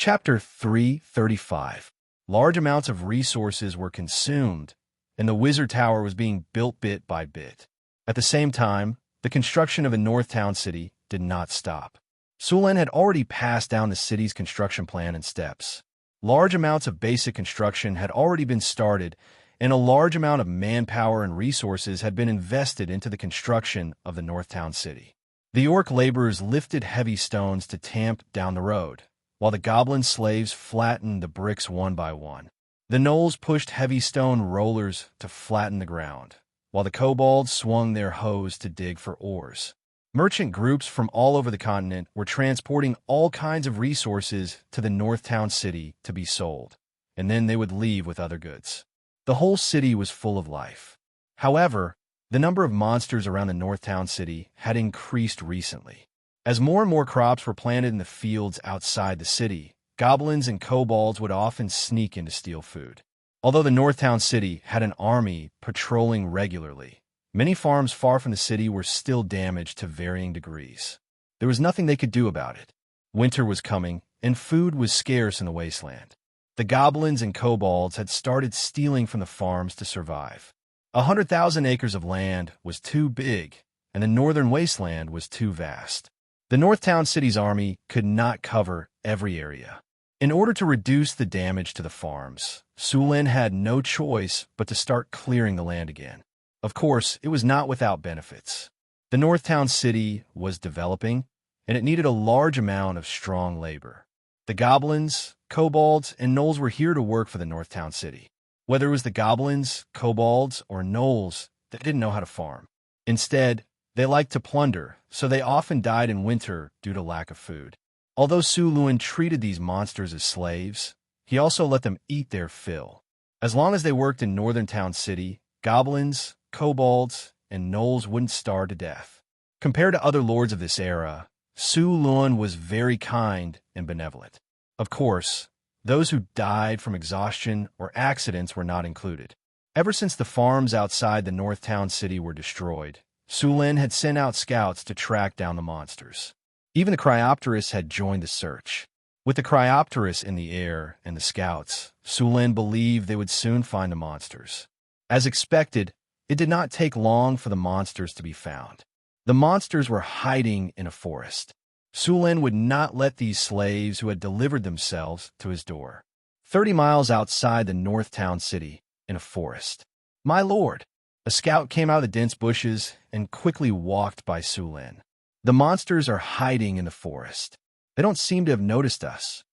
Chapter 335. Large amounts of resources were consumed, and the Wizard Tower was being built bit by bit. At the same time, the construction of a North Town city did not stop. Sulen had already passed down the city's construction plan in steps. Large amounts of basic construction had already been started, and a large amount of manpower and resources had been invested into the construction of the North Town city. The orc laborers lifted heavy stones to tamp down the road, while the goblin slaves flattened the bricks one by one. The gnolls pushed heavy stone rollers to flatten the ground, while the kobolds swung their hoes to dig for ores. Merchant groups from all over the continent were transporting all kinds of resources to the North Town city to be sold, and then they would leave with other goods. The whole city was full of life. However, the number of monsters around the North Town city had increased recently. As more and more crops were planted in the fields outside the city, goblins and kobolds would often sneak in to steal food. Although the North Town city had an army patrolling regularly, many farms far from the city were still damaged to varying degrees. There was nothing they could do about it. Winter was coming, and food was scarce in the wasteland. The goblins and kobolds had started stealing from the farms to survive. 100,000 acres of land was too big, and the northern wasteland was too vast. The North Town city's army could not cover every area. In order to reduce the damage to the farms, Sulen had no choice but to start clearing the land again. Of course, it was not without benefits. The North Town city was developing, and it needed a large amount of strong labor. The goblins, kobolds, and gnolls were here to work for the North Town city. Whether it was the goblins, kobolds, or gnolls, they didn't know how to farm. Instead, they liked to plunder, so they often died in winter due to lack of food. Although Sulen treated these monsters as slaves, he also let them eat their fill. As long as they worked in Northern Town City, goblins, kobolds, and gnolls wouldn't starve to death. Compared to other lords of this era, Sulen was very kind and benevolent. Of course, those who died from exhaustion or accidents were not included. Ever since the farms outside the North Town City were destroyed, Sulen had sent out scouts to track down the monsters. Even the Cryopteris had joined the search. With the Cryopteris in the air and the scouts, Sulen believed they would soon find the monsters. As expected, it did not take long for the monsters to be found. The monsters were hiding in a forest. Sulen would not let these slaves who had delivered themselves to his door. 30 miles outside the North Town city, in a forest. "My lord!" A scout came out of the dense bushes and quickly walked by Sulen. "The monsters are hiding in the forest. They don't seem to have noticed us.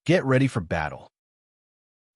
Get ready for battle.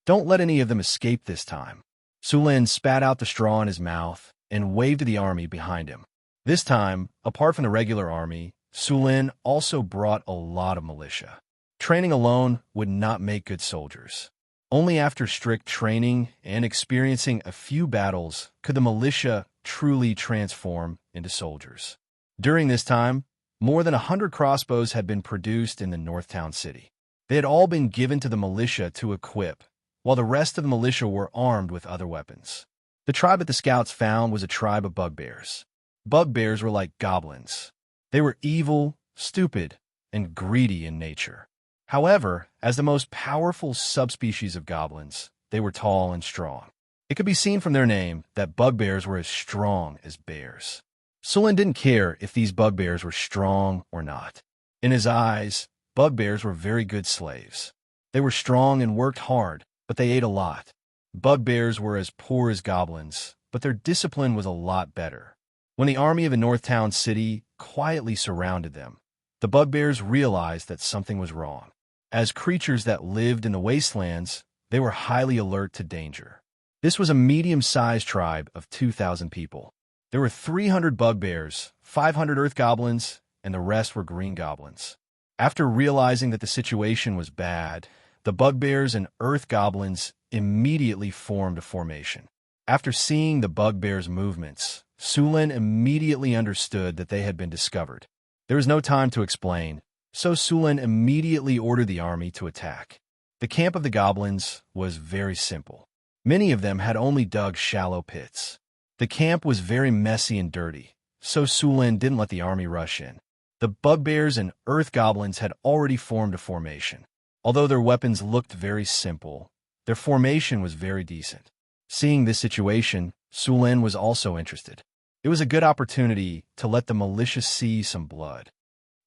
Don't let any of them escape this time." Sulen spat out the straw in his mouth and waved to the army behind him. This time, apart from the regular army, Sulen also brought a lot of militia. Training alone would not make good soldiers. Only after strict training and experiencing a few battles could the militia truly transform into soldiers. During this time, more than 100 crossbows had been produced in the North Town city. They had all been given to the militia to equip, while the rest of the militia were armed with other weapons. The tribe that the scouts found was a tribe of bugbears. Bugbears were like goblins. They were evil, stupid, and greedy in nature. However, as the most powerful subspecies of goblins, they were tall and strong. It could be seen from their name that bugbears were as strong as bears. Sulen didn't care if these bugbears were strong or not. In his eyes, bugbears were very good slaves. They were strong and worked hard, but they ate a lot. Bugbears were as poor as goblins, but their discipline was a lot better. When the army of the North Town city quietly surrounded them, the bugbears realized that something was wrong. As creatures that lived in the wastelands, they were highly alert to danger. This was a medium-sized tribe of 2,000 people. There were 300 bugbears, 500 earth goblins, and the rest were green goblins. After realizing that the situation was bad, the bugbears and earth goblins immediately formed a formation. After seeing the bugbears' movements, Sulen immediately understood that they had been discovered. There was no time to explain, so Sulen immediately ordered the army to attack. The camp of the goblins was very simple. Many of them had only dug shallow pits. The camp was very messy and dirty, so Sulen didn't let the army rush in. The bugbears and earth goblins had already formed a formation. Although their weapons looked very simple, their formation was very decent. Seeing this situation, Sulin was also interested. It was a good opportunity to let the militia see some blood.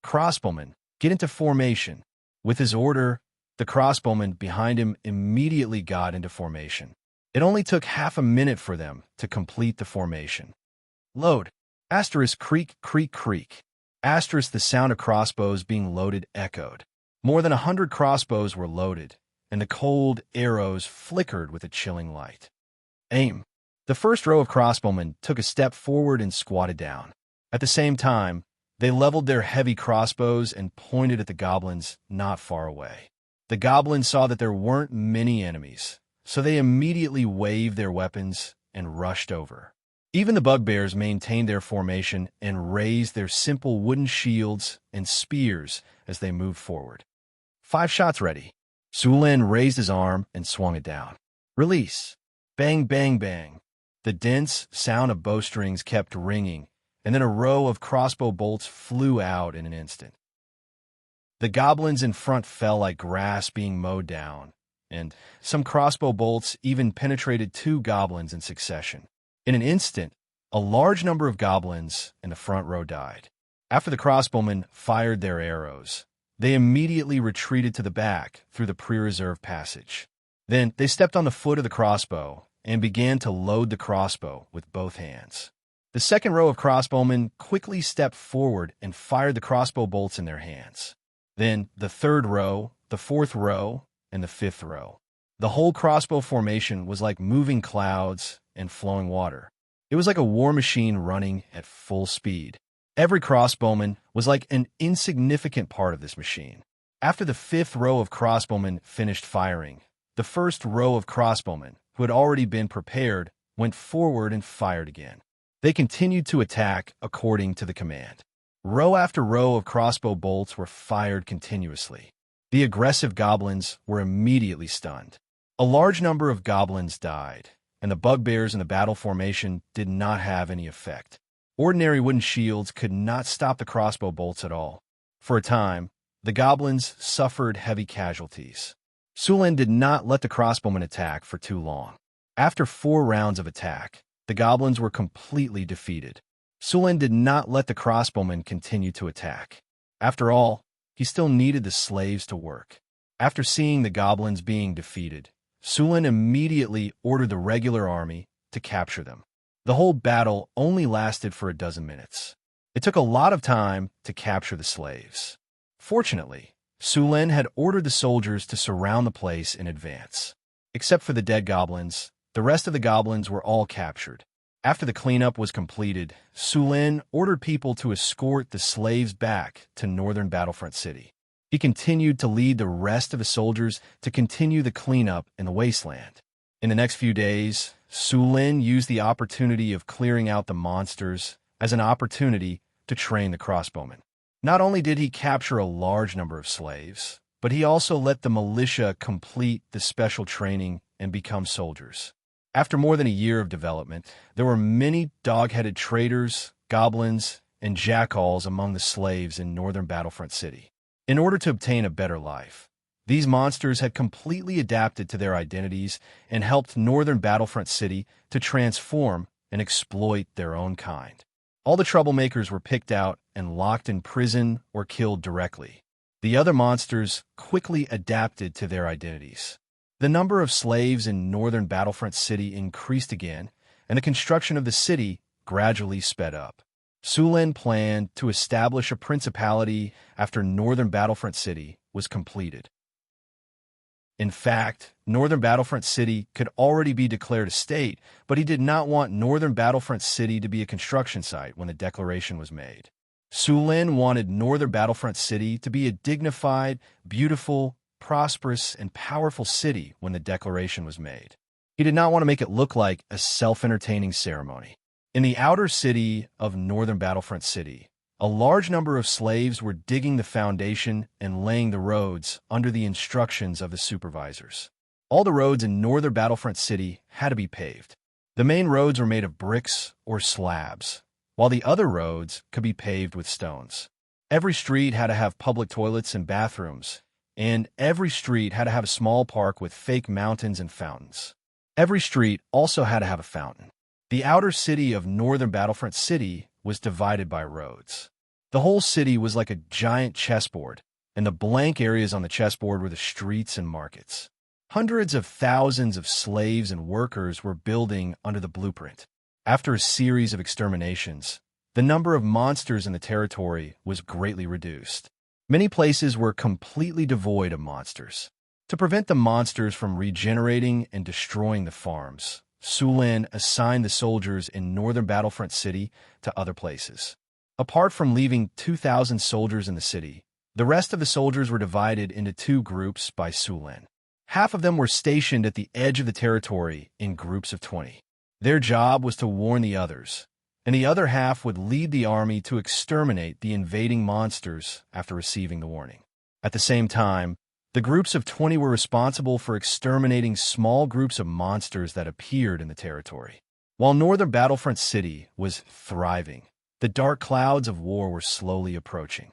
Crossbowmen, get into formation. With his order, the crossbowmen behind him immediately got into formation. It only took half a minute for them to complete the formation. Load. Asterisk creak, creak, creak. Asterisk the sound of crossbows being loaded echoed. More than 100 crossbows were loaded, and the cold arrows flickered with a chilling light. Aim. The first row of crossbowmen took a step forward and squatted down. At the same time, they leveled their heavy crossbows and pointed at the goblins not far away. The goblins saw that there weren't many enemies, so they immediately waved their weapons and rushed over. Even the bugbears maintained their formation and raised their simple wooden shields and spears as they moved forward. 5 shots ready. Sulin raised his arm and swung it down. Release. Bang, bang, bang. The dense sound of bowstrings kept ringing, and then a row of crossbow bolts flew out in an instant. The goblins in front fell like grass being mowed down, and some crossbow bolts even penetrated 2 goblins in succession. In an instant, a large number of goblins in the front row died. After the crossbowmen fired their arrows, they immediately retreated to the back through the pre-reserved passage. Then they stepped on the foot of the crossbow and began to load the crossbow with both hands. The second row of crossbowmen quickly stepped forward and fired the crossbow bolts in their hands. Then the third row, the fourth row, and the fifth row. The whole crossbow formation was like moving clouds and flowing water. It was like a war machine running at full speed. Every crossbowman was like an insignificant part of this machine. After the fifth row of crossbowmen finished firing, the first row of crossbowmen, who had already been prepared, went forward and fired again. They continued to attack according to the command. Row after row of crossbow bolts were fired continuously. The aggressive goblins were immediately stunned. A large number of goblins died, and the bugbears in the battle formation did not have any effect. Ordinary wooden shields could not stop the crossbow bolts at all. For a time, the goblins suffered heavy casualties. Sulin did not let the crossbowmen attack for too long. After 4 rounds of attack, the goblins were completely defeated. Sulin did not let the crossbowmen continue to attack. After all, he still needed the slaves to work. After seeing the goblins being defeated, Sulin immediately ordered the regular army to capture them. The whole battle only lasted for a dozen minutes. It took a lot of time to capture the slaves. Fortunately, Sulin had ordered the soldiers to surround the place in advance. Except for the dead goblins, the rest of the goblins were all captured. After the cleanup was completed, Sulin ordered people to escort the slaves back to northern Battlefront City. He continued to lead the rest of his soldiers to continue the cleanup in the wasteland. In the next few days, Sulin used the opportunity of clearing out the monsters as an opportunity to train the crossbowmen. Not only did he capture a large number of slaves, but he also let the militia complete the special training and become soldiers. After more than a year of development, there were many dog-headed traitors, goblins, and jackals among the slaves in northern Battlefront City. In order to obtain a better life, these monsters had completely adapted to their identities and helped northern Battlefront City to transform and exploit their own kind. All the troublemakers were picked out and locked in prison or killed directly. The other monsters quickly adapted to their identities. The number of slaves in northern Battlefront City increased again, and the construction of the city gradually sped up. Sulin planned to establish a principality after northern Battlefront City was completed. In fact, northern Battlefront City could already be declared a state, but he did not want northern Battlefront City to be a construction site when the declaration was made. Sulin wanted northern Battlefront City to be a dignified, beautiful, prosperous, and powerful city when the declaration was made. He did not want to make it look like a self-entertaining ceremony. In the outer city of northern Battlefront City, a large number of slaves were digging the foundation and laying the roads under the instructions of the supervisors. All the roads in northern Battlefront City had to be paved. The main roads were made of bricks or slabs, while the other roads could be paved with stones. Every street had to have public toilets and bathrooms, and every street had to have a small park with fake mountains and fountains. Every street also had to have a fountain. The outer city of Northern Battlefront City was divided by roads. The whole city was like a giant chessboard, and the blank areas on the chessboard were the streets and markets. Hundreds of thousands of slaves and workers were building under the blueprint. After a series of exterminations, the number of monsters in the territory was greatly reduced. Many places were completely devoid of monsters. To prevent the monsters from regenerating and destroying the farms, Sulan assigned the soldiers in Northern Battlefront City to other places. Apart from leaving 2,000 soldiers in the city, the rest of the soldiers were divided into two groups by Sulan. Half of them were stationed at the edge of the territory in groups of 20. Their job was to warn the others, and the other half would lead the army to exterminate the invading monsters after receiving the warning. At the same time, the groups of 20 were responsible for exterminating small groups of monsters that appeared in the territory. While Northern Battlefront City was thriving, the dark clouds of war were slowly approaching.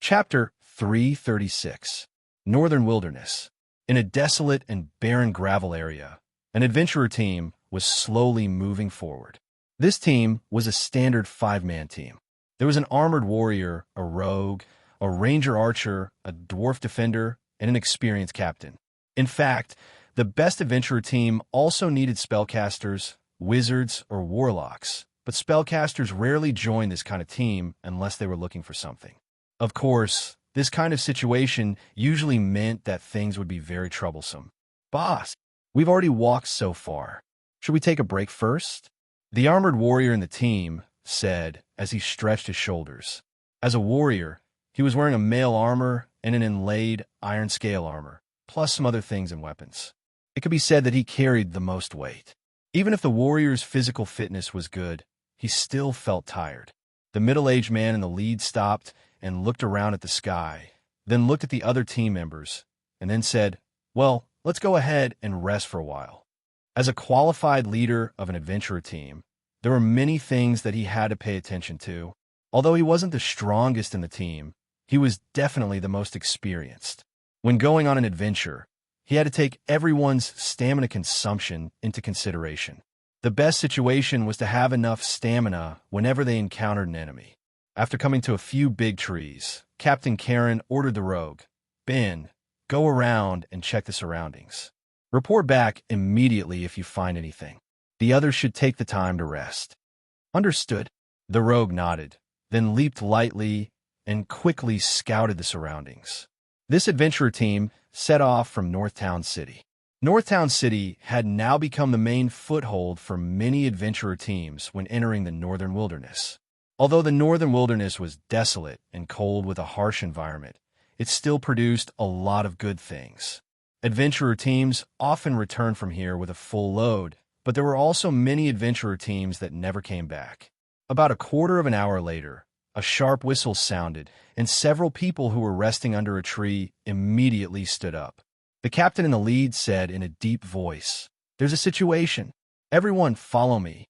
Chapter 336. Northern Wilderness. In a desolate and barren gravel area, an adventurer team was slowly moving forward. This team was a standard 5-man team. There was an armored warrior, a rogue, a ranger archer, a dwarf defender, and an experienced captain. In fact, the best adventurer team also needed spellcasters, wizards, or warlocks, but spellcasters rarely joined this kind of team unless they were looking for something. Of course, this kind of situation usually meant that things would be very troublesome. Boss, we've already walked so far. Should we take a break first? The armored warrior in the team said as he stretched his shoulders. As a warrior, he was wearing a mail armor and an inlaid iron scale armor, plus some other things and weapons. It could be said that he carried the most weight. Even if the warrior's physical fitness was good, he still felt tired. The middle-aged man in the lead stopped and looked around at the sky, then looked at the other team members, and then said, "Well, let's go ahead and rest for a while." As a qualified leader of an adventurer team, there were many things that he had to pay attention to. Although he wasn't the strongest in the team, he was definitely the most experienced. When going on an adventure, he had to take everyone's stamina consumption into consideration. The best situation was to have enough stamina whenever they encountered an enemy. After coming to a few big trees, Captain Karen ordered the rogue, "Ben, go around and check the surroundings. Report back immediately if you find anything. The others should take the time to rest." "Understood." The rogue nodded, then leaped lightly and quickly scouted the surroundings. This adventurer team set off from Northtown City. Northtown City had now become the main foothold for many adventurer teams when entering the Northern Wilderness. Although the Northern Wilderness was desolate and cold with a harsh environment, it still produced a lot of good things. Adventurer teams often returned from here with a full load, but there were also many adventurer teams that never came back. About a quarter of an hour later, a sharp whistle sounded, and several people who were resting under a tree immediately stood up. The captain in the lead said in a deep voice, "There's a situation. Everyone follow me."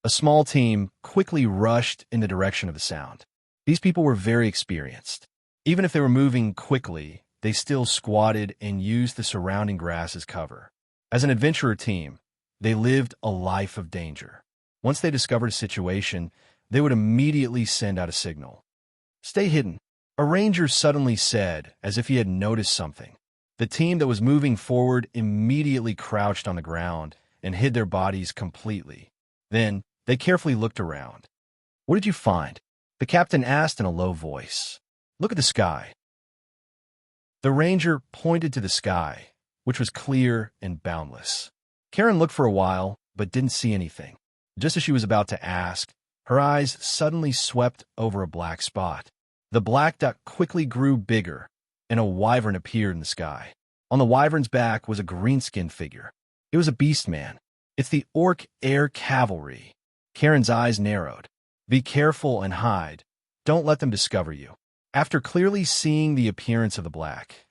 A small team quickly rushed in the direction of the sound. These people were very experienced. Even if they were moving quickly, they still squatted and used the surrounding grass as cover. As an adventurer team, they lived a life of danger. Once they discovered a situation, they would immediately send out a signal. "Stay hidden," a ranger suddenly said, as if he had noticed something. The team that was moving forward immediately crouched on the ground and hid their bodies completely. Then, they carefully looked around. "What did you find?" the captain asked in a low voice. "Look at the sky." The ranger pointed to the sky, which was clear and boundless. Karen looked for a while, but didn't see anything. Just as she was about to ask, her eyes suddenly swept over a black spot. The black dot quickly grew bigger, and a wyvern appeared in the sky. On the wyvern's back was a green-skinned figure. It was a beast man. "It's the Orc Air Cavalry." Karen's eyes narrowed. "Be careful and hide. Don't let them discover you." After clearly seeing the appearance of the black,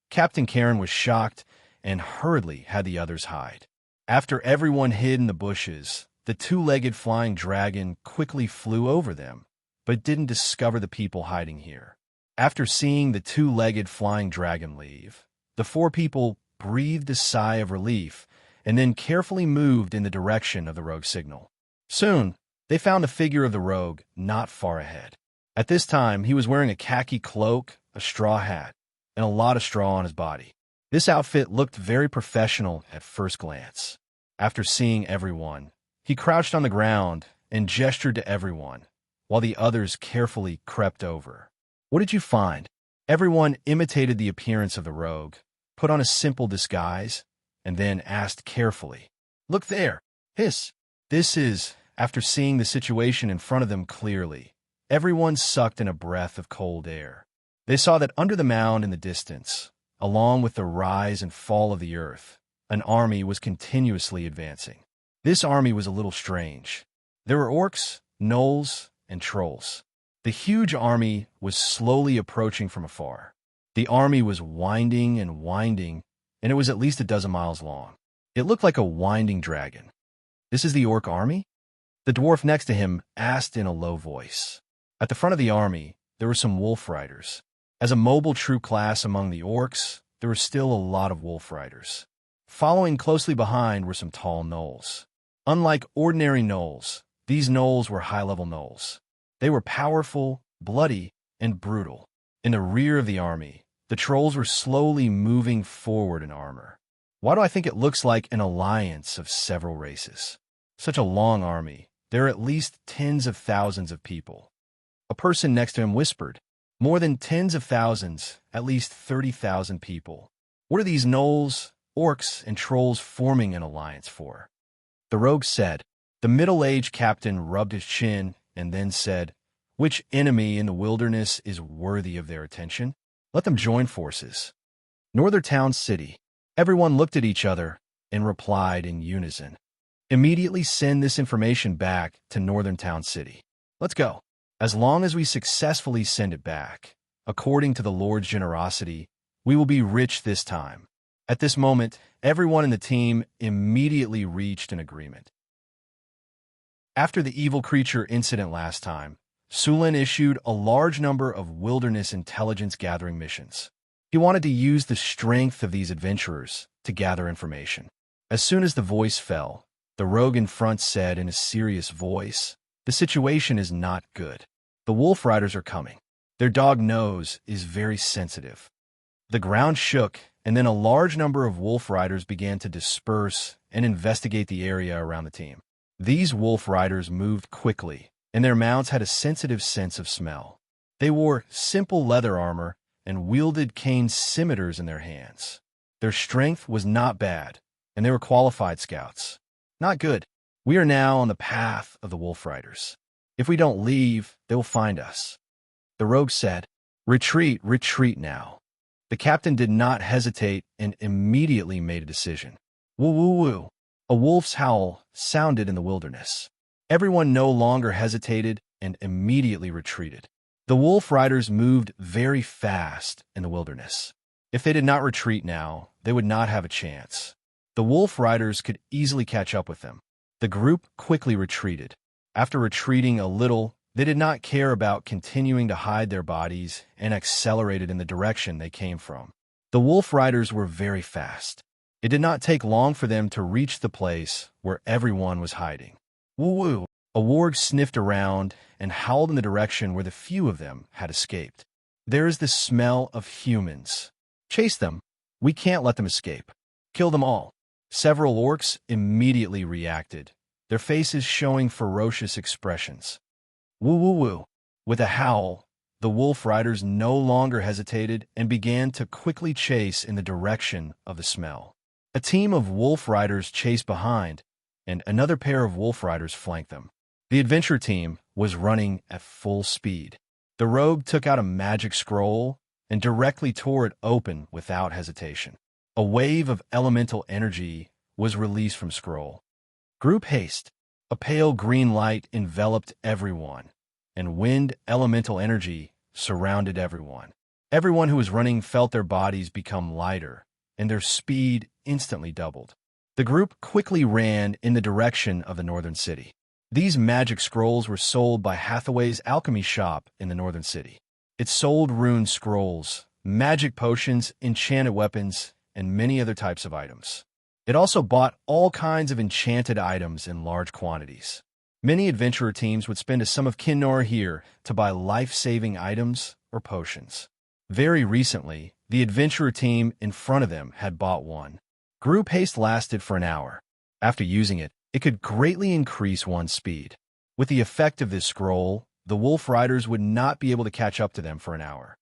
Captain Karen was shocked and hurriedly had the others hide. After everyone hid in the bushes, the two-legged flying dragon quickly flew over them, but didn't discover the people hiding here. After seeing the two-legged flying dragon leave, the four people breathed a sigh of relief and then carefully moved in the direction of the rogue's signal. Soon, they found the figure of the rogue not far ahead. At this time, he was wearing a khaki cloak, a straw hat, and a lot of straw on his body. This outfit looked very professional at first glance. After seeing everyone, he crouched on the ground and gestured to everyone, while the others carefully crept over. What did you find? Everyone imitated the appearance of the rogue, put on a simple disguise, and then asked carefully, "Look there! Hiss!" This is, after seeing the situation in front of them clearly, everyone sucked in a breath of cold air. They saw that under the mound in the distance, along with the rise and fall of the earth, an army was continuously advancing. This army was a little strange. There were orcs, gnolls, and trolls. The huge army was slowly approaching from afar. The army was winding and winding, and it was at least a dozen miles long. It looked like a winding dragon. "This is the orc army?" The dwarf next to him asked in a low voice. At the front of the army, there were some wolf riders. As a mobile troop class among the orcs, there were still a lot of wolf riders. Following closely behind were some tall gnolls. Unlike ordinary gnolls, these gnolls were high-level gnolls. They were powerful, bloody, and brutal. In the rear of the army, the trolls were slowly moving forward in armor. Why do I think it looks like an alliance of several races? Such a long army, there are at least tens of thousands of people. A person next to him whispered, "More than tens of thousands, at least 30,000 people. What are these gnolls, orcs, and trolls forming an alliance for?" The rogue said. The middle-aged captain rubbed his chin and then said, "Which enemy in the wilderness is worthy of their attention? Let them join forces." Northern Town City. Everyone looked at each other and replied in unison. "Immediately send this information back to Northern Town City. Let's go. As long as we successfully send it back, according to the Lord's generosity, we will be rich this time." At this moment, everyone in the team immediately reached an agreement. After the evil creature incident last time, Sulin issued a large number of wilderness intelligence gathering missions. He wanted to use the strength of these adventurers to gather information. As soon as the voice fell, the rogue in front said in a serious voice, "The situation is not good. The wolf riders are coming. Their dog nose is very sensitive." The ground shook, and then a large number of wolf riders began to disperse and investigate the area around the team. These wolf riders moved quickly, and their mounts had a sensitive sense of smell. They wore simple leather armor and wielded cane scimitars in their hands. Their strength was not bad, and they were qualified scouts. Not good. We are now on the path of the wolf riders. If we don't leave, they will find us. The rogue said, "Retreat, retreat now." The captain did not hesitate and immediately made a decision. Woo woo woo. A wolf's howl sounded in the wilderness. Everyone no longer hesitated and immediately retreated. The wolf riders moved very fast in the wilderness. If they did not retreat now, they would not have a chance. The wolf riders could easily catch up with them. The group quickly retreated. After retreating a little, they did not care about continuing to hide their bodies and accelerated in the direction they came from. The wolf riders were very fast. It did not take long for them to reach the place where everyone was hiding. Woo-woo! A warg sniffed around and howled in the direction where the few of them had escaped. "There is the smell of humans. Chase them. We can't let them escape. Kill them all." Several orcs immediately reacted, their faces showing ferocious expressions. Woo-woo-woo. With a howl, the wolf riders no longer hesitated and began to quickly chase in the direction of the smell. A team of wolf riders chased behind, and another pair of wolf riders flanked them. The adventure team was running at full speed. The rogue took out a magic scroll and directly tore it open without hesitation. A wave of elemental energy was released from scroll. Group haste. A pale green light enveloped everyone, and wind elemental energy surrounded everyone. Everyone who was running felt their bodies become lighter, and their speed instantly doubled. The group quickly ran in the direction of the northern city. These magic scrolls were sold by Hathaway's alchemy shop in the northern city. It sold rune scrolls, magic potions, enchanted weapons, and many other types of items. It also bought all kinds of enchanted items in large quantities. Many adventurer teams would spend a sum of Kinnor here to buy life-saving items or potions. Very recently, the adventurer team in front of them had bought one. Group haste lasted for an hour. After using it, it could greatly increase one's speed. With the effect of this scroll, the wolf riders would not be able to catch up to them for an hour.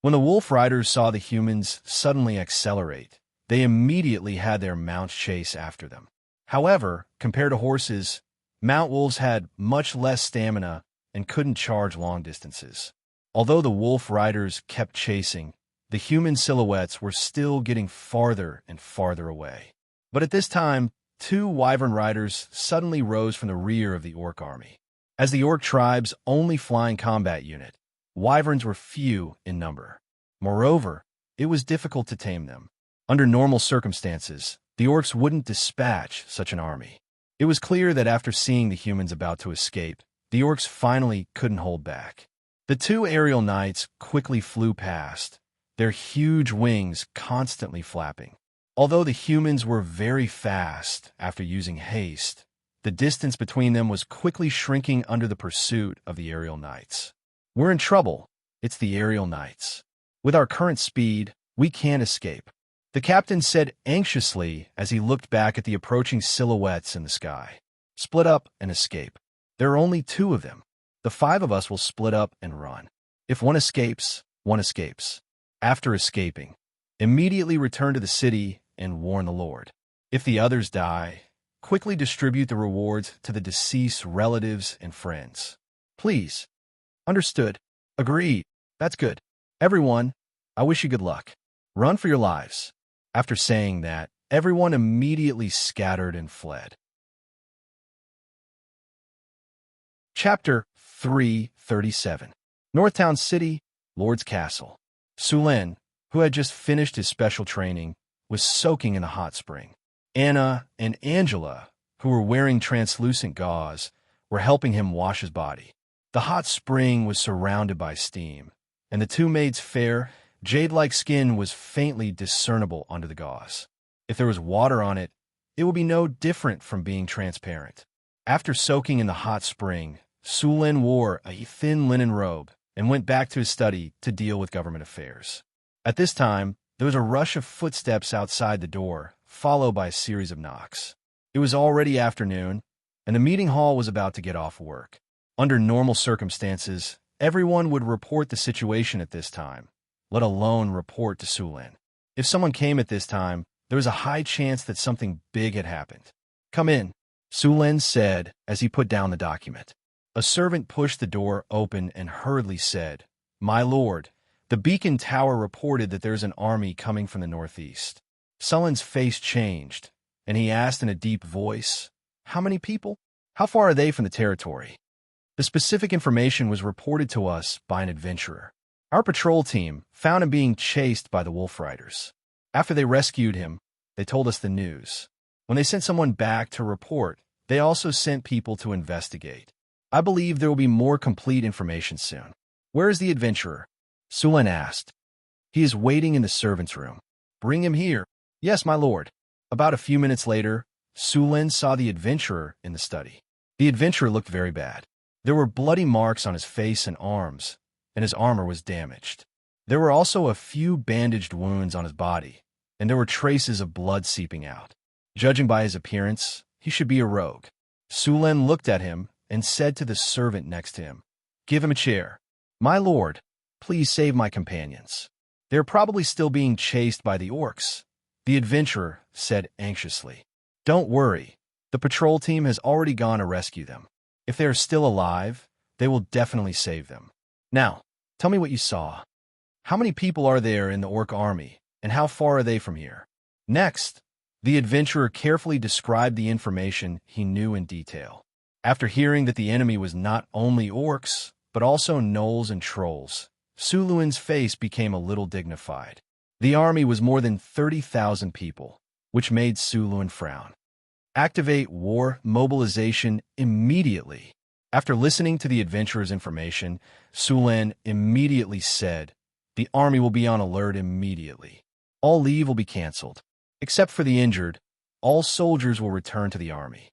When the wolf riders saw the humans suddenly accelerate, they immediately had their mounts chase after them. However, compared to horses, mount wolves had much less stamina and couldn't charge long distances. Although the wolf riders kept chasing, the human silhouettes were still getting farther and farther away. But at this time, two wyvern riders suddenly rose from the rear of the orc army. As the orc tribe's only flying combat unit, wyverns were few in number. Moreover, it was difficult to tame them. Under normal circumstances, the orcs wouldn't dispatch such an army. It was clear that after seeing the humans about to escape, the orcs finally couldn't hold back. The two aerial knights quickly flew past, their huge wings constantly flapping. Although the humans were very fast after using haste, the distance between them was quickly shrinking under the pursuit of the aerial knights. We're in trouble. It's the aerial knights. With our current speed, we can't escape, the captain said anxiously as he looked back at the approaching silhouettes in the sky. Split up and escape. There are only two of them. The five of us will split up and run. If one escapes, one escapes. After escaping, immediately return to the city and warn the Lord. If the others die, quickly distribute the rewards to the deceased relatives and friends. Please. Understood. Agreed. That's good. Everyone, I wish you good luck. Run for your lives. After saying that, everyone immediately scattered and fled. Chapter 337. Northtown City, Lord's Castle. Sulen, who had just finished his special training, was soaking in the hot spring. Anna and Angela, who were wearing translucent gauze, were helping him wash his body. The hot spring was surrounded by steam, and the two maids' fair, jade-like skin was faintly discernible under the gauze. If there was water on it, it would be no different from being transparent. After soaking in the hot spring, Sulen wore a thin linen robe and went back to his study to deal with government affairs. At this time, there was a rush of footsteps outside the door, followed by a series of knocks. It was already afternoon, and the meeting hall was about to get off work. Under normal circumstances, everyone would report the situation at this time, let alone report to Sulen. If someone came at this time, there was a high chance that something big had happened. Come in, Sulen said as he put down the document. A servant pushed the door open and hurriedly said, My lord, the beacon tower reported that there's an army coming from the northeast. Sulen's face changed, and he asked in a deep voice, How many people? How far are they from the territory? The specific information was reported to us by an adventurer. Our patrol team found him being chased by the wolf riders. After they rescued him, they told us the news. When they sent someone back to report, they also sent people to investigate. I believe there will be more complete information soon. Where is the adventurer? Sulen asked. He is waiting in the servants' room. Bring him here. Yes, my lord. About a few minutes later, Sulen saw the adventurer in the study. The adventurer looked very bad. There were bloody marks on his face and arms, and his armor was damaged. There were also a few bandaged wounds on his body, and there were traces of blood seeping out. Judging by his appearance, he should be a rogue. Sulen looked at him and said to the servant next to him, Give him a chair. My lord, please save my companions. They're probably still being chased by the orcs, the adventurer said anxiously. Don't worry. The patrol team has already gone to rescue them. If they are still alive, they will definitely save them. Now, tell me what you saw. How many people are there in the orc army, and how far are they from here? Next, the adventurer carefully described the information he knew in detail. After hearing that the enemy was not only orcs, but also gnolls and trolls, Sulen's face became a little dignified. The army was more than 30,000 people, which made Sulen frown. Activate war mobilization immediately. After listening to the adventurer's information, Sulen immediately said, "The army will be on alert immediately. All leave will be canceled. Except for the injured, all soldiers will return to the army.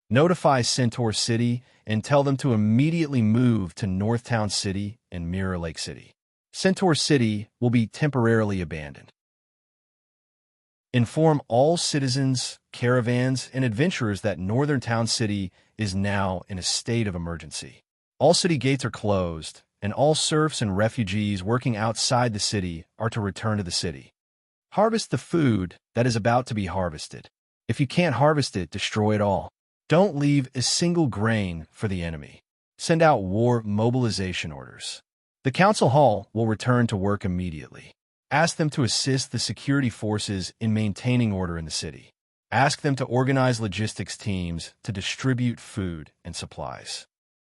Notify Centaur City and tell them to immediately move to Northtown City and Mirror Lake City. Centaur City will be temporarily abandoned. Inform all citizens, caravans, and adventurers that Northern Town City is now in a state of emergency. All city gates are closed, and all serfs and refugees working outside the city are to return to the city. Harvest the food that is about to be harvested. If you can't harvest it, destroy it all. Don't leave a single grain for the enemy. Send out war mobilization orders. The council hall will return to work immediately. Ask them to assist the security forces in maintaining order in the city. Ask them to organize logistics teams to distribute food and supplies.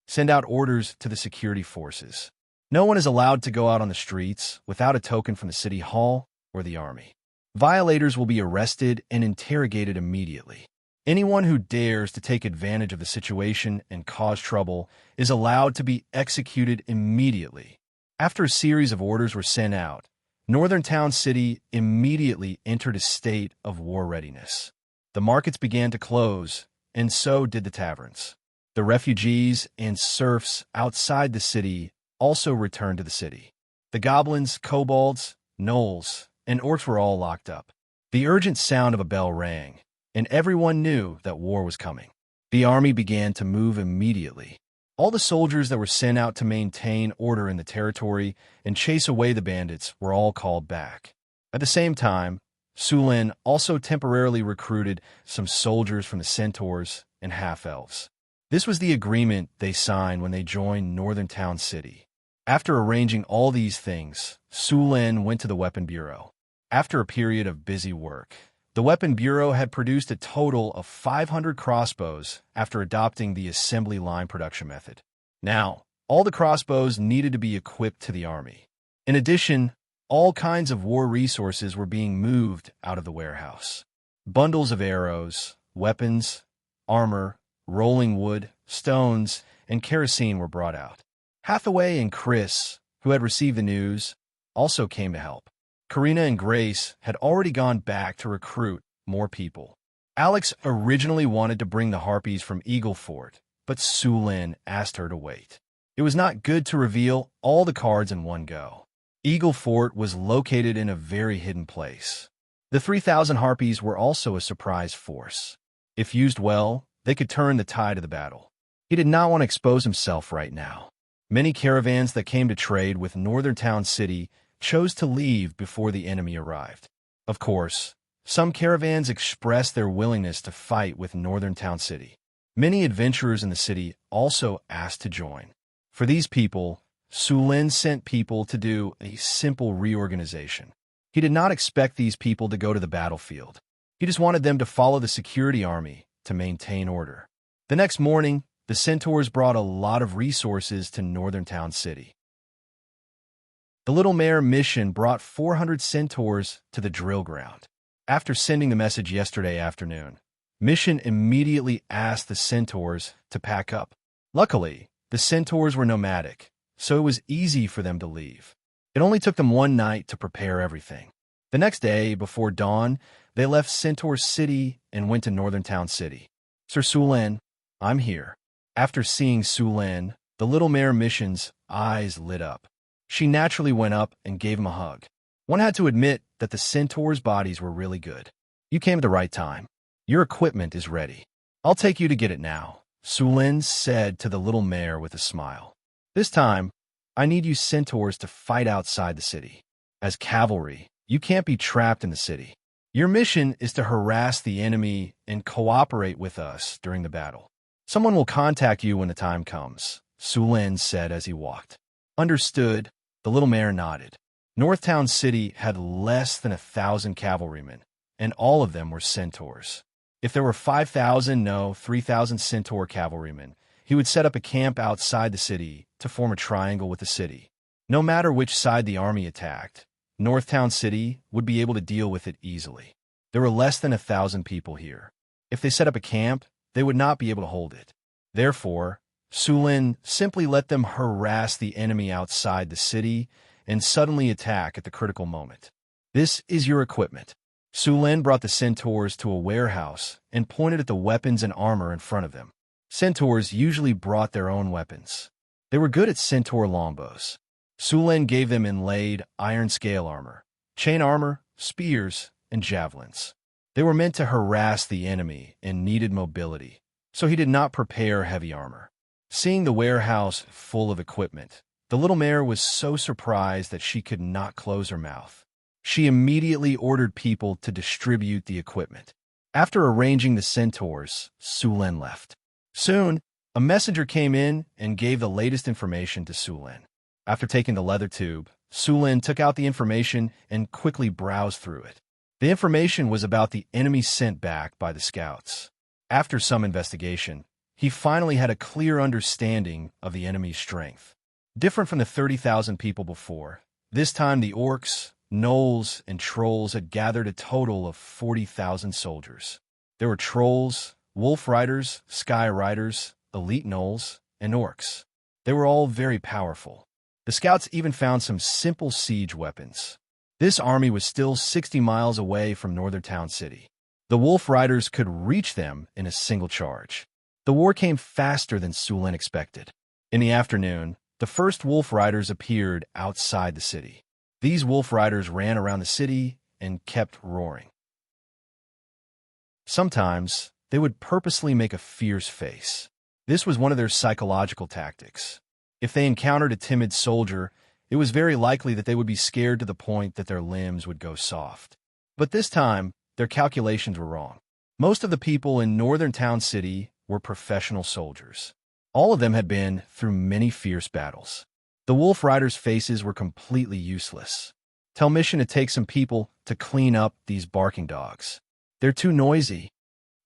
Send out orders to the security forces. No one is allowed to go out on the streets without a token from the city hall or the army. Violators will be arrested and interrogated immediately. Anyone who dares to take advantage of the situation and cause trouble is allowed to be executed immediately. After a series of orders were sent out, Northern Town City immediately entered a state of war readiness. The markets began to close, and so did the taverns. The refugees and serfs outside the city also returned to the city. The goblins, kobolds, gnolls, and orcs were all locked up. The urgent sound of a bell rang, and everyone knew that war was coming. The army began to move immediately. All the soldiers that were sent out to maintain order in the territory and chase away the bandits were all called back. At the same time, Sulen also temporarily recruited some soldiers from the centaurs and half-elves. This was the agreement they signed when they joined Northern Town City. After arranging all these things, Sulen went to the Weapon Bureau. After a period of busy work, the Weapon Bureau had produced a total of 500 crossbows after adopting the assembly line production method. Now, all the crossbows needed to be equipped to the army. In addition, all kinds of war resources were being moved out of the warehouse. Bundles of arrows, weapons, armor, rolling wood, stones, and kerosene were brought out. Hathaway and Chris, who had received the news, also came to help. Karina and Grace had already gone back to recruit more people. Alex originally wanted to bring the harpies from Eagle Fort, but Sulen asked her to wait. It was not good to reveal all the cards in one go. Eagle Fort was located in a very hidden place. The 3,000 harpies were also a surprise force. If used well, they could turn the tide of the battle. He did not want to expose himself right now. Many caravans that came to trade with Northern Town City chose to leave before the enemy arrived. Of course, some caravans expressed their willingness to fight with Northern Town City. Many adventurers in the city also asked to join. For these people, Sulen sent people to do a simple reorganization. He did not expect these people to go to the battlefield. He just wanted them to follow the security army to maintain order. The next morning, the centaurs brought a lot of resources to Northern Town City. The Little Mare mission brought 400 centaurs to the drill ground. After sending the message yesterday afternoon, Mission immediately asked the centaurs to pack up. Luckily, the centaurs were nomadic, so it was easy for them to leave. It only took them one night to prepare everything. The next day, before dawn, they left Centaur City and went to Northern Town City. "Sir Sulen, I'm here." After seeing Sulen, the Little Mare Mission's eyes lit up. She naturally went up and gave him a hug. One had to admit that the centaurs' bodies were really good. "You came at the right time. Your equipment is ready. I'll take you to get it now," Sulen said to the Little Mare with a smile. "This time, I need you centaurs to fight outside the city. As cavalry, you can't be trapped in the city. Your mission is to harass the enemy and cooperate with us during the battle. Someone will contact you when the time comes," Sulen said as he walked. "Understood," the Little Mare nodded. Northtown City had less than 1,000 cavalrymen, and all of them were centaurs. If there were 3,000 centaur cavalrymen, he would set up a camp outside the city to form a triangle with the city. No matter which side the army attacked, Northtown City would be able to deal with it easily. There were less than 1,000 people here. If they set up a camp, they would not be able to hold it. Therefore, Sulin simply let them harass the enemy outside the city and suddenly attack at the critical moment. This is your equipment. Sulin brought the centaurs to a warehouse and pointed at the weapons and armor in front of them. Centaurs usually brought their own weapons. They were good at centaur longbows. Sulin gave them inlaid iron scale armor, chain armor, spears, and javelins. They were meant to harass the enemy and needed mobility, so he did not prepare heavy armor. Seeing the warehouse full of equipment, the little mare was so surprised that she could not close her mouth. She immediately ordered people to distribute the equipment. After arranging the centaurs, Sulin left. Soon, a messenger came in and gave the latest information to Sulin. After taking the leather tube, Sulin took out the information and quickly browsed through it. The information was about the enemy sent back by the scouts. After some investigation, he finally had a clear understanding of the enemy's strength. Different from the 30,000 people before, this time the orcs, gnolls, and trolls had gathered a total of 40,000 soldiers. There were trolls, wolf riders, sky riders, elite gnolls, and orcs. They were all very powerful. The scouts even found some simple siege weapons. This army was still 60 miles away from Northern Town City. The wolf riders could reach them in a single charge. The war came faster than Sulin expected. In the afternoon, the first wolf riders appeared outside the city. These wolf riders ran around the city and kept roaring. Sometimes, they would purposely make a fierce face. This was one of their psychological tactics. If they encountered a timid soldier, it was very likely that they would be scared to the point that their limbs would go soft. But this time, their calculations were wrong. Most of the people in Northern Town City were professional soldiers. All of them had been through many fierce battles. The wolf riders' faces were completely useless. Tell Mission to take some people to clean up these barking dogs. They're too noisy,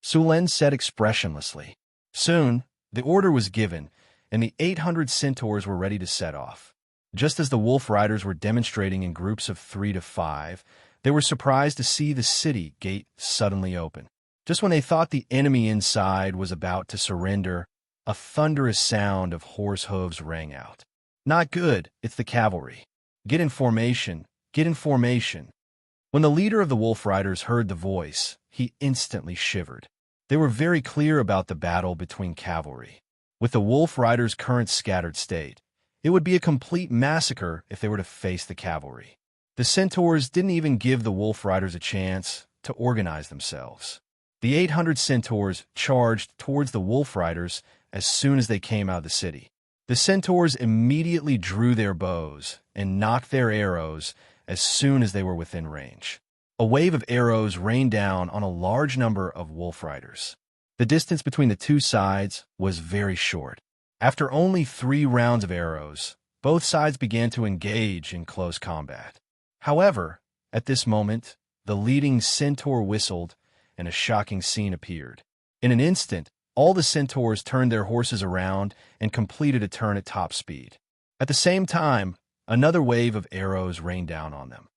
Sulin said expressionlessly. Soon, the order was given, and the 800 centaurs were ready to set off. Just as the wolf riders were demonstrating in groups of 3 to 5, they were surprised to see the city gate suddenly open. Just when they thought the enemy inside was about to surrender, a thunderous sound of horse hooves rang out. Not good, it's the cavalry. Get in formation, get in formation. When the leader of the wolf riders heard the voice, he instantly shivered. They were very clear about the battle between cavalry. With the wolf riders' current scattered state, it would be a complete massacre if they were to face the cavalry. The centaurs didn't even give the wolf riders a chance to organize themselves. The 800 centaurs charged towards the wolf riders as soon as they came out of the city. The centaurs immediately drew their bows and knocked their arrows as soon as they were within range. A wave of arrows rained down on a large number of wolf riders. The distance between the two sides was very short. After only 3 rounds of arrows, both sides began to engage in close combat. However, at this moment, the leading centaur whistled and a shocking scene appeared. In an instant, all the centaurs turned their horses around and completed a turn at top speed. At the same time, another wave of arrows rained down on them.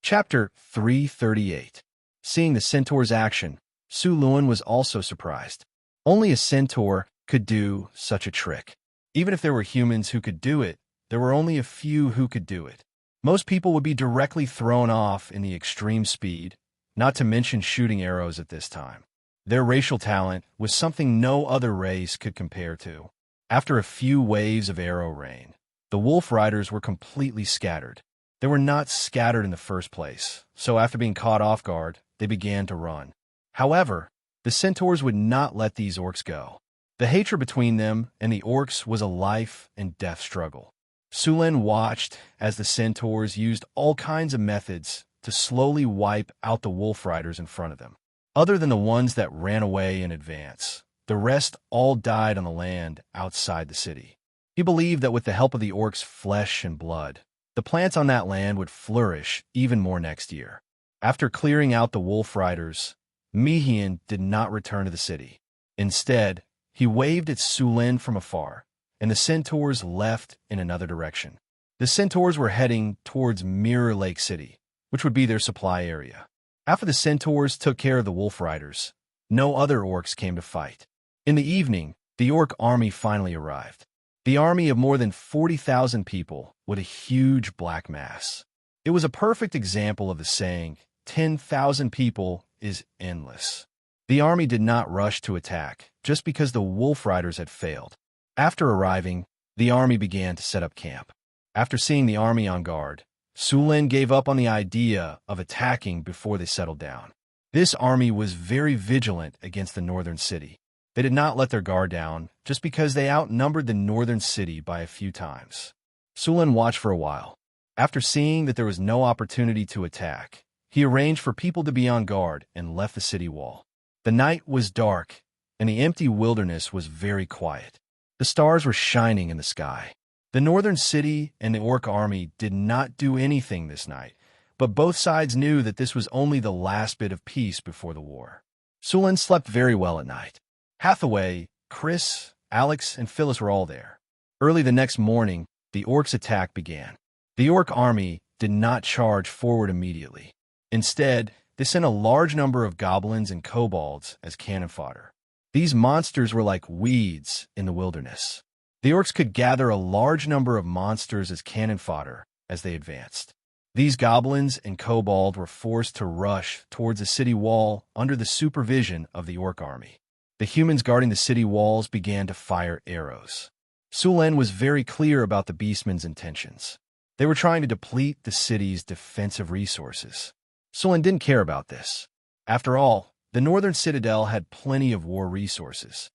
Chapter 338. Seeing the centaur's action, Sulin was also surprised. Only a centaur could do such a trick. Even if there were humans who could do it, there were only a few who could do it. Most people would be directly thrown off in the extreme speed, not to mention shooting arrows at this time. Their racial talent was something no other race could compare to. After a few waves of arrow rain, the wolf riders were completely scattered. They were not scattered in the first place, so after being caught off guard, they began to run. However, the centaurs would not let these orcs go. The hatred between them and the orcs was a life and death struggle. Sulin watched as the centaurs used all kinds of methods to slowly wipe out the wolf riders in front of them. Other than the ones that ran away in advance, the rest all died on the land outside the city. He believed that with the help of the orcs' flesh and blood, the plants on that land would flourish even more next year. After clearing out the wolf riders, Mehian did not return to the city. Instead, he waved at Sulin from afar, and the centaurs left in another direction. The centaurs were heading towards Mirror Lake City, which would be their supply area. After the centaurs took care of the wolf riders, No other orcs came to fight. In the evening, the orc army finally arrived. The army of more than 40,000 people with a huge black mass. It was a perfect example of the saying, 10,000 people is endless. The army did not rush to attack just because the wolf riders had failed. After arriving, the army began to set up camp. After seeing the army on guard, Sulen gave up on the idea of attacking before they settled down. This army was very vigilant against the northern city. They did not let their guard down just because they outnumbered the northern city by a few times. Sulen watched for a while. After seeing that there was no opportunity to attack, he arranged for people to be on guard and left the city wall. The night was dark, and the empty wilderness was very quiet. The stars were shining in the sky. The northern city and the orc army did not do anything this night, but both sides knew that this was only the last bit of peace before the war. Sulen slept very well at night. Hathaway, Chris, Alex, and Phyllis were all there. Early the next morning, the orcs' attack began. The orc army did not charge forward immediately. Instead, they sent a large number of goblins and kobolds as cannon fodder. These monsters were like weeds in the wilderness. The orcs could gather a large number of monsters as cannon fodder as they advanced. These goblins and kobold were forced to rush towards the city wall under the supervision of the orc army. The humans guarding the city walls began to fire arrows. Sulen was very clear about the beastmen's intentions. They were trying to deplete the city's defensive resources. Sulen didn't care about this. After all, the northern citadel had plenty of war resources.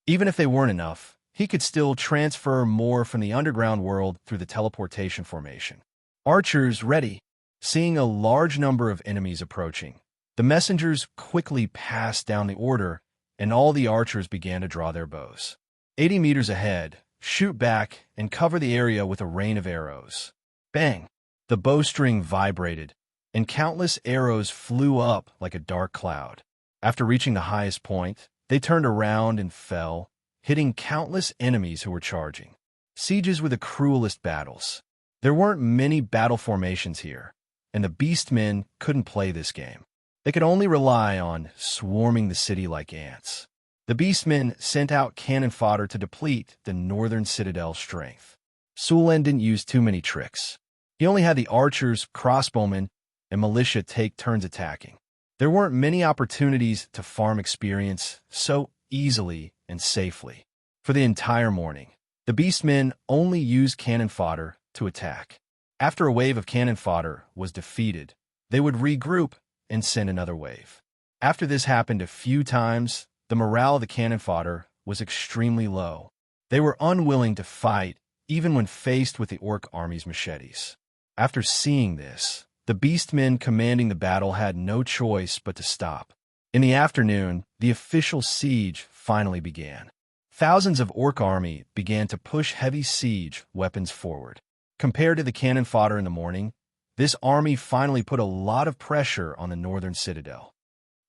Even if they weren't enough, he could still transfer more from the underground world through the teleportation formation. Archers ready. Seeing a large number of enemies approaching, the messengers quickly passed down the order, and all the archers began to draw their bows. 80 meters ahead, shoot back and cover the area with a rain of arrows. Bang! The bowstring vibrated, and countless arrows flew up like a dark cloud. After reaching the highest point, they turned around and fell, hitting countless enemies who were charging. Sieges were the cruelest battles. There weren't many battle formations here, and the beastmen couldn't play this game. They could only rely on swarming the city like ants. The beastmen sent out cannon fodder to deplete the northern citadel's strength. Sulen didn't use too many tricks. He only had the archers, crossbowmen, and militia take turns attacking. There weren't many opportunities to farm experience so easily and safely. For the entire morning, the beastmen only used cannon fodder to attack. After a wave of cannon fodder was defeated, they would regroup and send another wave. After this happened a few times, the morale of the cannon fodder was extremely low. They were unwilling to fight even when faced with the orc army's machetes. After seeing this, the beastmen commanding the battle had no choice but to stop. In the afternoon, the official siege finally began. Thousands of orc army began to push heavy siege weapons forward. Compared to the cannon fodder in the morning, this army finally put a lot of pressure on the northern citadel.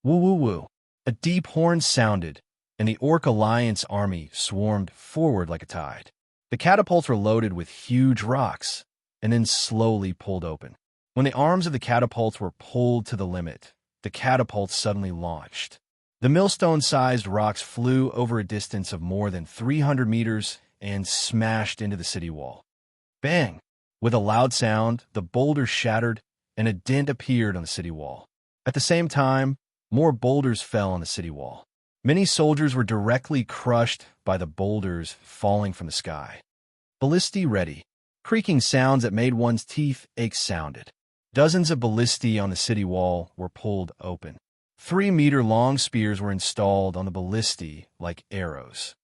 Woo woo woo. A deep horn sounded, and the Orc Alliance army swarmed forward like a tide. The catapults were loaded with huge rocks, and then slowly pulled open. When the arms of the catapults were pulled to the limit, the catapults suddenly launched. The millstone-sized rocks flew over a distance of more than 300 meters and smashed into the city wall. Bang! With a loud sound, the boulders shattered, and a dent appeared on the city wall. At the same time, more boulders fell on the city wall. Many soldiers were directly crushed by the boulders falling from the sky. Ballistae ready. Creaking sounds that made one's teeth ache sounded. Dozens of ballistae on the city wall were pulled open. 3-meter-long spears were installed on the ballistae like arrows.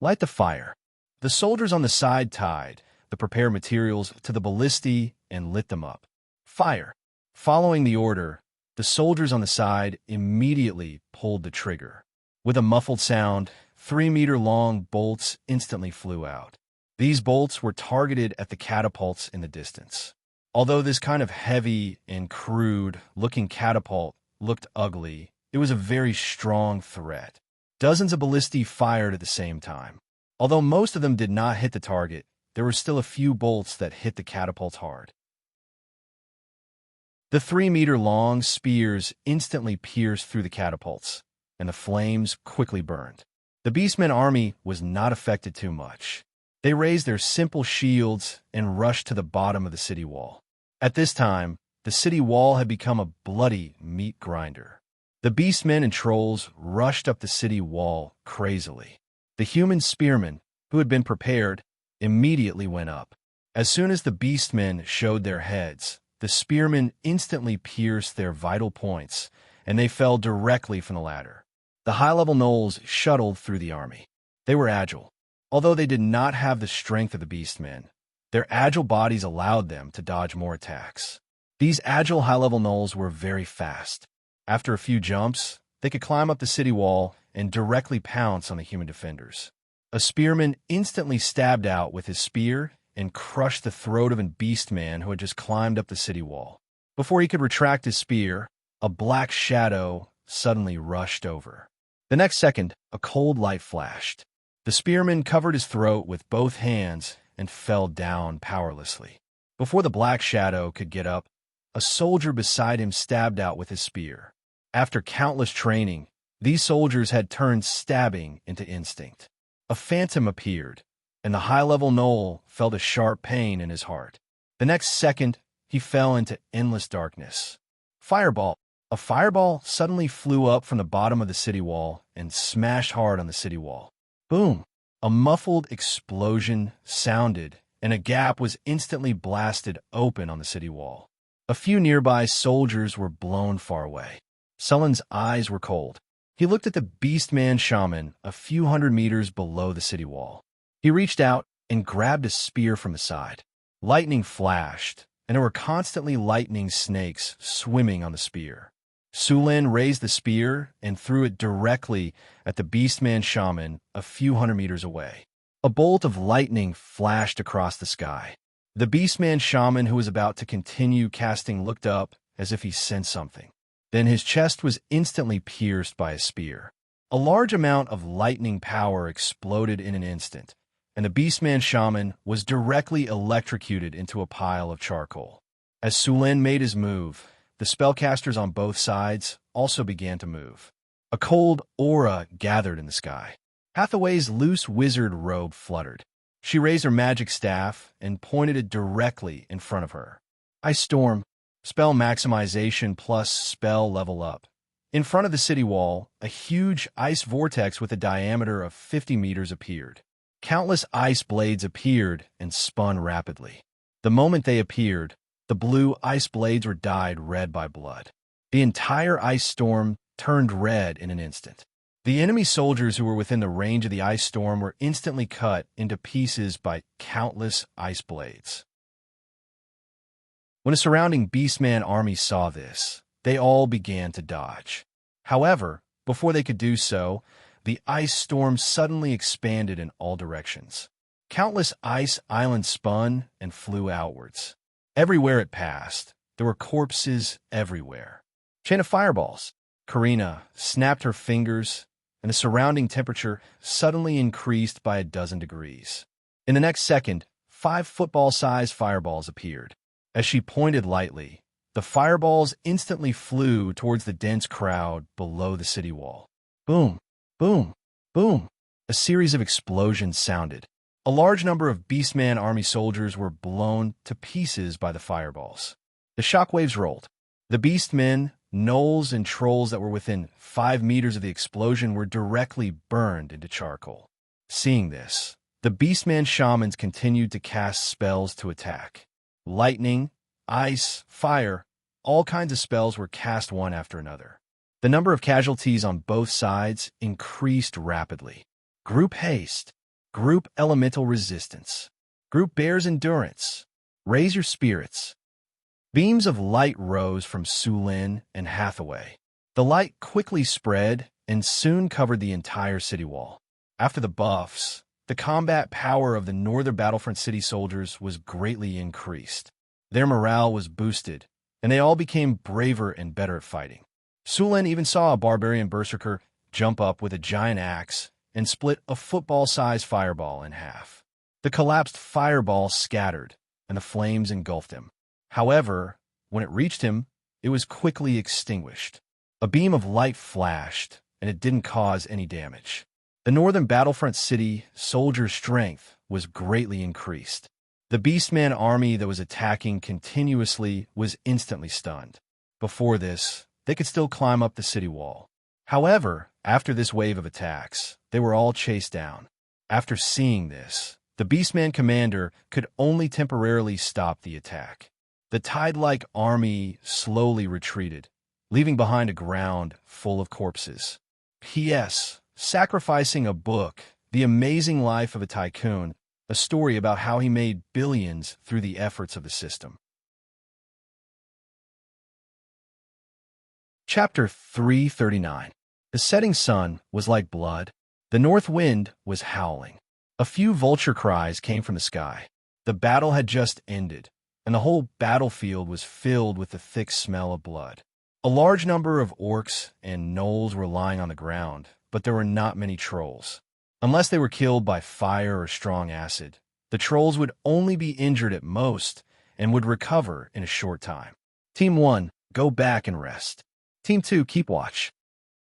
Light the fire. The soldiers on the side tied the prepared materials to the ballistae and lit them up. Fire. Following the order, the soldiers on the side immediately pulled the trigger. With a muffled sound, 3-meter-long bolts instantly flew out. These bolts were targeted at the catapults in the distance. Although this kind of heavy and crude-looking catapult looked ugly, it was a very strong threat. Dozens of ballistae fired at the same time. Although most of them did not hit the target, there were still a few bolts that hit the catapults hard. The 3-meter-long spears instantly pierced through the catapults, and the flames quickly burned. The Beastmen army was not affected too much. They raised their simple shields and rushed to the bottom of the city wall. At this time, the city wall had become a bloody meat grinder. The beastmen and trolls rushed up the city wall crazily. The human spearmen, who had been prepared, immediately went up. As soon as the beastmen showed their heads, the spearmen instantly pierced their vital points, and they fell directly from the ladder. The high-level gnolls shuttled through the army. They were agile. Although they did not have the strength of the beastmen, their agile bodies allowed them to dodge more attacks. These agile high-level gnolls were very fast. After a few jumps, they could climb up the city wall and directly pounce on the human defenders. A spearman instantly stabbed out with his spear and crushed the throat of a beastman who had just climbed up the city wall. Before he could retract his spear, a black shadow suddenly rushed over. The next second, a cold light flashed. The spearman covered his throat with both hands and fell down powerlessly. Before the black shadow could get up, a soldier beside him stabbed out with his spear. After countless training, these soldiers had turned stabbing into instinct. A phantom appeared, and the high-level gnoll felt a sharp pain in his heart. The next second, he fell into endless darkness. Fireball! A fireball suddenly flew up from the bottom of the city wall and smashed hard on the city wall. Boom! A muffled explosion sounded, and a gap was instantly blasted open on the city wall. A few nearby soldiers were blown far away. Sullen's eyes were cold. He looked at the Beastman shaman a few hundred meters below the city wall. He reached out and grabbed a spear from the side. Lightning flashed, and there were constantly lightning snakes swimming on the spear. Sulin raised the spear and threw it directly at the Beastman shaman a few hundred meters away. A bolt of lightning flashed across the sky. The Beastman shaman who was about to continue casting looked up as if he sensed something. Then his chest was instantly pierced by a spear. A large amount of lightning power exploded in an instant, and the Beastman shaman was directly electrocuted into a pile of charcoal. As Sulin made his move, the spellcasters on both sides also began to move. A cold aura gathered in the sky. Hathaway's loose wizard robe fluttered. She raised her magic staff and pointed it directly in front of her. Ice Storm, spell maximization plus spell level up. In front of the city wall, a huge ice vortex with a diameter of 50 meters appeared. Countless ice blades appeared and spun rapidly. The moment they appeared, the blue ice blades were dyed red by blood. The entire ice storm turned red in an instant. The enemy soldiers who were within the range of the ice storm were instantly cut into pieces by countless ice blades. When a surrounding Beastman army saw this, they all began to dodge. However, before they could do so, the ice storm suddenly expanded in all directions. Countless ice islands spun and flew outwards. Everywhere it passed, there were corpses everywhere. Chain of fireballs. Karina snapped her fingers, and the surrounding temperature suddenly increased by 12 degrees. In the next second, 5 football-sized fireballs appeared. As she pointed lightly, the fireballs instantly flew towards the dense crowd below the city wall. Boom, boom, boom. A series of explosions sounded. A large number of Beastman army soldiers were blown to pieces by the fireballs. The shockwaves rolled. The Beastmen, gnolls, and trolls that were within 5 meters of the explosion were directly burned into charcoal. Seeing this, the Beastman shamans continued to cast spells to attack. Lightning, ice, fire, all kinds of spells were cast one after another. The number of casualties on both sides increased rapidly. Group haste. Group elemental resistance. Group bears endurance. Raise your spirits. Beams of light rose from Sulin and Hathaway. The light quickly spread and soon covered the entire city wall. After the buffs, the combat power of the northern battlefront city soldiers was greatly increased. Their morale was boosted, and they all became braver and better at fighting. Sulin even saw a barbarian berserker jump up with a giant axe and split a football-sized fireball in half. The collapsed fireball scattered, and the flames engulfed him. However, when it reached him, it was quickly extinguished. A beam of light flashed, and it didn't cause any damage. The northern battlefront city soldiers' strength was greatly increased. The Beastman army that was attacking continuously was instantly stunned. Before this, they could still climb up the city wall. However, after this wave of attacks, they were all chased down. After seeing this, the Beastman commander could only temporarily stop the attack. The tide-like army slowly retreated, leaving behind a ground full of corpses. P.S. Sacrificing a book, The Amazing Life of a Tycoon, a story about how he made billions through the efforts of the system. Chapter 339. The setting sun was like blood. The north wind was howling. A few vulture cries came from the sky. The battle had just ended, and the whole battlefield was filled with the thick smell of blood. A large number of orcs and gnolls were lying on the ground, but there were not many trolls. Unless they were killed by fire or strong acid, the trolls would only be injured at most and would recover in a short time. Team 1, go back and rest. Team 2, keep watch.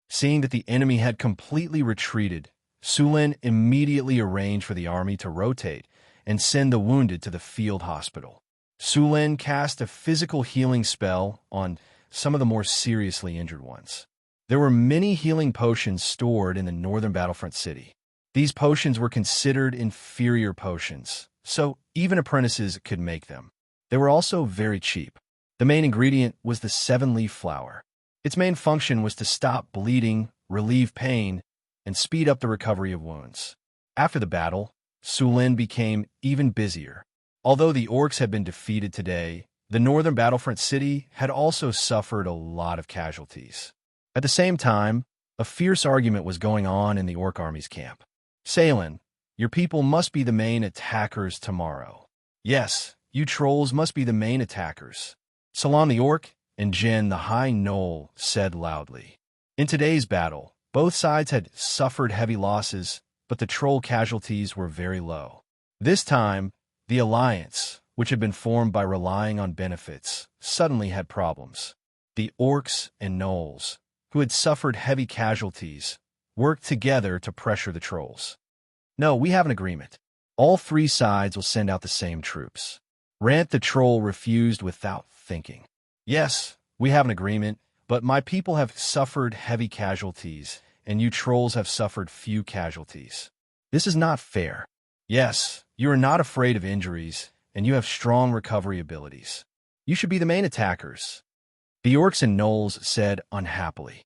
Seeing that the enemy had completely retreated, Sulin immediately arranged for the army to rotate and send the wounded to the field hospital. Sulin cast a physical healing spell on some of the more seriously injured ones. There were many healing potions stored in the northern battlefront city. These potions were considered inferior potions, so even apprentices could make them. They were also very cheap. The main ingredient was the 7-leaf flower. Its main function was to stop bleeding, relieve pain, and speed up the recovery of wounds. After the battle, Sulin became even busier. Although the orcs had been defeated today, the northern battlefront city had also suffered a lot of casualties. At the same time, a fierce argument was going on in the orc army's camp. Salin, your people must be the main attackers tomorrow. Yes, you trolls must be the main attackers. Salam the orc and Jen the high gnoll said loudly. In today's battle, both sides had suffered heavy losses, but the troll casualties were very low. This time, the alliance, which had been formed by relying on benefits, suddenly had problems. The orcs and gnolls, who had suffered heavy casualties, worked together to pressure the trolls. No, we have an agreement. All three sides will send out the same troops. Rant the troll refused without thinking. Yes, we have an agreement, but my people have suffered heavy casualties, and you trolls have suffered few casualties. This is not fair. Yes, you are not afraid of injuries, and you have strong recovery abilities. You should be the main attackers. The orcs and gnolls said unhappily.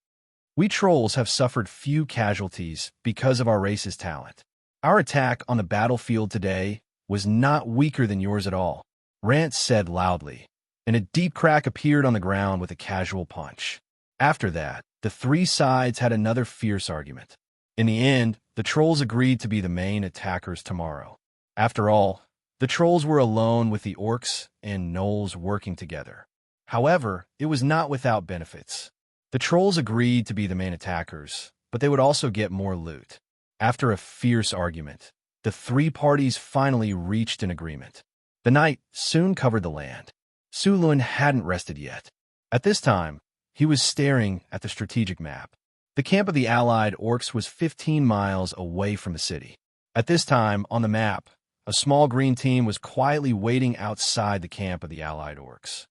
We trolls have suffered few casualties because of our race's talent. Our attack on the battlefield today was not weaker than yours at all, Rant said loudly, and a deep crack appeared on the ground with a casual punch. After that, the three sides had another fierce argument. In the end, the trolls agreed to be the main attackers tomorrow. After all, the trolls were alone with the orcs and gnolls working together. However, it was not without benefits. The trolls agreed to be the main attackers, but they would also get more loot. After a fierce argument, the three parties finally reached an agreement. The night soon covered the land. Sulin hadn't rested yet. At this time, he was staring at the strategic map. The camp of the allied orcs was 15 miles away from the city. At this time, on the map, a small green team was quietly waiting outside the camp of the allied orcs.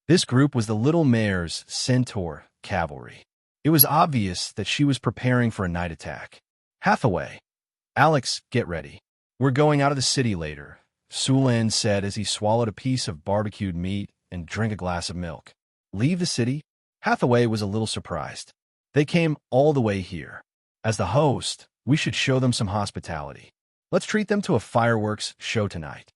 This group was the Little Mare's Centaur cavalry. It was obvious that she was preparing for a night attack. Hathaway, Alex, get ready. We're going out of the city later, Sulin said as he swallowed a piece of barbecued meat and drank a glass of milk. Leave the city? Hathaway was a little surprised. They came all the way here. As the host, we should show them some hospitality. Let's treat them to a fireworks show tonight.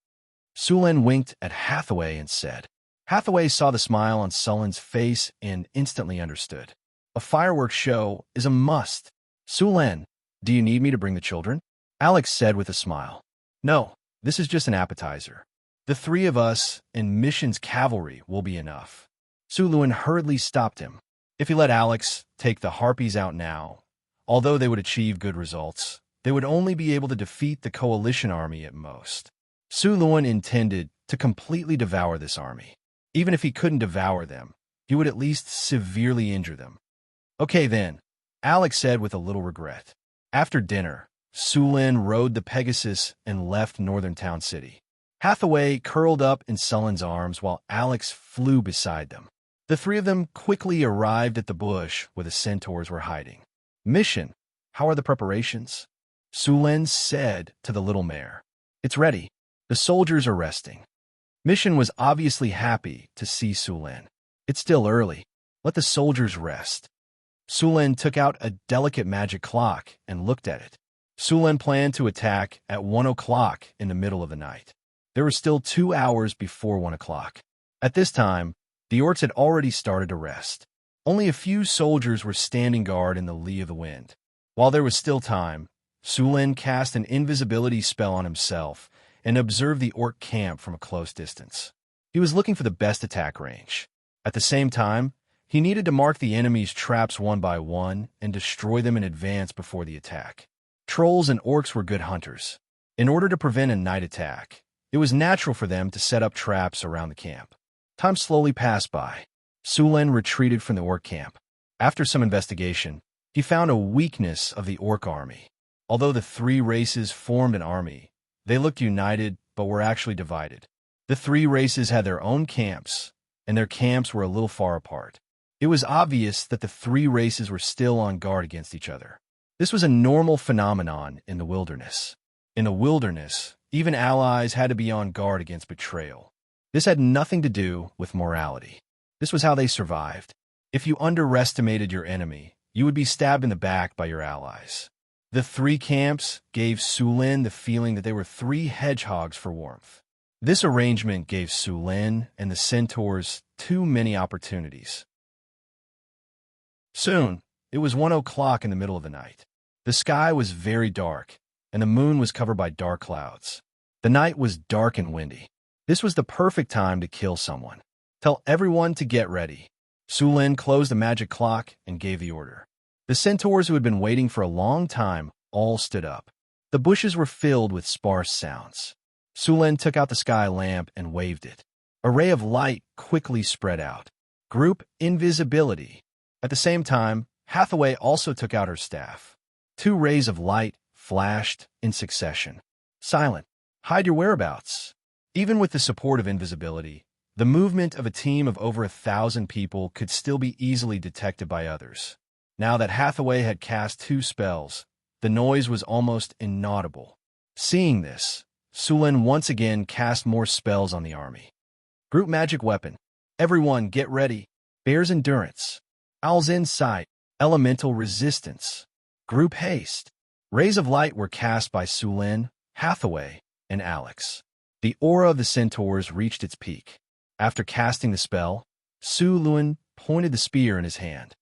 Sulin winked at Hathaway and said. Hathaway saw the smile on Sulin's face and instantly understood. A fireworks show is a must. Sulin, do you need me to bring the children? Alex said with a smile. No, this is just an appetizer. The three of us and Mission's cavalry will be enough. Sulin hurriedly stopped him. If he let Alex take the harpies out now, although they would achieve good results, they would only be able to defeat the coalition army at most. Sulin intended to completely devour this army. Even if he couldn't devour them, he would at least severely injure them. Okay then, Alex said with a little regret. After dinner, Sulin rode the Pegasus and left Northern Town City. Hathaway curled up in Sullen's arms while Alex flew beside them. The three of them quickly arrived at the bush where the centaurs were hiding. Mission, how are the preparations? Sulin said to the little mare. It's ready. The soldiers are resting. Mission was obviously happy to see Sulin. It's still early. Let the soldiers rest. Sulin took out a delicate magic clock and looked at it. Sulin planned to attack at 1 o'clock in the middle of the night. There were still 2 hours before 1 o'clock. At this time, the orcs had already started to rest. Only a few soldiers were standing guard in the lee of the wind. While there was still time, Sulin cast an invisibility spell on himself and observed the orc camp from a close distance. He was looking for the best attack range. At the same time, he needed to mark the enemy's traps one by one and destroy them in advance before the attack. Trolls and orcs were good hunters. In order to prevent a night attack, it was natural for them to set up traps around the camp. Time slowly passed by. Sulin retreated from the orc camp. After some investigation, he found a weakness of the orc army. Although the three races formed an army, they looked united but were actually divided. The three races had their own camps, and their camps were a little far apart. It was obvious that the three races were still on guard against each other. This was a normal phenomenon in the wilderness. In the wilderness, even allies had to be on guard against betrayal. This had nothing to do with morality. This was how they survived. If you underestimated your enemy, you would be stabbed in the back by your allies. The three camps gave Sulin the feeling that they were three hedgehogs for warmth. This arrangement gave Sulin and the centaurs too many opportunities. Soon, it was 1 o'clock in the middle of the night. The sky was very dark, and the moon was covered by dark clouds. The night was dark and windy. This was the perfect time to kill someone. Tell everyone to get ready. Sulin closed the magic clock and gave the order. The centaurs who had been waiting for a long time all stood up. The bushes were filled with sparse sounds. Sulin took out the sky lamp and waved it. A ray of light quickly spread out. Group invisibility. At the same time, Hathaway also took out her staff. 2 rays of light flashed in succession. Silent. Hide your whereabouts. Even with the support of invisibility, the movement of a team of over 1,000 people could still be easily detected by others. Now that Hathaway had cast 2 spells, the noise was almost inaudible. Seeing this, Sulin once again cast more spells on the army. Group magic weapon. Everyone get ready. Bear's endurance. Owl's insight. Elemental resistance. Group haste. Rays of light were cast by Sulin, Hathaway, and Alex. The aura of the centaurs reached its peak. After casting the spell, Sulin pointed the spear in his hand.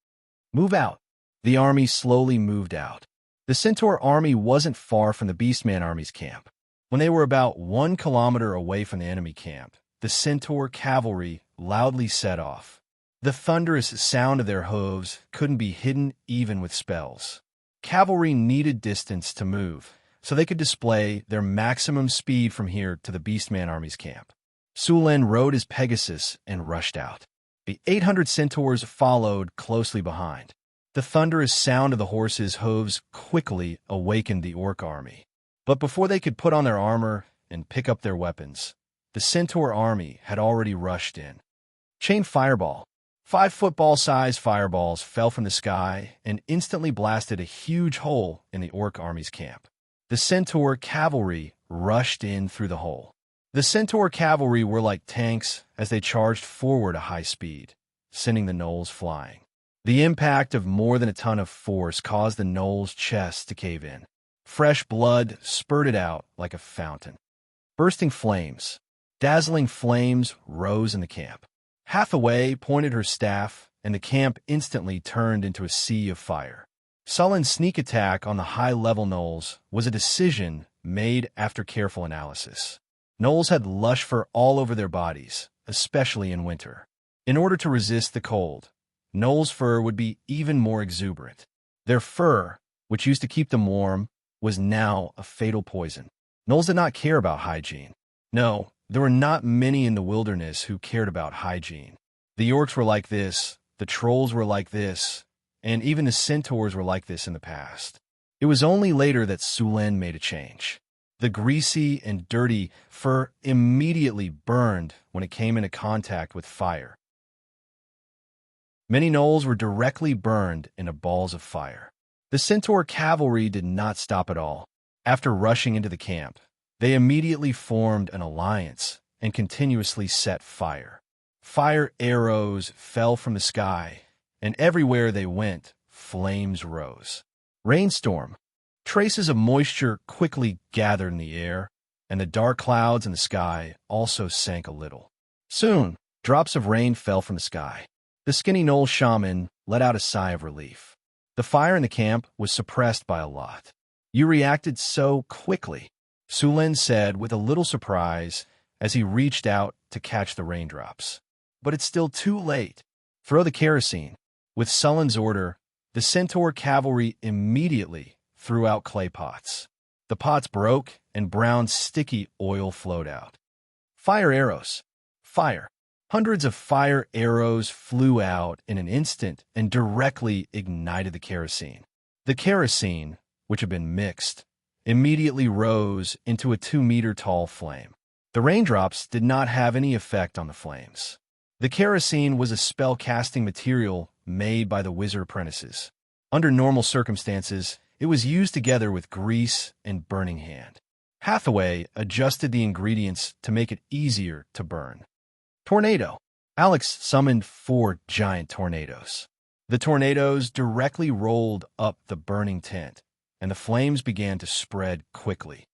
Move out. The army slowly moved out. The centaur army wasn't far from the Beastman army's camp. When they were about 1 kilometer away from the enemy camp, the centaur cavalry loudly set off. The thunderous sound of their hooves couldn't be hidden even with spells. Cavalry needed distance to move, so they could display their maximum speed from here to the Beastman army's camp. Sulin rode his Pegasus and rushed out. The 800 centaurs followed closely behind. The thunderous sound of the horses' hooves quickly awakened the orc army. But before they could put on their armor and pick up their weapons, the centaur army had already rushed in. Chain fireball. 5 football-sized fireballs fell from the sky and instantly blasted a huge hole in the orc army's camp. The centaur cavalry rushed in through the hole. The centaur cavalry were like tanks as they charged forward at high speed, sending the gnolls flying. The impact of more than a ton of force caused the gnolls' chests to cave in. Fresh blood spurted out like a fountain. Bursting flames. Dazzling flames rose in the camp. Hathaway pointed her staff, and the camp instantly turned into a sea of fire. Sullen's sneak attack on the high-level gnolls was a decision made after careful analysis. Gnolls had lush fur all over their bodies, especially in winter. In order to resist the cold, gnolls' fur would be even more exuberant. Their fur, which used to keep them warm, was now a fatal poison. Gnolls did not care about hygiene. No, There were not many in the wilderness who cared about hygiene. The orcs were like this, the trolls were like this, and even the centaurs were like this in the past. It was only later that Sulen made a change. The greasy and dirty fur immediately burned when it came into contact with fire. Many gnolls were directly burned into balls of fire. The centaur cavalry did not stop at all. After rushing into the camp, they immediately formed an alliance and continuously set fire. Fire arrows fell from the sky, and everywhere they went, flames rose. Rainstorm. Traces of moisture quickly gathered in the air, and the dark clouds in the sky also sank a little. Soon, drops of rain fell from the sky. The skinny gnoll shaman let out a sigh of relief. The fire in the camp was suppressed by a lot. "You reacted so quickly," Sulen said with a little surprise as he reached out to catch the raindrops. "But it's still too late. Throw the kerosene." With Sulen's order, the centaur cavalry immediately threw out clay pots. The pots broke, and brown, sticky oil flowed out. Fire arrows. Fire. Hundreds of fire arrows flew out in an instant and directly ignited the kerosene. The kerosene, which had been mixed, immediately rose into a 2-meter-tall flame. The raindrops did not have any effect on the flames. The kerosene was a spell-casting material made by the wizard apprentices. Under normal circumstances, it was used together with grease and burning hand. Hathaway adjusted the ingredients to make it easier to burn. Tornado. Alex summoned 4 giant tornadoes. The tornadoes directly rolled up the burning tent, and the flames began to spread quickly.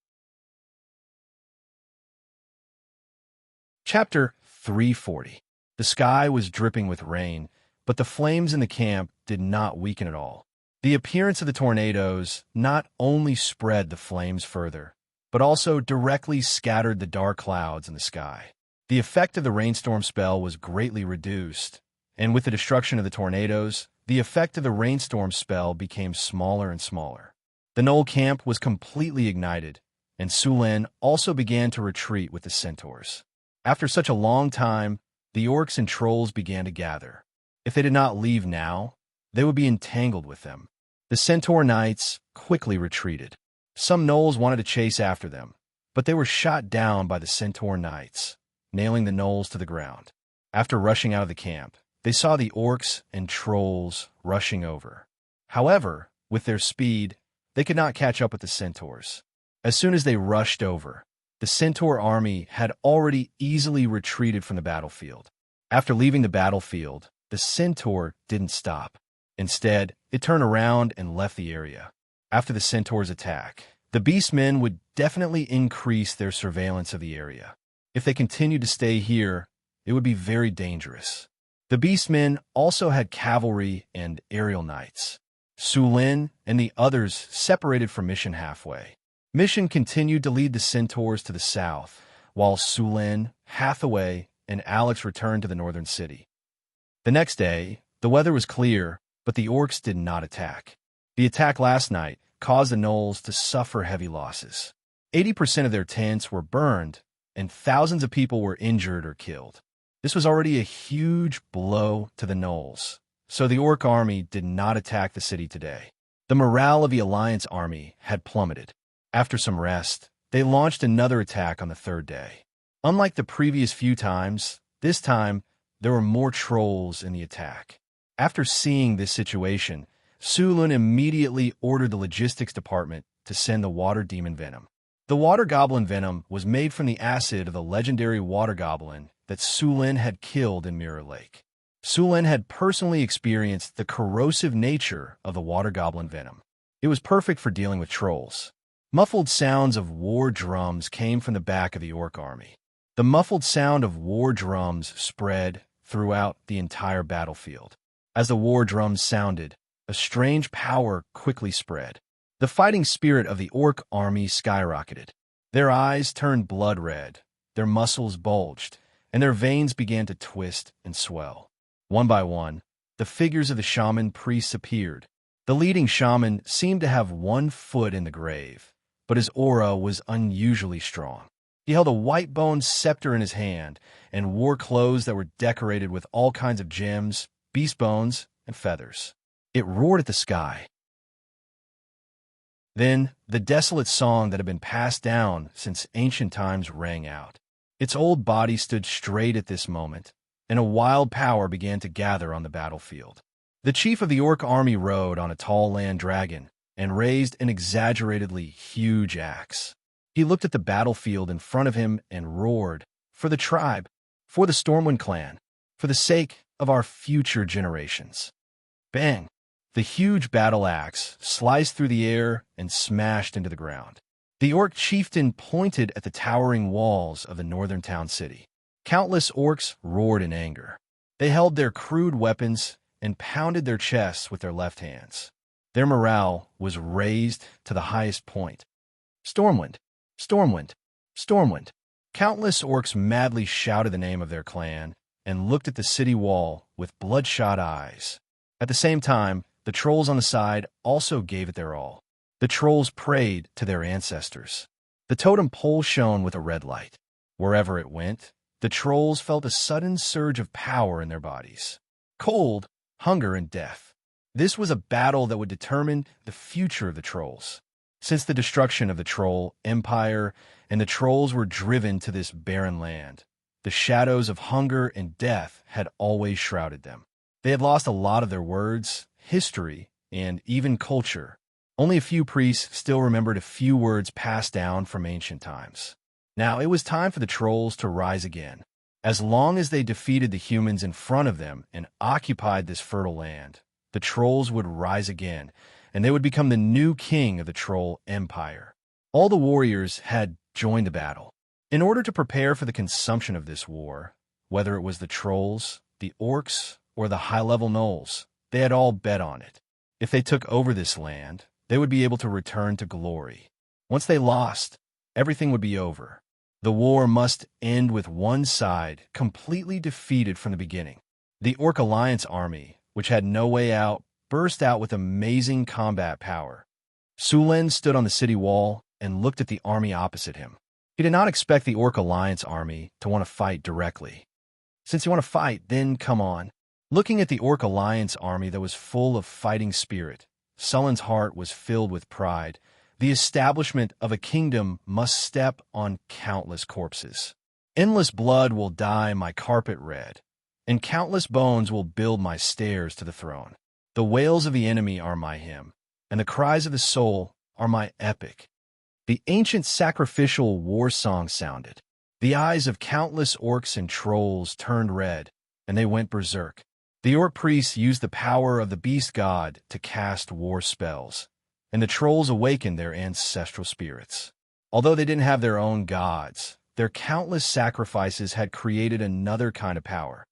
Chapter 340. The sky was dripping with rain, but the flames in the camp did not weaken at all. The appearance of the tornadoes not only spread the flames further, but also directly scattered the dark clouds in the sky. The effect of the rainstorm spell was greatly reduced, and with the destruction of the tornadoes, the effect of the rainstorm spell became smaller and smaller. The gnoll camp was completely ignited, and Sulen also began to retreat with the centaurs. After such a long time, the orcs and trolls began to gather. If they did not leave now, they would be entangled with them. The centaur knights quickly retreated. Some gnolls wanted to chase after them, but they were shot down by the centaur knights, nailing the gnolls to the ground. After rushing out of the camp, they saw the orcs and trolls rushing over. However, with their speed, they could not catch up with the centaurs. As soon as they rushed over, the centaur army had already easily retreated from the battlefield. After leaving the battlefield, the centaur didn't stop. Instead, it turned around and left the area. After the centaur's attack, the beastmen would definitely increase their surveillance of the area. If they continued to stay here, it would be very dangerous. The beastmen also had cavalry and aerial knights. Sulen and the others separated from Mission halfway. Mission continued to lead the centaurs to the south, while Sulen, Hathaway, and Alex returned to the northern city. The next day, the weather was clear, but the orcs did not attack. The attack last night caused the gnolls to suffer heavy losses. 80% of their tents were burned, and thousands of people were injured or killed. This was already a huge blow to the gnolls, so the orc army did not attack the city today. The morale of the Alliance army had plummeted. After some rest, they launched another attack on the third day. Unlike the previous few times, this time there were more trolls in the attack. After seeing this situation, Sulen immediately ordered the logistics department to send the water demon venom. The water goblin venom was made from the acid of the legendary water goblin that Sulen had killed in Mirror Lake. Sulen had personally experienced the corrosive nature of the water goblin venom. It was perfect for dealing with trolls. Muffled sounds of war drums came from the back of the orc army. The muffled sound of war drums spread throughout the entire battlefield. As the war drums sounded, a strange power quickly spread. The fighting spirit of the orc army skyrocketed. Their eyes turned blood red, their muscles bulged, and their veins began to twist and swell. One by one, the figures of the shaman priests appeared. The leading shaman seemed to have 1 foot in the grave, but his aura was unusually strong. He held a white-boned scepter in his hand and wore clothes that were decorated with all kinds of gems, beast bones, and feathers. It roared at the sky. Then, the desolate song that had been passed down since ancient times rang out. Its old body stood straight at this moment, and a wild power began to gather on the battlefield. The chief of the orc army rode on a tall land dragon and raised an exaggeratedly huge axe. He looked at the battlefield in front of him and roared, "For the tribe, for the Stormwind clan, for the sake of our future generations." Bang! The huge battle axe sliced through the air and smashed into the ground. The orc chieftain pointed at the towering walls of the northern town city. Countless orcs roared in anger. They held their crude weapons and pounded their chests with their left hands. Their morale was raised to the highest point. Stormwind! Stormwind! Stormwind! Countless orcs madly shouted the name of their clan and looked at the city wall with bloodshot eyes. At the same time, the trolls on the side also gave it their all. The trolls prayed to their ancestors. The totem pole shone with a red light. Wherever it went, the trolls felt a sudden surge of power in their bodies. Cold, hunger, and death. This was a battle that would determine the future of the trolls. Since the destruction of the troll empire and the trolls were driven to this barren land, the shadows of hunger and death had always shrouded them. They had lost a lot of their words, history, and even culture. Only a few priests still remembered a few words passed down from ancient times. Now it was time for the trolls to rise again. As long as they defeated the humans in front of them and occupied this fertile land, the trolls would rise again, and they would become the new king of the troll empire. All the warriors had joined the battle. In order to prepare for the consumption of this war, whether it was the trolls, the orcs, or the high-level gnolls, they had all bet on it. If they took over this land, they would be able to return to glory. Once they lost, everything would be over. The war must end with one side completely defeated from the beginning. The Orc Alliance army, which had no way out, burst out with amazing combat power. Sulen stood on the city wall and looked at the army opposite him. He did not expect the Orc Alliance army to want to fight directly. Since you want to fight, then come on. Looking at the Orc Alliance army that was full of fighting spirit, Sullen's heart was filled with pride. The establishment of a kingdom must step on countless corpses. Endless blood will dye my carpet red, and countless bones will build my stairs to the throne. The wails of the enemy are my hymn, and the cries of the soul are my epic. The ancient sacrificial war song sounded. The eyes of countless orcs and trolls turned red, and they went berserk. The orc priests used the power of the beast god to cast war spells, and the trolls awakened their ancestral spirits. Although they didn't have their own gods, their countless sacrifices had created another kind of power.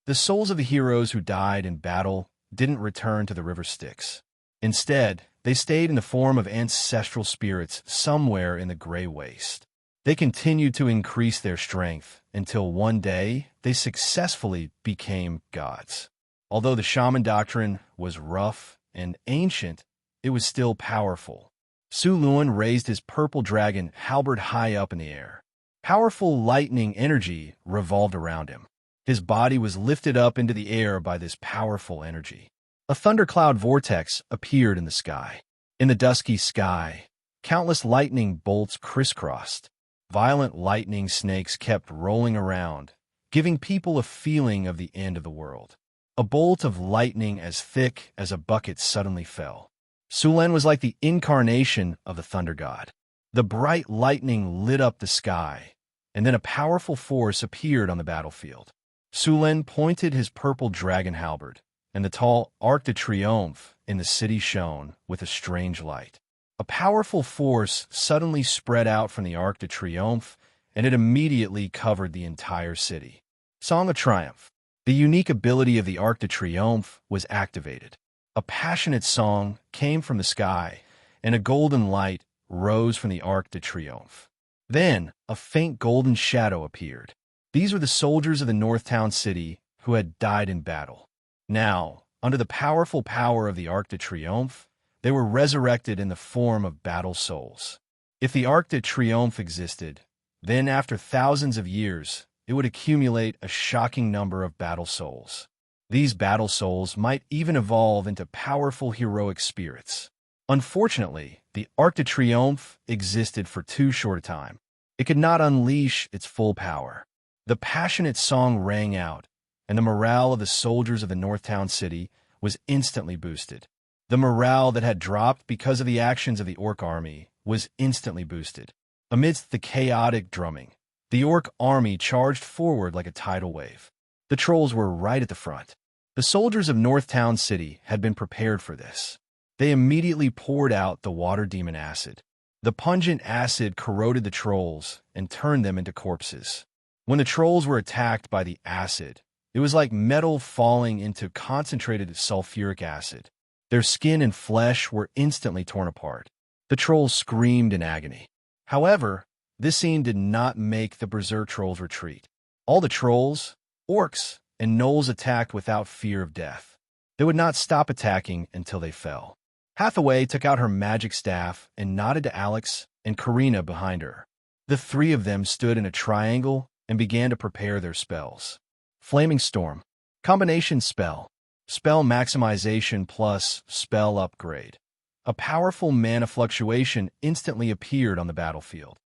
The souls of the heroes who died in battle didn't return to the river Styx. Instead, they stayed in the form of ancestral spirits somewhere in the gray waste. They continued to increase their strength until one day they successfully became gods. Although the shaman doctrine was rough and ancient, it was still powerful. Su Luan raised his purple dragon halberd high up in the air. Powerful lightning energy revolved around him. His body was lifted up into the air by this powerful energy. A thundercloud vortex appeared in the sky. In the dusky sky, countless lightning bolts crisscrossed. Violent lightning snakes kept rolling around, giving people a feeling of the end of the world. A bolt of lightning as thick as a bucket suddenly fell. Sulen was like the incarnation of the thunder god. The bright lightning lit up the sky, and then a powerful force appeared on the battlefield. Sulen pointed his purple dragon halberd, and the tall Arc de Triomphe in the city shone with a strange light. A powerful force suddenly spread out from the Arc de Triomphe, and it immediately covered the entire city. Song of Triumph. The unique ability of the Arc de Triomphe was activated. A passionate song came from the sky, and a golden light rose from the Arc de Triomphe. Then, a faint golden shadow appeared. These were the soldiers of the Northtown city who had died in battle. Now, under the powerful power of the Arc de Triomphe, they were resurrected in the form of battle souls. If the Arc de Triomphe existed, then after thousands of years, it would accumulate a shocking number of battle souls. These battle souls might even evolve into powerful heroic spirits. Unfortunately, the Arc de Triomphe existed for too short a time. It could not unleash its full power. The passionate song rang out, and the morale of the soldiers of the Northtown city was instantly boosted. The morale that had dropped because of the actions of the Orc army was instantly boosted. Amidst the chaotic drumming, the Orc army charged forward like a tidal wave. The trolls were right at the front. The soldiers of Northtown City had been prepared for this. They immediately poured out the water demon acid. The pungent acid corroded the trolls and turned them into corpses. When the trolls were attacked by the acid, it was like metal falling into concentrated sulfuric acid. Their skin and flesh were instantly torn apart. The trolls screamed in agony. However, this scene did not make the berserk trolls retreat. All the trolls, orcs, and gnolls attacked without fear of death. They would not stop attacking until they fell. Hathaway took out her magic staff and nodded to Alex and Karina behind her. The three of them stood in a triangle and began to prepare their spells. Flaming Storm. Combination spell. Spell maximization plus spell upgrade. A powerful mana fluctuation instantly appeared on the battlefield.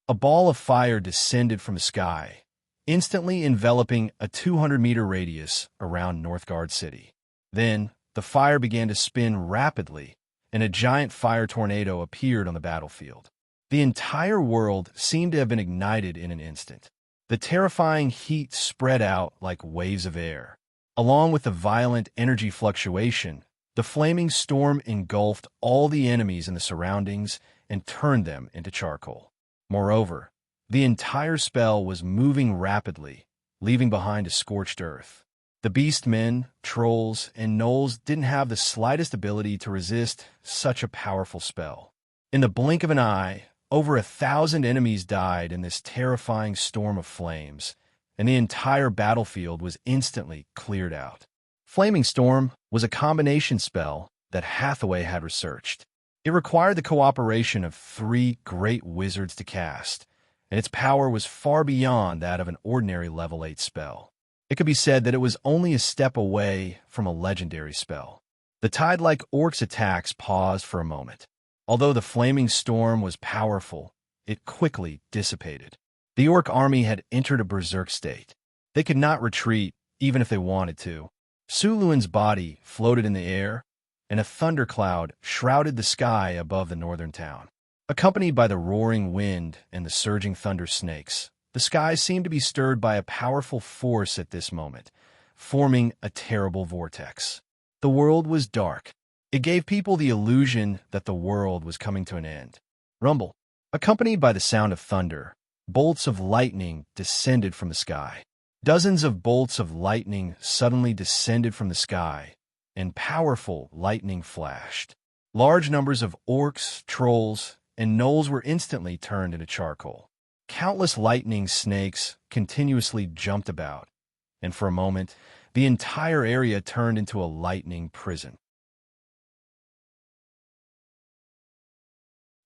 A ball of fire descended from the sky, instantly enveloping a 200-meter radius around Northgard City. Then, the fire began to spin rapidly, and a giant fire tornado appeared on the battlefield. The entire world seemed to have been ignited in an instant. The terrifying heat spread out like waves of air. Along with the violent energy fluctuation, the flaming storm engulfed all the enemies in the surroundings and turned them into charcoal. Moreover, the entire spell was moving rapidly, leaving behind a scorched earth. The beastmen, trolls, and gnolls didn't have the slightest ability to resist such a powerful spell. In the blink of an eye, over 1,000 enemies died in this terrifying storm of flames, and the entire battlefield was instantly cleared out. Flaming Storm was a combination spell that Hathaway had researched. It required the cooperation of 3 great wizards to cast, and its power was far beyond that of an ordinary level 8 spell. It could be said that it was only a step away from a legendary spell. The tide-like orcs' attacks paused for a moment. Although the flaming storm was powerful, it quickly dissipated. The orc army had entered a berserk state. They could not retreat, even if they wanted to. Suluin's body floated in the air, and a thundercloud shrouded the sky above the northern town. Accompanied by the roaring wind and the surging thunder snakes, the sky seemed to be stirred by a powerful force at this moment, forming a terrible vortex. The world was dark. It gave people the illusion that the world was coming to an end. Rumble. Accompanied by the sound of thunder, bolts of lightning descended from the sky. Dozens of bolts of lightning suddenly descended from the sky, and powerful lightning flashed. Large numbers of orcs, trolls, and gnolls were instantly turned into charcoal. Countless lightning snakes continuously jumped about, and for a moment, the entire area turned into a lightning prison.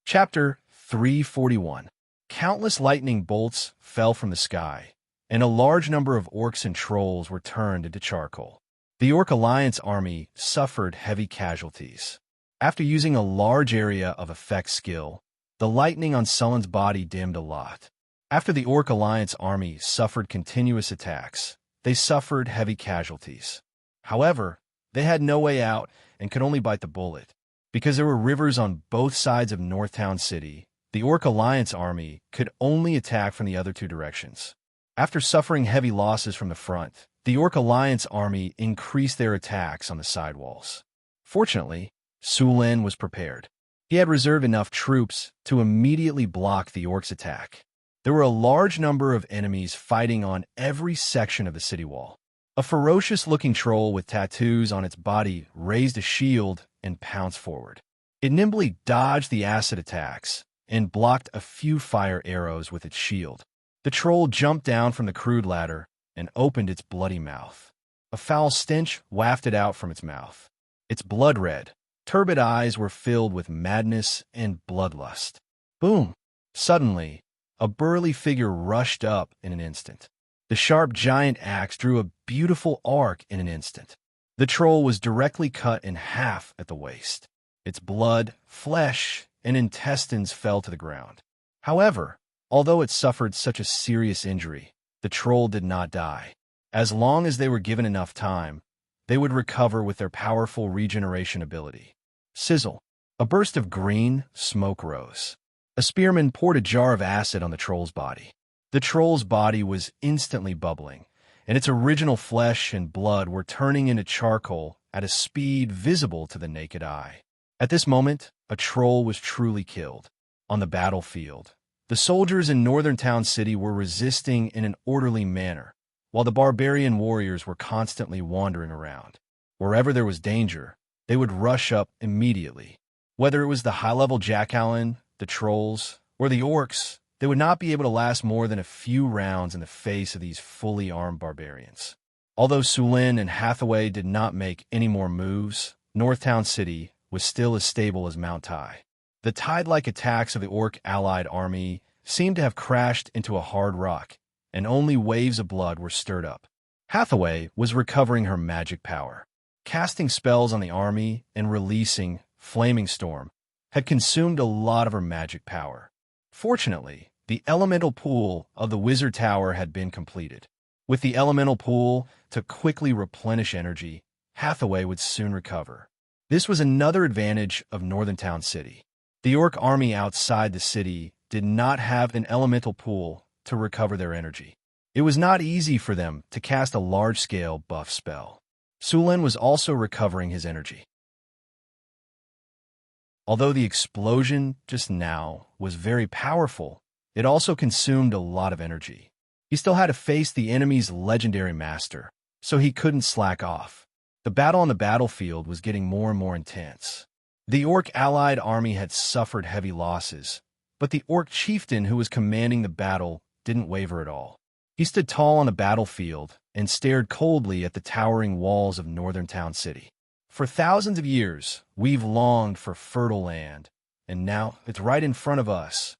Chapter 341. Countless lightning bolts fell from the sky, and a large number of orcs and trolls were turned into charcoal. The Orc Alliance army suffered heavy casualties. After using a large area of effect skill, the lightning on Sullen's body dimmed a lot. After the Orc Alliance army suffered continuous attacks, they suffered heavy casualties. However, they had no way out and could only bite the bullet. Because there were rivers on both sides of Northtown City, the Orc Alliance army could only attack from the other 2 directions. After suffering heavy losses from the front, the Orc Alliance army increased their attacks on the sidewalls. Fortunately, Sulin was prepared. He had reserved enough troops to immediately block the orcs' attack. There were a large number of enemies fighting on every section of the city wall. A ferocious-looking troll with tattoos on its body raised a shield and pounced forward. It nimbly dodged the acid attacks and blocked a few fire arrows with its shield. The troll jumped down from the crude ladder and opened its bloody mouth. A foul stench wafted out from its mouth. Its blood red, turbid eyes were filled with madness and bloodlust. Boom! Suddenly, a burly figure rushed up in an instant. The sharp giant axe drew a beautiful arc in an instant. The troll was directly cut in half at the waist. Its blood, flesh, and intestines fell to the ground. However, although it suffered such a serious injury, the troll did not die. As long as they were given enough time, they would recover with their powerful regeneration ability. Sizzle. A burst of green smoke rose. A spearman poured a jar of acid on the troll's body. The troll's body was instantly bubbling, and its original flesh and blood were turning into charcoal at a speed visible to the naked eye. At this moment, a troll was truly killed. On the battlefield, the soldiers in Northern Town City were resisting in an orderly manner, while the barbarian warriors were constantly wandering around. Wherever there was danger, they would rush up immediately. Whether it was the high-level jackalen, the trolls, or the orcs, they would not be able to last more than a few rounds in the face of these fully armed barbarians. Although Sulin and Hathaway did not make any more moves, Northtown City was still as stable as Mount Tai. The tide-like attacks of the orc allied army seemed to have crashed into a hard rock, and only waves of blood were stirred up. Hathaway was recovering her magic power. Casting spells on the army and releasing Flaming Storm had consumed a lot of her magic power. Fortunately, the elemental pool of the wizard tower had been completed. With the elemental pool to quickly replenish energy, Hathaway would soon recover. This was another advantage of Northern Town City. The orc army outside the city did not have an elemental pool to recover their energy. It was not easy for them to cast a large-scale buff spell. Sulin was also recovering his energy. Although the explosion just now was very powerful, it also consumed a lot of energy. He still had to face the enemy's legendary master, so he couldn't slack off. The battle on the battlefield was getting more and more intense. The orc allied army had suffered heavy losses, but the orc chieftain who was commanding the battle didn't waver at all. He stood tall on the battlefield and stared coldly at the towering walls of Northern Town City. For thousands of years, we've longed for fertile land, and now it's right in front of us.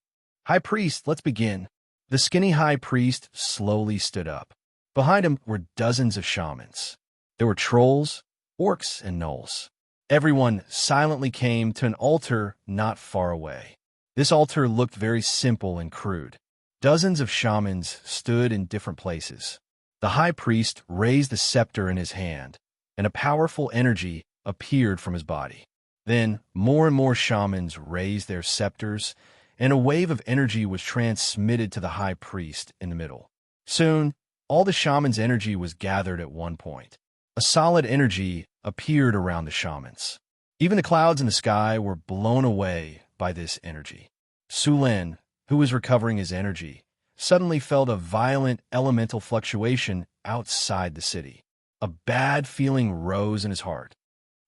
High Priest, let's begin. The skinny High Priest slowly stood up. Behind him were dozens of shamans. There were trolls, orcs, and gnolls. Everyone silently came to an altar not far away. This altar looked very simple and crude. Dozens of shamans stood in different places. The High Priest raised the scepter in his hand, and a powerful energy appeared from his body. Then, more and more shamans raised their scepters, and a wave of energy was transmitted to the High Priest in the middle. Soon, all the shamans' energy was gathered at one point. A solid energy appeared around the shamans. Even the clouds in the sky were blown away by this energy. Sulin, who was recovering his energy, suddenly felt a violent elemental fluctuation outside the city. A bad feeling rose in his heart.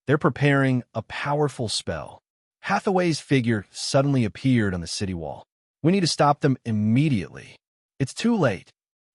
They're preparing a powerful spell. Hathaway's figure suddenly appeared on the city wall. We need to stop them immediately. It's too late,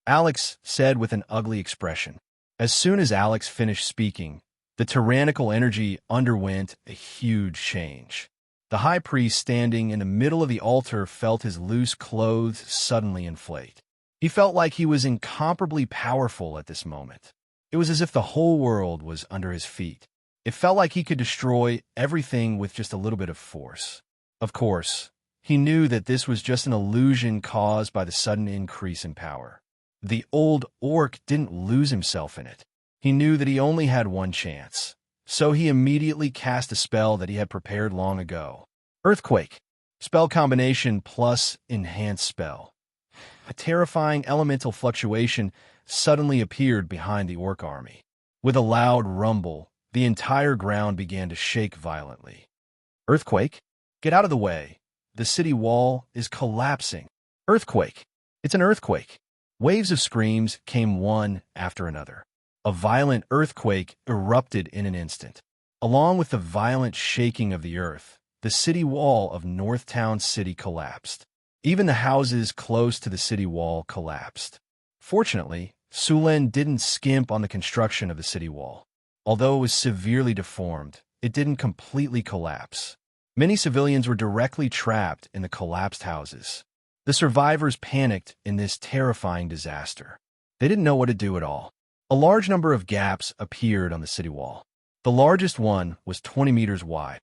Alex said with an ugly expression. As soon as Alex finished speaking, the tyrannical energy underwent a huge change. The High Priest standing in the middle of the altar felt his loose clothes suddenly inflate. He felt like he was incomparably powerful at this moment. It was as if the whole world was under his feet. It felt like he could destroy everything with just a little bit of force. Of course, he knew that this was just an illusion caused by the sudden increase in power. The old orc didn't lose himself in it. He knew that he only had one chance, so he immediately cast a spell that he had prepared long ago. Earthquake. Spell combination plus enhanced spell. A terrifying elemental fluctuation suddenly appeared behind the orc army. With a loud rumble, the entire ground began to shake violently. Earthquake? Get out of the way. The city wall is collapsing. Earthquake. It's an earthquake. Waves of screams came one after another. A violent earthquake erupted in an instant. Along with the violent shaking of the earth, the city wall of Northtown City collapsed. Even the houses close to the city wall collapsed. Fortunately, Sulin didn't skimp on the construction of the city wall. Although it was severely deformed, it didn't completely collapse. Many civilians were directly trapped in the collapsed houses. The survivors panicked in this terrifying disaster. They didn't know what to do at all. A large number of gaps appeared on the city wall. The largest one was 20 meters wide.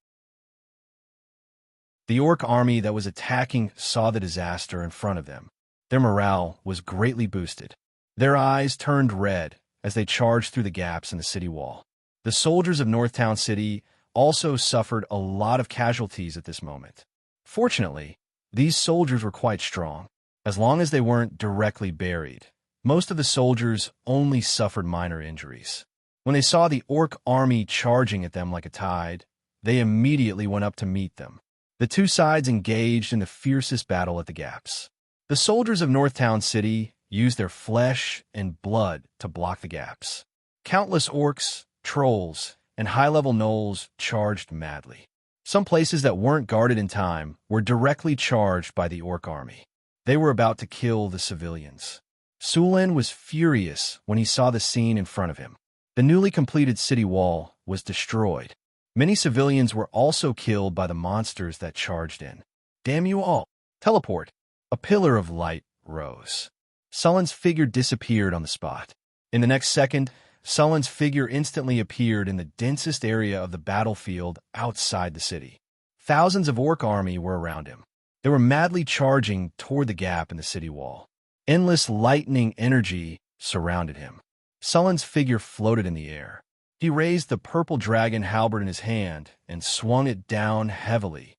The orc army that was attacking saw the disaster in front of them. Their morale was greatly boosted. Their eyes turned red as they charged through the gaps in the city wall. The soldiers of Northtown City also suffered a lot of casualties at this moment. Fortunately, these soldiers were quite strong. As long as they weren't directly buried, most of the soldiers only suffered minor injuries. When they saw the orc army charging at them like a tide, they immediately went up to meet them. The two sides engaged in the fiercest battle at the gaps. The soldiers of Northtown City used their flesh and blood to block the gaps. Countless orcs, trolls, and high-level gnolls charged madly. Some places that weren't guarded in time were directly charged by the orc army. They were about to kill the civilians. Sulin was furious when he saw the scene in front of him. The newly completed city wall was destroyed. Many civilians were also killed by the monsters that charged in. Damn you all! Teleport! A pillar of light rose. Sullen's figure disappeared on the spot. In the next second, Sullen's figure instantly appeared in the densest area of the battlefield outside the city. Thousands of orc army were around him. They were madly charging toward the gap in the city wall. Endless lightning energy surrounded him. Sullen's figure floated in the air. He raised the purple dragon halberd in his hand and swung it down heavily.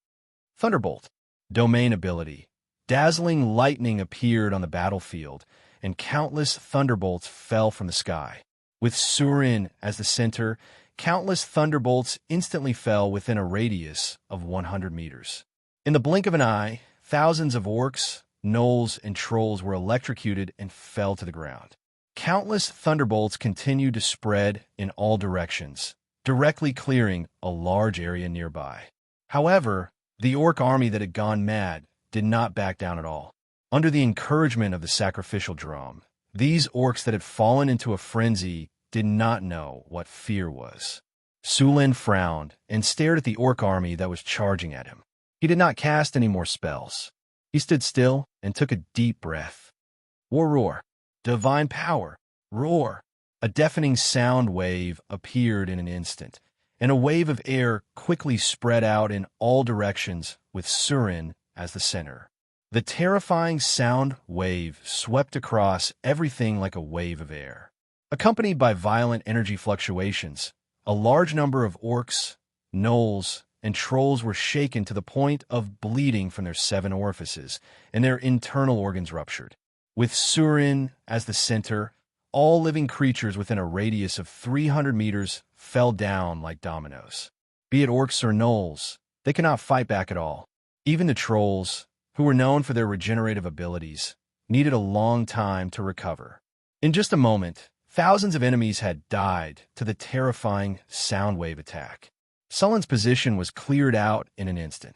Thunderbolt. Domain ability. Dazzling lightning appeared on the battlefield, and countless thunderbolts fell from the sky. With Surin as the center, countless thunderbolts instantly fell within a radius of 100 meters. In the blink of an eye, thousands of orcs, gnolls, and trolls were electrocuted and fell to the ground. Countless thunderbolts continued to spread in all directions, directly clearing a large area nearby. However, the orc army that had gone mad did not back down at all. Under the encouragement of the sacrificial drum, these orcs that had fallen into a frenzy did not know what fear was. Sulin frowned and stared at the orc army that was charging at him. He did not cast any more spells. He stood still and took a deep breath. War roar. Divine power. Roar. A deafening sound wave appeared in an instant, and a wave of air quickly spread out in all directions with Surin as the center. The terrifying sound wave swept across everything like a wave of air. Accompanied by violent energy fluctuations, a large number of orcs, gnolls, and trolls were shaken to the point of bleeding from their 7 orifices, and their internal organs ruptured. With Surin as the center, all living creatures within a radius of 300 meters fell down like dominoes. Be it orcs or gnolls, they could not fight back at all. Even the trolls, who were known for their regenerative abilities, needed a long time to recover. In just a moment, thousands of enemies had died to the terrifying sound wave attack. Sullen's position was cleared out in an instant.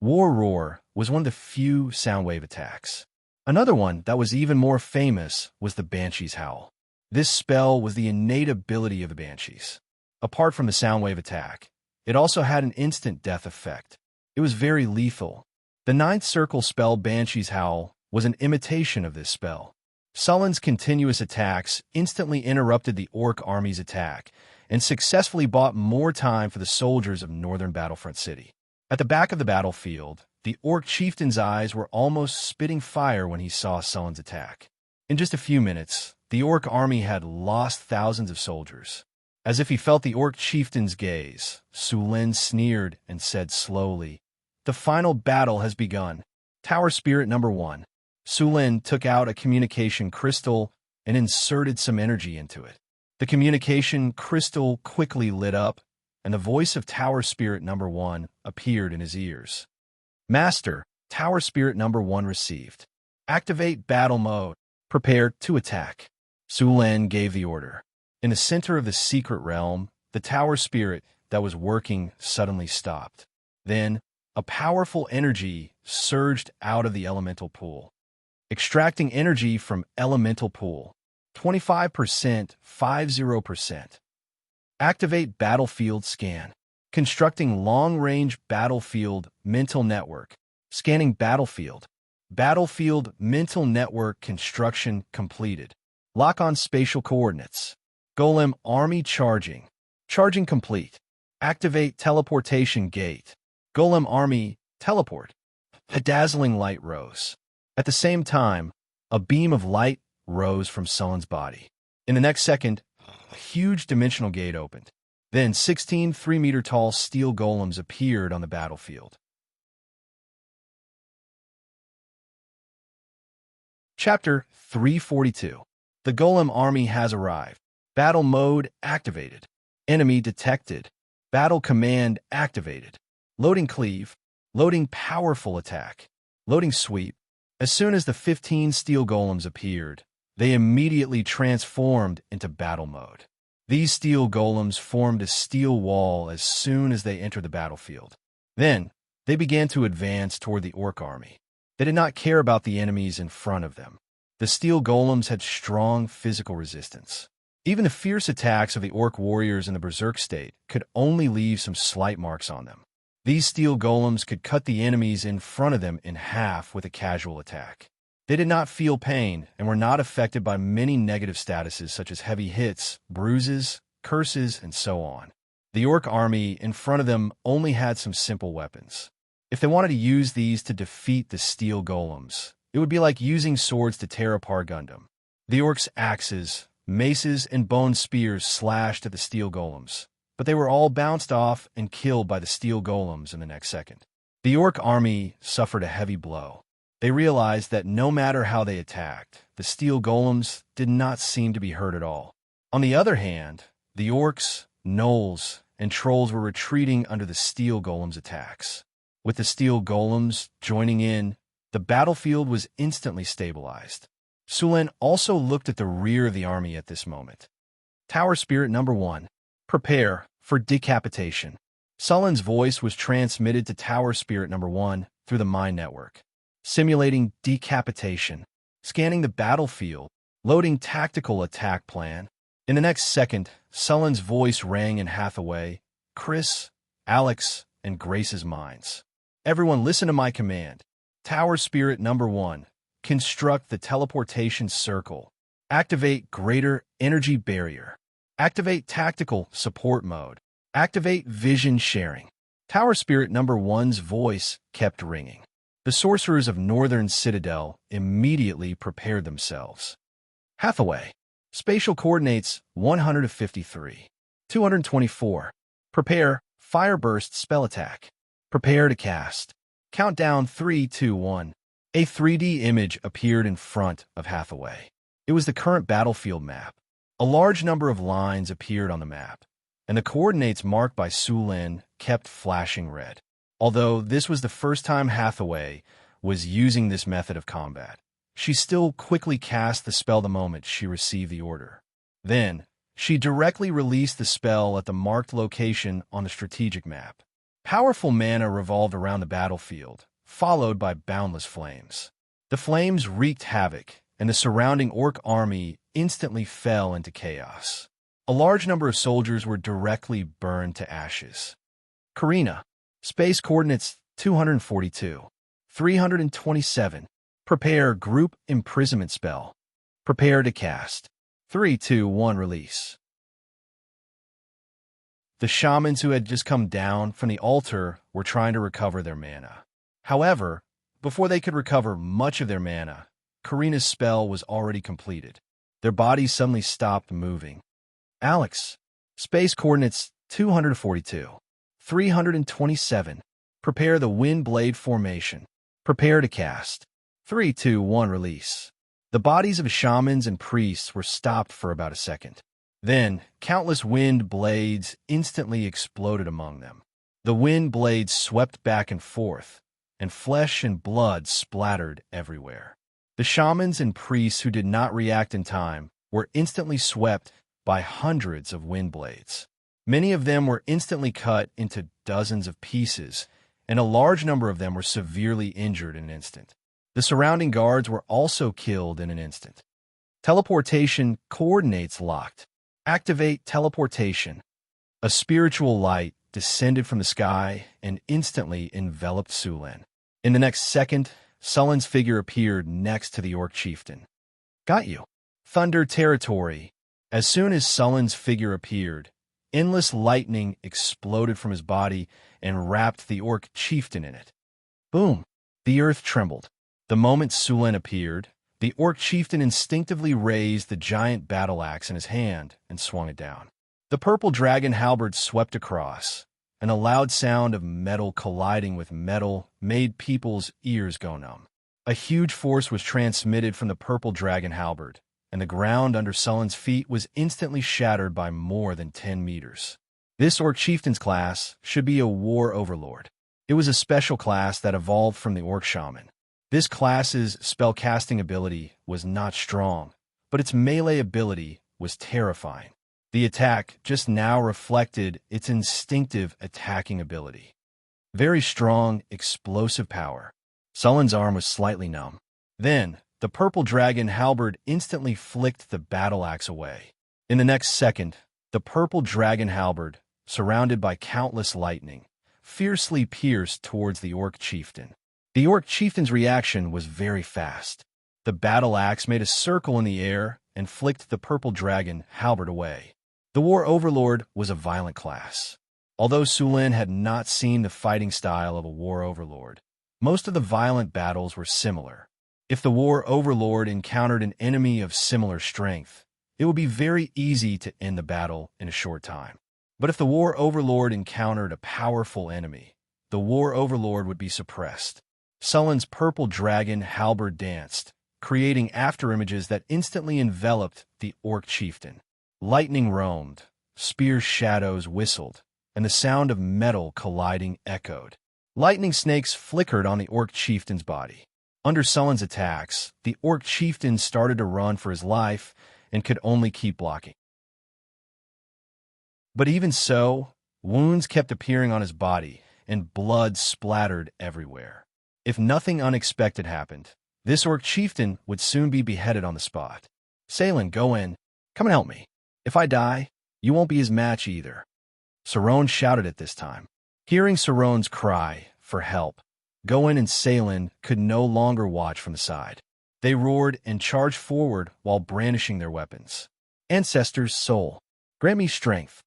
War Roar was one of the few soundwave attacks. Another one that was even more famous was the Banshee's Howl. This spell was the innate ability of the Banshees. Apart from the soundwave attack, it also had an instant death effect. It was very lethal. The 9th circle spell Banshee's Howl was an imitation of this spell. Sullen's continuous attacks instantly interrupted the orc army's attack and successfully bought more time for the soldiers of northern Battlefront City. At the back of the battlefield, the orc chieftain's eyes were almost spitting fire when he saw Sullen's attack. In just a few minutes, the orc army had lost thousands of soldiers. As if he felt the orc chieftain's gaze, Sulin sneered and said slowly, "The final battle has begun. Tower Spirit number 1. Sulin took out a communication crystal and inserted some energy into it. The communication crystal quickly lit up, and the voice of Tower Spirit number 1 appeared in his ears. Master, Tower Spirit number 1 received. Activate battle mode. Prepare to attack. Sulin gave the order. In the center of the secret realm, the Tower Spirit that was working suddenly stopped. Then, a powerful energy surged out of the elemental pool. Extracting energy from elemental pool. 25%, 50%. Activate battlefield scan. Constructing long-range battlefield mental network. Scanning battlefield. Battlefield mental network construction completed. Lock on spatial coordinates. Golem army charging. Charging complete. Activate teleportation gate. Golem army teleport. A dazzling light rose. At the same time, a beam of light rose from Sullen's body. In the next second, a huge dimensional gate opened. Then 16 3-meter-tall steel golems appeared on the battlefield. Chapter 342. The Golem Army has arrived. Battle mode activated. Enemy detected. Battle command activated. Loading cleave. Loading powerful attack. Loading sweep. As soon as the 15 steel golems appeared, they immediately transformed into battle mode. These steel golems formed a steel wall as soon as they entered the battlefield. Then, they began to advance toward the orc army. They did not care about the enemies in front of them. The steel golems had strong physical resistance. Even the fierce attacks of the orc warriors in the berserk state could only leave some slight marks on them. These steel golems could cut the enemies in front of them in half with a casual attack. They did not feel pain and were not affected by many negative statuses such as heavy hits, bruises, curses, and so on. The orc army in front of them only had some simple weapons. If they wanted to use these to defeat the steel golems, it would be like using swords to tear apart Gundam. The orcs' axes, maces, and bone spears slashed at the steel golems, but they were all bounced off and killed by the steel golems in the next second. The orc army suffered a heavy blow. They realized that no matter how they attacked, the steel golems did not seem to be hurt at all. On the other hand, the orcs, gnolls, and trolls were retreating under the steel golems' attacks. With the steel golems joining in, the battlefield was instantly stabilized. Sullen also looked at the rear of the army at this moment. Tower Spirit Number 1. Prepare for decapitation. Sullen's voice was transmitted to Tower Spirit Number 1 through the mind network. Simulating decapitation. Scanning the battlefield. Loading tactical attack plan. In the next second, Sullen's voice rang in Hathaway, Chris, Alex, and Grace's minds. Everyone listen to my command. Tower Spirit Number 1. Construct the teleportation circle. Activate greater energy barrier. Activate tactical support mode. Activate vision sharing. Tower Spirit Number 1's voice kept ringing. The sorcerers of Northern Citadel immediately prepared themselves. Hathaway. Spatial coordinates 153. 224. Prepare fire burst spell attack. Prepare to cast. Countdown 3, 2, 1. A 3D image appeared in front of Hathaway. It was the current battlefield map. A large number of lines appeared on the map, and the coordinates marked by Sulin kept flashing red. Although this was the first time Hathaway was using this method of combat, she still quickly cast the spell the moment she received the order. Then, she directly released the spell at the marked location on the strategic map. Powerful mana revolved around the battlefield, followed by boundless flames. The flames wreaked havoc, and the surrounding orc army instantly fell into chaos. A large number of soldiers were directly burned to ashes. Karina. Space coordinates 242. 327. Prepare group imprisonment spell. Prepare to cast. 3, 2, 1 release. The shamans who had just come down from the altar were trying to recover their mana. However, before they could recover much of their mana, Karina's spell was already completed. Their bodies suddenly stopped moving. Alex. Space coordinates 242. 327. Prepare the wind blade formation. Prepare to cast. 3, 2, 1 release. The bodies of shamans and priests were stopped for about a second. Then, countless wind blades instantly exploded among them. The wind blades swept back and forth, and flesh and blood splattered everywhere. The shamans and priests who did not react in time were instantly swept by hundreds of wind blades. Many of them were instantly cut into dozens of pieces, and a large number of them were severely injured in an instant. The surrounding guards were also killed in an instant. Teleportation coordinates locked. Activate teleportation. A spiritual light descended from the sky and instantly enveloped Sulin. In the next second, Sullin's figure appeared next to the orc chieftain. "Got you." Thunder territory. As soon as Sullin's figure appeared, endless lightning exploded from his body and wrapped the orc chieftain in it. Boom! The earth trembled. The moment Sulin appeared, the orc chieftain instinctively raised the giant battle axe in his hand and swung it down. The purple dragon halberd swept across, and a loud sound of metal colliding with metal made people's ears go numb. A huge force was transmitted from the purple dragon halberd, and the ground under Sullin's feet was instantly shattered by more than 10 meters. This orc chieftain's class should be a war overlord. It was a special class that evolved from the orc shaman. This class's spellcasting ability was not strong, but its melee ability was terrifying. The attack just now reflected its instinctive attacking ability. Very strong, explosive power. Sullin's arm was slightly numb. Then, the purple dragon halberd instantly flicked the battle axe away. In the next second, the purple dragon halberd, surrounded by countless lightning, fiercely pierced towards the orc chieftain. The orc chieftain's reaction was very fast. The battle axe made a circle in the air and flicked the purple dragon halberd away. The war overlord was a violent class. Although Sulin had not seen the fighting style of a war overlord, most of the violent battles were similar. If the war overlord encountered an enemy of similar strength, it would be very easy to end the battle in a short time. But if the war overlord encountered a powerful enemy, the war overlord would be suppressed. Sullin's purple dragon halberd danced, creating afterimages that instantly enveloped the orc chieftain. Lightning roamed, spear shadows whistled, and the sound of metal colliding echoed. Lightning snakes flickered on the orc chieftain's body. Under Sullin's attacks, the orc chieftain started to run for his life and could only keep blocking. But even so, wounds kept appearing on his body, and blood splattered everywhere. If nothing unexpected happened, this orc chieftain would soon be beheaded on the spot. "Salen, go in. Come and help me. If I die, you won't be his match either." Saron shouted at this time. Hearing Saron's cry for help, Goen and Salen could no longer watch from the side. They roared and charged forward while brandishing their weapons. "Ancestors' soul, grant me strength.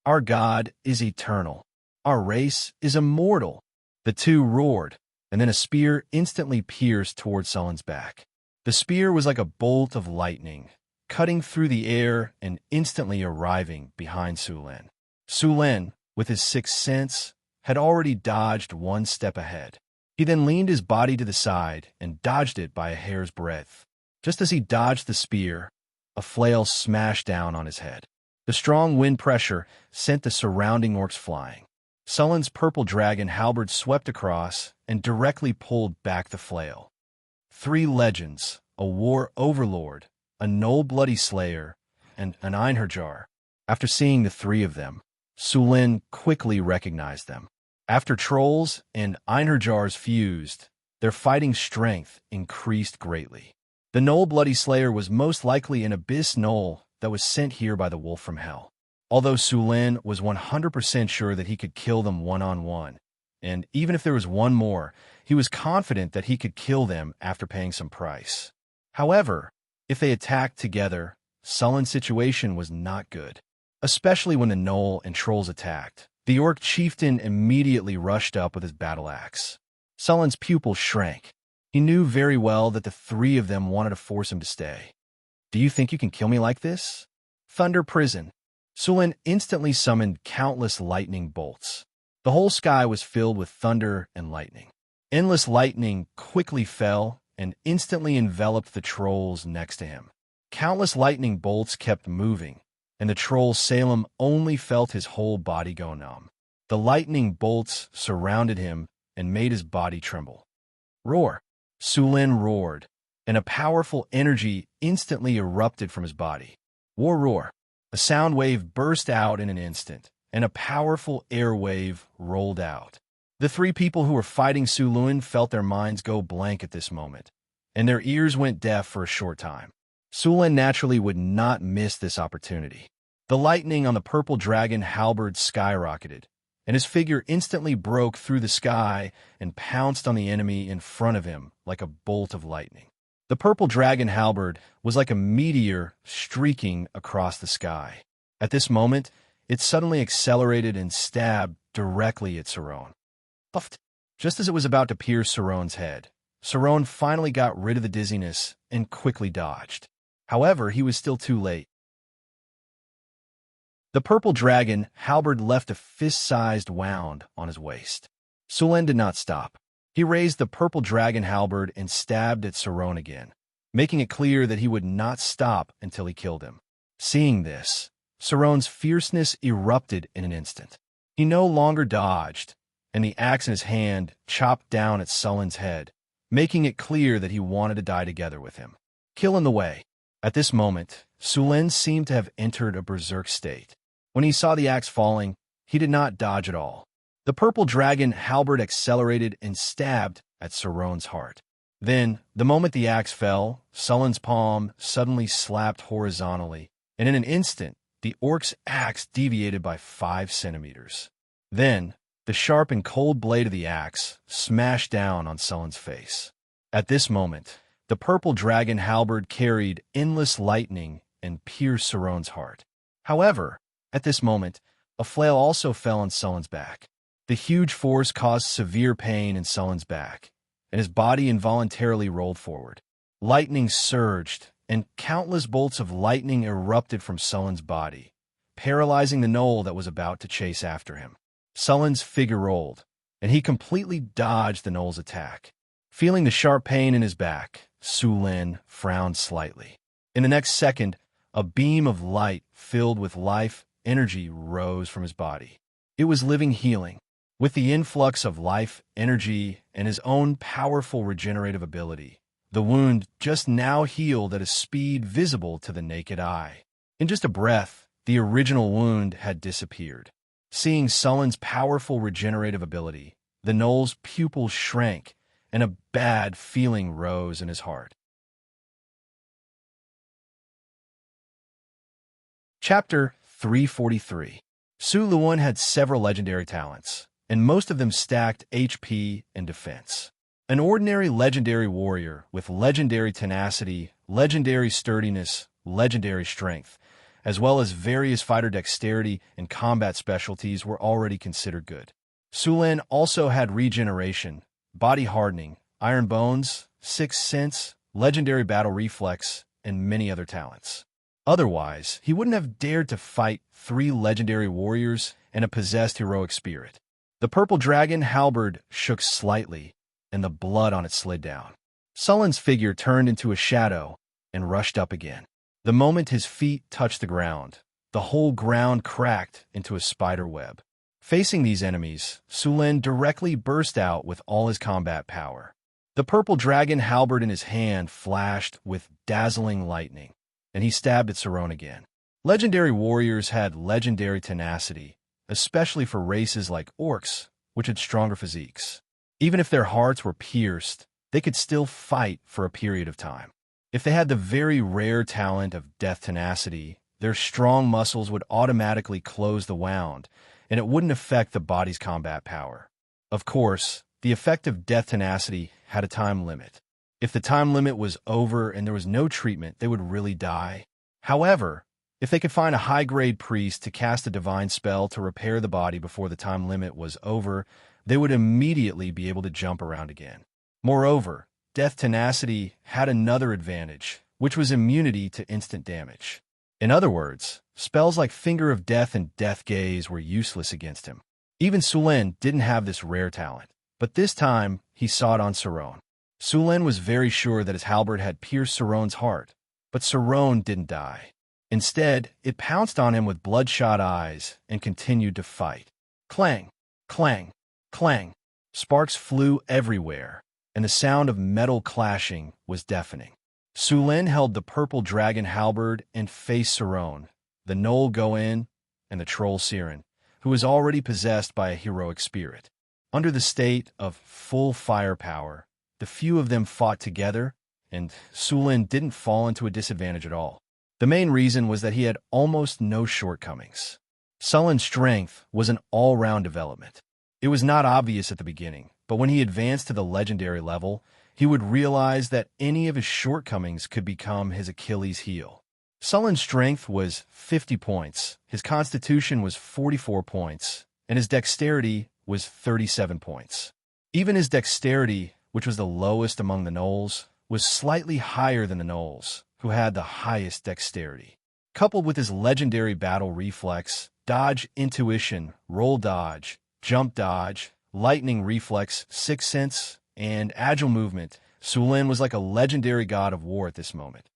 Our God is eternal. Our race is immortal." The two roared, and then a spear instantly pierced towards Sullin's back. The spear was like a bolt of lightning, cutting through the air and instantly arriving behind Sulin. Sulin, with his sixth sense, had already dodged one step ahead. He then leaned his body to the side and dodged it by a hair's breadth. Just as he dodged the spear, a flail smashed down on his head. The strong wind pressure sent the surrounding orcs flying. Sullin's purple dragon halberd swept across and directly pulled back the flail. Three legends, a war overlord, a Knoll Bloody Slayer, and an Einherjar. After seeing the three of them, Sulin quickly recognized them. After trolls and Einherjars fused, their fighting strength increased greatly. The Knoll Bloody Slayer was most likely an abyss gnoll that was sent here by the wolf from hell. Although Sulin was 100% sure that he could kill them one-on-one, and even if there was one more, he was confident that he could kill them after paying some price. However, if they attacked together, Sullin's situation was not good, especially when the gnoll and trolls attacked. The orc chieftain immediately rushed up with his battle axe. Sullin's pupils shrank. He knew very well that the three of them wanted to force him to stay. "Do you think you can kill me like this?" Thunder prison. Sulin instantly summoned countless lightning bolts. The whole sky was filled with thunder and lightning. Endless lightning quickly fell and instantly enveloped the trolls next to him. Countless lightning bolts kept moving, and the troll Salem only felt his whole body go numb. The lightning bolts surrounded him and made his body tremble. Roar! Sulin roared, and a powerful energy instantly erupted from his body. War roar! A sound wave burst out in an instant, and a powerful air wave rolled out. The three people who were fighting Sulin felt their minds go blank at this moment, and their ears went deaf for a short time. Sulin naturally would not miss this opportunity. The lightning on the purple dragon halberd skyrocketed, and his figure instantly broke through the sky and pounced on the enemy in front of him like a bolt of lightning. The purple dragon halberd was like a meteor streaking across the sky. At this moment, it suddenly accelerated and stabbed directly at Saron. Puffed. Just as it was about to pierce Saron's head, Saron finally got rid of the dizziness and quickly dodged. However, he was still too late. The purple dragon halberd left a fist-sized wound on his waist. Sulen did not stop. He raised the purple dragon halberd and stabbed at Saron again, making it clear that he would not stop until he killed him. Seeing this, Saron's fierceness erupted in an instant. He no longer dodged, and the axe in his hand chopped down at Sulen's head, making it clear that he wanted to die together with him. Kill in the way. At this moment, Sulen seemed to have entered a berserk state. When he saw the axe falling, he did not dodge at all. The purple dragon halberd accelerated and stabbed at Saron's heart. Then, the moment the axe fell, Sulen's palm suddenly slapped horizontally, and in an instant, the orc's axe deviated by 5 centimeters. Then, the sharp and cold blade of the axe smashed down on Sulen's face. At this moment, the purple dragon halberd carried endless lightning and pierced Saron's heart. However, at this moment, a flail also fell on Sulen's back. The huge force caused severe pain in Sulen's back, and his body involuntarily rolled forward. Lightning surged, and countless bolts of lightning erupted from Sulen's body, paralyzing the gnoll that was about to chase after him. Sulen's figure rolled, and he completely dodged the gnoll's attack. Feeling the sharp pain in his back, Sulen frowned slightly. In the next second, a beam of light filled with life energy rose from his body. It was living healing. With the influx of life, energy, and his own powerful regenerative ability, the wound just now healed at a speed visible to the naked eye. In just a breath, the original wound had disappeared. Seeing Sulen's powerful regenerative ability, the gnoll's pupils shrank, and a bad feeling rose in his heart. Chapter 343. Su Luan had several legendary talents, and most of them stacked HP and defense. An ordinary legendary warrior with legendary tenacity, legendary sturdiness, legendary strength, as well as various fighter dexterity and combat specialties were already considered good. Sulen also had regeneration, body hardening, iron bones, sixth sense, legendary battle reflex, and many other talents. Otherwise, he wouldn't have dared to fight 3 legendary warriors and a possessed heroic spirit. The purple dragon halberd shook slightly, and the blood on it slid down. Sulen's figure turned into a shadow and rushed up again. The moment his feet touched the ground, the whole ground cracked into a spider web. Facing these enemies, Sulen directly burst out with all his combat power. The purple dragon halberd in his hand flashed with dazzling lightning, and he stabbed at Saron again. Legendary warriors had legendary tenacity, especially for races like orcs, which had stronger physiques. Even if their hearts were pierced, they could still fight for a period of time. If they had the very rare talent of death tenacity, their strong muscles would automatically close the wound, and it wouldn't affect the body's combat power. Of course, the effect of death tenacity had a time limit. If the time limit was over and there was no treatment, they would really die. However, if they could find a high-grade priest to cast a divine spell to repair the body before the time limit was over, they would immediately be able to jump around again. Moreover, death tenacity had another advantage, which was immunity to instant damage. In other words, spells like Finger of Death and Death Gaze were useless against him. Even Sulen didn't have this rare talent, but this time he saw it on Saron. Sulen was very sure that his halberd had pierced Saron's heart, but Saron didn't die. Instead, it pounced on him with bloodshot eyes and continued to fight. Clang, clang, clang. Sparks flew everywhere, and the sound of metal clashing was deafening. Sulen held the purple dragon halberd and faced Saron, the gnoll Goen, and the troll Siren, who was already possessed by a heroic spirit. Under the state of full firepower, the few of them fought together, and Sulen didn't fall into a disadvantage at all. The main reason was that he had almost no shortcomings. Sullen's strength was an all-round development. It was not obvious at the beginning, but when he advanced to the legendary level, he would realize that any of his shortcomings could become his Achilles heel. Sullen's strength was 50 points, his constitution was 44 points, and his dexterity was 37 points. Even his dexterity, which was the lowest among the gnolls, was slightly higher than the gnolls, who had the highest dexterity. Coupled with his legendary battle reflex, dodge intuition, roll dodge, jump dodge, lightning reflex, sixth sense, and agile movement, Sulin was like a legendary god of war at this moment.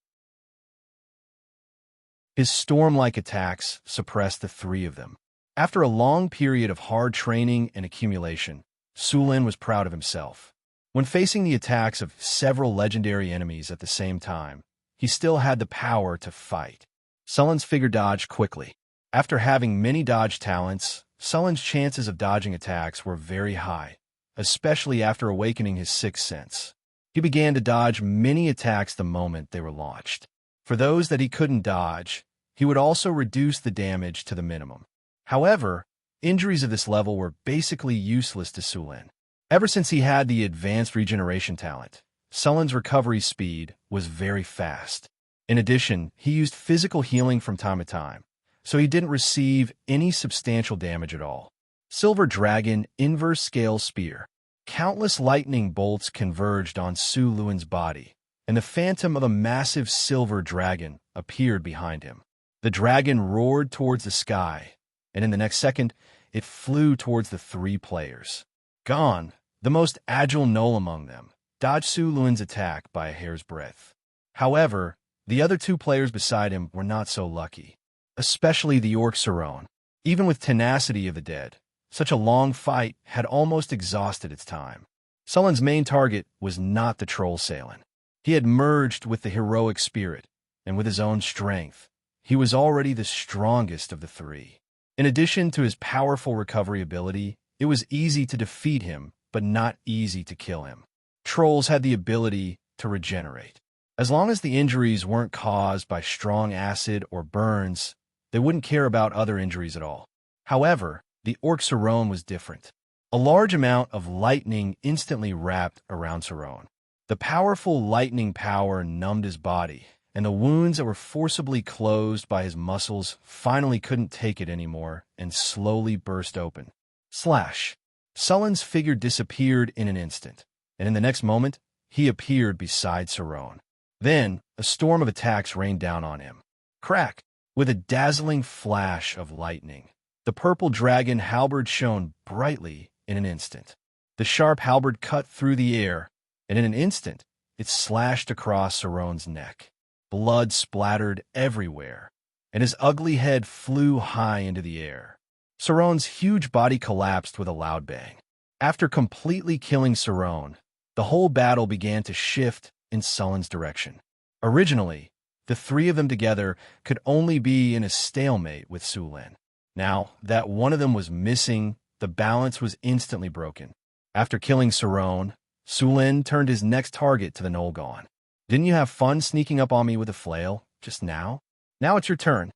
His storm-like attacks suppressed the three of them. After a long period of hard training and accumulation, Sulin was proud of himself. When facing the attacks of several legendary enemies at the same time, he still had the power to fight. Sullen's figure dodged quickly. After having many dodge talents, Sullen's chances of dodging attacks were very high, especially after awakening his sixth sense. He began to dodge many attacks the moment they were launched. For those that he couldn't dodge, he would also reduce the damage to the minimum. However, injuries of this level were basically useless to Sulin. Ever since he had the advanced regeneration talent, Sullen's recovery speed was very fast. In addition, he used physical healing from time to time, so he didn't receive any substantial damage at all. Silver Dragon Inverse Scale Spear. Countless lightning bolts converged on Sulun's body, and the phantom of a massive silver dragon appeared behind him. The dragon roared towards the sky, and in the next second, it flew towards the three players. Gon, the most agile gnoll among them, dodged Sulun's attack by a hair's breadth. However, the other two players beside him were not so lucky, especially the orc Saron. Even with tenacity of the dead, such a long fight had almost exhausted its time. Sullen's main target was not the troll Salen. He had merged with the heroic spirit, and with his own strength, he was already the strongest of the three. In addition to his powerful recovery ability, it was easy to defeat him, but not easy to kill him. Trolls had the ability to regenerate. As long as the injuries weren't caused by strong acid or burns, they wouldn't care about other injuries at all. However, the orc Saron was different. A large amount of lightning instantly wrapped around Saron. The powerful lightning power numbed his body, and the wounds that were forcibly closed by his muscles finally couldn't take it anymore and slowly burst open. Slash! Sullen's figure disappeared in an instant, and in the next moment, he appeared beside Saron. Then, a storm of attacks rained down on him. Crack! With a dazzling flash of lightning, the purple dragon halberd shone brightly in an instant. The sharp halberd cut through the air, and in an instant, it slashed across Saron's neck. Blood splattered everywhere, and his ugly head flew high into the air. Saron's huge body collapsed with a loud bang. After completely killing Saron, the whole battle began to shift in Sullen's direction. Originally, the three of them together could only be in a stalemate with Sulin. Now that one of them was missing, the balance was instantly broken. After killing Saron, Sulin turned his next target to the gnoll Gon. Didn't you have fun sneaking up on me with a flail just now? Now it's your turn.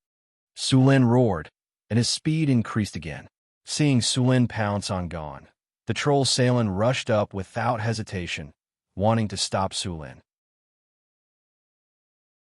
Sulin roared, and his speed increased again. Seeing Sulin pounce on Gon, the troll Salen rushed up without hesitation, wanting to stop Sulin.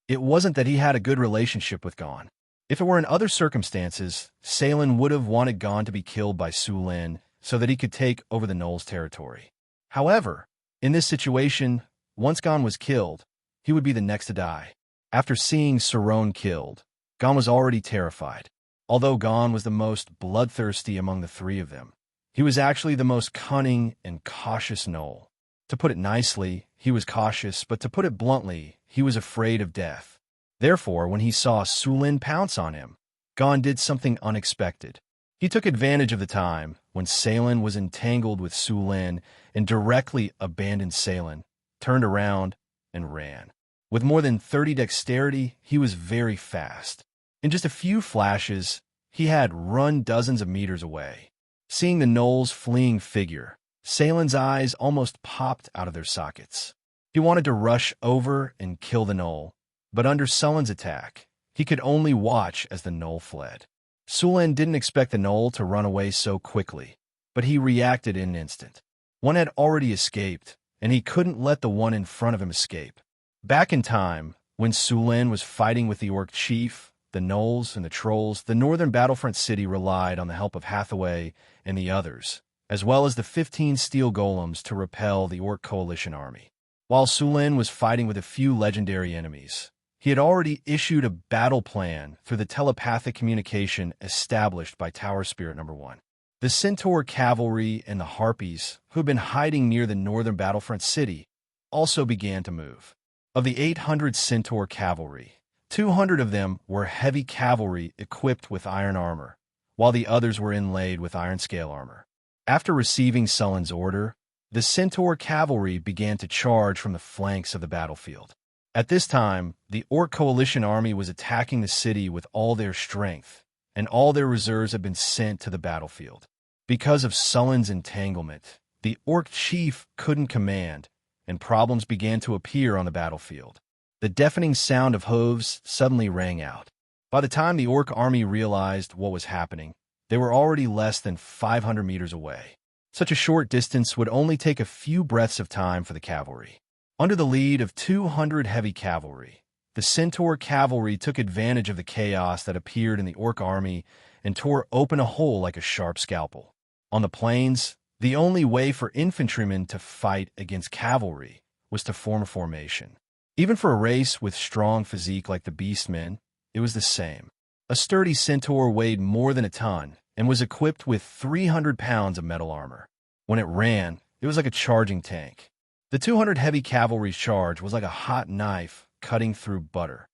It wasn't that he had a good relationship with Gon. If it were in other circumstances, Salen would have wanted Gon to be killed by Sulin so that he could take over the gnoll's territory. However, in this situation, once Gon was killed, he would be the next to die. After seeing Saron killed, Gon was already terrified. Although Gon was the most bloodthirsty among the three of them, he was actually the most cunning and cautious gnoll. To put it nicely, he was cautious, but to put it bluntly, he was afraid of death. Therefore, when he saw Sulin pounce on him, Gon did something unexpected. He took advantage of the time when Salen was entangled with Sulin and directly abandoned Salen, turned around, and ran. With more than 30 dexterity, he was very fast. In just a few flashes, he had run dozens of meters away. Seeing the gnoll's fleeing figure, Salen's eyes almost popped out of their sockets. He wanted to rush over and kill the gnoll, but under Sullen's attack, He could only watch as the gnoll fled. Sulen didn't expect the gnoll to run away so quickly, but he reacted in an instant. One had already escaped, and he couldn't let the one in front of him escape. Back in time, when Sulen was fighting with the orc chief, the gnolls, and the trolls, the northern battlefront city relied on the help of Hathaway and the others, as well as the 15 steel golems to repel the orc coalition army. While Sulen was fighting with a few legendary enemies, he had already issued a battle plan through the telepathic communication established by Tower Spirit No. 1. The Centaur cavalry and the Harpies, who had been hiding near the northern battlefront city, also began to move. Of the 800 Centaur cavalry, 200 of them were heavy cavalry equipped with iron armor, while the others were inlaid with iron scale armor. After receiving Sulen's order, the Centaur cavalry began to charge from the flanks of the battlefield. At this time, the Orc coalition army was attacking the city with all their strength, and all their reserves had been sent to the battlefield. Because of Sulen's entanglement, the Orc chief couldn't command, and problems began to appear on the battlefield. The deafening sound of hooves suddenly rang out. By the time the Orc army realized what was happening, they were already less than 500 meters away. Such a short distance would only take a few breaths of time for the cavalry. Under the lead of 200 heavy cavalry, the Centaur cavalry took advantage of the chaos that appeared in the Orc army and tore open a hole like a sharp scalpel. On the plains, the only way for infantrymen to fight against cavalry was to form a formation. Even for a race with strong physique like the Beastmen, it was the same. A sturdy centaur weighed more than a ton and was equipped with 300 pounds of metal armor. When it ran, it was like a charging tank. The 200 heavy cavalry's charge was like a hot knife cutting through butter.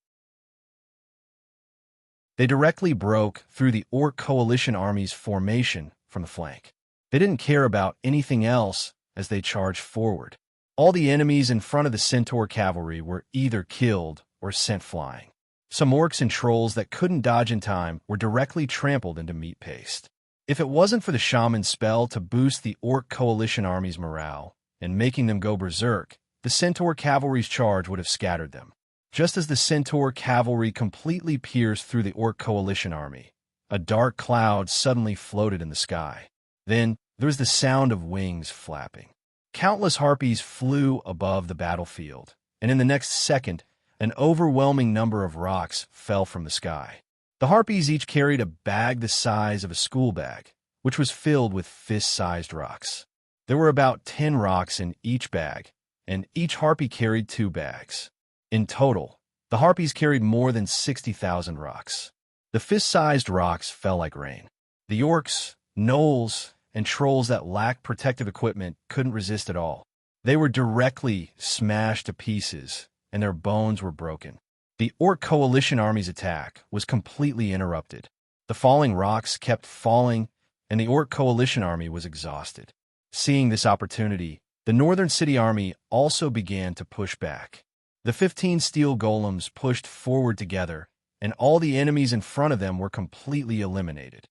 They directly broke through the Orc coalition army's formation from the flank. They didn't care about anything else as they charged forward. All the enemies in front of the Centaur cavalry were either killed or sent flying. Some orcs and trolls that couldn't dodge in time were directly trampled into meat paste. If it wasn't for the shaman's spell to boost the Orc coalition army's morale and making them go berserk, the Centaur cavalry's charge would have scattered them. Just as the Centaur cavalry completely pierced through the Orc coalition army, a dark cloud suddenly floated in the sky. Then there was the sound of wings flapping. Countless harpies flew above the battlefield, and in the next second, an overwhelming number of rocks fell from the sky. The harpies each carried a bag the size of a school bag, which was filled with fist-sized rocks. There were about 10 rocks in each bag, and each harpy carried 2 bags. In total, the harpies carried more than 60,000 rocks. The fist-sized rocks fell like rain. The orcs, gnolls, and trolls that lacked protective equipment couldn't resist at all. They were directly smashed to pieces, and their bones were broken. The Orc coalition army's attack was completely interrupted. The falling rocks kept falling, and the Orc coalition army was exhausted. Seeing this opportunity, the northern city army also began to push back. The 15 steel golems pushed forward together, and all the enemies in front of them were completely eliminated.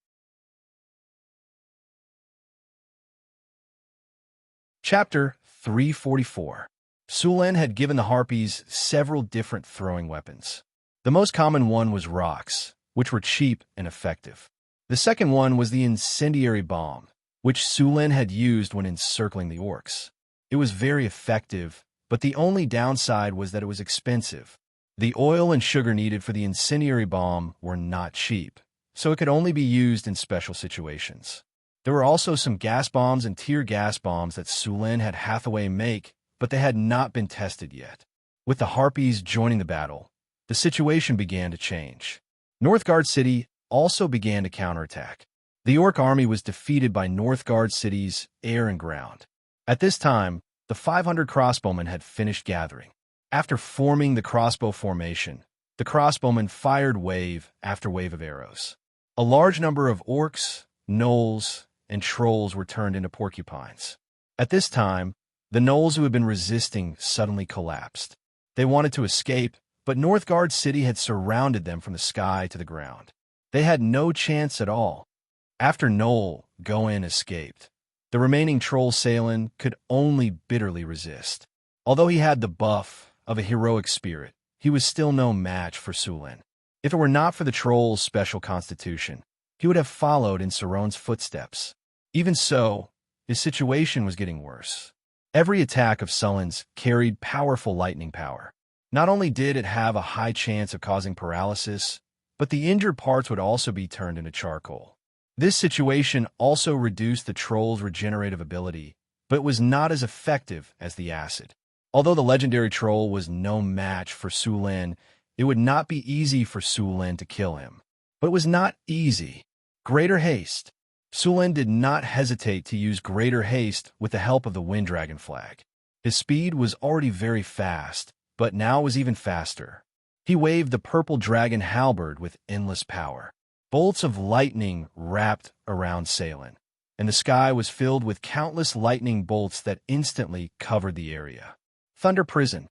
Chapter 344. Sulen had given the harpies several different throwing weapons. The most common one was rocks, which were cheap and effective. The second one was the incendiary bomb, which Sulen had used when encircling the orcs. It was very effective, but the only downside was that it was expensive. The oil and sugar needed for the incendiary bomb were not cheap, so it could only be used in special situations. There were also some gas bombs and tear gas bombs that Sulen had Hathaway make, but they had not been tested yet. With the harpies joining the battle, the situation began to change. Northgard City also began to counterattack. The Orc army was defeated by Northgard City's air and ground. At this time, the 500 crossbowmen had finished gathering. After forming the crossbow formation, the crossbowmen fired wave after wave of arrows. A large number of orcs, gnolls, and trolls were turned into porcupines. At this time, the gnolls who had been resisting suddenly collapsed. They wanted to escape, but Northgard City had surrounded them from the sky to the ground. They had no chance at all. After Gnoll, Goen escaped, the remaining troll Salen could only bitterly resist. Although he had the buff of a heroic spirit, he was still no match for Sulen. If it were not for the troll's special constitution, he would have followed in Sauron's footsteps. Even so, his situation was getting worse. Every attack of Sullen's carried powerful lightning power. Not only did it have a high chance of causing paralysis, but the injured parts would also be turned into charcoal. This situation also reduced the troll's regenerative ability, but was not as effective as the acid. Although the legendary troll was no match for Sulin, it would not be easy for Sulin to kill him. But it was not easy. Greater haste. Sulin did not hesitate to use greater haste with the help of the Wind Dragon flag. His speed was already very fast, but now was even faster. He waved the purple dragon halberd with endless power. Bolts of lightning wrapped around Salin, and the sky was filled with countless lightning bolts that instantly covered the area. Thunder Prison.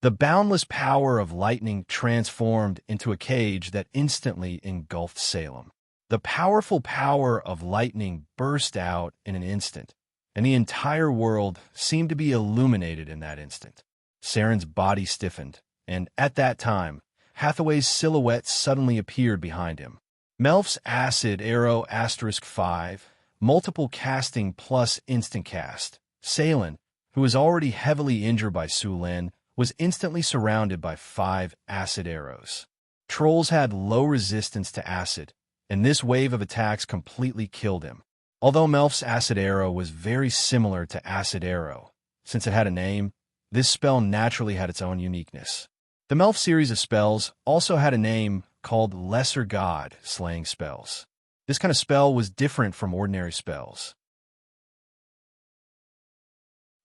The boundless power of lightning transformed into a cage that instantly engulfed Salem. The powerful power of lightning burst out in an instant, and the entire world seemed to be illuminated in that instant. Saren's body stiffened, and at that time, Hathaway's silhouette suddenly appeared behind him. Melf's acid arrow *5, multiple casting plus instant cast. Salin, who was already heavily injured by Sulin, was instantly surrounded by 5 acid arrows. Trolls had low resistance to acid, and this wave of attacks completely killed him. Although Melf's acid arrow was very similar to acid arrow, since it had a name, this spell naturally had its own uniqueness. The Melf series of spells also had a name called Lesser God Slaying Spells. This kind of spell was different from ordinary spells.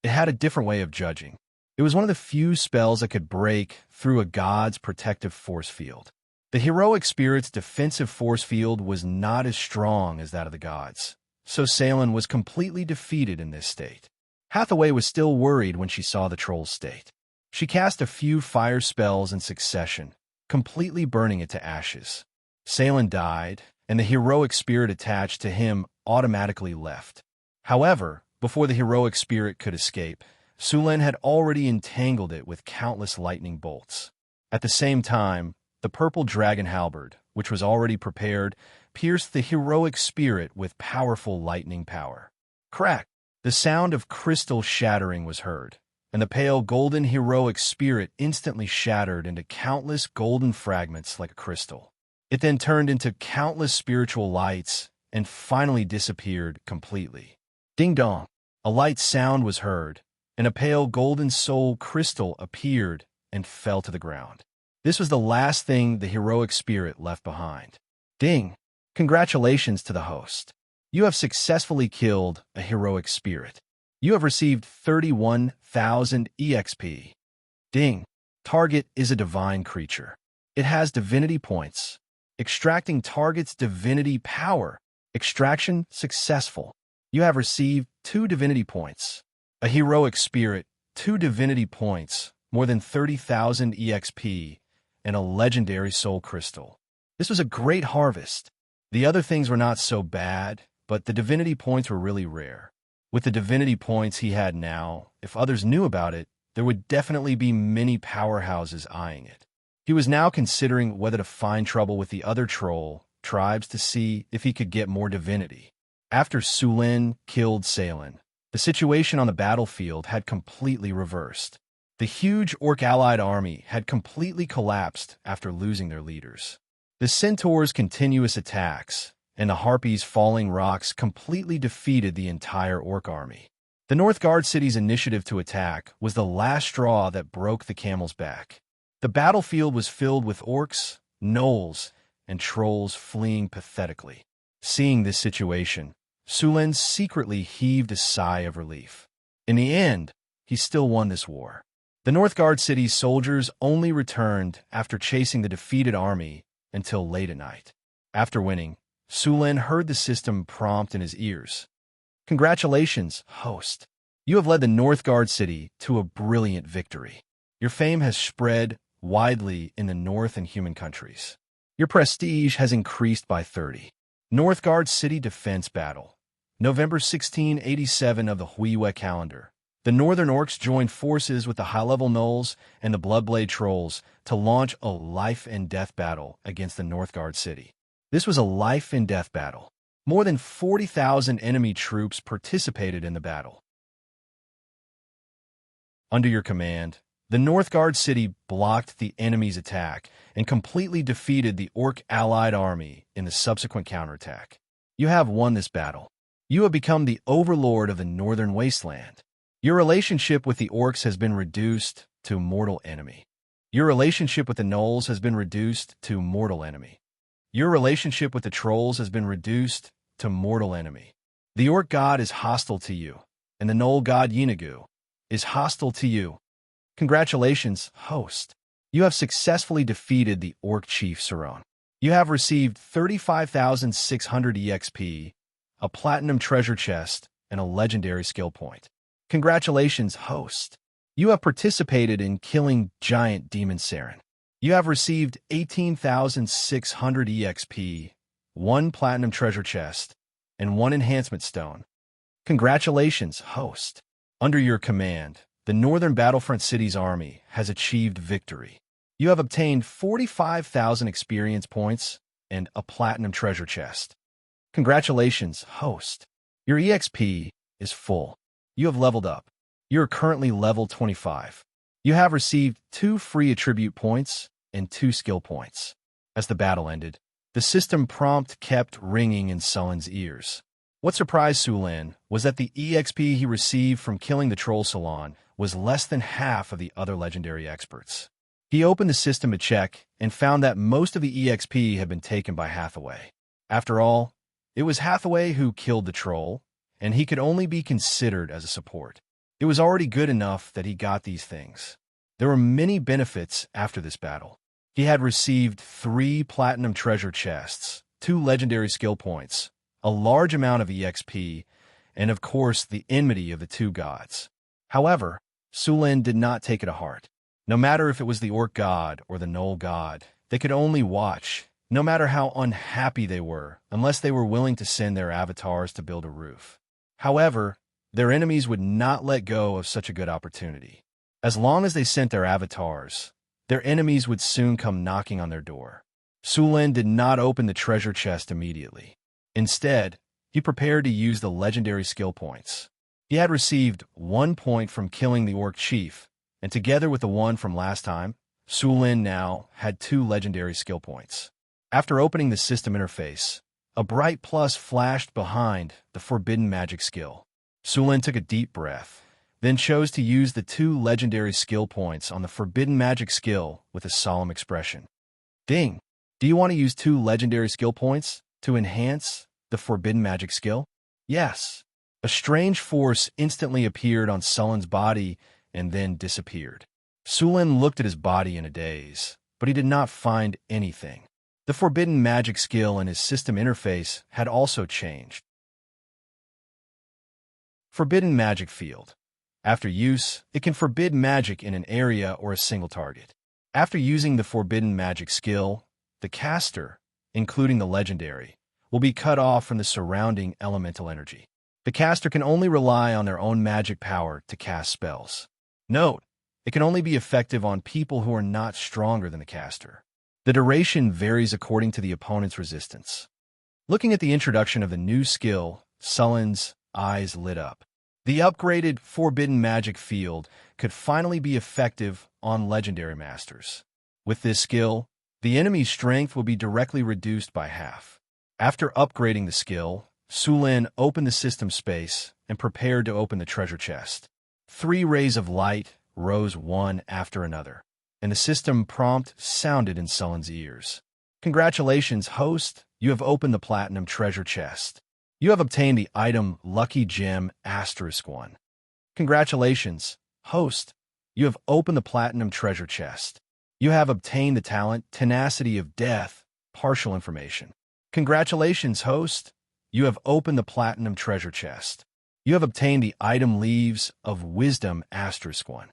It had a different way of judging. It was one of the few spells that could break through a god's protective force field. The heroic spirit's defensive force field was not as strong as that of the gods, so Salin was completely defeated in this state. Hathaway was still worried when she saw the troll's state. She cast a few fire spells in succession, completely burning it to ashes. Salin died, and the heroic spirit attached to him automatically left. However, before the heroic spirit could escape, Sulin had already entangled it with countless lightning bolts. At the same time, the purple dragon halberd, which was already prepared, pierced the heroic spirit with powerful lightning power. Crack! The sound of crystal shattering was heard, and the pale golden heroic spirit instantly shattered into countless golden fragments like a crystal. It then turned into countless spiritual lights and finally disappeared completely. Ding-dong! A light sound was heard, and a pale golden soul crystal appeared and fell to the ground. This was the last thing the heroic spirit left behind. Ding! Congratulations to the host. You have successfully killed a heroic spirit. You have received 31,000 EXP. Ding! Target is a divine creature. It has divinity points. Extracting target's divinity power. Extraction successful. You have received 2 divinity points. A heroic spirit, 2 divinity points, more than 30,000 EXP, and a legendary soul crystal. This was a great harvest. The other things were not so bad, but the divinity points were really rare. With the divinity points he had now, if others knew about it, there would definitely be many powerhouses eyeing it. He was now considering whether to find trouble with the other troll tribes to see if he could get more divinity. After Sulin killed Salin, the situation on the battlefield had completely reversed. The huge Orc-allied army had completely collapsed after losing their leaders. The Centaurs' continuous attacks and the Harpies' falling rocks completely defeated the entire Orc army. The Northgard city's initiative to attack was the last straw that broke the camel's back. The battlefield was filled with orcs, gnolls, and trolls fleeing pathetically. Seeing this situation, Sulin secretly heaved a sigh of relief. In the end, he still won this war. The Northgard city's soldiers only returned after chasing the defeated army until late at night. After winning, Sulin heard the system prompt in his ears. Congratulations, host. You have led the Northgard city to a brilliant victory. Your fame has spread widely in the North and human countries. Your prestige has increased by 30. Northgard City Defense Battle. November 1687 of the Huiwe calendar. The northern orcs joined forces with the high-level gnolls and the Bloodblade trolls to launch a life-and-death battle against the Northgard city. This was a life-and-death battle. More than 40,000 enemy troops participated in the battle. Under your command, the Northgard city blocked the enemy's attack and completely defeated the orc allied army in the subsequent counterattack. You have won this battle. You have become the overlord of the northern wasteland. Your relationship with the orcs has been reduced to mortal enemy. Your relationship with the gnolls has been reduced to mortal enemy. Your relationship with the trolls has been reduced to mortal enemy. The orc god is hostile to you, and the gnoll god Yinagu is hostile to you. Congratulations, host. You have successfully defeated the orc chief Saron. You have received 35,600 EXP, a platinum treasure chest, and a legendary skill point. Congratulations, host. You have participated in killing giant demon Saren. You have received 18,600 EXP, 1 platinum treasure chest, and 1 enhancement stone. Congratulations, host. Under your command, the Northern Battlefront City's army has achieved victory. You have obtained 45,000 experience points and a platinum treasure chest. Congratulations, host. Your EXP is full. You have leveled up. You are currently level 25. You have received 2 free attribute points and 2 skill points. As the battle ended, the system prompt kept ringing in Sullen's ears. What surprised Sulan was that the EXP he received from killing the Troll Salon was less than half of the other legendary experts. He opened the system to check and found that most of the EXP had been taken by Hathaway. After all, it was Hathaway who killed the troll, and he could only be considered as a support. It was already good enough that he got these things. There were many benefits after this battle. He had received 3 platinum treasure chests, 2 legendary skill points, a large amount of EXP, and of course the enmity of the 2 gods. However, Sulan did not take it to heart. No matter if it was the orc god or the gnoll god, they could only watch, no matter how unhappy they were, unless they were willing to send their avatars to build a roof. However, their enemies would not let go of such a good opportunity. As long as they sent their avatars, their enemies would soon come knocking on their door. Sulan did not open the treasure chest immediately. Instead, he prepared to use the legendary skill points. He had received 1 point from killing the orc chief, and together with the 1 from last time, Sulan now had 2 legendary skill points. After opening the system interface, a bright plus flashed behind the forbidden magic skill. Sulan took a deep breath, then chose to use the 2 legendary skill points on the forbidden magic skill with a solemn expression. Ding! Do you want to use 2 legendary skill points to enhance the forbidden magic skill? Yes. A strange force instantly appeared on Sullen's body and then disappeared. Sulan looked at his body in a daze, but he did not find anything. The forbidden magic skill in his system interface had also changed. Forbidden magic field. After use, it can forbid magic in an area or a single target. After using the forbidden magic skill, the caster, including the legendary, will be cut off from the surrounding elemental energy. The caster can only rely on their own magic power to cast spells. Note, it can only be effective on people who are not stronger than the caster. The duration varies according to the opponent's resistance. Looking at the introduction of the new skill, Sullen's eyes lit up. The upgraded Forbidden Magic Field could finally be effective on Legendary Masters. With this skill, the enemy's strength will be directly reduced by half. After upgrading the skill, Sulan opened the system space and prepared to open the treasure chest. 3 rays of light rose one after another, and the system prompt sounded in Sullen's ears. Congratulations, host! You have opened the platinum treasure chest. You have obtained the item Lucky Gem *1. Congratulations, host! You have opened the platinum treasure chest. You have obtained the talent Tenacity of Death, partial information. Congratulations, host! You have opened the platinum treasure chest. You have obtained the item Leaves of Wisdom *1.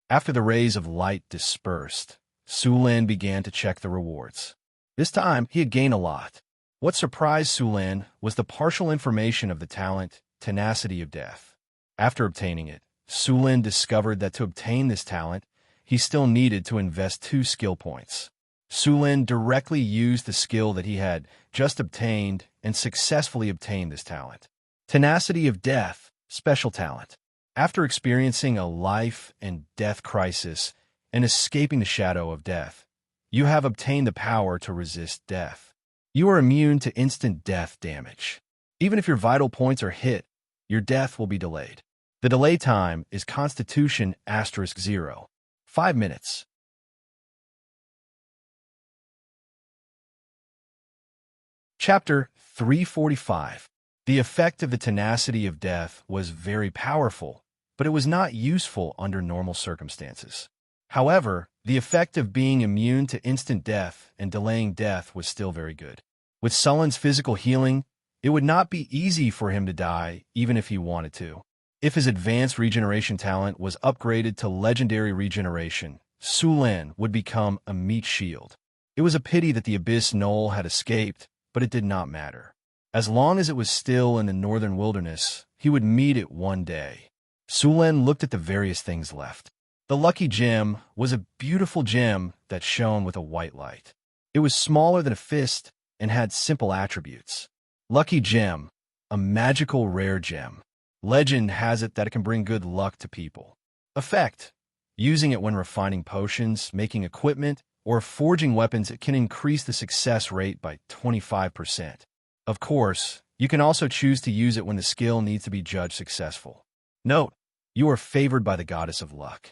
After the rays of light dispersed, Sulan began to check the rewards. This time, he had gained a lot. What surprised Sulan was the partial information of the talent Tenacity of Death. After obtaining it, Su Lin discovered that to obtain this talent, he still needed to invest 2 skill points. Su Lin directly used the skill that he had just obtained and successfully obtained this talent. Tenacity of Death, special talent. After experiencing a life and death crisis and escaping the shadow of death, you have obtained the power to resist death. You are immune to instant death damage. Even if your vital points are hit, your death will be delayed. The delay time is Constitution *0, 5 minutes. Chapter 345. The effect of the tenacity of death was very powerful, but it was not useful under normal circumstances. However, the effect of being immune to instant death and delaying death was still very good. With Su Lin's physical healing, it would not be easy for him to die even if he wanted to. If his advanced regeneration talent was upgraded to legendary regeneration, Su Lin would become a meat shield. It was a pity that the Abyss Knoll had escaped, but it did not matter. As long as it was still in the northern wilderness, he would meet it one day. Su Lin looked at the various things left. The lucky gem was a beautiful gem that shone with a white light. It was smaller than a fist and had simple attributes. Lucky gem, a magical rare gem. Legend has it that it can bring good luck to people. Effect: using it when refining potions, making equipment, or forging weapons, it can increase the success rate by 25%. Of course, you can also choose to use it when the skill needs to be judged successful. Note: you are favored by the goddess of luck.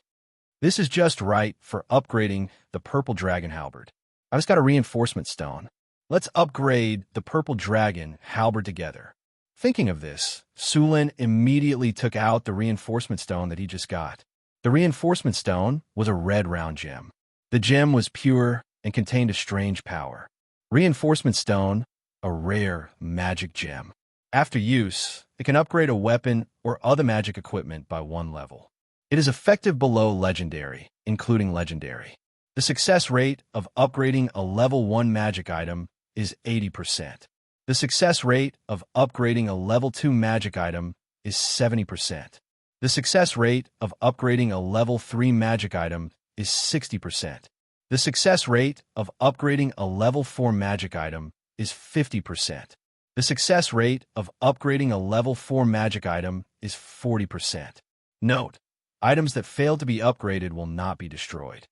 This is just right for upgrading the purple dragon halberd. I just got a reinforcement stone. Let's upgrade the purple dragon halberd together. Thinking of this, Su Lin immediately took out the reinforcement stone that he just got. The reinforcement stone was a red round gem. The gem was pure and contained a strange power. Reinforcement stone, a rare magic gem. After use, it can upgrade a weapon or other magic equipment by 1 level. It is effective below legendary, including legendary. The success rate of upgrading a level 1 magic item is 80%. The success rate of upgrading a level 2 magic item is 70%. The success rate of upgrading a level 3 magic item is 60%. The success rate of upgrading a level 4 magic item is 50%. The success rate of upgrading a level 4 magic item is 40%. Note: items that fail to be upgraded will not be destroyed.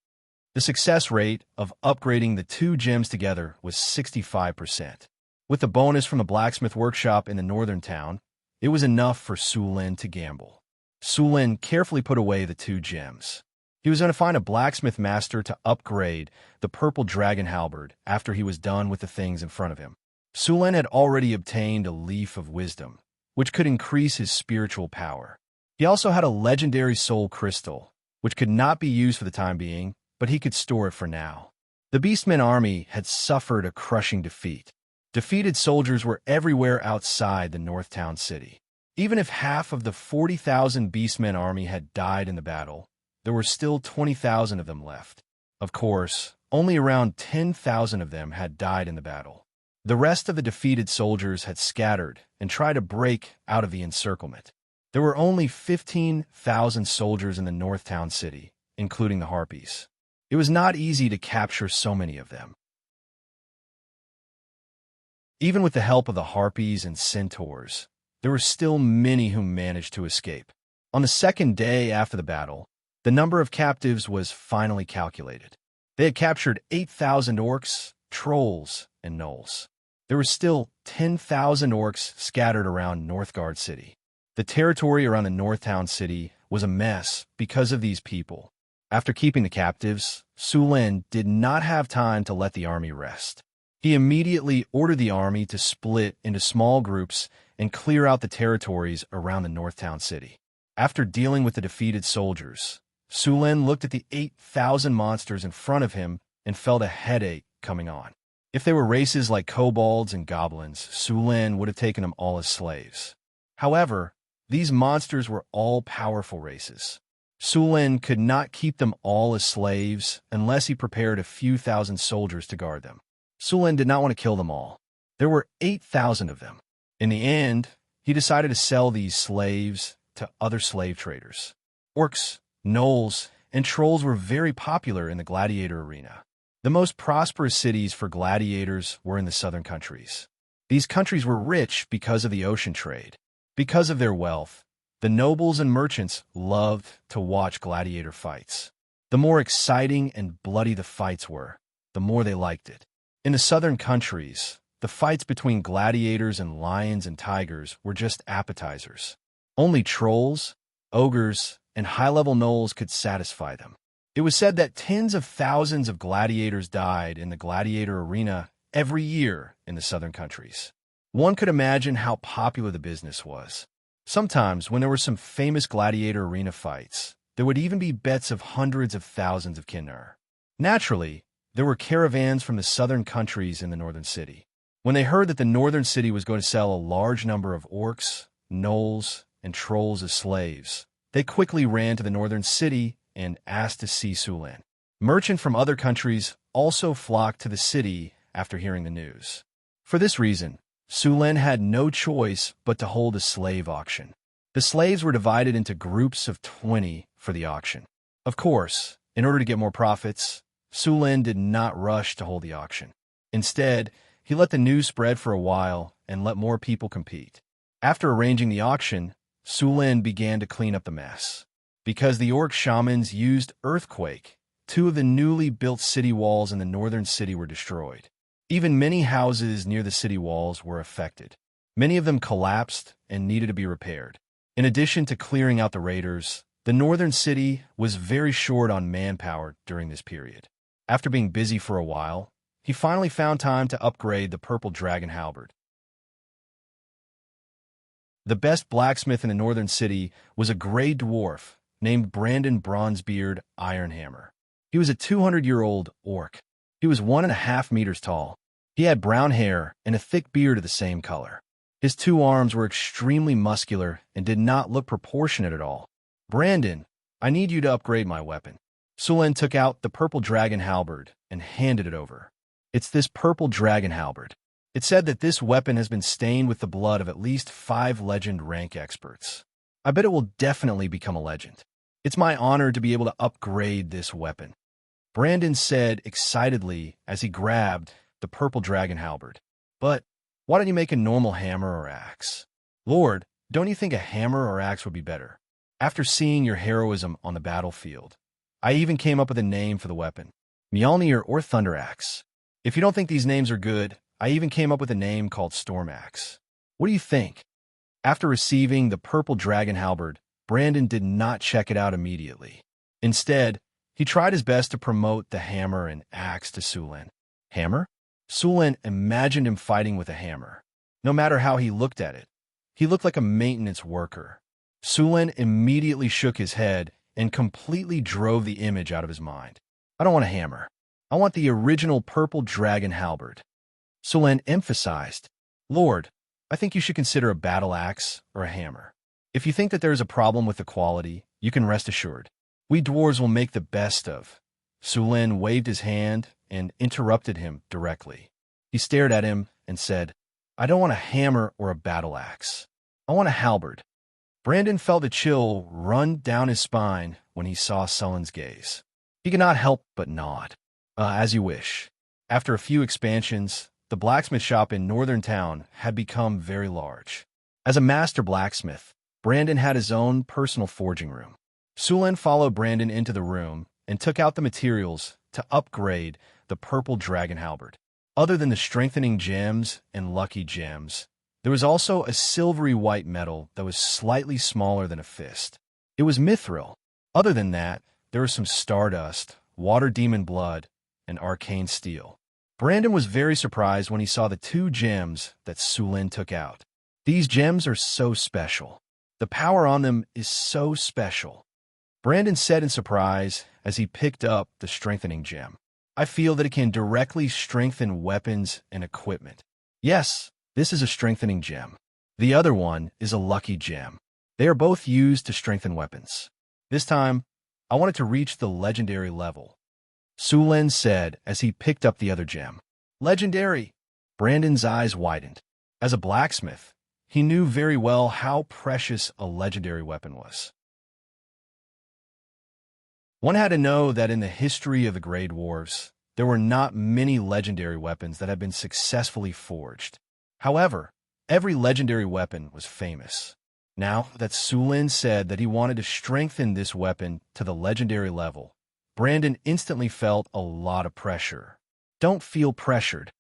The success rate of upgrading the 2 gems together was 65%. With the bonus from the blacksmith workshop in the northern town, it was enough for Su Lin to gamble. Su Lin carefully put away the 2 gems. He was going to find a blacksmith master to upgrade the purple dragon halberd after he was done with the things in front of him. Su Lin had already obtained a leaf of wisdom, which could increase his spiritual power. He also had a legendary soul crystal, which could not be used for the time being, but he could store it for now. The Beastmen army had suffered a crushing defeat. Defeated soldiers were everywhere outside the North Town city. Even if half of the 40,000 Beastmen army had died in the battle, there were still 20,000 of them left. Of course, only around 10,000 of them had died in the battle. The rest of the defeated soldiers had scattered and tried to break out of the encirclement. There were only 15,000 soldiers in the North Town city, including the Harpies. It was not easy to capture so many of them. Even with the help of the Harpies and Centaurs, there were still many who managed to escape. On the second day after the battle, the number of captives was finally calculated. They had captured 8,000 orcs, trolls, and gnolls. There were still 10,000 orcs scattered around Northgard City. The territory around the North Town city was a mess because of these people. After keeping the captives, Su Lin did not have time to let the army rest. He immediately ordered the army to split into small groups and clear out the territories around the North Town city. After dealing with the defeated soldiers, Su Lin looked at the 8,000 monsters in front of him and felt a headache coming on. If they were races like kobolds and goblins, Su Lin would have taken them all as slaves. However, these monsters were all powerful races. Su Lin could not keep them all as slaves unless he prepared a few thousand soldiers to guard them. Su Lin did not want to kill them all. There were 8,000 of them. In the end, he decided to sell these slaves to other slave traders. Orcs, gnolls, and trolls were very popular in the gladiator arena. The most prosperous cities for gladiators were in the southern countries. These countries were rich because of the ocean trade. Because of their wealth, the nobles and merchants loved to watch gladiator fights. The more exciting and bloody the fights were, the more they liked it. In the southern countries, the fights between gladiators and lions and tigers were just appetizers. Only trolls, ogres, and high-level gnolls could satisfy them. It was said that tens of thousands of gladiators died in the gladiator arena every year in the southern countries. One could imagine how popular the business was. Sometimes, when there were some famous gladiator arena fights, there would even be bets of hundreds of thousands of kinnur. Naturally, there were caravans from the southern countries in the northern city. When they heard that the northern city was going to sell a large number of orcs, gnolls, and trolls as slaves, they quickly ran to the northern city and asked to see Sulen. Merchants from other countries also flocked to the city after hearing the news. For this reason, Sulen had no choice but to hold a slave auction. The slaves were divided into groups of 20 for the auction. Of course, in order to get more profits, Sulen did not rush to hold the auction. Instead, he let the news spread for a while and let more people compete. After arranging the auction, Sulen began to clean up the mess. Because the orc shamans used earthquake, 2 of the newly built city walls in the northern city were destroyed. Even many houses near the city walls were affected. Many of them collapsed and needed to be repaired. In addition to clearing out the raiders, the northern city was very short on manpower during this period. After being busy for a while, he finally found time to upgrade the purple dragon halberd. The best blacksmith in the northern city was a gray dwarf named Brandon Bronzebeard Ironhammer. He was a 200-year-old orc. He was 1.5 meters tall. He had brown hair and a thick beard of the same color. His 2 arms were extremely muscular and did not look proportionate at all. Brandon, I need you to upgrade my weapon. Sulen took out the purple dragon halberd and handed it over. It's this purple dragon halberd. It said that this weapon has been stained with the blood of at least 5 legend rank experts. I bet it will definitely become a legend. It's my honor to be able to upgrade this weapon, Brandon said excitedly as he grabbed the purple dragon halberd. But why don't you make a normal hammer or axe? Lord, don't you think a hammer or axe would be better? After seeing your heroism on the battlefield, I even came up with a name for the weapon, Mjolnir or Thunder Axe. If you don't think these names are good, I even came up with a name called Storm Axe. What do you think? After receiving the purple dragon halberd, Brandon did not check it out immediately. Instead, he tried his best to promote the hammer and axe to Sulen. Hammer? Sulen imagined him fighting with a hammer. No matter how he looked at it, he looked like a maintenance worker. Sulen immediately shook his head and completely drove the image out of his mind. I don't want a hammer. I want the original purple dragon halberd. Sulen emphasized, Lord, I think you should consider a battle axe or a hammer. If you think that there is a problem with the quality, you can rest assured. We dwarves will make the best of. Sulen waved his hand and interrupted him directly. He stared at him and said, I don't want a hammer or a battle axe. I want a halberd. Brandon felt a chill run down his spine when he saw Sulen's gaze. He could not help but nod. As you wish. After a few expansions, the blacksmith shop in northern town had become very large. As a master blacksmith, Brandon had his own personal forging room. Sulen followed Brandon into the room and took out the materials to upgrade the purple dragon halberd. Other than the strengthening gems and lucky gems, there was also a silvery white metal that was slightly smaller than a fist. It was mithril. Other than that, there was some stardust, water demon blood, and arcane steel. Brandon was very surprised when he saw the 2 gems that Sulen took out. These gems are so special. The power on them is so special. Brandon said in surprise as he picked up the strengthening gem. I feel that it can directly strengthen weapons and equipment. Yes, this is a strengthening gem. The other one is a lucky gem. They are both used to strengthen weapons. This time, I wanted to reach the legendary level. Sulen said as he picked up the other gem. Legendary! Brandon's eyes widened. As a blacksmith, he knew very well how precious a legendary weapon was. One had to know that in the history of the Grey Dwarves, there were not many legendary weapons that had been successfully forged. However, every legendary weapon was famous. Now that Sulin said that he wanted to strengthen this weapon to the legendary level, Brandon instantly felt a lot of pressure. "Don't feel pressured,"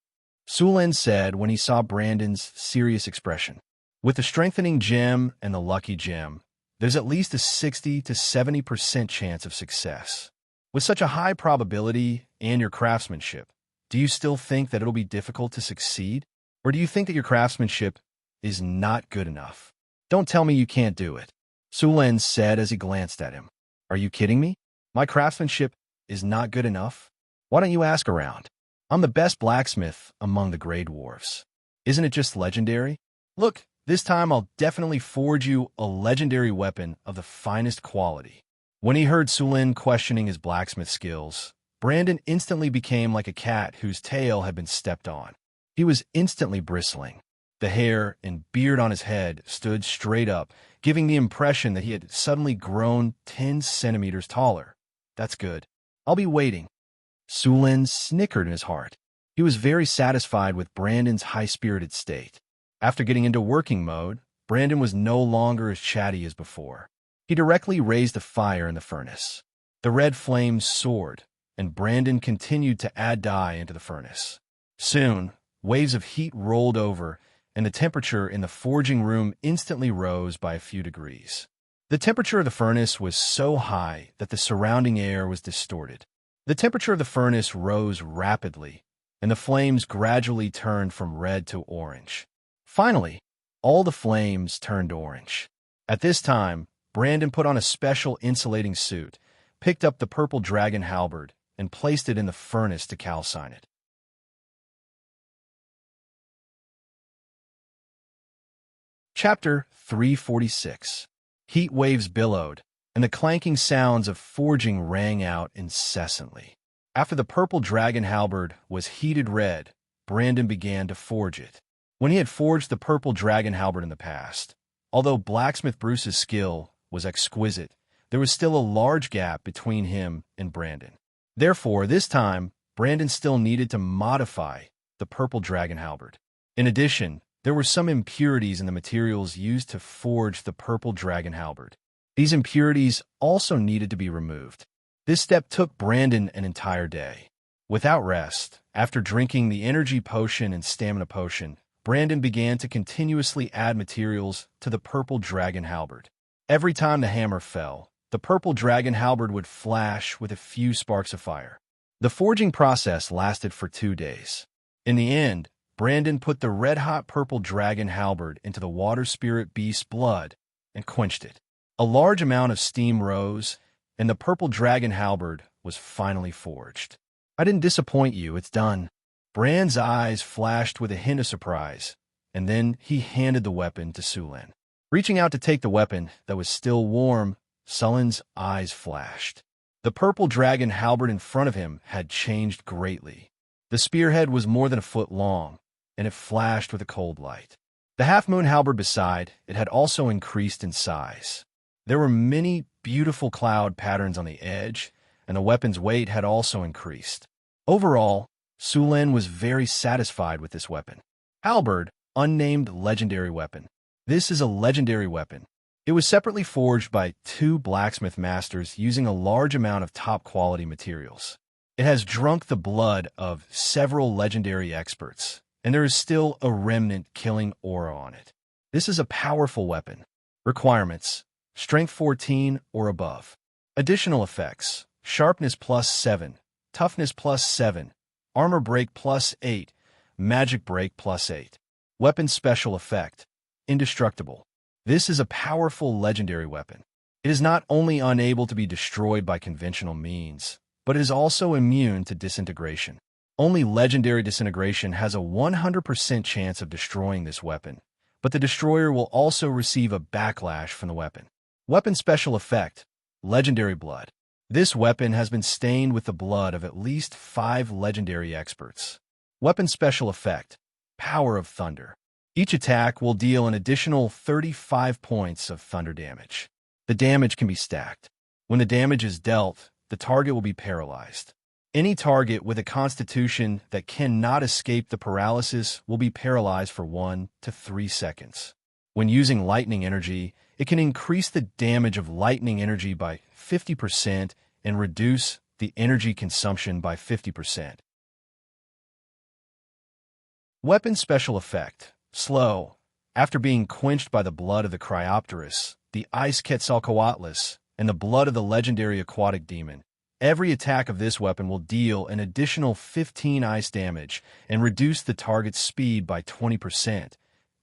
Sulin said when he saw Brandon's serious expression. "With the strengthening gem and the lucky gem, there's at least a 60 to 70% chance of success. With such a high probability and your craftsmanship, do you still think that it'll be difficult to succeed? Or do you think that your craftsmanship is not good enough? Don't tell me you can't do it," Sulin said as he glanced at him. "Are you kidding me? My craftsmanship is not good enough? Why don't you ask around? I'm the best blacksmith among the Grey Dwarves. Isn't it just legendary? Look, this time I'll definitely forge you a legendary weapon of the finest quality." When he heard Sulin questioning his blacksmith skills, Brandon instantly became like a cat whose tail had been stepped on. He was instantly bristling. The hair and beard on his head stood straight up, giving the impression that he had suddenly grown 10 centimeters taller. "That's good. I'll be waiting." Sulin snickered in his heart. He was very satisfied with Brandon's high-spirited state. After getting into working mode, Brandon was no longer as chatty as before. He directly raised a fire in the furnace. The red flames soared, and Brandon continued to add dye into the furnace. Soon, waves of heat rolled over, and the temperature in the forging room instantly rose by a few degrees. The temperature of the furnace was so high that the surrounding air was distorted. The temperature of the furnace rose rapidly, and the flames gradually turned from red to orange. Finally, all the flames turned orange. At this time, Brandon put on a special insulating suit, picked up the purple dragon halberd, and placed it in the furnace to calcine it. Chapter 346. Heat waves billowed, and the clanking sounds of forging rang out incessantly. After the purple dragon halberd was heated red, Brandon began to forge it. When he had forged the purple dragon halberd in the past, although blacksmith Bruce's skill was exquisite, there was still a large gap between him and Brandon. Therefore, this time, Brandon still needed to modify the purple dragon halberd. In addition, there were some impurities in the materials used to forge the purple dragon halberd. These impurities also needed to be removed. This step took Brandon an entire day. Without rest, after drinking the energy potion and stamina potion, Brandon began to continuously add materials to the purple dragon halberd. Every time the hammer fell, the purple dragon halberd would flash with a few sparks of fire. The forging process lasted for 2 days. In the end, Brandon put the red-hot purple dragon halberd into the water spirit beast's blood and quenched it. A large amount of steam rose, and the purple dragon halberd was finally forged. "I didn't disappoint you, it's done." Brand's eyes flashed with a hint of surprise, and then he handed the weapon to Sulin. Reaching out to take the weapon that was still warm, Sulin's eyes flashed. The purple dragon halberd in front of him had changed greatly. The spearhead was more than a foot long, and it flashed with a cold light. The half-moon halberd beside it had also increased in size. There were many beautiful cloud patterns on the edge, and the weapon's weight had also increased. Overall, Sulin was very satisfied with this weapon. Halberd, unnamed legendary weapon. This is a legendary weapon. It was separately forged by 2 blacksmith masters using a large amount of top-quality materials. It has drunk the blood of several legendary experts, and there is still a remnant killing aura on it. This is a powerful weapon. Requirements: Strength 14 or above. Additional effects: Sharpness +7, Toughness +7, Armor Break +8, Magic Break +8. Weapon Special Effect: Indestructible. This is a powerful legendary weapon. It is not only unable to be destroyed by conventional means, but it is also immune to disintegration. Only legendary disintegration has a 100% chance of destroying this weapon, but the destroyer will also receive a backlash from the weapon. Weapon Special Effect: Legendary Blood. This weapon has been stained with the blood of at least 5 legendary experts. Weapon Special Effect: Power of Thunder. Each attack will deal an additional 35 points of thunder damage. The damage can be stacked. When the damage is dealt, the target will be paralyzed. Any target with a constitution that cannot escape the paralysis will be paralyzed for 1 to 3 seconds. When using lightning energy, it can increase the damage of lightning energy by 50% and reduce the energy consumption by 50%. Weapon Special Effect. Slow. After being quenched by the blood of the Cryopterus, the Ice Quetzalcoatlus, and the blood of the legendary aquatic demon, every attack of this weapon will deal an additional 15 ice damage and reduce the target's speed by 20%.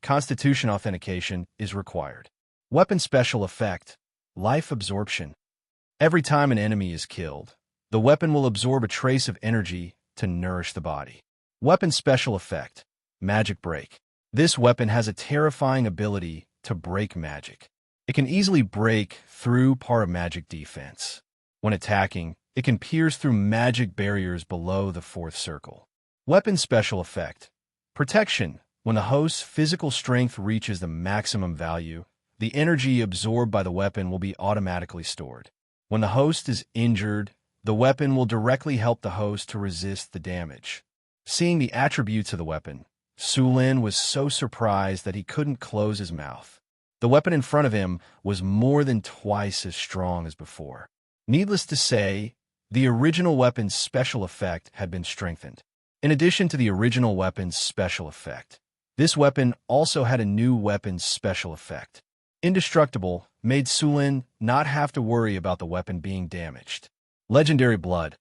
Constitution authentication is required. Weapon Special Effect. Life Absorption. Every time an enemy is killed, the weapon will absorb a trace of energy to nourish the body. Weapon Special Effect. Magic Break. This weapon has a terrifying ability to break magic. It can easily break through part of magic defense. When attacking, it can pierce through magic barriers below the 4th circle. Weapon Special Effect. Protection. When the host's physical strength reaches the maximum value, the energy absorbed by the weapon will be automatically stored. When the host is injured, the weapon will directly help the host to resist the damage. Seeing the attributes of the weapon, Sulin was so surprised that he couldn't close his mouth. The weapon in front of him was more than twice as strong as before. Needless to say, the original weapon's special effect had been strengthened. In addition to the original weapon's special effect, this weapon also had a new weapon's special effect. Indestructible made Sulin not have to worry about the weapon being damaged. Legendary Blood.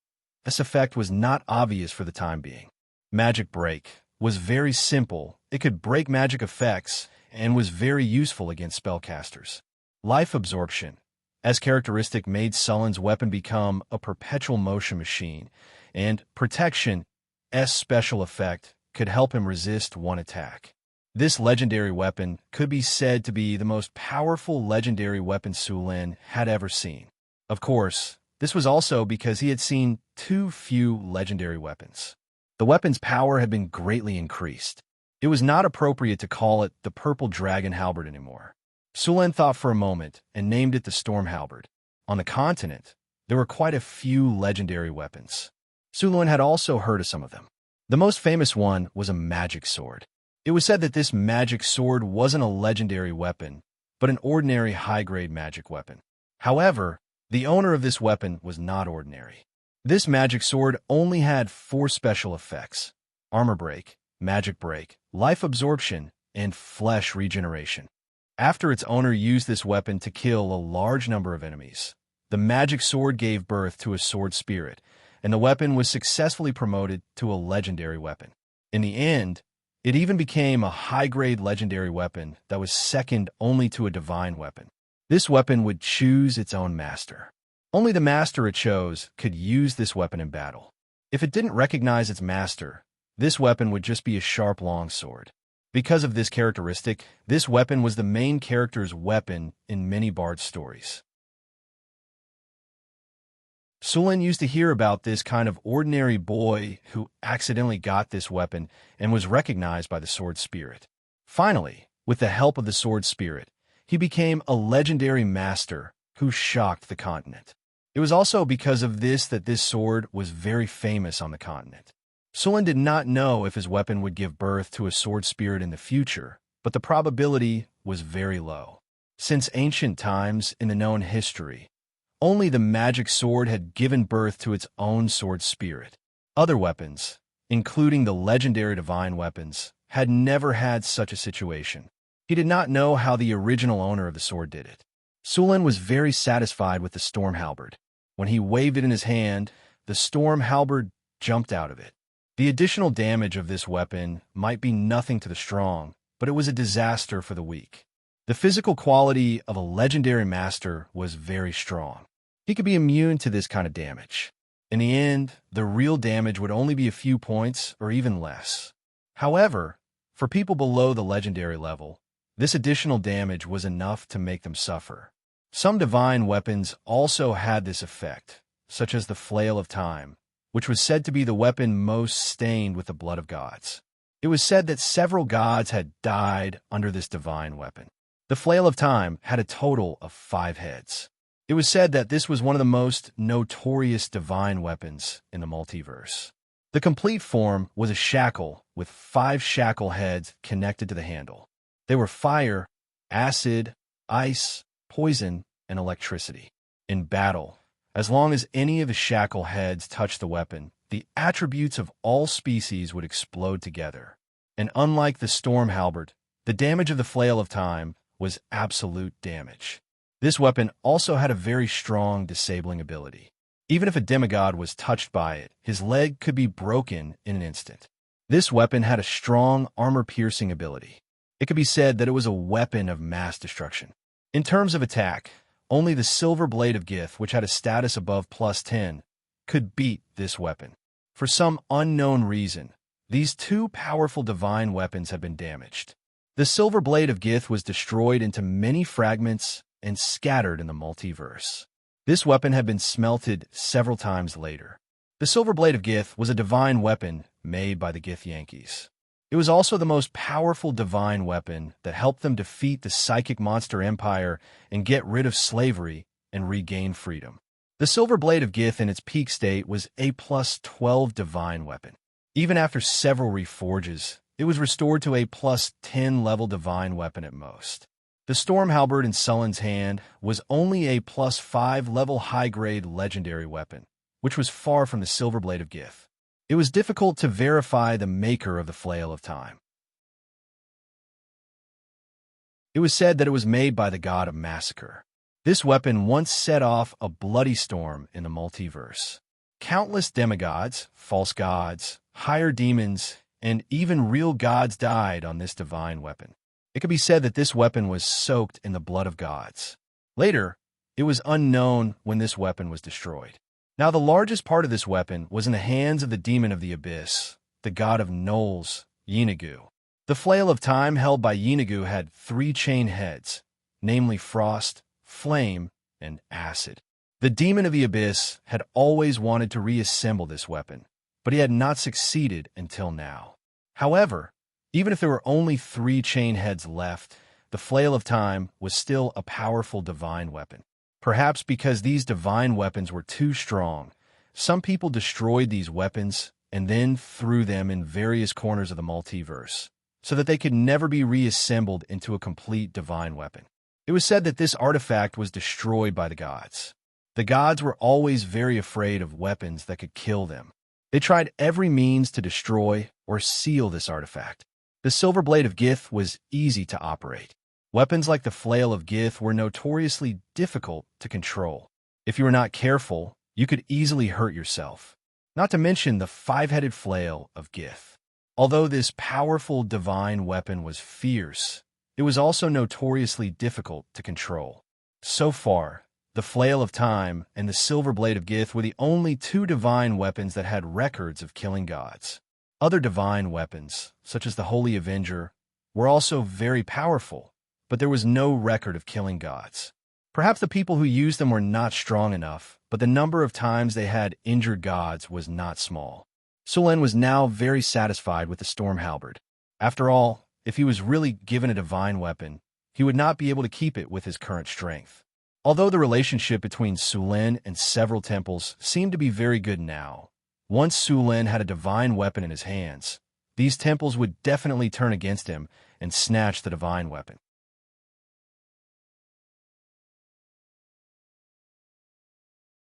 This effect was not obvious for the time being. Magic Break was very simple. It could break magic effects and was very useful against spellcasters. Life Absorption, as characteristic, made Sulin's weapon become a perpetual motion machine, and Protection, S special effect, could help him resist one attack. This legendary weapon could be said to be the most powerful legendary weapon Sulin had ever seen. Of course, this was also because he had seen too few legendary weapons. The weapon's power had been greatly increased. It was not appropriate to call it the Purple Dragon Halberd anymore. Sulin thought for a moment and named it the Storm Halberd. On the continent, there were quite a few legendary weapons. Sulin had also heard of some of them. The most famous one was a magic sword. It was said that this magic sword wasn't a legendary weapon, but an ordinary high-grade magic weapon. However, the owner of this weapon was not ordinary. This magic sword only had 4 special effects: Armor Break, Magic Break, Life Absorption, and Flesh Regeneration. After its owner used this weapon to kill a large number of enemies, the magic sword gave birth to a sword spirit, and the weapon was successfully promoted to a legendary weapon. In the end, it even became a high-grade legendary weapon that was second only to a divine weapon. This weapon would choose its own master. Only the master it chose could use this weapon in battle. If it didn't recognize its master, this weapon would just be a sharp long sword. Because of this characteristic, this weapon was the main character's weapon in many bard stories. Sulin used to hear about this kind of ordinary boy who accidentally got this weapon and was recognized by the sword spirit. Finally, with the help of the sword spirit, he became a legendary master who shocked the continent. It was also because of this that this sword was very famous on the continent. Sulin did not know if his weapon would give birth to a sword spirit in the future, but the probability was very low. Since ancient times in the known history, only the magic sword had given birth to its own sword spirit. Other weapons, including the legendary divine weapons, had never had such a situation. He did not know how the original owner of the sword did it. Sulin was very satisfied with the Storm Halberd. When he waved it in his hand, the Storm Halberd jumped out of it. The additional damage of this weapon might be nothing to the strong, but it was a disaster for the weak. The physical quality of a legendary master was very strong. He could be immune to this kind of damage. In the end, the real damage would only be a few points or even less. However, for people below the legendary level, this additional damage was enough to make them suffer. Some divine weapons also had this effect, such as the Flail of Time, which was said to be the weapon most stained with the blood of gods. It was said that several gods had died under this divine weapon. The Flail of Time had a total of 5 heads. It was said that this was one of the most notorious divine weapons in the multiverse. The complete form was a shackle with 5 shackle heads connected to the handle. They were fire, acid, ice, poison, and electricity. In battle, as long as any of the shackle heads touched the weapon, the attributes of all species would explode together. And unlike the storm halberd, the damage of the flail of time was absolute damage. This weapon also had a very strong disabling ability. Even if a demigod was touched by it, his leg could be broken in an instant. This weapon had a strong armor-piercing ability. It could be said that it was a weapon of mass destruction. In terms of attack, only the Silver Blade of Gith, which had a status above +10, could beat this weapon. For some unknown reason, these 2 powerful divine weapons had been damaged. The Silver Blade of Gith was destroyed into many fragments and scattered in the multiverse. This weapon had been smelted several times later. The Silver Blade of Gith was a divine weapon made by the Gith Yankees. It was also the most powerful divine weapon that helped them defeat the psychic monster empire and get rid of slavery and regain freedom. The Silver Blade of Gith in its peak state was a +12 divine weapon. Even after several reforges, it was restored to a +10 level divine weapon at most. The Storm Halberd in Sullen's hand was only a +5 level high-grade legendary weapon, which was far from the Silver Blade of Gith. It was difficult to verify the maker of the Flail of Time. It was said that it was made by the god of massacre. This weapon once set off a bloody storm in the multiverse. Countless demigods, false gods, higher demons, and even real gods died on this divine weapon. It could be said that this weapon was soaked in the blood of gods. Later, it was unknown when this weapon was destroyed. Now, the largest part of this weapon was in the hands of the demon of the abyss, the god of gnolls, Yeenagu. The Flail of Time held by Yeenagu had 3 chain heads, namely Frost, Flame, and Acid. The demon of the abyss had always wanted to reassemble this weapon, but he had not succeeded until now. However, even if there were only 3 chain heads left, the Flail of Time was still a powerful divine weapon. Perhaps because these divine weapons were too strong, some people destroyed these weapons and then threw them in various corners of the multiverse, so that they could never be reassembled into a complete divine weapon. It was said that this artifact was destroyed by the gods. The gods were always very afraid of weapons that could kill them. They tried every means to destroy or seal this artifact. The Silver Blade of Gith was easy to operate. Weapons like the Flail of Gith were notoriously difficult to control. If you were not careful, you could easily hurt yourself. Not to mention the 5-headed Flail of Gith. Although this powerful divine weapon was fierce, it was also notoriously difficult to control. So far, the Flail of Time and the Silver Blade of Gith were the only 2 divine weapons that had records of killing gods. Other divine weapons, such as the Holy Avenger, were also very powerful, but there was no record of killing gods. Perhaps the people who used them were not strong enough, but the number of times they had injured gods was not small. Sulen was now very satisfied with the Storm Halberd. After all, if he was really given a divine weapon, he would not be able to keep it with his current strength. Although the relationship between Sulen and several temples seemed to be very good now, once Sulen had a divine weapon in his hands, these temples would definitely turn against him and snatch the divine weapon.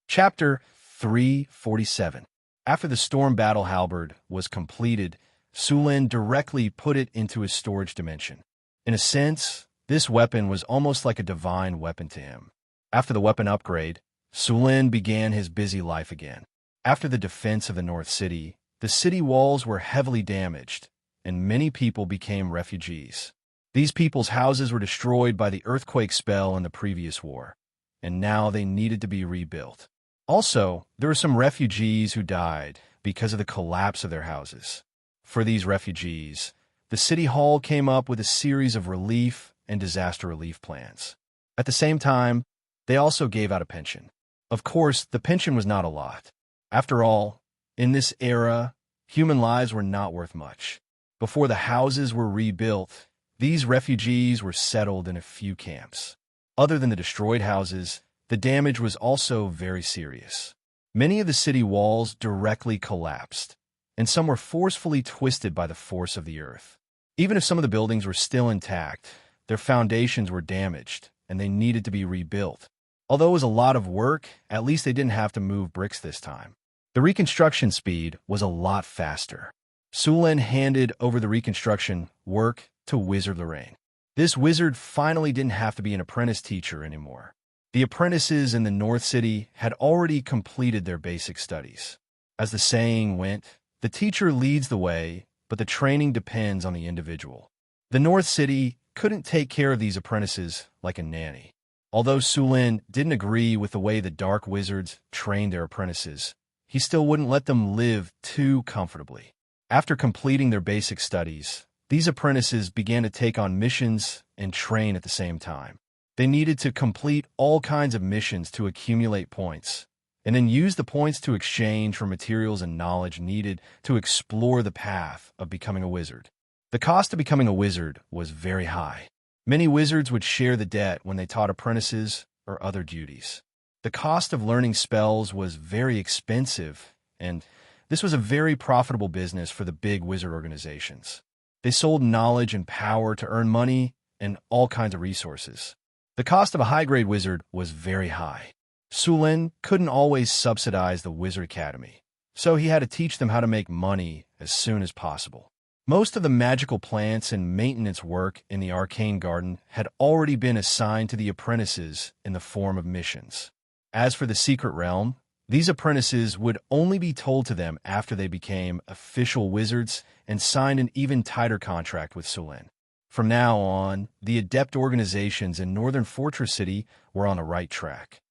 Chapter 347. After the Storm Battle Halberd was completed, Sulen directly put it into his storage dimension. In a sense, this weapon was almost like a divine weapon to him. After the weapon upgrade, Sulen began his busy life again. After the defense of the North City, the city walls were heavily damaged, and many people became refugees. These people's houses were destroyed by the earthquake spell in the previous war, and now they needed to be rebuilt. Also, there were some refugees who died because of the collapse of their houses. For these refugees, the City Hall came up with a series of relief and disaster relief plans. At the same time, they also gave out a pension. Of course, the pension was not a lot. After all, in this era, human lives were not worth much. Before the houses were rebuilt, these refugees were settled in a few camps. Other than the destroyed houses, the damage was also very serious. Many of the city walls directly collapsed, and some were forcefully twisted by the force of the earth. Even if some of the buildings were still intact, their foundations were damaged, and they needed to be rebuilt. Although it was a lot of work, at least they didn't have to move bricks this time. The reconstruction speed was a lot faster. Sulin handed over the reconstruction work to Wizard Lorraine. This wizard finally didn't have to be an apprentice teacher anymore. The apprentices in the North City had already completed their basic studies. As the saying went, the teacher leads the way, but the training depends on the individual. The North City couldn't take care of these apprentices like a nanny. Although Sulin didn't agree with the way the dark wizards trained their apprentices, he still wouldn't let them live too comfortably. After completing their basic studies, these apprentices began to take on missions and train at the same time. They needed to complete all kinds of missions to accumulate points, and then use the points to exchange for materials and knowledge needed to explore the path of becoming a wizard. The cost of becoming a wizard was very high. Many wizards would share the debt when they taught apprentices or other duties. The cost of learning spells was very expensive, and this was a very profitable business for the big wizard organizations. They sold knowledge and power to earn money and all kinds of resources. The cost of a high-grade wizard was very high. Sulin couldn't always subsidize the Wizard Academy, so he had to teach them how to make money as soon as possible. Most of the magical plants and maintenance work in the Arcane Garden had already been assigned to the apprentices in the form of missions. As for the Secret Realm, these apprentices would only be told to them after they became official wizards and signed an even tighter contract with Sulin. From now on, the adept organizations in Northern Fortress City were on the right track.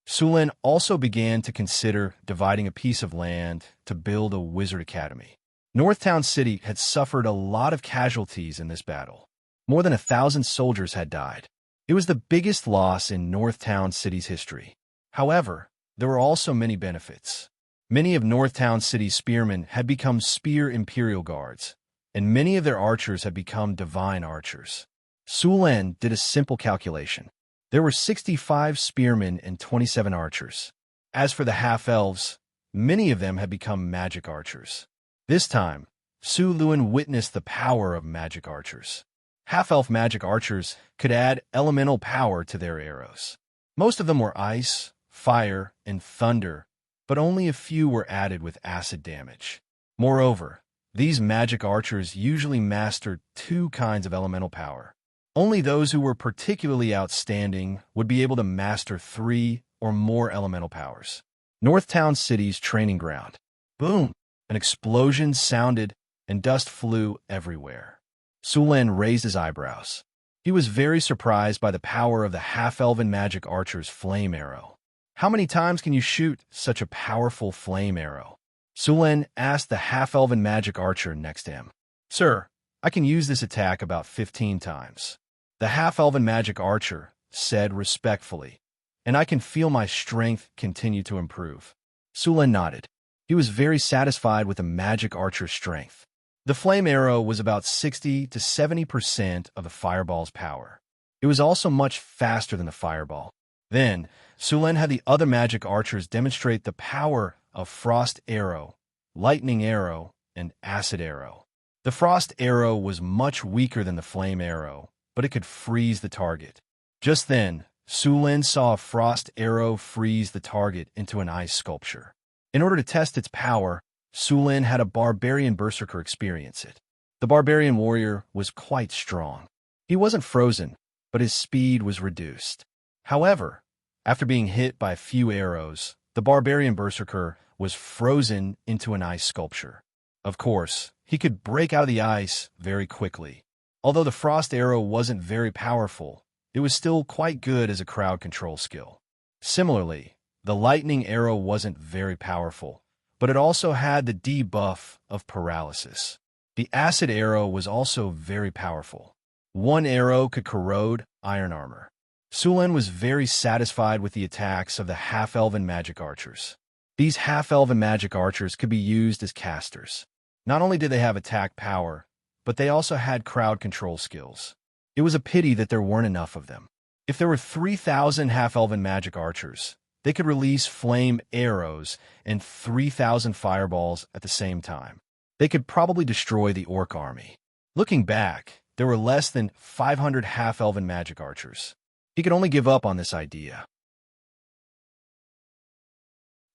Sulin also began to consider dividing a piece of land to build a wizard academy. Northtown City had suffered a lot of casualties in this battle. More than 1,000 soldiers had died. It was the biggest loss in Northtown City's history. However, there were also many benefits. Many of Northtown City's spearmen had become Spear Imperial Guards, and many of their archers had become divine archers. Sulin did a simple calculation. There were 65 spearmen and 27 archers. As for the half-elves, many of them had become magic archers. This time, Sulin witnessed the power of magic archers. Half-elf magic archers could add elemental power to their arrows. Most of them were ice, fire, and thunder, but only a few were added with acid damage. Moreover, these magic archers usually mastered 2 kinds of elemental power. Only those who were particularly outstanding would be able to master 3 or more elemental powers. Northtown City's training ground. Boom! An explosion sounded and dust flew everywhere. Sulin raised his eyebrows. He was very surprised by the power of the half-elven magic archer's flame arrow. How many times can you shoot such a powerful flame arrow? Sulin asked the half-elven magic archer next to him. Sir, I can use this attack about 15 times. The half-elven magic archer said respectfully, and I can feel my strength continue to improve. Sulin nodded. He was very satisfied with the magic archer's strength. The flame arrow was about 60 to 70% of the fireball's power. It was also much faster than the fireball. Then, Sulin had the other magic archers demonstrate the power of frost arrow, lightning arrow, and acid arrow. The frost arrow was much weaker than the flame arrow, but it could freeze the target. Just then, Sulin saw a frost arrow freeze the target into an ice sculpture. In order to test its power, Sulin had a barbarian berserker experience it. The barbarian warrior was quite strong. He wasn't frozen, but his speed was reduced. However, after being hit by a few arrows, the barbarian berserker was frozen into an ice sculpture. Of course, he could break out of the ice very quickly. Although the frost arrow wasn't very powerful, it was still quite good as a crowd control skill. Similarly, the lightning arrow wasn't very powerful, but it also had the debuff of paralysis. The acid arrow was also very powerful. One arrow could corrode iron armor. Sulin was very satisfied with the attacks of the half-elven magic archers. These half-elven magic archers could be used as casters. Not only did they have attack power, but they also had crowd control skills. It was a pity that there weren't enough of them. If there were 3,000 half-elven magic archers, they could release flame arrows and 3,000 fireballs at the same time. They could probably destroy the orc army. Looking back, there were less than 500 half-elven magic archers. He could only give up on this idea.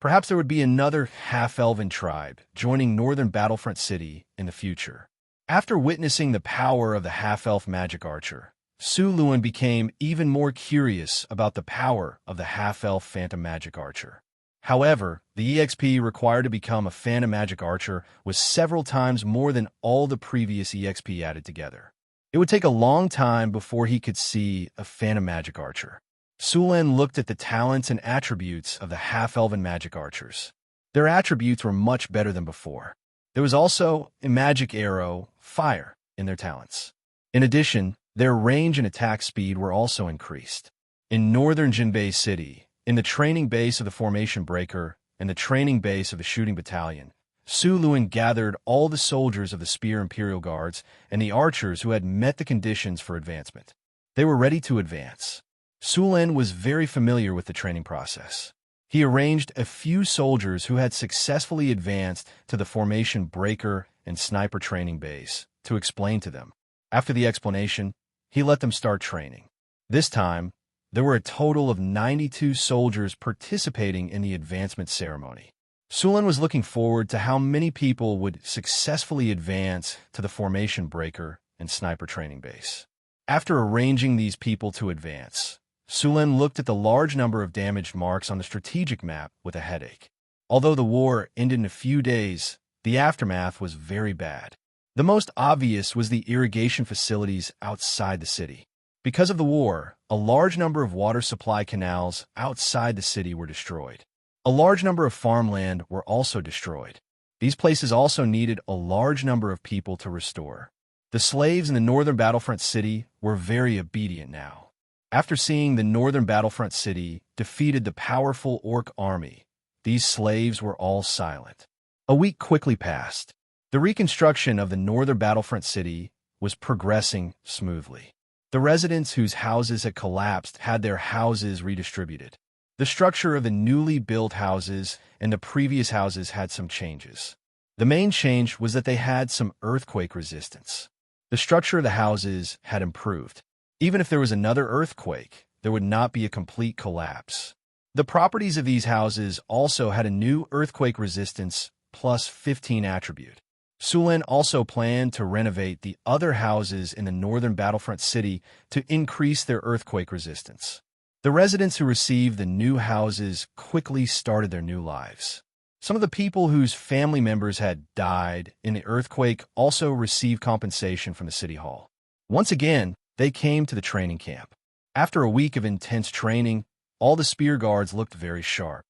Perhaps there would be another half-elven tribe joining Northern Battlefront City in the future. After witnessing the power of the half-elf magic archer, Su Luan became even more curious about the power of the half-elf phantom magic archer. However, the EXP required to become a phantom magic archer was several times more than all the previous EXP added together. It would take a long time before he could see a phantom magic archer. Su Luan looked at the talents and attributes of the half-elven magic archers. Their attributes were much better than before. There was also a magic arrow, fire, in their talents. In addition, their range and attack speed were also increased. In northern Jinbei City, in the training base of the Formation Breaker and the training base of the Shooting Battalion, Su Luan gathered all the soldiers of the Spear Imperial Guards and the archers who had met the conditions for advancement. They were ready to advance. Su Luan was very familiar with the training process. He arranged a few soldiers who had successfully advanced to the Formation Breaker and Sniper training base to explain to them. After the explanation, he let them start training. This time, there were a total of 92 soldiers participating in the advancement ceremony. Su Luan was looking forward to how many people would successfully advance to the Formation Breaker and Sniper training base. After arranging these people to advance, Su Luan looked at the large number of damaged marks on the strategic map with a headache. Although the war ended in a few days, the aftermath was very bad. The most obvious was the irrigation facilities outside the city. Because of the war, a large number of water supply canals outside the city were destroyed. A large number of farmland were also destroyed. These places also needed a large number of people to restore. The slaves in the northern Battlefront City were very obedient now. After seeing the northern Battlefront City defeated the powerful orc army, these slaves were all silent. A week quickly passed. The reconstruction of the northern Battlefront City was progressing smoothly. The residents whose houses had collapsed had their houses redistributed. The structure of the newly built houses and the previous houses had some changes. The main change was that they had some earthquake resistance. The structure of the houses had improved. Even if there was another earthquake, there would not be a complete collapse. The properties of these houses also had a new earthquake resistance plus 15 attribute. Su Luan also planned to renovate the other houses in the northern Battlefront City to increase their earthquake resistance. The residents who received the new houses quickly started their new lives. Some of the people whose family members had died in the earthquake also received compensation from the city hall. Once again, they came to the training camp. After a week of intense training, all the spear guards looked very sharp.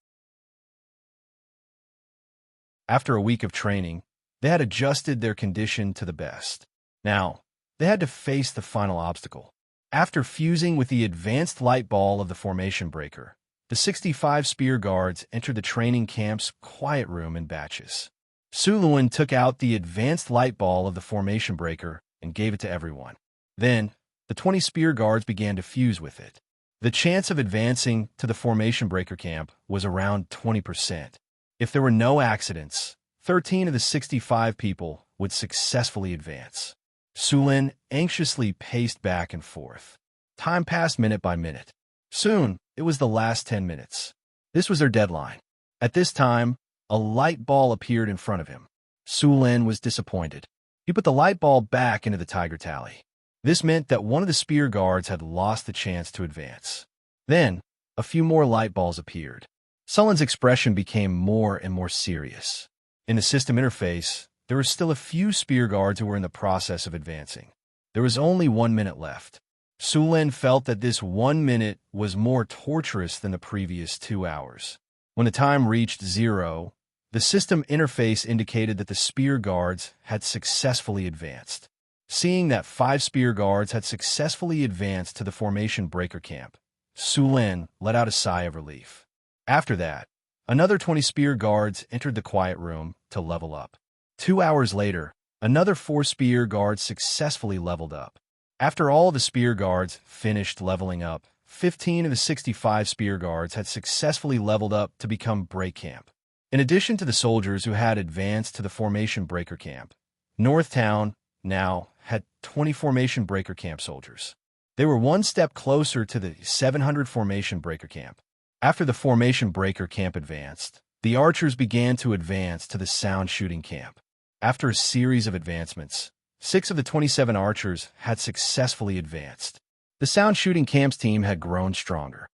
After a week of training, they had adjusted their condition to the best. Now, they had to face the final obstacle. After fusing with the advanced light ball of the Formation Breaker, the 65 spear guards entered the training camp's quiet room in batches. Su Luan took out the advanced light ball of the Formation Breaker and gave it to everyone. Then, the 20 spear guards began to fuse with it. The chance of advancing to the Formation Breaker camp was around 20%. If there were no accidents, 13 of the 65 people would successfully advance. Su Luan anxiously paced back and forth. Time passed minute by minute. Soon, it was the last 10 minutes. This was their deadline. At this time, a light ball appeared in front of him. Su Luan was disappointed. He put the light ball back into the tiger tally. This meant that one of the spear guards had lost the chance to advance. Then, a few more light balls appeared. Su Luan's expression became more and more serious. In the system interface, there were still a few spear guards who were in the process of advancing. There was only 1 minute left. Su Luan felt that this 1 minute was more torturous than the previous 2 hours. When the time reached 0, the system interface indicated that the spear guards had successfully advanced. Seeing that 5 spear guards had successfully advanced to the Formation Breaker camp, Su Luan let out a sigh of relief. After that, another 20 spear guards entered the quiet room to level up. 2 hours later, another 4 spear guards successfully leveled up. After all the spear guards finished leveling up, 15 of the 65 spear guards had successfully leveled up to become break camp. In addition to the soldiers who had advanced to the formation breaker camp, Northtown now had 20 formation breaker camp soldiers. They were one step closer to the 700 formation breaker camp. After the formation breaker camp advanced, the archers began to advance to the sound shooting camp. After a series of advancements, 6 of the 27 archers had successfully advanced. The sound shooting camp's team had grown stronger.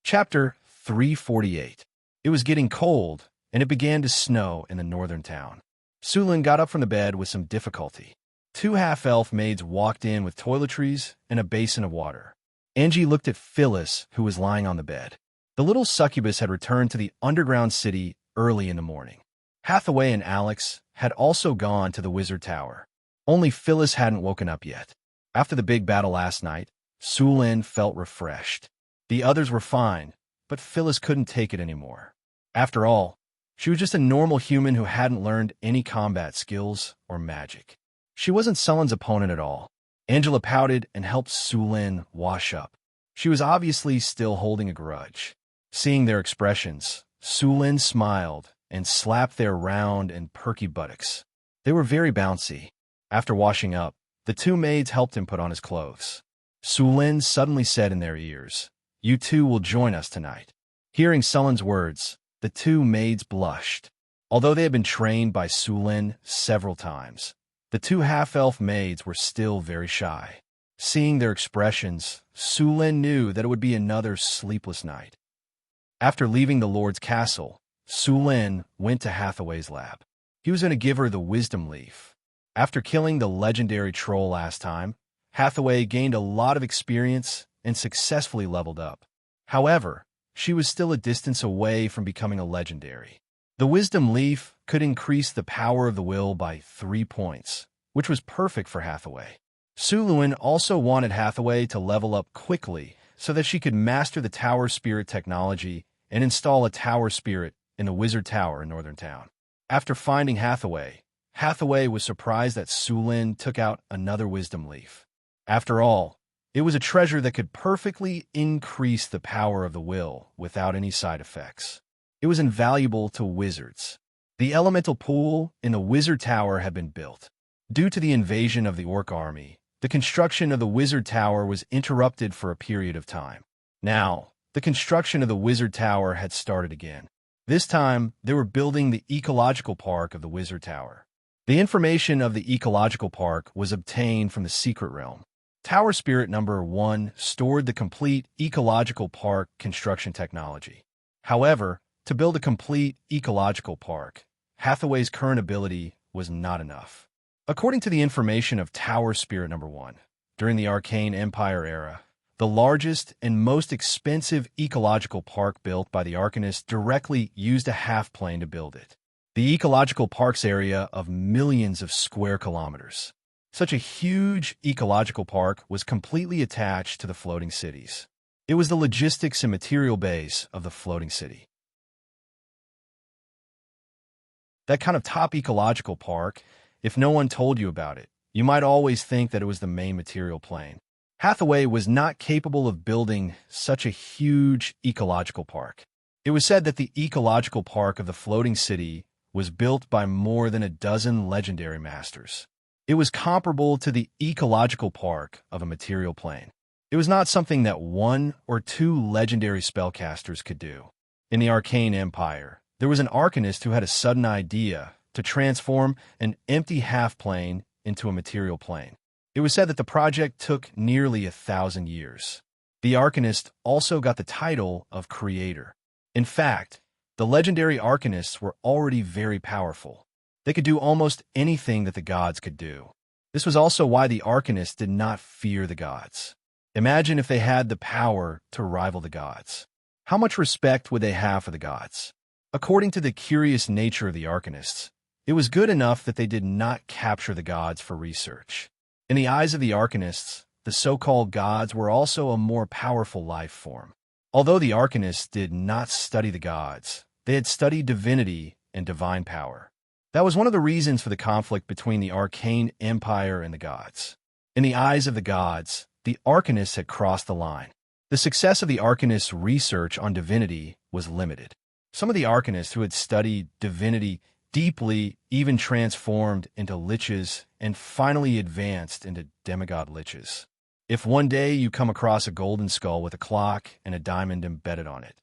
Chapter 348. It was getting cold, and it began to snow in the northern town. Sulin got up from the bed with some difficulty. 2 half-elf maids walked in with toiletries and a basin of water. Angie looked at Phyllis, who was lying on the bed. The little succubus had returned to the underground city early in the morning. Hathaway and Alex had also gone to the wizard tower. Only Phyllis hadn't woken up yet. After the big battle last night, Sulin felt refreshed. The others were fine, but Phyllis couldn't take it anymore. After all, she was just a normal human who hadn't learned any combat skills or magic. She wasn't Sullin's opponent at all. Angela pouted and helped Sulin wash up. She was obviously still holding a grudge. Seeing their expressions, Sulin smiled and slapped their round and perky buttocks. They were very bouncy. After washing up, the 2 maids helped him put on his clothes. Sulin suddenly said in their ears, "You 2 will join us tonight." Hearing Sullin's words, the 2 maids blushed. Although they had been trained by Sulin several times, the 2 half-elf maids were still very shy. Seeing their expressions, Sulin knew that it would be another sleepless night. After leaving the Lord's castle, Sulin went to Hathaway's lab. He was going to give her the wisdom leaf. After killing the legendary troll last time, Hathaway gained a lot of experience and successfully leveled up. However, she was still a distance away from becoming a legendary. The wisdom leaf could increase the power of the will by 3 points, which was perfect for Hathaway. Sulin also wanted Hathaway to level up quickly so that she could master the tower spirit technology and install a tower spirit in the wizard tower in Northern Town. After finding Hathaway, Hathaway was surprised that Sulin took out another wisdom leaf. After all, it was a treasure that could perfectly increase the power of the will without any side effects. It was invaluable to wizards. The elemental pool in the wizard tower had been built. Due to the invasion of the orc army, the construction of the wizard tower was interrupted for a period of time. Now, the construction of the wizard tower had started again. This time, they were building the ecological park of the wizard tower. The information of the ecological park was obtained from the secret realm. Tower Spirit number 1 stored the complete ecological park construction technology. However, to build a complete ecological park, Hathaway's current ability was not enough. According to the information of Tower Spirit number 1, during the Arcane Empire era, the largest and most expensive ecological park built by the Arcanists directly used a half-plane to build it. The ecological park's area of millions of square kilometers. Such a huge ecological park was completely attached to the floating cities. It was the logistics and material base of the floating city. That kind of top ecological park, if no one told you about it, you might always think that it was the main material plane. Hathaway was not capable of building such a huge ecological park. It was said that the ecological park of the floating city was built by more than a dozen legendary masters. It was comparable to the ecological park of a material plane. It was not something that 1 or 2 legendary spellcasters could do. In the Arcane Empire, there was an Arcanist who had a sudden idea to transform an empty half-plane into a material plane. It was said that the project took nearly 1,000 years. The Arcanist also got the title of Creator. In fact, the legendary Arcanists were already very powerful. They could do almost anything that the gods could do. This was also why the Arcanists did not fear the gods. Imagine if they had the power to rival the gods. How much respect would they have for the gods? According to the curious nature of the Arcanists, it was good enough that they did not capture the gods for research. In the eyes of the Arcanists, the so-called gods were also a more powerful life form. Although the Arcanists did not study the gods, they had studied divinity and divine power. That was one of the reasons for the conflict between the arcane empire and the gods. In the eyes of the gods, the arcanists had crossed the line. The success of the arcanists' research on divinity was limited. Some of the arcanists who had studied divinity deeply even transformed into liches and finally advanced into demigod liches. If one day you come across a golden skull with a clock and a diamond embedded on it,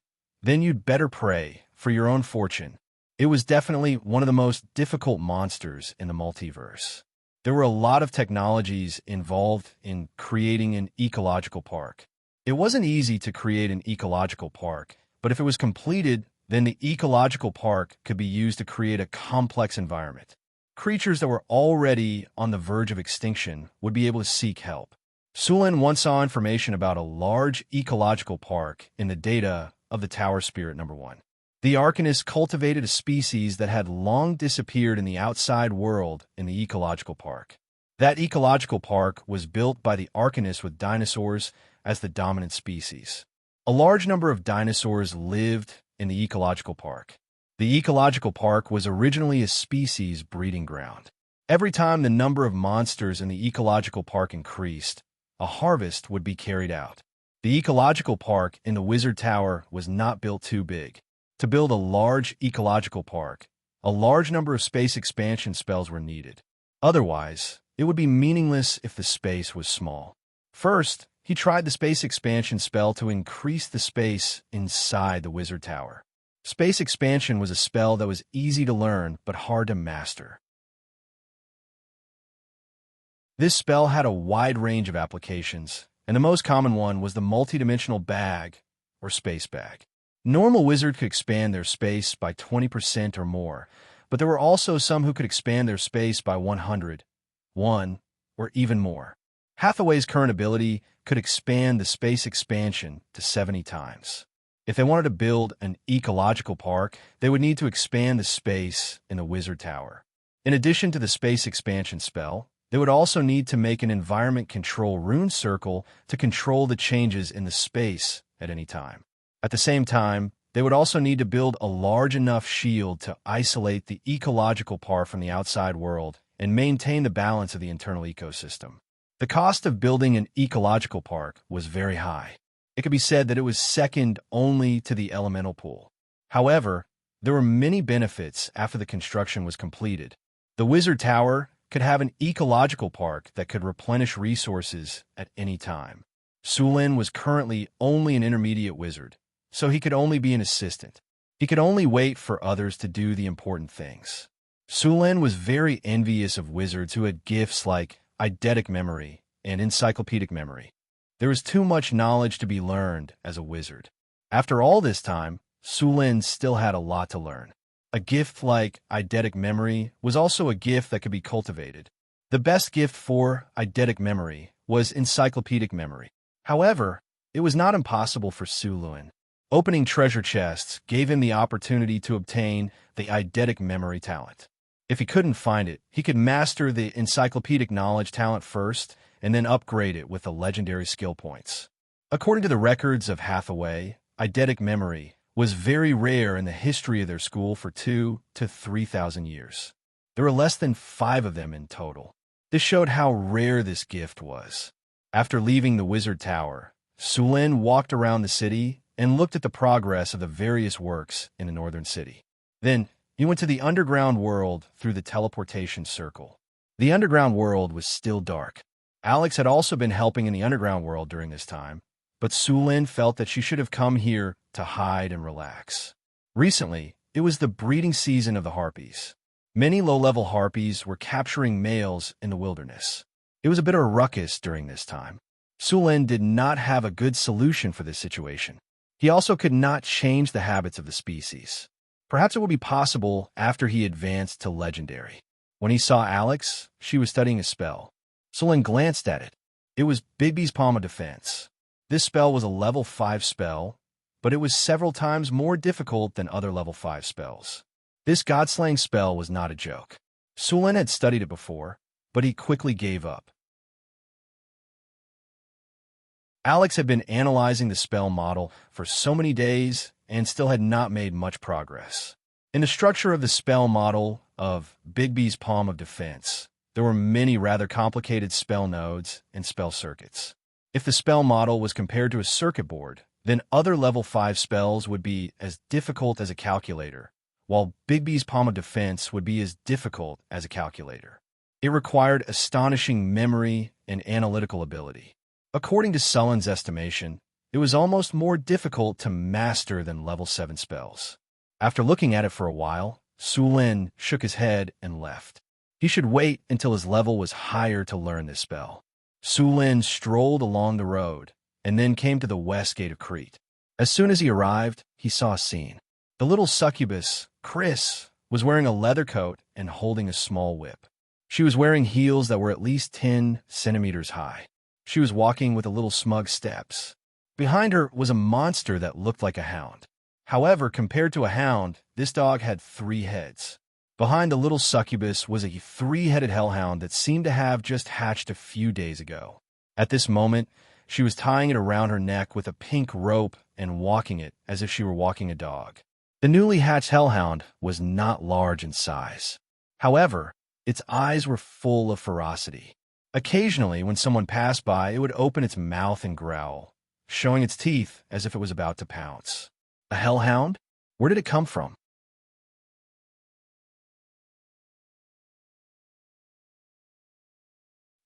then you'd better pray for your own fortune. It was definitely one of the most difficult monsters in the multiverse. There were a lot of technologies involved in creating an ecological park. It wasn't easy to create an ecological park, but if it was completed, then the ecological park could be used to create a complex environment. Creatures that were already on the verge of extinction would be able to seek help. Sulin once saw information about a large ecological park in the data of the Tower Spirit No. 1. The Arcanists cultivated a species that had long disappeared in the outside world in the ecological park. That ecological park was built by the Arcanists with dinosaurs as the dominant species. A large number of dinosaurs lived in the ecological park. The ecological park was originally a species breeding ground. Every time the number of monsters in the ecological park increased, a harvest would be carried out. The ecological park in the Wizard Tower was not built too big. To build a large ecological park, a large number of space expansion spells were needed. Otherwise, it would be meaningless if the space was small. First, he tried the space expansion spell to increase the space inside the Wizard Tower. Space expansion was a spell that was easy to learn but hard to master. This spell had a wide range of applications, and the most common one was the multidimensional bag, or space bag. Normal wizards could expand their space by 20% or more, but there were also some who could expand their space by 100, 1, or even more. Hathaway's current ability could expand the space expansion to 70 times. If they wanted to build an ecological park, they would need to expand the space in the Wizard Tower. In addition to the space expansion spell, they would also need to make an environment control rune circle to control the changes in the space at any time. At the same time, they would also need to build a large enough shield to isolate the ecological part from the outside world and maintain the balance of the internal ecosystem. The cost of building an ecological park was very high. It could be said that it was second only to the elemental pool. However, there were many benefits after the construction was completed. The Wizard Tower could have an ecological park that could replenish resources at any time. Sulin was currently only an intermediate wizard, so he could only be an assistant. He could only wait for others to do the important things. Sulin was very envious of wizards who had gifts like eidetic memory and encyclopedic memory. There was too much knowledge to be learned as a wizard. After all this time, Sulin still had a lot to learn. A gift like eidetic memory was also a gift that could be cultivated. The best gift for eidetic memory was encyclopedic memory. However, it was not impossible for Sulin. Opening treasure chests gave him the opportunity to obtain the eidetic memory talent. If he couldn't find it, he could master the encyclopedic knowledge talent first and then upgrade it with the legendary skill points. According to the records of Hathaway, eidetic memory was very rare in the history of their school for 2,000 to 3,000 years. There were less than 5 of them in total. This showed how rare this gift was. After leaving the Wizard Tower, Sulin walked around the city and looked at the progress of the various works in the northern city. Then, he went to the underground world through the teleportation circle. The underground world was still dark. Alex had also been helping in the underground world during this time, but Sulin felt that she should have come here to hide and relax. Recently, it was the breeding season of the harpies. Many low-level harpies were capturing males in the wilderness. It was a bit of a ruckus during this time. Sulin did not have a good solution for this situation. He also could not change the habits of the species. Perhaps it would be possible after he advanced to legendary. When he saw Alex, she was studying a spell. Sulin glanced at it. It was Bigby's Palm of Defense. This spell was a level 5 spell, but it was several times more difficult than other level 5 spells. This god-slaying spell was not a joke. Sulin had studied it before, but he quickly gave up. Alex had been analyzing the spell model for so many days and still had not made much progress. In the structure of the spell model of Bigby's Palm of Defense, there were many rather complicated spell nodes and spell circuits. If the spell model was compared to a circuit board, then other level 5 spells would be as difficult as a calculator, while Bigby's Palm of Defense would be as difficult as a calculator. It required astonishing memory and analytical ability. According to Sullen's estimation, it was almost more difficult to master than level 7 spells. After looking at it for a while, Sulin shook his head and left. He should wait until his level was higher to learn this spell. Sulin strolled along the road and then came to the west gate of Crete. As soon as he arrived, he saw a scene. The little succubus, Chris, was wearing a leather coat and holding a small whip. She was wearing heels that were at least 10 centimeters high. She was walking with a little smug steps. Behind her was a monster that looked like a hound. However, compared to a hound, this dog had 3 heads. Behind the little succubus was a 3-headed hellhound that seemed to have just hatched a few days ago. At this moment, she was tying it around her neck with a pink rope and walking it as if she were walking a dog. The newly hatched hellhound was not large in size. However, its eyes were full of ferocity. Occasionally, when someone passed by, it would open its mouth and growl, showing its teeth as if it was about to pounce. A hellhound? Where did it come from?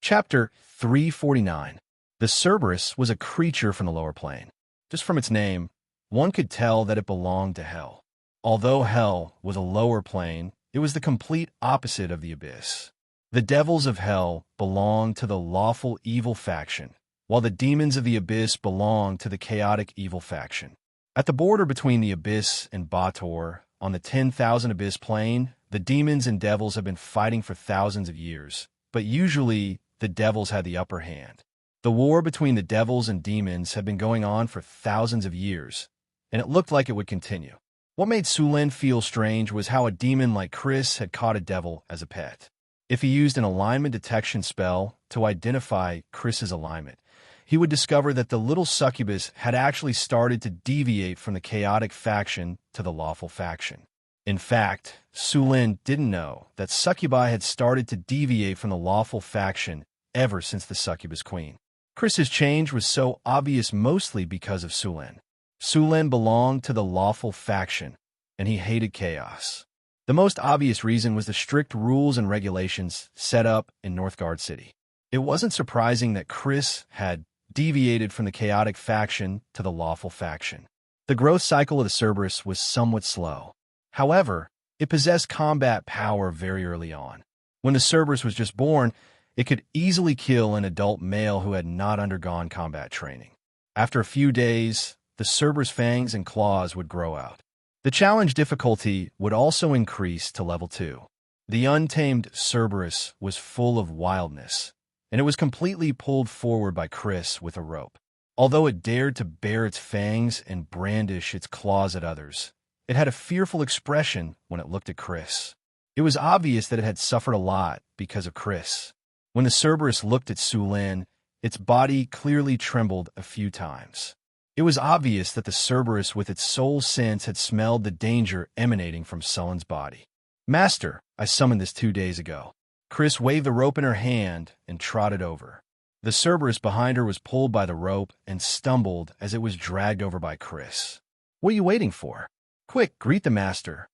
Chapter 349. The Cerberus was a creature from the lower plane. Just from its name, one could tell that it belonged to hell. Although hell was a lower plane, it was the complete opposite of the abyss. The devils of hell belonged to the lawful evil faction, while the demons of the abyss belonged to the chaotic evil faction. At the border between the abyss and Bator, on the 10,000 abyss plane, the demons and devils have been fighting for thousands of years, but usually the devils had the upper hand. The war between the devils and demons had been going on for thousands of years, and it looked like it would continue. What made Sulin feel strange was how a demon like Chris had caught a devil as a pet. If he used an alignment detection spell to identify Chris's alignment, he would discover that the little succubus had actually started to deviate from the chaotic faction to the lawful faction. In fact, Sulin didn't know that succubi had started to deviate from the lawful faction ever since the succubus queen. Chris's change was so obvious mostly because of Sulin. Sulin belonged to the lawful faction, and he hated chaos. The most obvious reason was the strict rules and regulations set up in Northgard City. It wasn't surprising that Chris had deviated from the chaotic faction to the lawful faction. The growth cycle of the Cerberus was somewhat slow. However, it possessed combat power very early on. When the Cerberus was just born, it could easily kill an adult male who had not undergone combat training. After a few days, the Cerberus fangs and claws would grow out. The challenge difficulty would also increase to level 2. The untamed Cerberus was full of wildness, and it was completely pulled forward by Chris with a rope. Although it dared to bare its fangs and brandish its claws at others, it had a fearful expression when it looked at Chris. It was obvious that it had suffered a lot because of Chris. When the Cerberus looked at Sulin, its body clearly trembled a few times. It was obvious that the Cerberus with its soul sense had smelled the danger emanating from Sullen's body. "Master, I summoned this 2 days ago." Chris waved the rope in her hand and trotted over. The Cerberus behind her was pulled by the rope and stumbled as it was dragged over by Chris. "What are you waiting for? Quick, greet the master."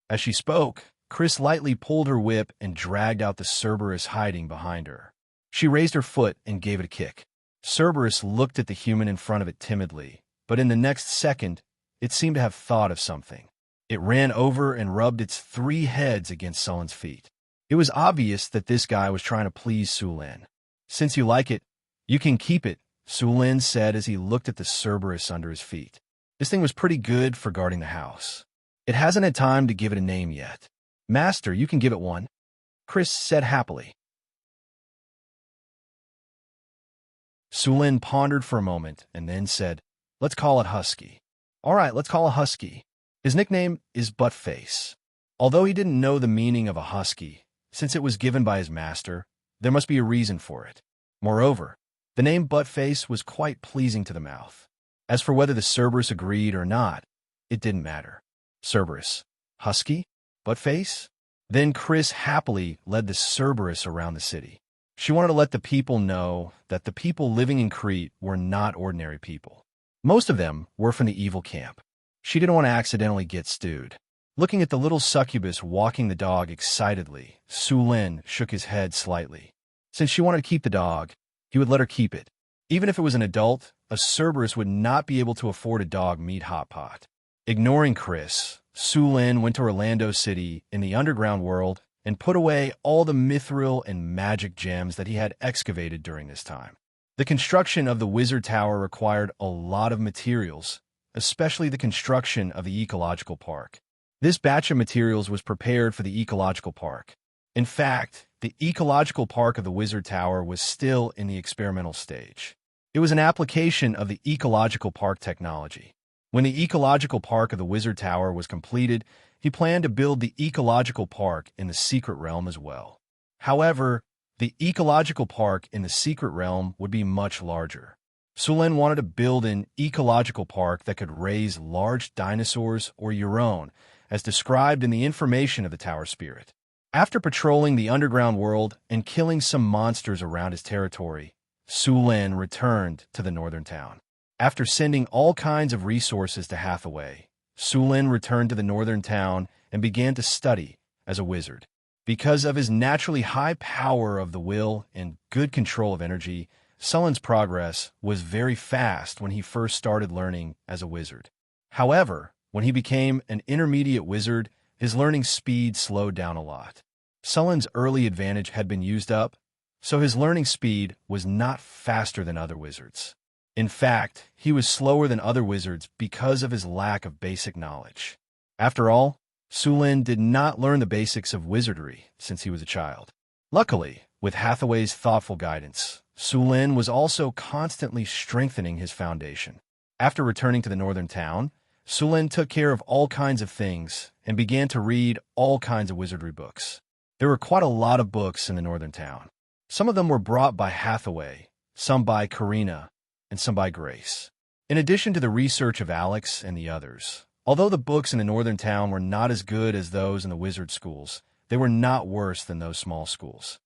As she spoke, Chris lightly pulled her whip and dragged out the Cerberus hiding behind her. She raised her foot and gave it a kick. Cerberus looked at the human in front of it timidly, but in the next second, it seemed to have thought of something. It ran over and rubbed its 3 heads against Sullen's feet. It was obvious that this guy was trying to please Sulin. "Since you like it, you can keep it," Sulin said as he looked at the Cerberus under his feet. This thing was pretty good for guarding the house. "It hasn't had time to give it a name yet." "Master, you can give it one," Chris said happily. Sulin pondered for a moment and then said, "Let's call it Husky." "All right, let's call it Husky. His nickname is Buttface." Although he didn't know the meaning of a husky, since it was given by his master, there must be a reason for it. Moreover, the name Buttface was quite pleasing to the mouth. As for whether the Cerberus agreed or not, it didn't matter. "Cerberus, husky, butt-face? Then Chris happily led the Cerberus around the city. She wanted to let the people know that the people living in Crete were not ordinary people. Most of them were from the evil camp. She didn't want to accidentally get stewed. Looking at the little succubus walking the dog excitedly, Sulin shook his head slightly. Since she wanted to keep the dog, he would let her keep it. Even if it was an adult, a Cerberus would not be able to afford a dog meat hot pot. Ignoring Chris, Sulin went to Orlando City in the underground world and put away all the mithril and magic gems that he had excavated during this time. The construction of the Wizard Tower required a lot of materials, especially the construction of the ecological park. This batch of materials was prepared for the ecological park. In fact, the ecological park of the Wizard Tower was still in the experimental stage. It was an application of the ecological park technology. When the ecological park of the Wizard Tower was completed, he planned to build the ecological park in the secret realm as well. However, the ecological park in the secret realm would be much larger. Sulin wanted to build an ecological park that could raise large dinosaurs or Euron, as described in the information of the Tower Spirit. After patrolling the underground world and killing some monsters around his territory, Sulin returned to the northern town. After sending all kinds of resources to Hathaway, Sulin returned to the northern town and began to study as a wizard. Because of his naturally high power of the will and good control of energy, Sulin's progress was very fast when he first started learning as a wizard. However, when he became an intermediate wizard, his learning speed slowed down a lot. Sulin's early advantage had been used up, so his learning speed was not faster than other wizards. In fact, he was slower than other wizards because of his lack of basic knowledge. After all, Sulin did not learn the basics of wizardry since he was a child. Luckily, with Hathaway's thoughtful guidance, Sulin was also constantly strengthening his foundation. After returning to the northern town, Sulin took care of all kinds of things and began to read all kinds of wizardry books. There were quite a lot of books in the northern town. Some of them were brought by Hathaway, some by Karina, and some by Grace. In addition to the research of Alex and the others, although the books in the northern town were not as good as those in the wizard schools, they were not worse than those small schools.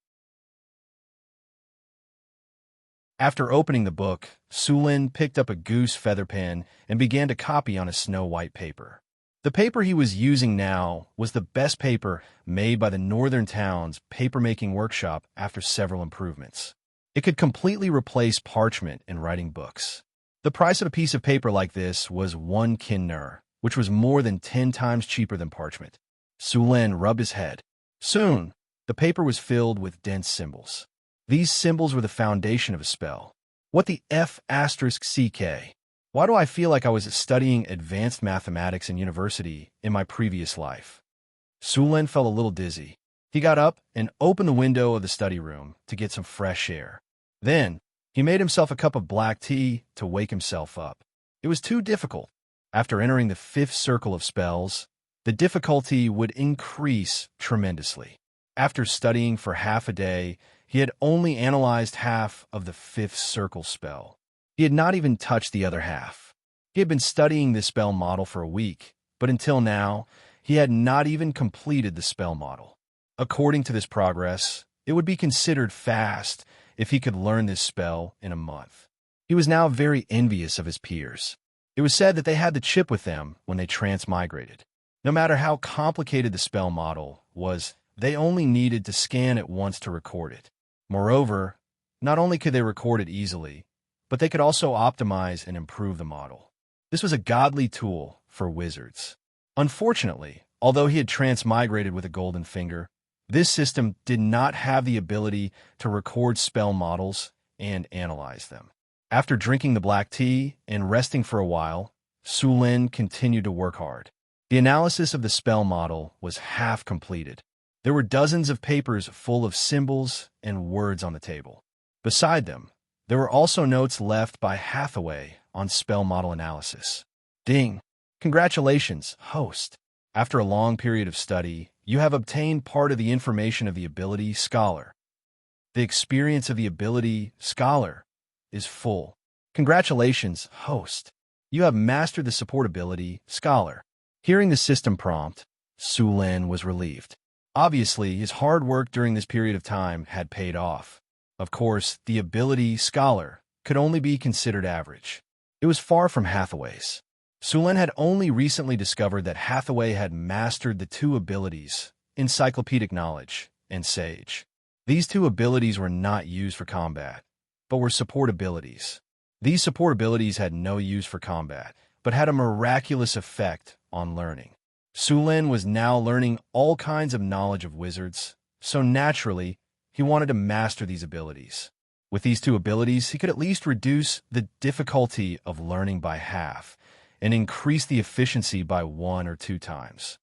After opening the book, Sulin picked up a goose feather pen and began to copy on a snow-white paper. The paper he was using now was the best paper made by the northern town's paper-making workshop after several improvements. It could completely replace parchment in writing books. The price of a piece of paper like this was 1 kinnur, which was more than 10 times cheaper than parchment. Sulin rubbed his head. Soon, the paper was filled with dense symbols. These symbols were the foundation of a spell. What the F***CK? Why do I feel like I was studying advanced mathematics in university in my previous life? Sulin felt a little dizzy. He got up and opened the window of the study room to get some fresh air. Then, he made himself a cup of black tea to wake himself up. It was too difficult. After entering the 5th circle of spells, the difficulty would increase tremendously. After studying for half a day, he had only analyzed half of the 5th circle spell. He had not even touched the other half. He had been studying this spell model for a week, but until now, he had not even completed the spell model. According to this progress, it would be considered fast if he could learn this spell in a month. He was now very envious of his peers. It was said that they had the chip with them when they transmigrated. No matter how complicated the spell model was, they only needed to scan it once to record it. Moreover, not only could they record it easily, but they could also optimize and improve the model. This was a godly tool for wizards. Unfortunately, although he had transmigrated with a golden finger, this system did not have the ability to record spell models and analyze them. After drinking the black tea and resting for a while, Sulin continued to work hard. The analysis of the spell model was half completed. There were dozens of papers full of symbols and words on the table. Beside them, there were also notes left by Hathaway on spell model analysis. Ding! Congratulations, host. After a long period of study, you have obtained part of the information of the ability Scholar. The experience of the ability Scholar is full. Congratulations, host. You have mastered the support ability Scholar. Hearing the system prompt, Su Lin was relieved. Obviously, his hard work during this period of time had paid off. Of course, the ability Scholar could only be considered average. It was far from Hathaway's. Su Lin had only recently discovered that Hathaway had mastered the two abilities, Encyclopedic Knowledge and Sage. These two abilities were not used for combat, but were support abilities. These support abilities had no use for combat, but had a miraculous effect on learning. Su Lin was now learning all kinds of knowledge of wizards, so naturally, he wanted to master these abilities. With these two abilities, he could at least reduce the difficulty of learning by half and increase the efficiency by 1 or 2 times.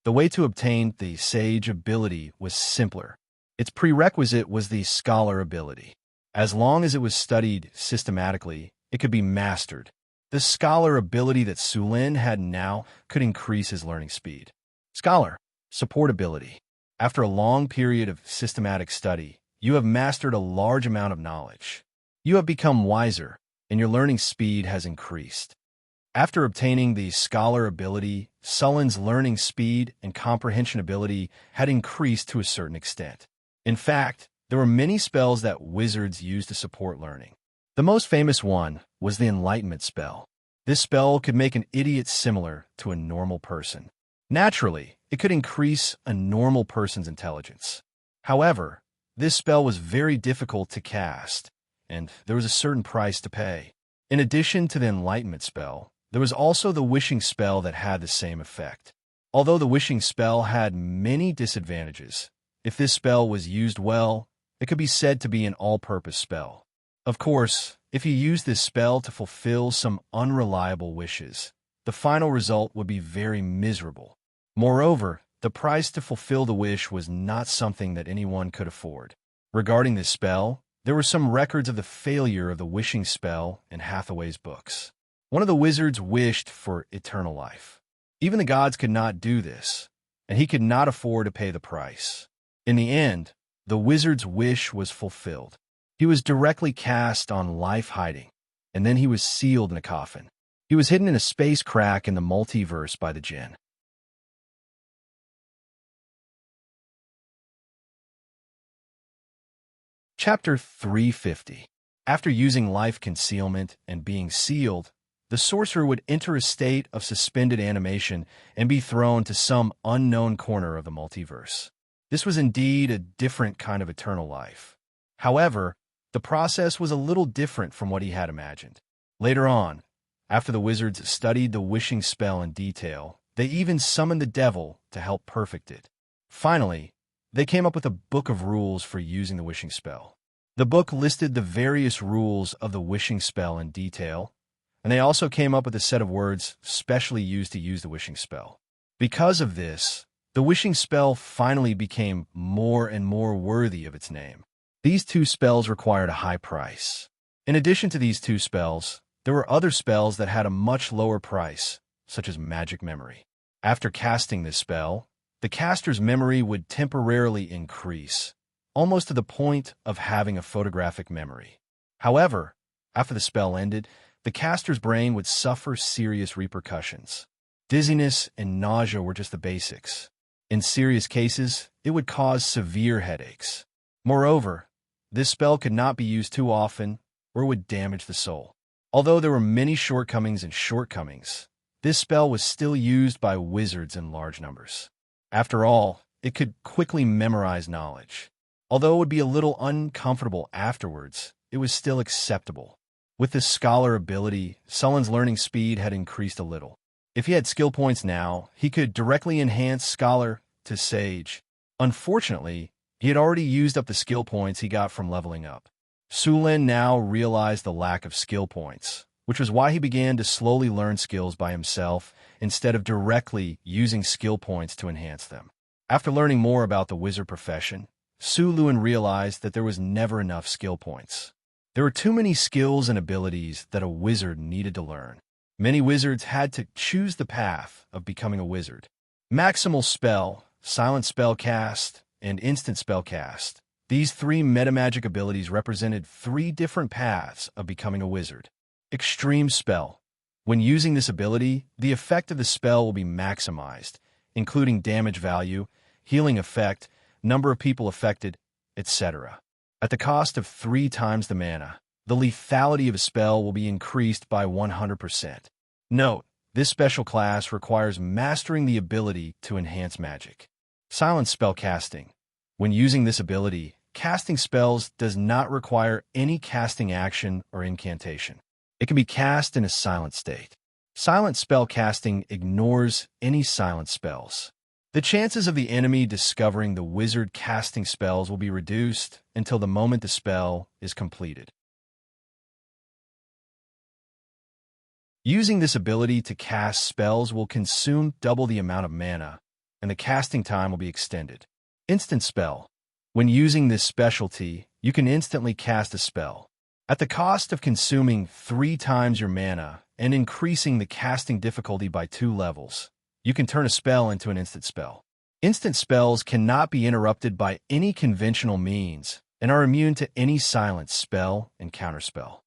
The way to obtain the Sage ability was simpler. Its prerequisite was the Scholar ability. As long as it was studied systematically, it could be mastered. The Scholar ability that Su Lin had now could increase his learning speed. Scholar, support ability. After a long period of systematic study, you have mastered a large amount of knowledge. You have become wiser, and your learning speed has increased. After obtaining the Scholar ability, Su Lin's learning speed and comprehension ability had increased to a certain extent. In fact, there were many spells that wizards used to support learning. The most famous one was the Enlightenment spell. This spell could make an idiot similar to a normal person. Naturally, it could increase a normal person's intelligence. However, this spell was very difficult to cast, and there was a certain price to pay. In addition to the Enlightenment spell, there was also the Wishing spell that had the same effect. Although the Wishing spell had many disadvantages, if this spell was used well, it could be said to be an all-purpose spell. Of course, if you use this spell to fulfill some unreliable wishes, the final result would be very miserable. Moreover, the price to fulfill the wish was not something that anyone could afford. Regarding this spell, there were some records of the failure of the Wishing spell in Hathaway's books. One of the wizards wished for eternal life. Even the gods could not do this, and he could not afford to pay the price. In the end, the wizard's wish was fulfilled. He was directly cast on life hiding, and then he was sealed in a coffin. He was hidden in a space crack in the multiverse by the Jinn. Chapter 350. After using life concealment and being sealed, the sorcerer would enter a state of suspended animation and be thrown to some unknown corner of the multiverse. This was indeed a different kind of eternal life. However, the process was a little different from what he had imagined. Later on, after the wizards studied the Wishing spell in detail, they even summoned the devil to help perfect it. Finally, they came up with a book of rules for using the Wishing spell. The book listed the various rules of the Wishing spell in detail, and they also came up with a set of words specially used to use the Wishing spell. Because of this, the Wishing spell finally became more and more worthy of its name. These two spells required a high price. In addition to these two spells, there were other spells that had a much lower price, such as Magic Memory. After casting this spell, the caster's memory would temporarily increase, almost to the point of having a photographic memory. However, after the spell ended, the caster's brain would suffer serious repercussions. Dizziness and nausea were just the basics. In serious cases, it would cause severe headaches. Moreover, this spell could not be used too often, or it would damage the soul. Although there were many shortcomings, this spell was still used by wizards in large numbers. After all, it could quickly memorize knowledge. Although it would be a little uncomfortable afterwards, it was still acceptable. With this Scholar ability, Su Lin's learning speed had increased a little. If he had skill points now, he could directly enhance Scholar to Sage. Unfortunately, he had already used up the skill points he got from leveling up. Su Lin now realized the lack of skill points, which was why he began to slowly learn skills by himself instead of directly using skill points to enhance them. After learning more about the wizard profession, Su Lin realized that there was never enough skill points. There were too many skills and abilities that a wizard needed to learn. Many wizards had to choose the path of becoming a wizard. Maximal spell, silent spell cast, and instant spell cast. These three metamagic abilities represented three different paths of becoming a wizard. Extreme spell. When using this ability, the effect of the spell will be maximized, including damage value, healing effect, number of people affected, etc. At the cost of 3 times the mana, the lethality of a spell will be increased by 100%. Note, this special class requires mastering the ability to enhance magic. Silent spell casting. When using this ability, casting spells does not require any casting action or incantation. It can be cast in a silent state. Silent spell casting ignores any silent spells. The chances of the enemy discovering the wizard casting spells will be reduced until the moment the spell is completed. Using this ability to cast spells will consume double the amount of mana, and the casting time will be extended. Instant spell. When using this specialty, you can instantly cast a spell. At the cost of consuming 3 times your mana and increasing the casting difficulty by 2 levels, you can turn a spell into an instant spell. Instant spells cannot be interrupted by any conventional means and are immune to any silent spell and counterspell.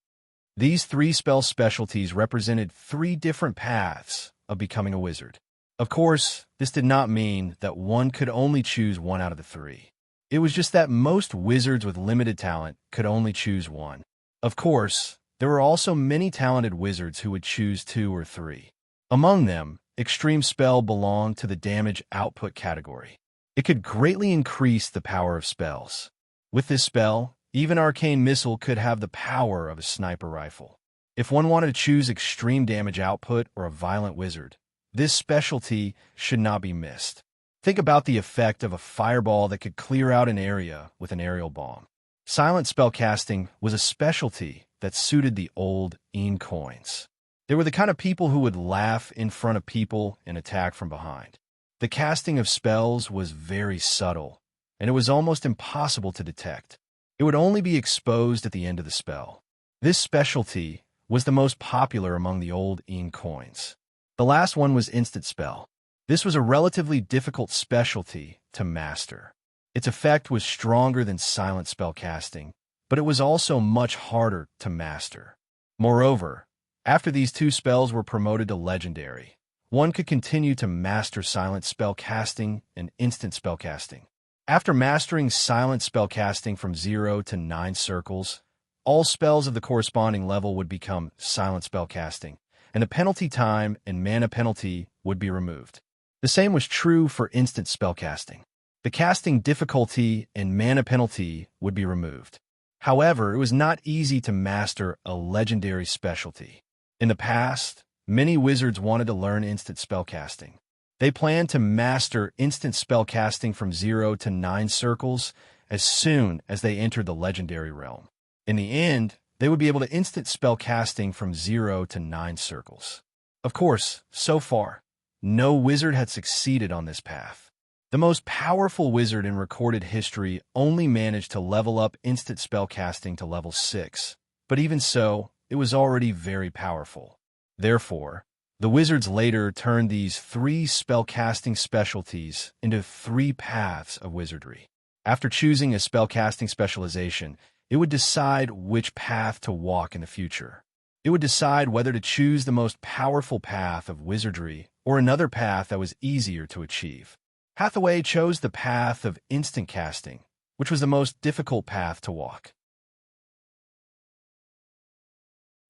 These 3 spell specialties represented 3 different paths of becoming a wizard. Of course, this did not mean that one could only choose one out of the 3. It was just that most wizards with limited talent could only choose one. Of course, there were also many talented wizards who would choose 2 or 3. Among them, Extreme Spell belonged to the damage output category. It could greatly increase the power of spells. With this spell, even Arcane Missile could have the power of a sniper rifle. If one wanted to choose extreme damage output or a violent wizard, this specialty should not be missed. Think about the effect of a fireball that could clear out an area with an aerial bomb. Silent spellcasting was a specialty that suited the old coins. They were the kind of people who would laugh in front of people and attack from behind. The casting of spells was very subtle, and it was almost impossible to detect. It would only be exposed at the end of the spell. This specialty was the most popular among the old coins. The last one was Instant Spell. This was a relatively difficult specialty to master. Its effect was stronger than silent spell casting, but it was also much harder to master. Moreover, after these 2 spells were promoted to legendary, one could continue to master silent spell casting and instant spell casting. After mastering silent spell casting from 0 to 9 circles, all spells of the corresponding level would become silent spell casting, and the penalty time and mana penalty would be removed. The same was true for instant spell casting. The casting difficulty and mana penalty would be removed. However, it was not easy to master a legendary specialty. In the past, many wizards wanted to learn instant spellcasting. They planned to master instant spellcasting from 0 to 9 circles as soon as they entered the legendary realm. In the end, they would be able to instant spellcasting from 0 to 9 circles. Of course, so far, no wizard had succeeded on this path. The most powerful wizard in recorded history only managed to level up instant spellcasting to level 6, but even so, it was already very powerful. Therefore, the wizards later turned these 3 spellcasting specialties into 3 paths of wizardry. After choosing a spellcasting specialization, it would decide which path to walk in the future. It would decide whether to choose the most powerful path of wizardry or another path that was easier to achieve. Hathaway chose the path of instant casting, which was the most difficult path to walk.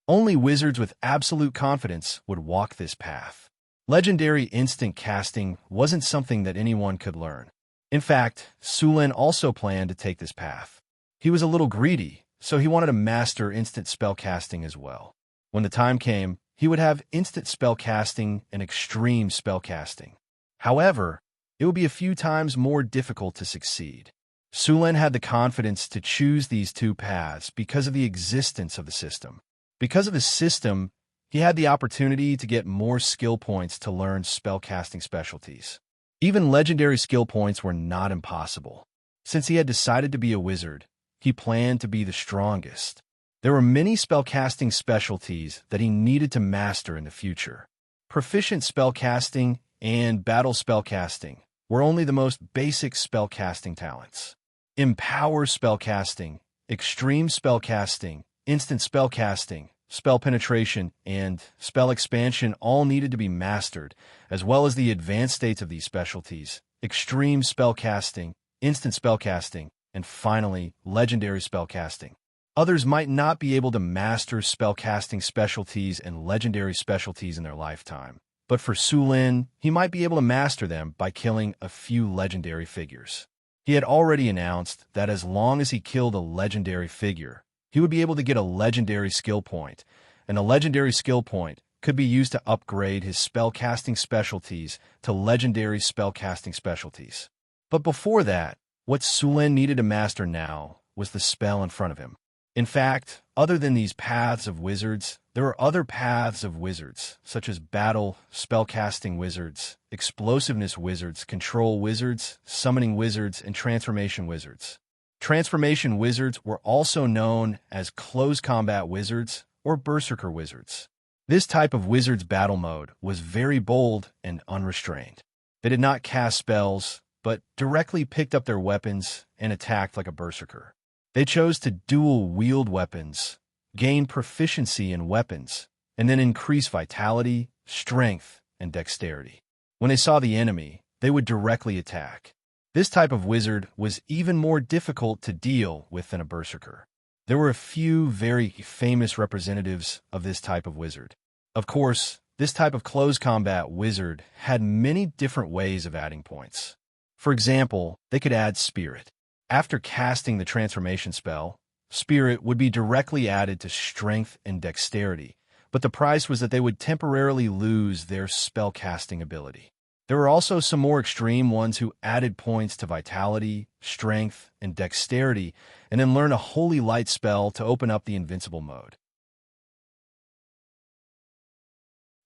Only wizards with absolute confidence would walk this path. Legendary instant casting wasn't something that anyone could learn. In fact, Sulen also planned to take this path. He was a little greedy, so he wanted to master instant spellcasting as well. When the time came, he would have instant spellcasting and extreme spellcasting. However, it would be a few times more difficult to succeed. Sulen had the confidence to choose these 2 paths because of the existence of the system. Because of the system, he had the opportunity to get more skill points to learn spellcasting specialties. Even legendary skill points were not impossible. Since he had decided to be a wizard, he planned to be the strongest. There were many spellcasting specialties that he needed to master in the future. Proficient spellcasting and battle spellcasting were only the most basic spellcasting talents. Empower spellcasting, extreme spellcasting, instant spellcasting, spell penetration, and spell expansion all needed to be mastered, as well as the advanced states of these specialties: extreme spellcasting, instant spellcasting, and finally, legendary spellcasting. Others might not be able to master spellcasting specialties and legendary specialties in their lifetime, but for Su Lin, he might be able to master them by killing a few legendary figures. He had already announced that as long as he killed a legendary figure, he would be able to get a legendary skill point, and a legendary skill point could be used to upgrade his spellcasting specialties to legendary spellcasting specialties. But before that, what Su Lin needed to master now was the spell in front of him. In fact, other than these paths of wizards, there are other paths of wizards, such as battle, spellcasting wizards, explosiveness wizards, control wizards, summoning wizards, and transformation wizards. Transformation wizards were also known as close combat wizards or berserker wizards. This type of wizard's battle mode was very bold and unrestrained. They did not cast spells, but directly picked up their weapons and attacked like a berserker. They chose to dual-wield weapons, gain proficiency in weapons, and then increase vitality, strength, and dexterity. When they saw the enemy, they would directly attack. This type of wizard was even more difficult to deal with than a berserker. There were a few very famous representatives of this type of wizard. Of course, this type of close combat wizard had many different ways of adding points. For example, they could add spirit. After casting the transformation spell, spirit would be directly added to strength and dexterity, but the price was that they would temporarily lose their spellcasting ability. There were also some more extreme ones who added points to vitality, strength, and dexterity, and then learn a holy light spell to open up the invincible mode.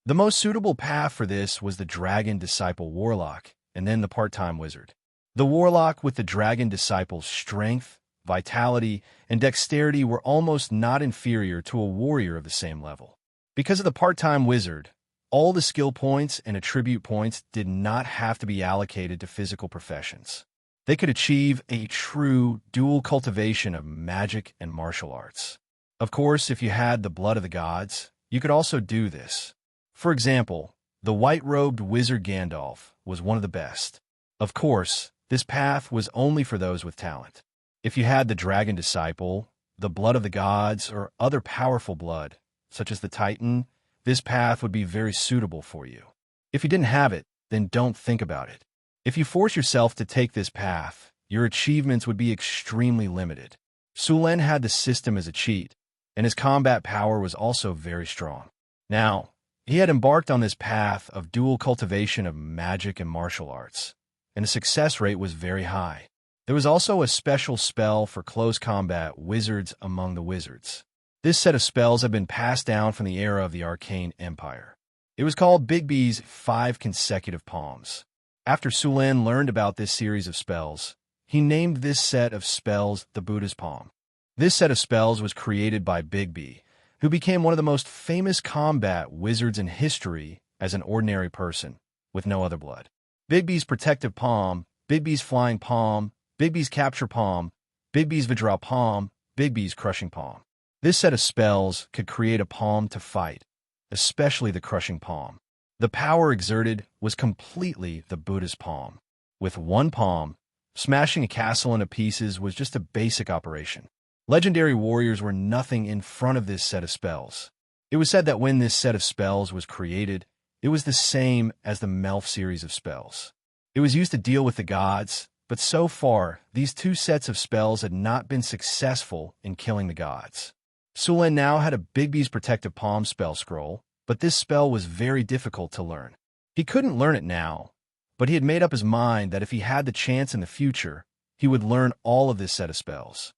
The most suitable path for this was the Dragon Disciple Warlock, and then the part-time wizard. The Warlock with the Dragon Disciple's strength, vitality, and dexterity were almost not inferior to a warrior of the same level. Because of the part-time wizard, all the skill points and attribute points did not have to be allocated to physical professions. They could achieve a true dual cultivation of magic and martial arts. Of course, if you had the blood of the gods, you could also do this. For example, the white-robed wizard Gandalf was one of the best. Of course, this path was only for those with talent. If you had the Dragon Disciple, the blood of the gods, or other powerful blood, such as the Titan, this path would be very suitable for you. If you didn't have it, then don't think about it. If you force yourself to take this path, your achievements would be extremely limited. Su Lin had the system as a cheat, and his combat power was also very strong. Now, he had embarked on this path of dual cultivation of magic and martial arts, and the success rate was very high. There was also a special spell for close combat wizards among the wizards. This set of spells had been passed down from the era of the Arcane Empire. It was called Bigby's 5 Consecutive Palms. After Su Lin learned about this series of spells, he named this set of spells the Buddha's Palm. This set of spells was created by Bigby, who became one of the most famous combat wizards in history as an ordinary person, with no other blood. Bigby's Protective Palm, Bigby's Flying Palm, Bigby's Capture Palm, Bigby's Vajra Palm, Bigby's Crushing Palm. This set of spells could create a palm to fight, especially the Crushing Palm. The power exerted was completely the Buddha's palm. With one palm, smashing a castle into pieces was just a basic operation. Legendary warriors were nothing in front of this set of spells. It was said that when this set of spells was created, it was the same as the Melf series of spells. It was used to deal with the gods, but so far, these two sets of spells had not been successful in killing the gods. Su Lin now had a Bigby's Protective Palm spell scroll, but this spell was very difficult to learn. He couldn't learn it now, but he had made up his mind that if he had the chance in the future, he would learn all of this set of spells.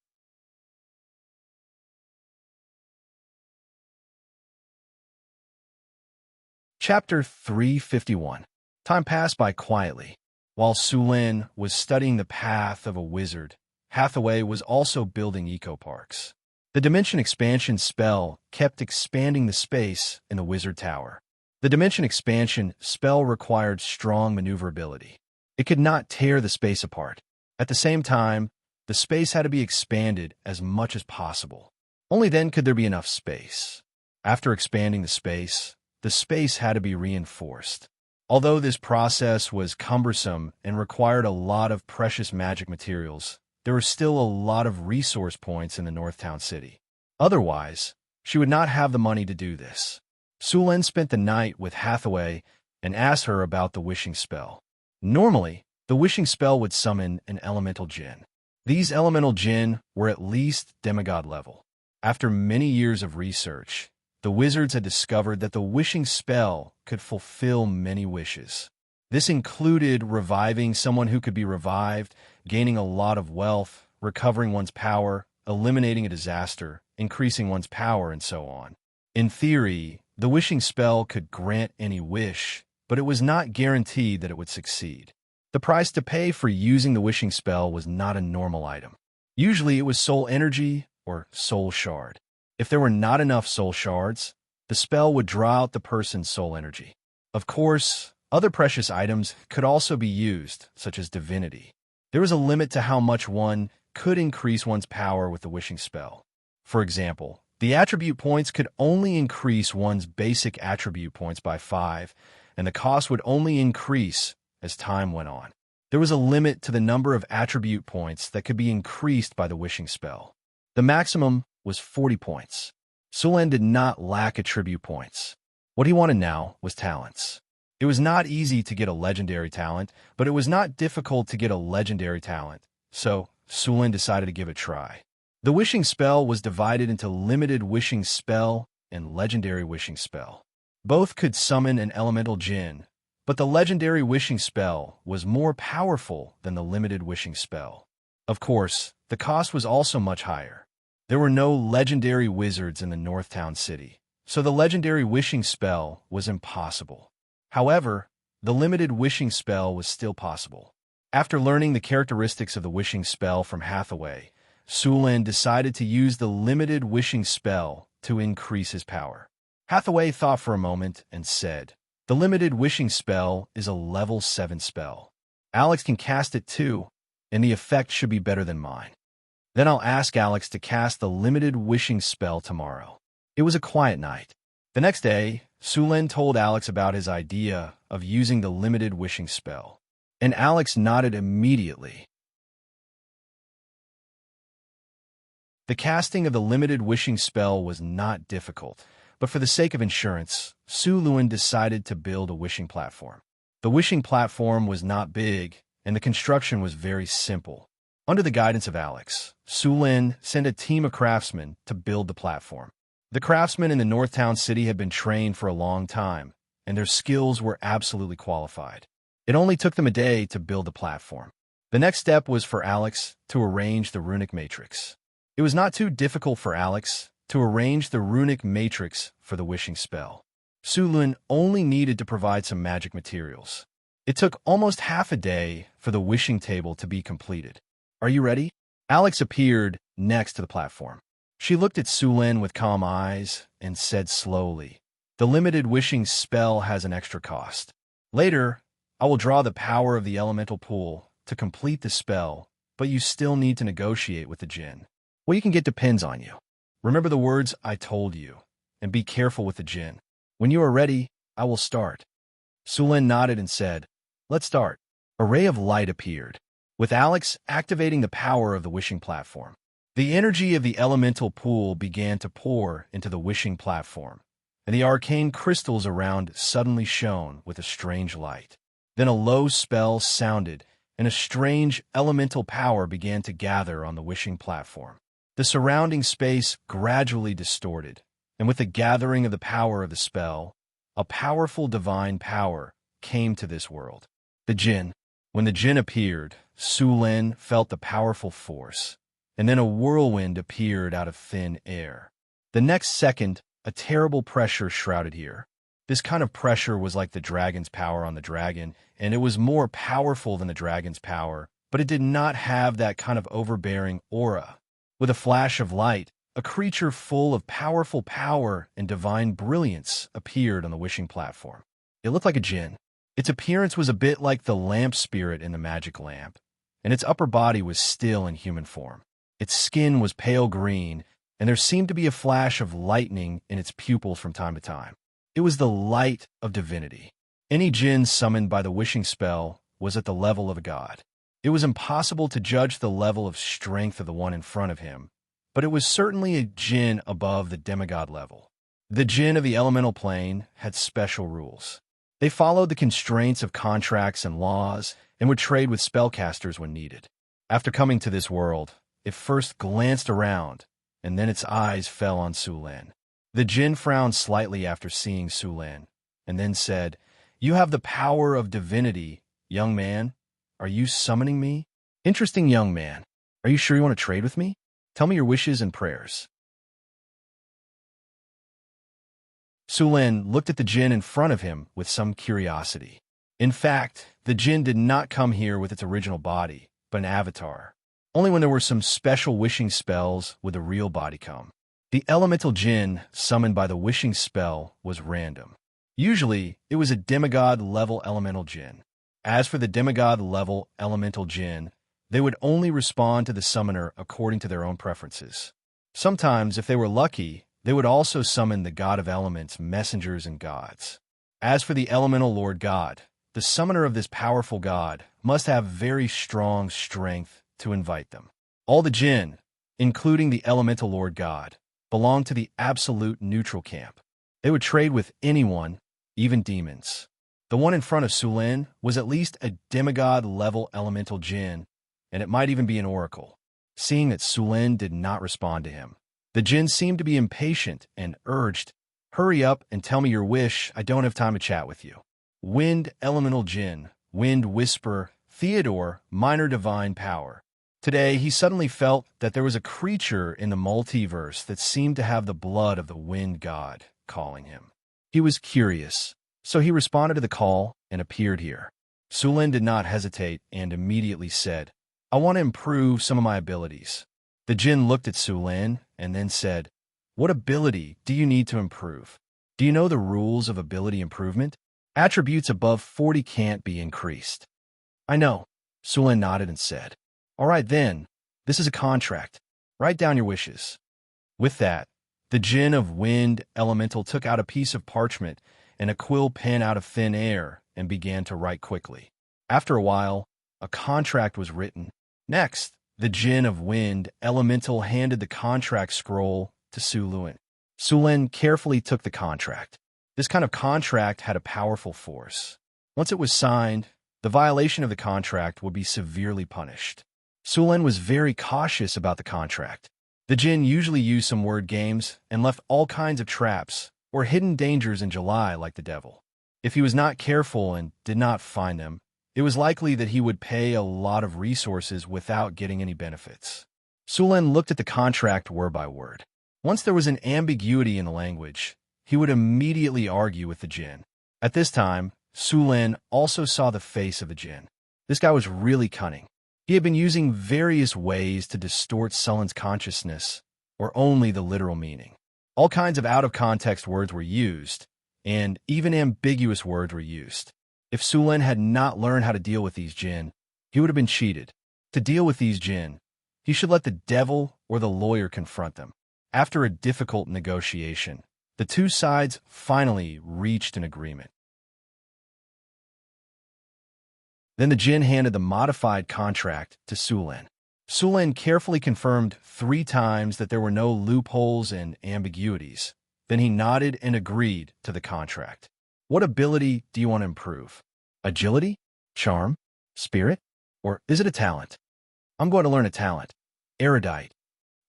Chapter 351. Time passed by quietly. While Su Lin was studying the path of a wizard, Hathaway was also building eco-parks. The Dimension Expansion spell kept expanding the space in the Wizard Tower. The Dimension Expansion spell required strong maneuverability. It could not tear the space apart. At the same time, the space had to be expanded as much as possible. Only then could there be enough space. After expanding the space had to be reinforced. Although this process was cumbersome and required a lot of precious magic materials, there were still a lot of resource points in the Northtown city. Otherwise, she would not have the money to do this. Sulin spent the night with Hathaway and asked her about the wishing spell. Normally, the wishing spell would summon an elemental djinn. These elemental djinn were at least demigod level. After many years of research, the wizards had discovered that the wishing spell could fulfill many wishes. This included reviving someone who could be revived, gaining a lot of wealth, recovering one's power, eliminating a disaster, increasing one's power, and so on. In theory, the wishing spell could grant any wish, but it was not guaranteed that it would succeed. The price to pay for using the wishing spell was not a normal item. Usually it was soul energy or soul shard. If there were not enough soul shards, the spell would draw out the person's soul energy. Of course, other precious items could also be used, such as divinity. There was a limit to how much one could increase one's power with the wishing spell. For example, the attribute points could only increase one's basic attribute points by 5, and the cost would only increase as time went on. There was a limit to the number of attribute points that could be increased by the wishing spell. The maximum was 40 points. Sulin did not lack attribute points. What he wanted now was talents. It was not easy to get a legendary talent, but it was not difficult to get a legendary talent, so Sulin decided to give it a try. The wishing spell was divided into limited wishing spell and legendary wishing spell. Both could summon an elemental djinn, but the legendary wishing spell was more powerful than the limited wishing spell. Of course, the cost was also much higher. There were no legendary wizards in the Northtown city, so the legendary wishing spell was impossible. However, the limited wishing spell was still possible. After learning the characteristics of the wishing spell from Hathaway, Sulin decided to use the limited wishing spell to increase his power. Hathaway thought for a moment and said, "The limited wishing spell is a level 7 spell. Alex can cast it too, and the effect should be better than mine. Then I'll ask Alex to cast the limited wishing spell tomorrow." It was a quiet night. The next day, Sulin told Alex about his idea of using the limited wishing spell, and Alex nodded immediately. The casting of the limited wishing spell was not difficult, but for the sake of insurance, Sulin decided to build a wishing platform. The wishing platform was not big, and the construction was very simple. Under the guidance of Alex, Sulin sent a team of craftsmen to build the platform. The craftsmen in the Northtown city had been trained for a long time, and their skills were absolutely qualified. It only took them a day to build the platform. The next step was for Alex to arrange the runic matrix. It was not too difficult for Alex to arrange the runic matrix for the wishing spell. Sulin only needed to provide some magic materials. It took almost half a day for the wishing table to be completed. "Are you ready?" Alex appeared next to the platform. She looked at Sulin with calm eyes and said slowly, "The limited wishing spell has an extra cost. Later, I will draw the power of the elemental pool to complete the spell, but you still need to negotiate with the djinn. What you can get depends on you. Remember the words I told you, and be careful with the djinn. When you are ready, I will start." Sulin nodded and said, "Let's start." A ray of light appeared, with Alex activating the power of the wishing platform. The energy of the elemental pool began to pour into the wishing platform, and the arcane crystals around suddenly shone with a strange light. Then a low spell sounded, and a strange elemental power began to gather on the wishing platform. The surrounding space gradually distorted, and with the gathering of the power of the spell, a powerful divine power came to this world. The djinn. When the djinn appeared, Sulin felt the powerful force, and then a whirlwind appeared out of thin air. The next second, a terrible pressure shrouded here. This kind of pressure was like the dragon's power on the dragon, and it was more powerful than the dragon's power, but it did not have that kind of overbearing aura. With a flash of light, a creature full of powerful power and divine brilliance appeared on the wishing platform. It looked like a djinn. Its appearance was a bit like the lamp spirit in the magic lamp, and its upper body was still in human form. Its skin was pale green, and there seemed to be a flash of lightning in its pupils from time to time. It was the light of divinity. Any jinn summoned by the wishing spell was at the level of a god. It was impossible to judge the level of strength of the one in front of him, but it was certainly a jinn above the demigod level. The jinn of the elemental plane had special rules. They followed the constraints of contracts and laws and would trade with spellcasters when needed. After coming to this world, it first glanced around, and then its eyes fell on Sulen. The jinn frowned slightly after seeing Sulen, and then said, "You have the power of divinity, young man. Are you summoning me?" "Interesting, young man. Are you sure you want to trade with me? Tell me your wishes and prayers." Sulen looked at the jinn in front of him with some curiosity. In fact, the jinn did not come here with its original body, but an avatar. Only when there were some special wishing spells would the real body come. The elemental jinn summoned by the wishing spell was random. Usually, it was a demigod-level elemental jinn. As for the demigod-level elemental jinn, they would only respond to the summoner according to their own preferences. Sometimes, if they were lucky, they would also summon the god of elements, messengers, and gods. As for the elemental lord god, the summoner of this powerful god must have very strong strength to invite them. All the jinn, including the elemental lord god, belonged to the absolute neutral camp. They would trade with anyone, even demons. The one in front of Sulen was at least a demigod-level elemental jinn, and it might even be an oracle. Seeing that Sulen did not respond to him, the jinn seemed to be impatient and urged, "Hurry up and tell me your wish. I don't have time to chat with you." Wind elemental jinn, wind whisper, Theodore, minor divine power. Today, he suddenly felt that there was a creature in the multiverse that seemed to have the blood of the wind god calling him. He was curious, so he responded to the call and appeared here. Sulen did not hesitate and immediately said, "I want to improve some of my abilities." The jinn looked at Sulen and then said, "What ability do you need to improve? Do you know the rules of ability improvement? Attributes above 40 can't be increased." "I know." Sulen nodded and said, "All right then, this is a contract. Write down your wishes." With that, the jinn of wind elemental took out a piece of parchment and a quill pen out of thin air and began to write quickly. After a while, a contract was written. Next, the jinn of wind elemental handed the contract scroll to Sulen. Sulen carefully took the contract. This kind of contract had a powerful force. Once it was signed, the violation of the contract would be severely punished. Sulen was very cautious about the contract. The jinn usually used some word games and left all kinds of traps or hidden dangers in July like the devil. If he was not careful and did not find them, it was likely that he would pay a lot of resources without getting any benefits. Sulen looked at the contract word by word. Once there was an ambiguity in the language, he would immediately argue with the jinn. At this time, Sulen also saw the face of the jinn. This guy was really cunning. He had been using various ways to distort Sulen's consciousness, or only the literal meaning. All kinds of out-of-context words were used, and even ambiguous words were used. If Sulen had not learned how to deal with these jinn, he would have been cheated. To deal with these jinn, he should let the devil or the lawyer confront them. After a difficult negotiation, the two sides finally reached an agreement. Then the jinn handed the modified contract to Sulen. Sulen carefully confirmed 3 times that there were no loopholes and ambiguities. Then he nodded and agreed to the contract. "What ability do you want to improve? Agility? Charm? Spirit? Or is it a talent?" "I'm going to learn a talent. Erudite,"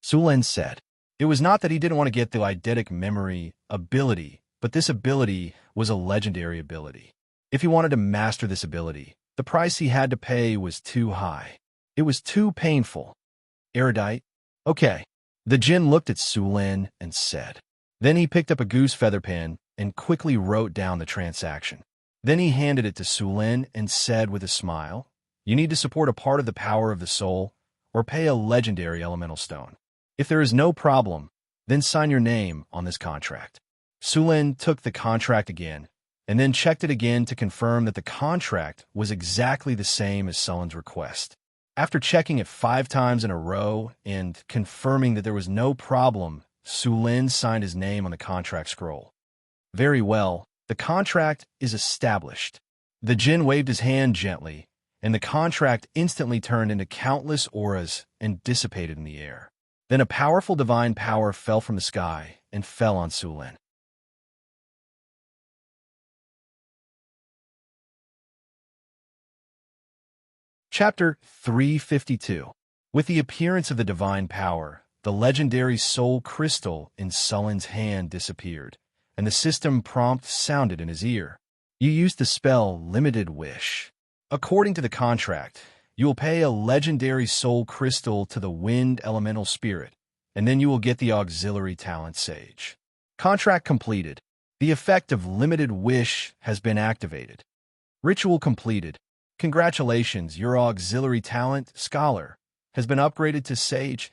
Sulen said. It was not that he didn't want to get the eidetic memory ability, but this ability was a legendary ability. If he wanted to master this ability, the price he had to pay was too high. It was too painful. "Erudite? Okay." The jinn looked at Sulen and said. Then he picked up a goose feather pen and quickly wrote down the transaction. Then he handed it to Sulen and said with a smile, "You need to support a part of the power of the soul or pay a legendary elemental stone. If there is no problem, then sign your name on this contract." Sulen took the contract again and then checked it again to confirm that the contract was exactly the same as Sulen's request. After checking it 5 times in a row and confirming that there was no problem, Sulin signed his name on the contract scroll. Very well, the contract is established. The Jinn waved his hand gently, and the contract instantly turned into countless auras and dissipated in the air. Then a powerful divine power fell from the sky and fell on Sulin. Chapter 352. With the appearance of the divine power, the legendary soul crystal in Sulin's hand disappeared, and the system prompt sounded in his ear. You used the spell Limited Wish. According to the contract, you will pay a legendary soul crystal to the wind elemental spirit, and then you will get the auxiliary talent Sage. Contract completed. The effect of Limited Wish has been activated. Ritual completed. Congratulations, your auxiliary talent, Scholar, has been upgraded to Sage.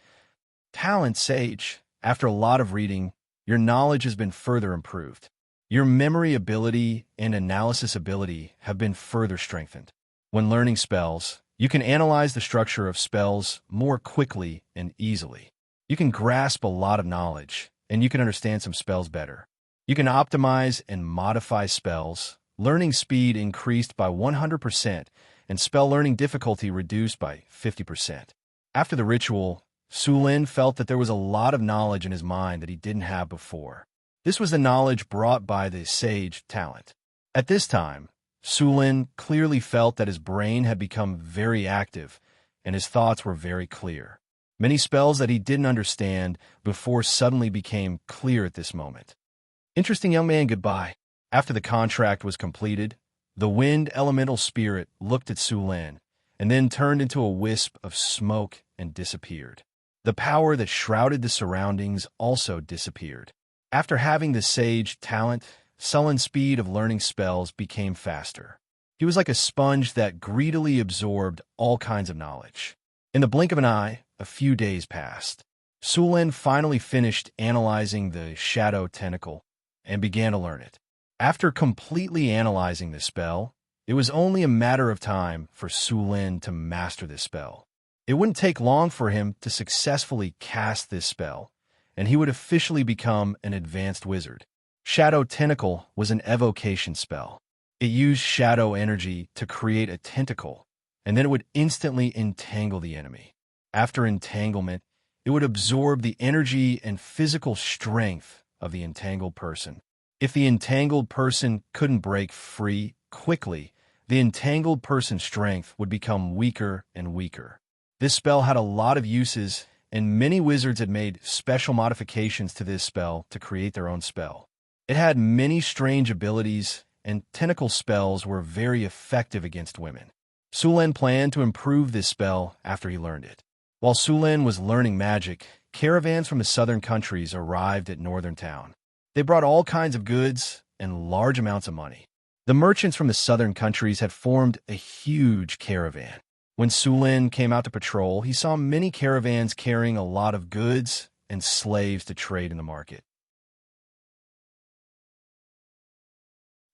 Talent Sage. After a lot of reading, your knowledge has been further improved. Your memory ability and analysis ability have been further strengthened. When learning spells, you can analyze the structure of spells more quickly and easily. You can grasp a lot of knowledge, and you can understand some spells better. You can optimize and modify spells. Learning speed increased by 100%, and spell learning difficulty reduced by 50%. After the ritual, Sulin felt that there was a lot of knowledge in his mind that he didn't have before. This was the knowledge brought by the Sage talent. At this time, Sulin clearly felt that his brain had become very active, and his thoughts were very clear. Many spells that he didn't understand before suddenly became clear at this moment. Interesting young man, goodbye. After the contract was completed, the wind elemental spirit looked at Sulin and then turned into a wisp of smoke and disappeared. The power that shrouded the surroundings also disappeared. After having the Sage talent, Sulin's speed of learning spells became faster. He was like a sponge that greedily absorbed all kinds of knowledge. In the blink of an eye, a few days passed. Sulin finally finished analyzing the shadow tentacle and began to learn it. After completely analyzing this spell, it was only a matter of time for Sulin to master this spell. It wouldn't take long for him to successfully cast this spell, and he would officially become an advanced wizard. Shadow Tentacle was an evocation spell. It used shadow energy to create a tentacle, and then it would instantly entangle the enemy. After entanglement, it would absorb the energy and physical strength of the entangled person. If the entangled person couldn't break free quickly, the entangled person's strength would become weaker and weaker. This spell had a lot of uses, and many wizards had made special modifications to this spell to create their own spell. It had many strange abilities, and tentacle spells were very effective against women. Sulin planned to improve this spell after he learned it. While Sulin was learning magic, caravans from the southern countries arrived at northern town. They brought all kinds of goods and large amounts of money. The merchants from the southern countries had formed a huge caravan. When Sulin came out to patrol, he saw many caravans carrying a lot of goods and slaves to trade in the market.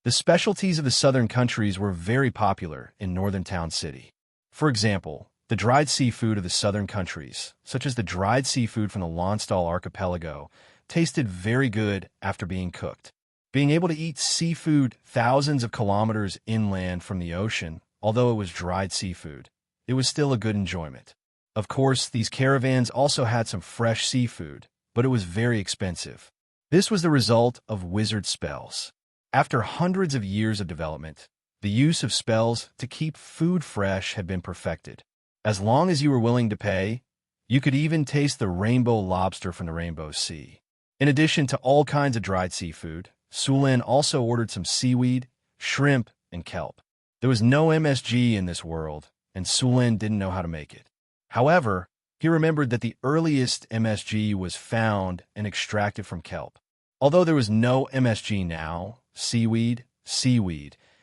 The specialties of the southern countries were very popular in northern town city. For example, the dried seafood of the southern countries, such as the dried seafood from the Lonsdal archipelago, tasted very good after being cooked. Being able to eat seafood thousands of kilometers inland from the ocean, although it was dried seafood, it was still a good enjoyment. Of course, these caravans also had some fresh seafood, but it was very expensive. This was the result of wizard spells. After hundreds of years of development, the use of spells to keep food fresh had been perfected. As long as you were willing to pay, you could even taste the rainbow lobster from the rainbow sea. In addition to all kinds of dried seafood, Sulin also ordered some seaweed, shrimp, and kelp. There was no MSG in this world, and Sulin didn't know how to make it. However, he remembered that the earliest MSG was found and extracted from kelp. Although there was no MSG now, seaweed,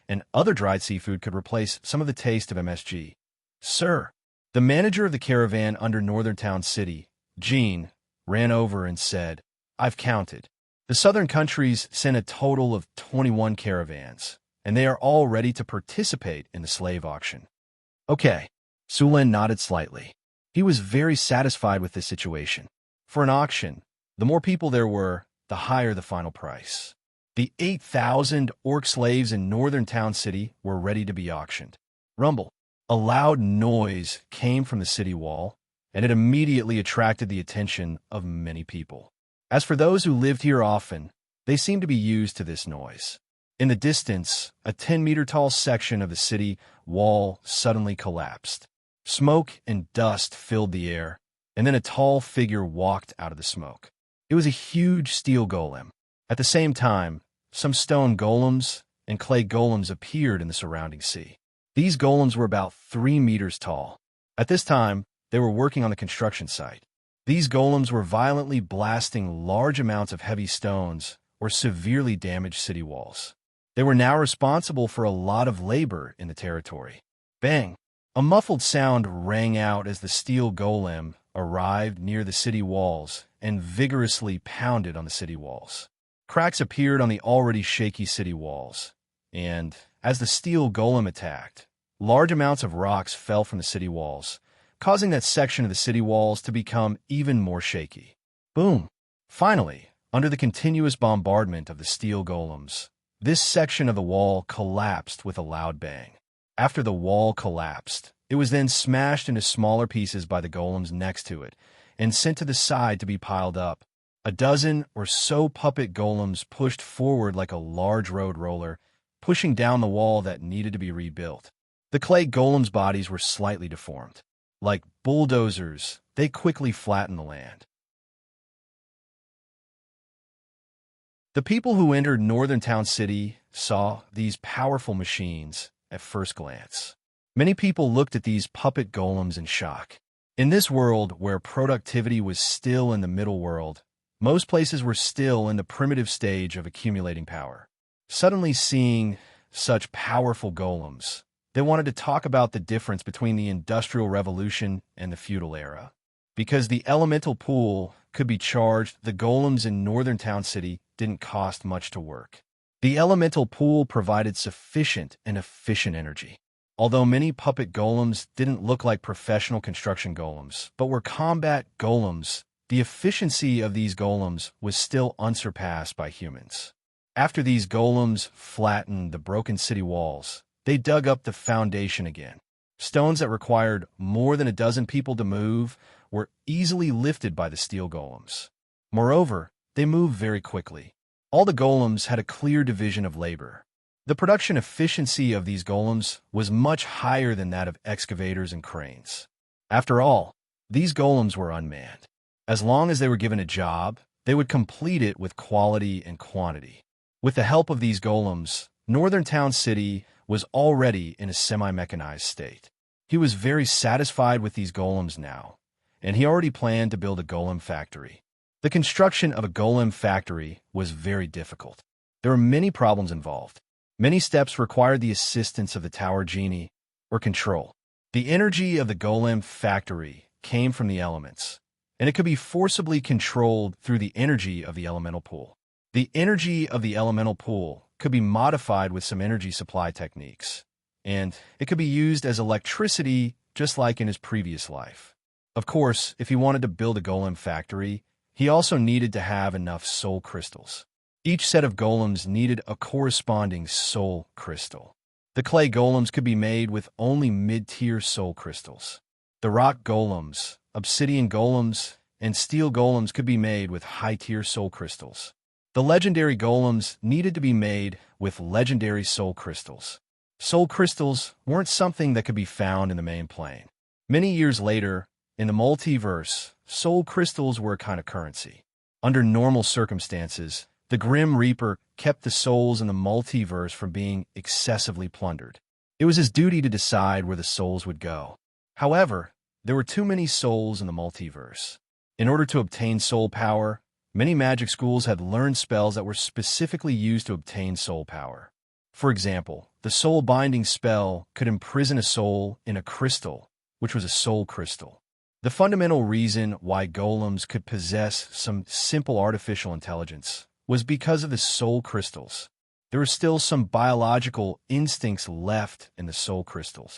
and other dried seafood could replace some of the taste of MSG. Sir, the manager of the caravan under Northern Town City, Jean, ran over and said, I've counted. The southern countries sent a total of 21 caravans, and they are all ready to participate in the slave auction. Okay, Sulen nodded slightly. He was very satisfied with this situation. For an auction, the more people there were, the higher the final price. The 8,000 orc slaves in northern town city were ready to be auctioned. Rumble. A loud noise came from the city wall, and it immediately attracted the attention of many people. As for those who lived here often, they seemed to be used to this noise. In the distance, a 10-meter-tall section of the city wall suddenly collapsed. Smoke and dust filled the air, and then a tall figure walked out of the smoke. It was a huge steel golem. At the same time, some stone golems and clay golems appeared in the surrounding sea. These golems were about 3 meters tall. At this time, they were working on the construction site. These golems were violently blasting large amounts of heavy stones or severely damaged city walls. They were now responsible for a lot of labor in the territory. Bang! A muffled sound rang out as the steel golem arrived near the city walls and vigorously pounded on the city walls. Cracks appeared on the already shaky city walls, and as the steel golem attacked, large amounts of rocks fell from the city walls, causing that section of the city walls to become even more shaky. Boom! Finally, under the continuous bombardment of the steel golems, this section of the wall collapsed with a loud bang. After the wall collapsed, it was then smashed into smaller pieces by the golems next to it and sent to the side to be piled up. A dozen or so puppet golems pushed forward like a large road roller, pushing down the wall that needed to be rebuilt. The clay golems' bodies were slightly deformed. Like bulldozers, they quickly flattened the land. The people who entered Northern Town City saw these powerful machines at first glance. Many people looked at these puppet golems in shock. In this world where productivity was still in the middle world, most places were still in the primitive stage of accumulating power. Suddenly seeing such powerful golems, they wanted to talk about the difference between the Industrial Revolution and the feudal era. Because the elemental pool could be charged, the golems in Northern Town City didn't cost much to work. The elemental pool provided sufficient and efficient energy. Although many puppet golems didn't look like professional construction golems, but were combat golems, the efficiency of these golems was still unsurpassed by humans. After these golems flattened the broken city walls, they dug up the foundation again. Stones that required more than a dozen people to move were easily lifted by the steel golems. Moreover, they moved very quickly. All the golems had a clear division of labor. The production efficiency of these golems was much higher than that of excavators and cranes. After all, these golems were unmanned. As long as they were given a job, they would complete it with quality and quantity. With the help of these golems, Northern Town City was already in a semi-mechanized state. He was very satisfied with these golems now, and he already planned to build a golem factory. The construction of a golem factory was very difficult. There were many problems involved. Many steps required the assistance of the Tower Genie, or control. The energy of the golem factory came from the elements, and it could be forcibly controlled through the energy of the elemental pool. The energy of the elemental pool could be modified with some energy supply techniques, and it could be used as electricity just like in his previous life. Of course, if he wanted to build a golem factory, he also needed to have enough soul crystals. Each set of golems needed a corresponding soul crystal. The clay golems could be made with only mid-tier soul crystals. The rock golems, obsidian golems, and steel golems could be made with high-tier soul crystals. The legendary golems needed to be made with legendary soul crystals. Soul crystals weren't something that could be found in the main plane. Many years later, in the multiverse, soul crystals were a kind of currency. Under normal circumstances, the Grim Reaper kept the souls in the multiverse from being excessively plundered. It was his duty to decide where the souls would go. However, there were too many souls in the multiverse. In order to obtain soul power, many magic schools had learned spells that were specifically used to obtain soul power. For example, the soul binding spell could imprison a soul in a crystal, which was a soul crystal. The fundamental reason why golems could possess some simple artificial intelligence was because of the soul crystals. There were still some biological instincts left in the soul crystals.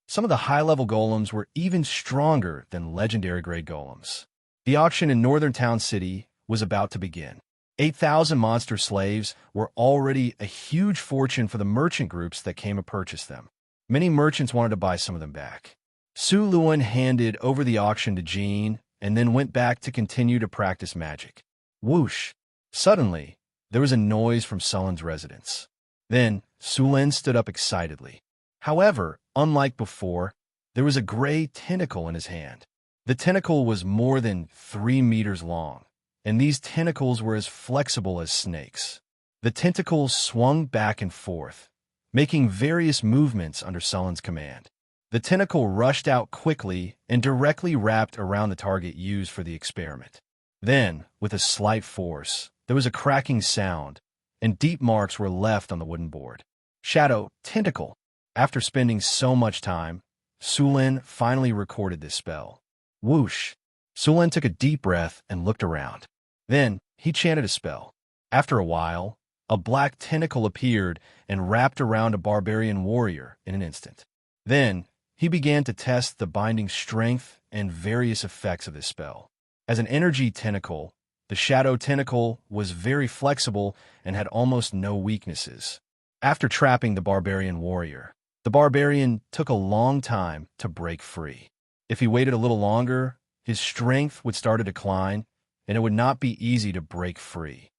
Some of the high-level golems were even stronger than legendary-grade golems. The auction in Northern Town City was about to begin. 8,000 monster slaves were already a huge fortune for the merchant groups that came to purchase them. Many merchants wanted to buy some of them back. Su Luan handed over the auction to Jean and then went back to continue to practice magic. Whoosh! Suddenly, there was a noise from Sullen's residence. Then, Su Lin stood up excitedly. However, unlike before, there was a gray tentacle in his hand. The tentacle was more than 3 meters long, and these tentacles were as flexible as snakes. The tentacles swung back and forth, making various movements under Sullen's command. The tentacle rushed out quickly and directly wrapped around the target used for the experiment. Then, with a slight force, there was a cracking sound, and deep marks were left on the wooden board. Shadow Tentacle. After spending so much time, Su Lin finally recorded this spell. Whoosh! Su Lin took a deep breath and looked around. Then, he chanted a spell. After a while, a black tentacle appeared and wrapped around a barbarian warrior in an instant. Then, he began to test the binding strength and various effects of this spell. As an energy tentacle, the shadow tentacle was very flexible and had almost no weaknesses. After trapping the barbarian warrior, the barbarian took a long time to break free. If he waited a little longer, his strength would start to decline, and it would not be easy to break free.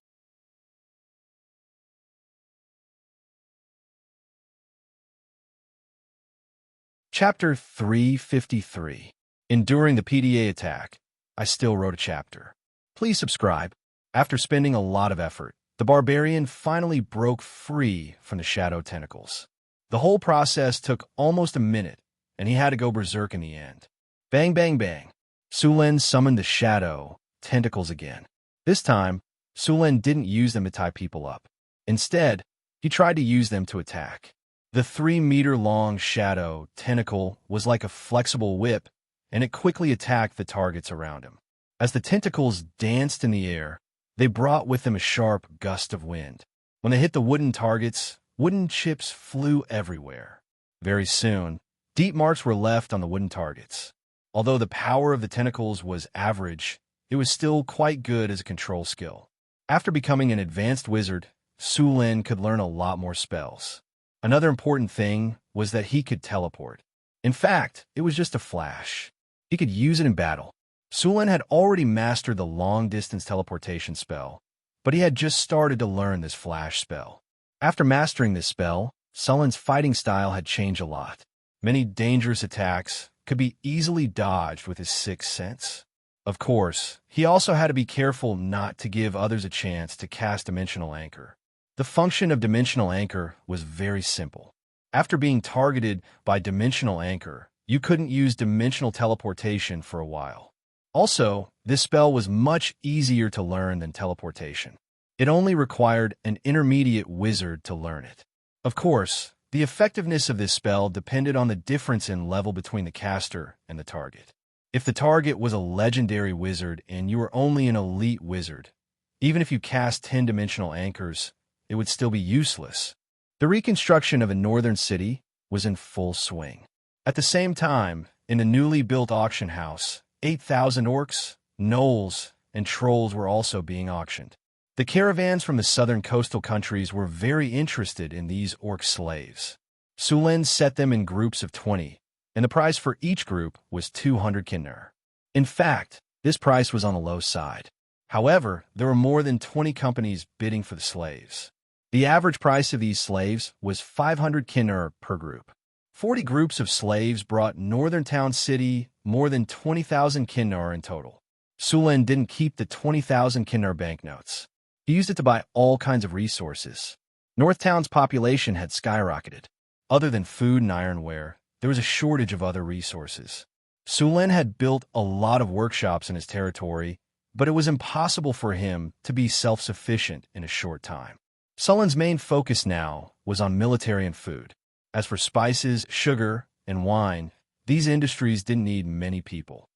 Chapter 353. Enduring the PDA attack, I still wrote a chapter. Please subscribe. After spending a lot of effort, the barbarian finally broke free from the shadow tentacles. The whole process took almost a minute, and he had to go berserk in the end. Bang, bang, bang. Su Lin summoned the shadow tentacles again. This time, Su Lin didn't use them to tie people up. Instead, he tried to use them to attack. The 3-meter-long shadow tentacle was like a flexible whip, and it quickly attacked the targets around him. As the tentacles danced in the air, they brought with them a sharp gust of wind. When they hit the wooden targets, wooden chips flew everywhere. Very soon, deep marks were left on the wooden targets. Although the power of the tentacles was average, it was still quite good as a control skill. After becoming an advanced wizard, Su Lin could learn a lot more spells. Another important thing was that he could teleport. In fact, it was just a flash. He could use it in battle. Su Lin had already mastered the long-distance teleportation spell, but he had just started to learn this flash spell. After mastering this spell, Sullen's fighting style had changed a lot. Many dangerous attacks could be easily dodged with his sixth sense. Of course, he also had to be careful not to give others a chance to cast Dimensional Anchor. The function of Dimensional Anchor was very simple. After being targeted by Dimensional Anchor, you couldn't use Dimensional Teleportation for a while. Also, this spell was much easier to learn than teleportation. It only required an intermediate wizard to learn it. Of course, the effectiveness of this spell depended on the difference in level between the caster and the target. If the target was a legendary wizard and you were only an elite wizard, even if you cast 10 dimensional anchors, it would still be useless. The reconstruction of a northern city was in full swing. At the same time, in a newly built auction house, 8,000 orcs, gnolls, and trolls were also being auctioned. The caravans from the southern coastal countries were very interested in these orc slaves. Su Lin set them in groups of 20, and the price for each group was 200 kinner. In fact, this price was on the low side. However, there were more than 20 companies bidding for the slaves. The average price of these slaves was 500 kinner per group. 40 groups of slaves brought Northern Town City more than 20,000 kinner in total. Su Lin didn't keep the 20,000 kinner banknotes. He used it to buy all kinds of resources. North Town's population had skyrocketed. Other than food and ironware, there was a shortage of other resources. Su Lin had built a lot of workshops in his territory, but it was impossible for him to be self-sufficient in a short time. Sullen's main focus now was on military and food. As for spices, sugar, and wine, these industries didn't need many people.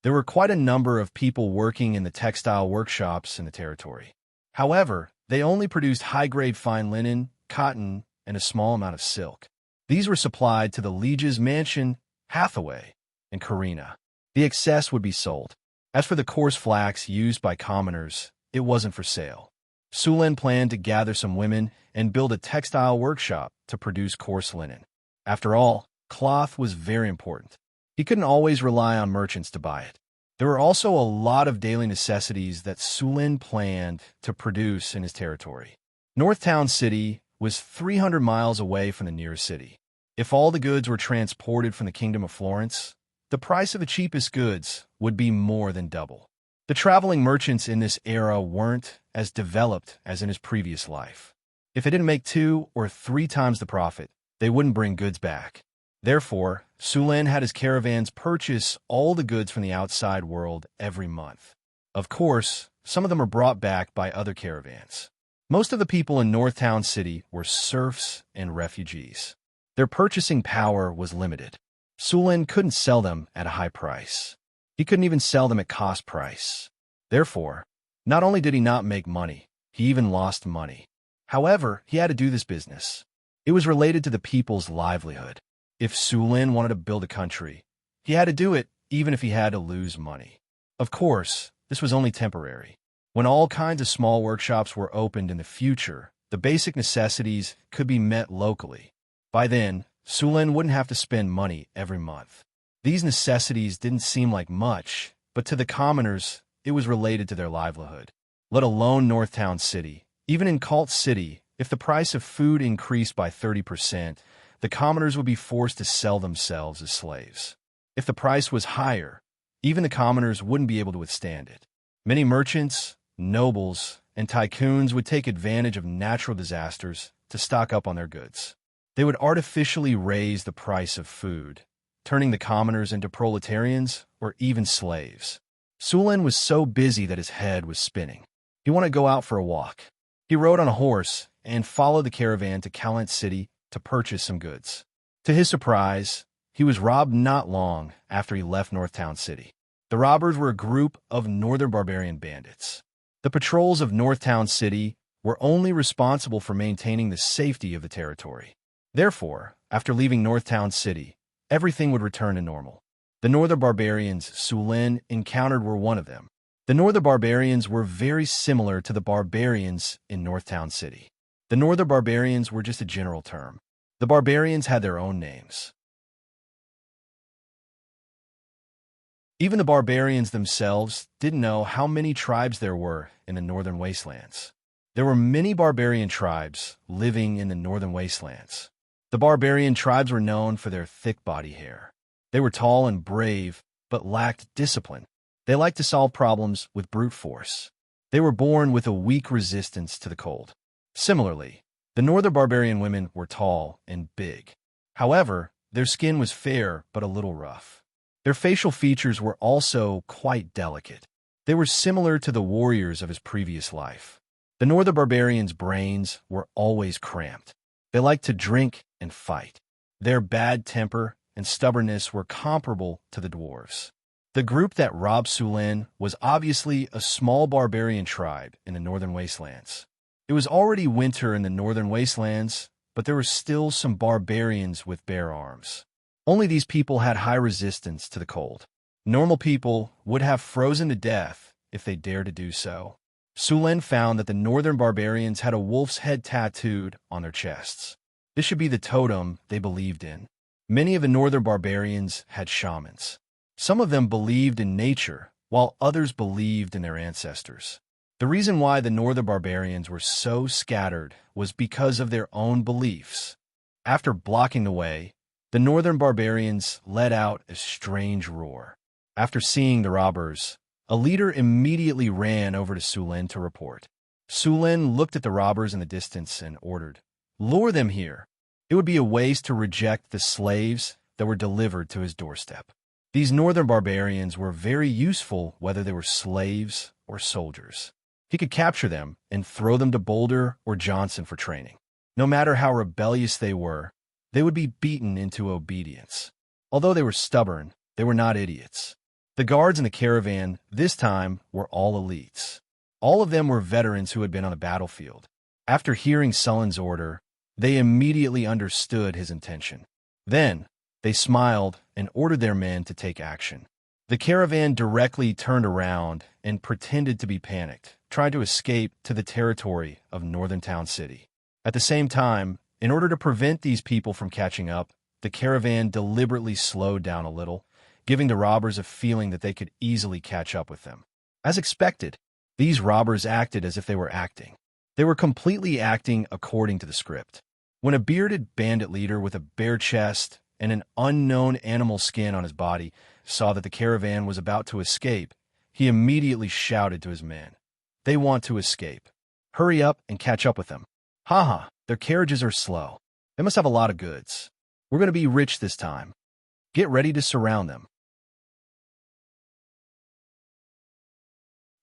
There were quite a number of people working in the textile workshops in the territory. However, they only produced high-grade fine linen, cotton, and a small amount of silk. These were supplied to the liege's mansion, Hathaway, in Carina. The excess would be sold. As for the coarse flax used by commoners, it wasn't for sale. Sulen planned to gather some women and build a textile workshop to produce coarse linen. After all, cloth was very important. He couldn't always rely on merchants to buy it. There were also a lot of daily necessities that Sulen planned to produce in his territory. Northtown City was 300 miles away from the nearest city. If all the goods were transported from the Kingdom of Florence, the price of the cheapest goods would be more than double. The traveling merchants in this era weren't as developed as in his previous life. If they didn't make 2 or 3 times the profit, they wouldn't bring goods back. Therefore, Sulen had his caravans purchase all the goods from the outside world every month. Of course, some of them were brought back by other caravans. Most of the people in Northtown City were serfs and refugees. Their purchasing power was limited. Sulen couldn't sell them at a high price. He couldn't even sell them at cost price. Therefore, not only did he not make money, he even lost money. However, he had to do this business. It was related to the people's livelihood. If Sulen wanted to build a country, he had to do it even if he had to lose money. Of course, this was only temporary. When all kinds of small workshops were opened in the future, the basic necessities could be met locally. By then, Sulen wouldn't have to spend money every month. These necessities didn't seem like much, but to the commoners, it was related to their livelihood. Let alone Northtown City. Even in Cult City, if the price of food increased by 30%, the commoners would be forced to sell themselves as slaves. If the price was higher, even the commoners wouldn't be able to withstand it. Many merchants, nobles, and tycoons would take advantage of natural disasters to stock up on their goods. They would artificially raise the price of food, turning the commoners into proletarians or even slaves. Sulen was so busy that his head was spinning. He wanted to go out for a walk. He rode on a horse and followed the caravan to Calent City to purchase some goods. To his surprise, he was robbed not long after he left Northtown City. The robbers were a group of northern barbarian bandits. The patrols of Northtown City were only responsible for maintaining the safety of the territory. Therefore, after leaving Northtown City, everything would return to normal. The northern barbarians Sulen encountered were one of them. The northern barbarians were very similar to the barbarians in Northtown City. The northern barbarians were just a general term. The barbarians had their own names. Even the barbarians themselves didn't know how many tribes there were in the northern wastelands. There were many barbarian tribes living in the northern wastelands. The barbarian tribes were known for their thick body hair. They were tall and brave, but lacked discipline. They liked to solve problems with brute force. They were born with a weak resistance to the cold. Similarly, the northern barbarian women were tall and big. However, their skin was fair but a little rough. Their facial features were also quite delicate. They were similar to the warriors of his previous life. The northern barbarians' brains were always cramped. They liked to drink and fight. Their bad temper and stubbornness were comparable to the dwarves. The group that robbed Sulen was obviously a small barbarian tribe in the northern wastelands. It was already winter in the northern wastelands, but there were still some barbarians with bare arms. Only these people had high resistance to the cold. Normal people would have frozen to death if they dared to do so. Sulen found that the northern barbarians had a wolf's head tattooed on their chests. This should be the totem they believed in. Many of the northern barbarians had shamans. Some of them believed in nature, while others believed in their ancestors. The reason why the northern barbarians were so scattered was because of their own beliefs. After blocking the way, the northern barbarians let out a strange roar. After seeing the robbers, a leader immediately ran over to Sulen to report. Sulen looked at the robbers in the distance and ordered, "Lure them here." It would be a waste to reject the slaves that were delivered to his doorstep. These northern barbarians were very useful whether they were slaves or soldiers. He could capture them and throw them to Boulder or Johnson for training. No matter how rebellious they would be beaten into obedience. Although they were stubborn, they were not idiots. The guards in the caravan this time were all elites. All of them were veterans who had been on the battlefield. After hearing Sulen's order, They immediately understood his intention. Then, they smiled and ordered their men to take action. The caravan directly turned around and pretended to be panicked, trying to escape to the territory of Northern Town City. At the same time, in order to prevent these people from catching up, the caravan deliberately slowed down a little, giving the robbers a feeling that they could easily catch up with them. As expected, these robbers acted as if they were acting. They were completely acting according to the script. When a bearded bandit leader with a bare chest and an unknown animal skin on his body saw that the caravan was about to escape, he immediately shouted to his men, "They want to escape. Hurry up and catch up with them. Haha, their carriages are slow. They must have a lot of goods. We're going to be rich this time. Get ready to surround them.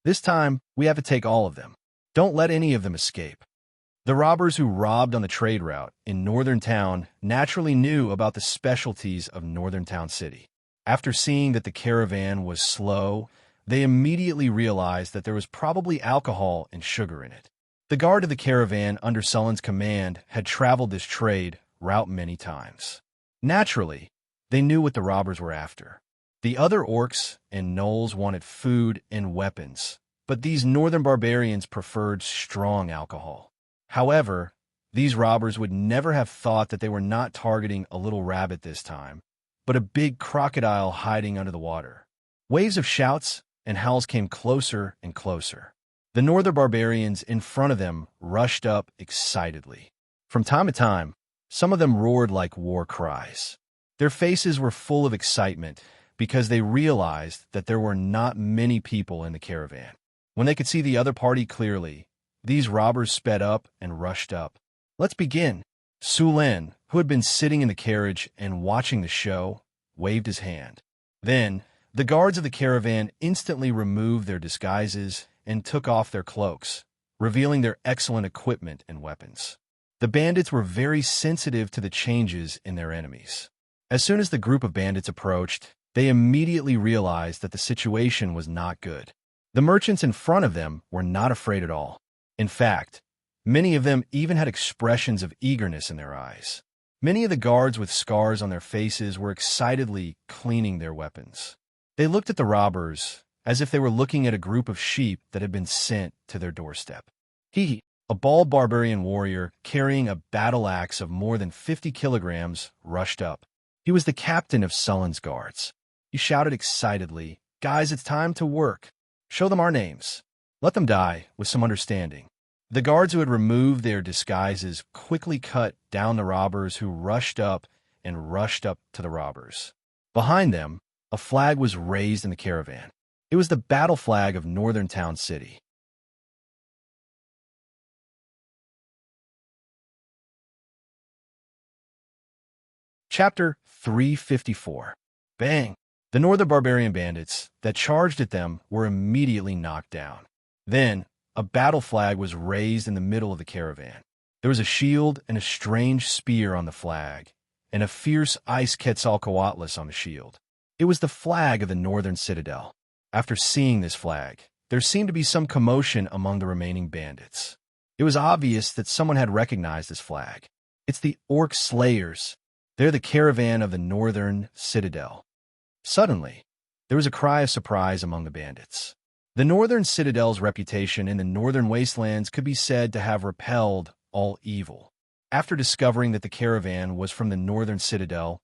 This time, we have to take all of them. Don't let any of them escape." The robbers who robbed on the trade route in Northern Town naturally knew about the specialties of Northern Town City. After seeing that the caravan was slow, they immediately realized that there was probably alcohol and sugar in it. The guard of the caravan under Sullen's command had traveled this trade route many times. Naturally, they knew what the robbers were after. The other orcs and gnolls wanted food and weapons, but these northern barbarians preferred strong alcohol. However, these robbers would never have thought that they were not targeting a little rabbit this time, but a big crocodile hiding under the water. Waves of shouts and howls came closer and closer. The northern barbarians in front of them rushed up excitedly. From time to time, some of them roared like war cries. Their faces were full of excitement because they realized that there were not many people in the caravan. When they could see the other party clearly, these robbers sped up and rushed up. "Let's begin." Sullen, who had been sitting in the carriage and watching the show, waved his hand. Then, the guards of the caravan instantly removed their disguises and took off their cloaks, revealing their excellent equipment and weapons. The bandits were very sensitive to the changes in their enemies. As soon as the group of bandits approached, they immediately realized that the situation was not good. The merchants in front of them were not afraid at all. In fact, many of them even had expressions of eagerness in their eyes. Many of the guards with scars on their faces were excitedly cleaning their weapons. They looked at the robbers as if they were looking at a group of sheep that had been sent to their doorstep. A bald barbarian warrior carrying a battle axe of more than 50 kilograms, rushed up. He was the captain of Sullen's guards. He shouted excitedly, "Guys, it's time to work. Show them our names. Let them die with some understanding." The guards who had removed their disguises quickly cut down the robbers who rushed up to the robbers. Behind them, a flag was raised in the caravan. It was the battle flag of Northern Town City. Chapter 354. Bang! The northern barbarian bandits that charged at them were immediately knocked down. Then, a battle flag was raised in the middle of the caravan. There was a shield and a strange spear on the flag, and a fierce ice Quetzalcoatlus on the shield. It was the flag of the northern citadel. After seeing this flag, there seemed to be some commotion among the remaining bandits. It was obvious that someone had recognized this flag. It's the Orc Slayers. They're the caravan of the northern citadel. Suddenly, there was a cry of surprise among the bandits. The northern citadel's reputation in the northern wastelands could be said to have repelled all evil. After discovering that the caravan was from the northern citadel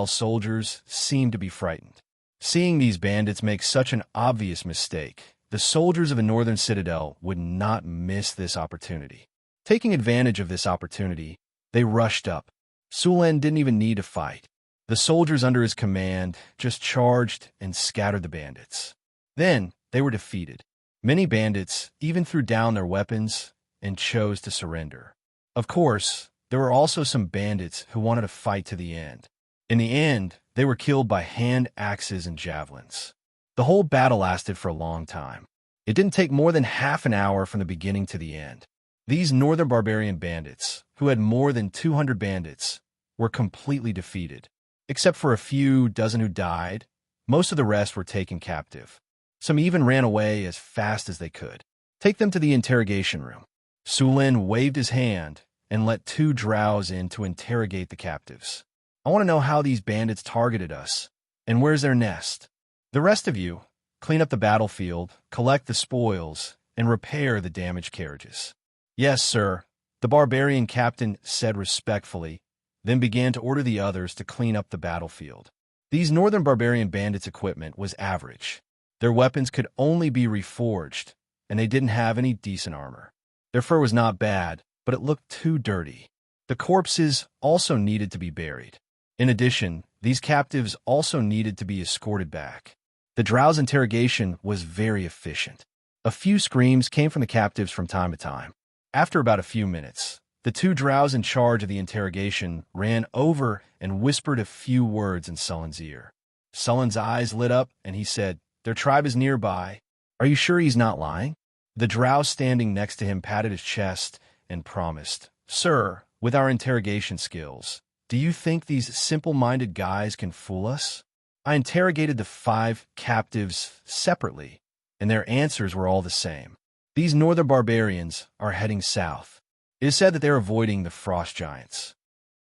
soldiers seemed to be frightened. Seeing these bandits make such an obvious mistake, the soldiers of the northern citadel would not miss this opportunity. Taking advantage of this opportunity, they rushed up. Sullen didn't even need to fight. The soldiers under his command just charged and scattered the bandits. Then they were defeated. Many bandits even threw down their weapons and chose to surrender. Of course, there were also some bandits who wanted to fight to the end. In the end, they were killed by hand axes and javelins. The whole battle lasted for a long time. It didn't take more than half an hour from the beginning to the end. These northern barbarian bandits, who had more than 200 bandits, were completely defeated. Except for a few dozen who died, most of the rest were taken captive. Some even ran away as fast as they could. "Take them to the interrogation room." Sullen waved his hand, and let 2 drows in to interrogate the captives. I want to know how these bandits targeted us, and where's their nest. The rest of you, clean up the battlefield, collect the spoils, and repair the damaged carriages. Yes, sir, the barbarian captain said respectfully, then began to order the others to clean up the battlefield. These northern barbarian bandits' equipment was average. Their weapons could only be reforged, and they didn't have any decent armor. Their fur was not bad, but it looked too dirty. The corpses also needed to be buried. In addition, these captives also needed to be escorted back. The drow's interrogation was very efficient. A few screams came from the captives from time to time. After about a few minutes, the 2 drows in charge of the interrogation ran over and whispered a few words in Sullen's ear. Sullen's eyes lit up, and he said, "Their tribe is nearby. Are you sure he's not lying?" The drow standing next to him patted his chest and promised, "Sir, with our interrogation skills, do you think these simple-minded guys can fool us?" I interrogated the 5 captives separately, and their answers were all the same. These northern barbarians are heading south. It is said that they're avoiding the frost giants.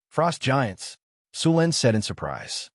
Frost giants? Sulen said in surprise.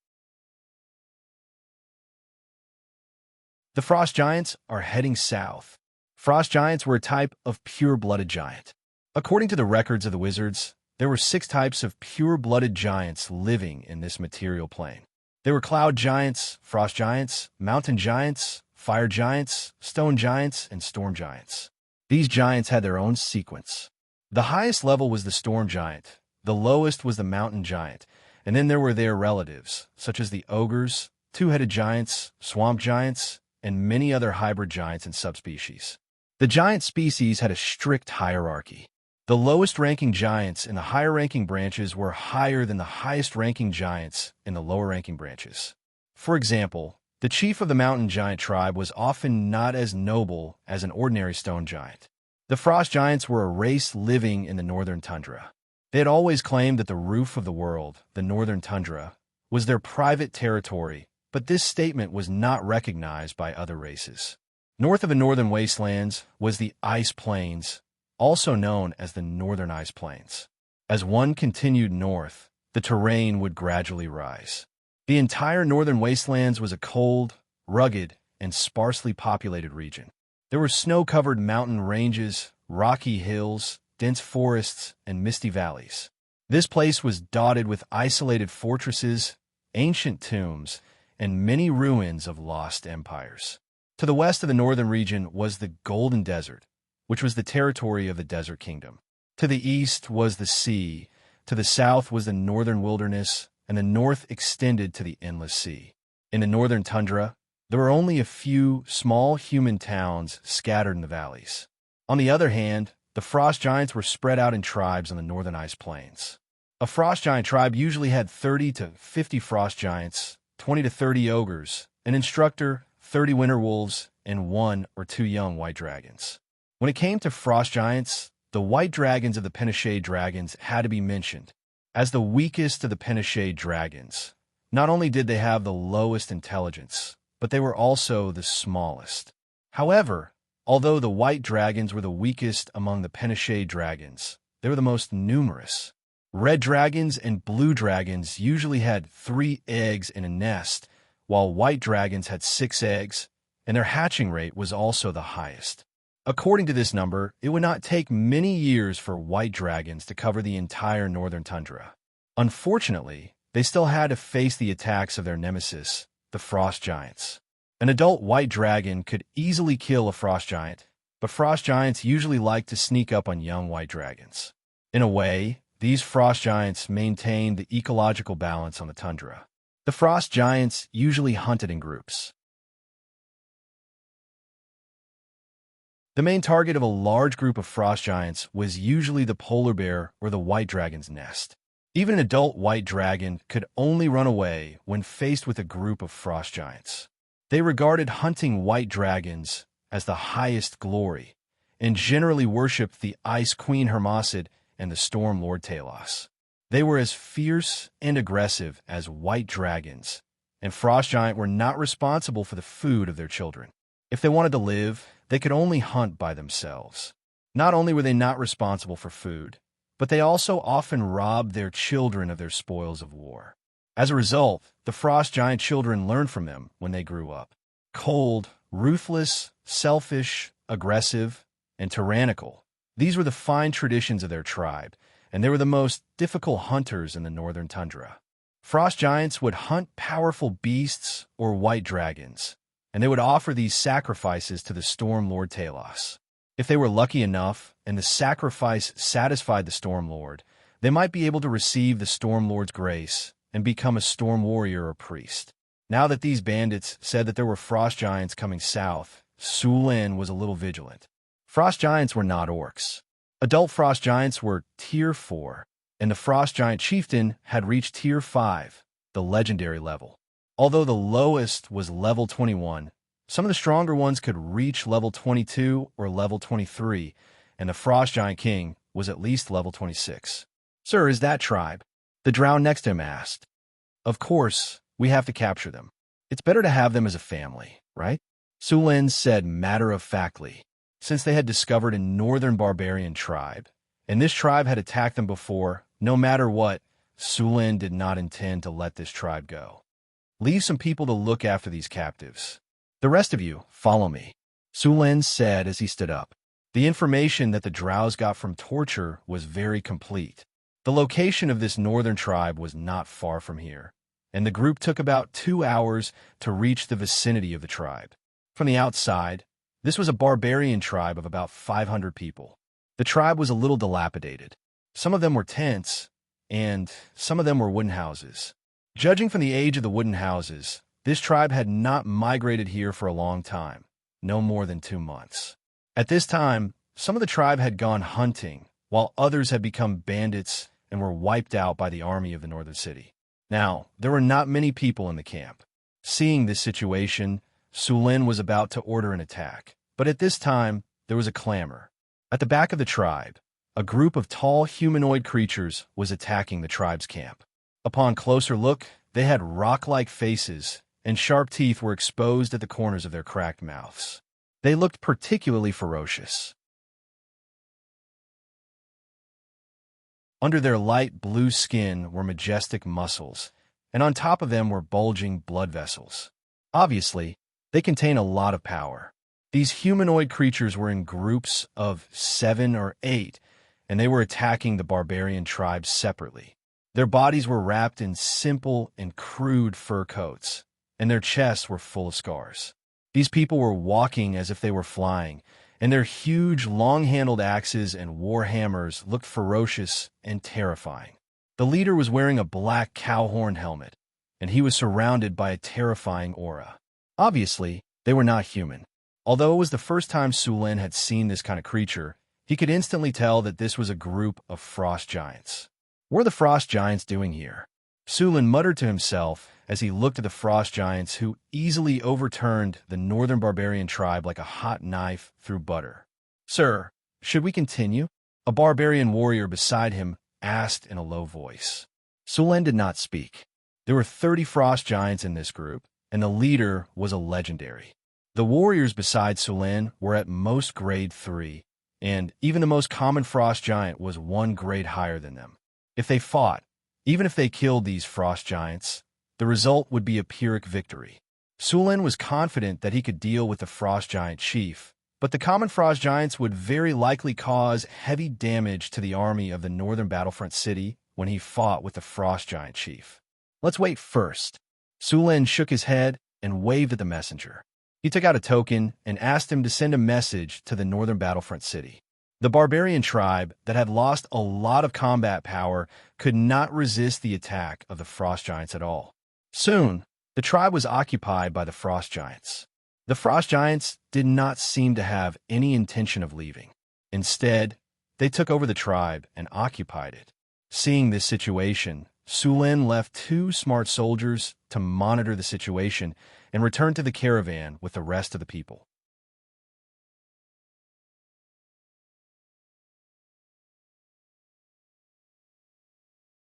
The frost giants are heading south. Frost giants were a type of pure-blooded giant. According to the records of the wizards, there were 6 types of pure-blooded giants living in this material plane. They were cloud giants, frost giants, mountain giants, fire giants, stone giants, and storm giants. These giants had their own sequence. The highest level was the storm giant, the lowest was the mountain giant, and then there were their relatives, such as the ogres, 2-headed giants, swamp giants, and many other hybrid giants and subspecies. The giant species had a strict hierarchy. The lowest-ranking giants in the higher-ranking branches were higher than the highest-ranking giants in the lower-ranking branches. For example, the chief of the mountain giant tribe was often not as noble as an ordinary stone giant. The frost giants were a race living in the northern tundra. They had always claimed that the roof of the world, the northern tundra, was their private territory, but this statement was not recognized by other races. North of the northern wastelands was the ice plains, also known as the northern ice plains. As one continued north, the terrain would gradually rise. The entire northern wastelands was a cold, rugged, and sparsely populated region. There were snow-covered mountain ranges, rocky hills, dense forests, and misty valleys. This place was dotted with isolated fortresses, ancient tombs, and many ruins of lost empires. To the west of the northern region was the Golden Desert, which was the territory of the Desert Kingdom. To the east was the sea, to the south was the northern wilderness, and the north extended to the endless sea. In the northern tundra, there were only a few small human towns scattered in the valleys. On the other hand, the frost giants were spread out in tribes on the northern ice plains. A frost giant tribe usually had 30 to 50 frost giants, 20 to 30 ogres, an instructor, 30 winter wolves, and 1 or 2 young white dragons. When it came to frost giants, the white dragons of the Penishade dragons had to be mentioned. As the weakest of the Penishade dragons, not only did they have the lowest intelligence, but they were also the smallest. However, although the white dragons were the weakest among the Penishade dragons, they were the most numerous. Red dragons and blue dragons usually had 3 eggs in a nest, while white dragons had 6 eggs, and their hatching rate was also the highest. According to this number, it would not take many years for white dragons to cover the entire northern tundra. Unfortunately, they still had to face the attacks of their nemesis, the frost giants. An adult white dragon could easily kill a frost giant, but frost giants usually like to sneak up on young white dragons. In a way, these frost giants maintained the ecological balance on the tundra. The frost giants usually hunted in groups. The main target of a large group of frost giants was usually the polar bear or the white dragon's nest. Even an adult white dragon could only run away when faced with a group of frost giants. They regarded hunting white dragons as the highest glory and generally worshipped the Ice Queen Hermosid and the Storm Lord Talos. They were as fierce and aggressive as white dragons, and frost giants were not responsible for the food of their children. If they wanted to live, they could only hunt by themselves. Not only were they not responsible for food, but they also often robbed their children of their spoils of war. As a result, the frost giant children learned from them when they grew up. Cold, ruthless, selfish, aggressive, and tyrannical. These were the fine traditions of their tribe, and they were the most difficult hunters in the northern tundra. Frost giants would hunt powerful beasts or white dragons, and they would offer these sacrifices to the Storm Lord Talos. If they were lucky enough and the sacrifice satisfied the Storm Lord, they might be able to receive the Storm Lord's grace and become a storm warrior or priest. Now that these bandits said that there were frost giants coming south, Su Lin was a little vigilant. Frost giants were not orcs. Adult frost giants were Tier 4, and the frost giant chieftain had reached Tier 5, the legendary level. Although the lowest was level 21, some of the stronger ones could reach level 22 or level 23, and the frost giant king was at least level 26. "Sir, is that tribe?" The drow next to him asked. "Of course, we have to capture them. It's better to have them as a family, right?" Su Lin said matter-of-factly, since they had discovered a northern barbarian tribe, and this tribe had attacked them before. No matter what, Su Lin did not intend to let this tribe go. "Leave some people to look after these captives. The rest of you, follow me," Su Lin said as he stood up. The information that the drows got from torture was very complete. The location of this northern tribe was not far from here, and the group took about 2 hours to reach the vicinity of the tribe. From the outside, this was a barbarian tribe of about 500 people. The tribe was a little dilapidated. Some of them were tents, and some of them were wooden houses. Judging from the age of the wooden houses, this tribe had not migrated here for a long time, no more than 2 months. At this time, some of the tribe had gone hunting, while others had become bandits and were wiped out by the army of the northern city. Now, there were not many people in the camp. Seeing this situation, Su Lin was about to order an attack, but at this time, there was a clamor. At the back of the tribe, a group of tall humanoid creatures was attacking the tribe's camp. Upon closer look, they had rock-like faces, and sharp teeth were exposed at the corners of their cracked mouths. They looked particularly ferocious. Under their light blue skin were majestic muscles, and on top of them were bulging blood vessels. Obviously, they contain a lot of power. These humanoid creatures were in groups of 7 or 8, and they were attacking the barbarian tribes separately. Their bodies were wrapped in simple and crude fur coats, and their chests were full of scars. These people were walking as if they were flying, and their huge, long-handled axes and war hammers looked ferocious and terrifying. The leader was wearing a black cow-horn helmet, and he was surrounded by a terrifying aura. Obviously, they were not human. Although it was the first time Su Lin had seen this kind of creature, he could instantly tell that this was a group of frost giants. What are the frost giants doing here? Su Lin muttered to himself as he looked at the frost giants who easily overturned the northern barbarian tribe like a hot knife through butter. "Sir, should we continue?" A barbarian warrior beside him asked in a low voice. Su Lin did not speak. There were 30 frost giants in this group, and the leader was a legendary. The warriors beside Su Lin were at most grade 3, and even the most common frost giant was 1 grade higher than them. If they fought, even if they killed these frost giants, the result would be a Pyrrhic victory. Su Lin was confident that he could deal with the frost giant chief, but the common frost giants would very likely cause heavy damage to the army of the northern battlefront city when he fought with the frost giant chief. "Let's wait first." Su Lin shook his head and waved at the messenger. He took out a token and asked him to send a message to the northern battlefront city. The barbarian tribe that had lost a lot of combat power could not resist the attack of the frost giants at all. Soon, the tribe was occupied by the frost giants. The frost giants did not seem to have any intention of leaving. Instead, they took over the tribe and occupied it. Seeing this situation, Su Lin left 2 smart soldiers to monitor the situation and returned to the caravan with the rest of the people.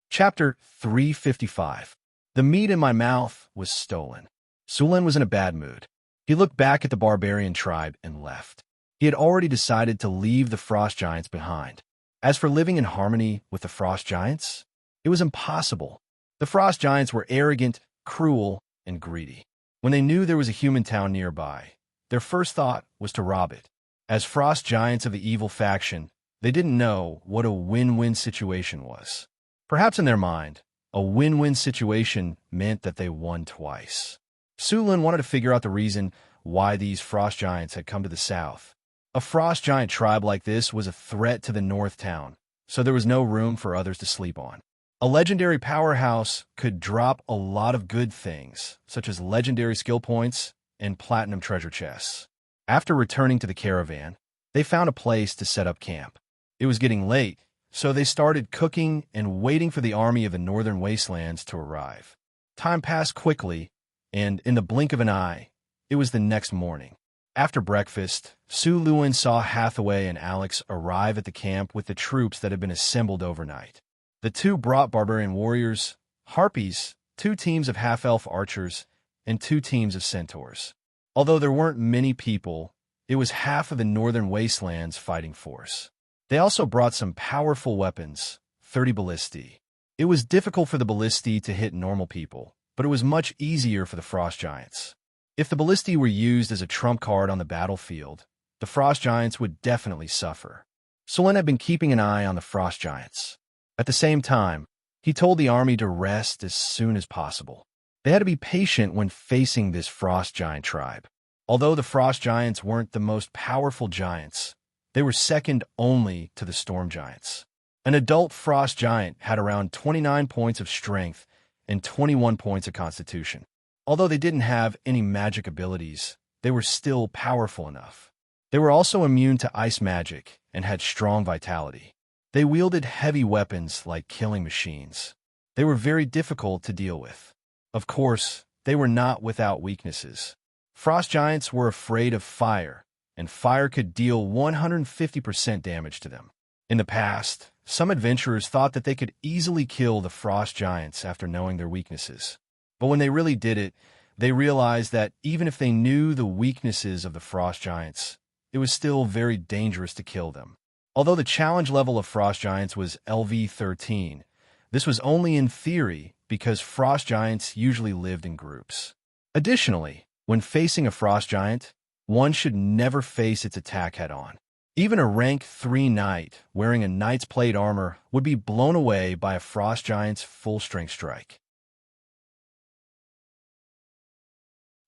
Chapter 355. The meat in my mouth was stolen. Su Lin was in a bad mood. He looked back at the barbarian tribe and left. He had already decided to leave the frost giants behind. As for living in harmony with the frost giants, it was impossible. The frost giants were arrogant, cruel, and greedy. When they knew there was a human town nearby, their first thought was to rob it. As frost giants of the evil faction, they didn't know what a win-win situation was. Perhaps in their mind, a win-win situation meant that they won twice. Sulin wanted to figure out the reason why these frost giants had come to the south. A frost giant tribe like this was a threat to the north town, so there was no room for others to sleep on. A legendary powerhouse could drop a lot of good things, such as legendary skill points and platinum treasure chests. After returning to the caravan, they found a place to set up camp. It was getting late, so they started cooking and waiting for the army of the northern wastelands to arrive. Time passed quickly, and in the blink of an eye, it was the next morning. After breakfast, Su Luin saw Hathaway and Alex arrive at the camp with the troops that had been assembled overnight. The two brought barbarian warriors, harpies, 2 teams of half-elf archers, and 2 teams of centaurs. Although there weren't many people, it was half of the northern wastelands fighting force. They also brought some powerful weapons, 30 ballistae. It was difficult for the ballistae to hit normal people, but it was much easier for the frost giants. If the ballistae were used as a trump card on the battlefield, the frost giants would definitely suffer. Sulin had been keeping an eye on the frost giants. At the same time, he told the army to rest as soon as possible. They had to be patient when facing this frost giant tribe. Although the frost giants weren't the most powerful giants, they were second only to the storm giants. An adult frost giant had around 29 points of strength and 21 points of constitution. Although they didn't have any magic abilities, they were still powerful enough. They were also immune to ice magic and had strong vitality. They wielded heavy weapons like killing machines. They were very difficult to deal with. Of course, they were not without weaknesses. Frost giants were afraid of fire, and fire could deal 150% damage to them. In the past, some adventurers thought that they could easily kill the frost giants after knowing their weaknesses. But when they really did it, they realized that even if they knew the weaknesses of the frost giants, it was still very dangerous to kill them. Although the challenge level of frost giants was LV13, this was only in theory because frost giants usually lived in groups. Additionally, when facing a frost giant, one should never face its attack head-on. Even a rank 3 knight wearing a knight's plate armor would be blown away by a frost giant's full-strength strike.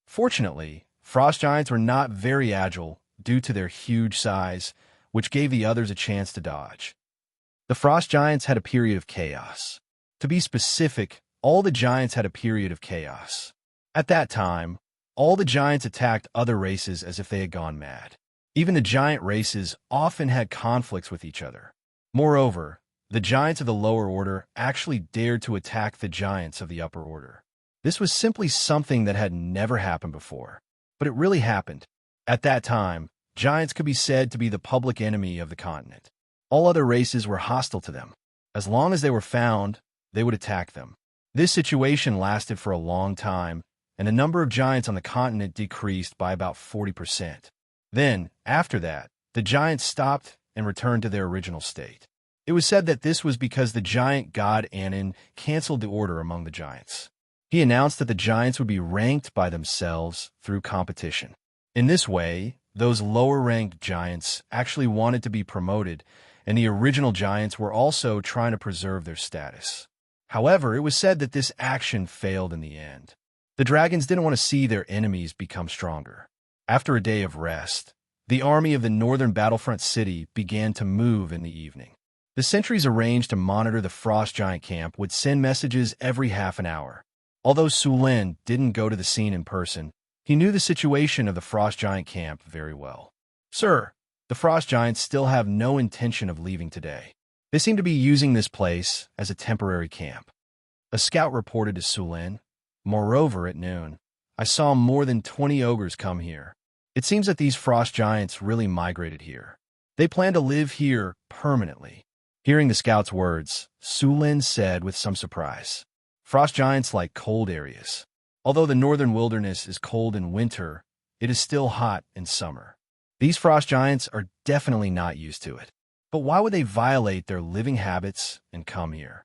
Fortunately, frost giants were not very agile due to their huge size, which gave the others a chance to dodge. The frost giants had a period of chaos. To be specific, all the giants had a period of chaos. At that time, all the giants attacked other races as if they had gone mad. Even the giant races often had conflicts with each other. Moreover, the giants of the lower order actually dared to attack the giants of the upper order. This was simply something that had never happened before, but it really happened. At that time, giants could be said to be the public enemy of the continent. All other races were hostile to them. As long as they were found, they would attack them. This situation lasted for a long time, and the number of giants on the continent decreased by about 40%. Then, after that, the giants stopped and returned to their original state. It was said that this was because the giant god Anin canceled the order among the giants. He announced that the giants would be ranked by themselves through competition. In this way, those lower-ranked giants actually wanted to be promoted, and the original giants were also trying to preserve their status. However, it was said that this action failed in the end. The dragons didn't want to see their enemies become stronger. After a day of rest, the army of the northern battlefront city began to move in the evening. The sentries arranged to monitor the frost giant camp would send messages every half an hour. Although Sulin didn't go to the scene in person, he knew the situation of the frost giant camp very well. "Sir, the frost giants still have no intention of leaving today. They seem to be using this place as a temporary camp," a scout reported to Sulin. "Moreover, at noon, I saw more than 20 ogres come here. It seems that these frost giants really migrated here. They plan to live here permanently." Hearing the scout's words, Sulin said with some surprise, "Frost giants like cold areas. Although the northern wilderness is cold in winter, it is still hot in summer. These frost giants are definitely not used to it." But why would they violate their living habits and come here?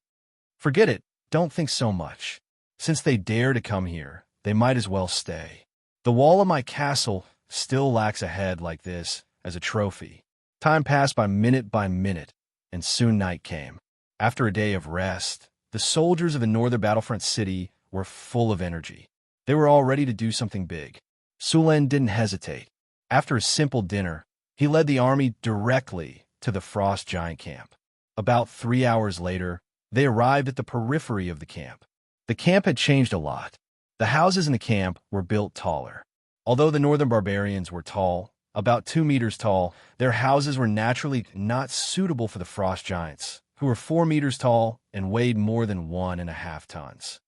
Forget it, don't think so much. Since they dare to come here, they might as well stay. The wall of my castle still lacks a head like this as a trophy. Time passed by minute, and soon night came. After a day of rest, the soldiers of the northern battlefront city were full of energy. They were all ready to do something big. Sulen didn't hesitate. After a simple dinner, he led the army directly to the frost giant camp. About 3 hours later, they arrived at the periphery of the camp. The camp had changed a lot. The houses in the camp were built taller. Although the northern barbarians were tall, about 2 meters tall, their houses were naturally not suitable for the frost giants, who were 4 meters tall and weighed more than 1.5 tons.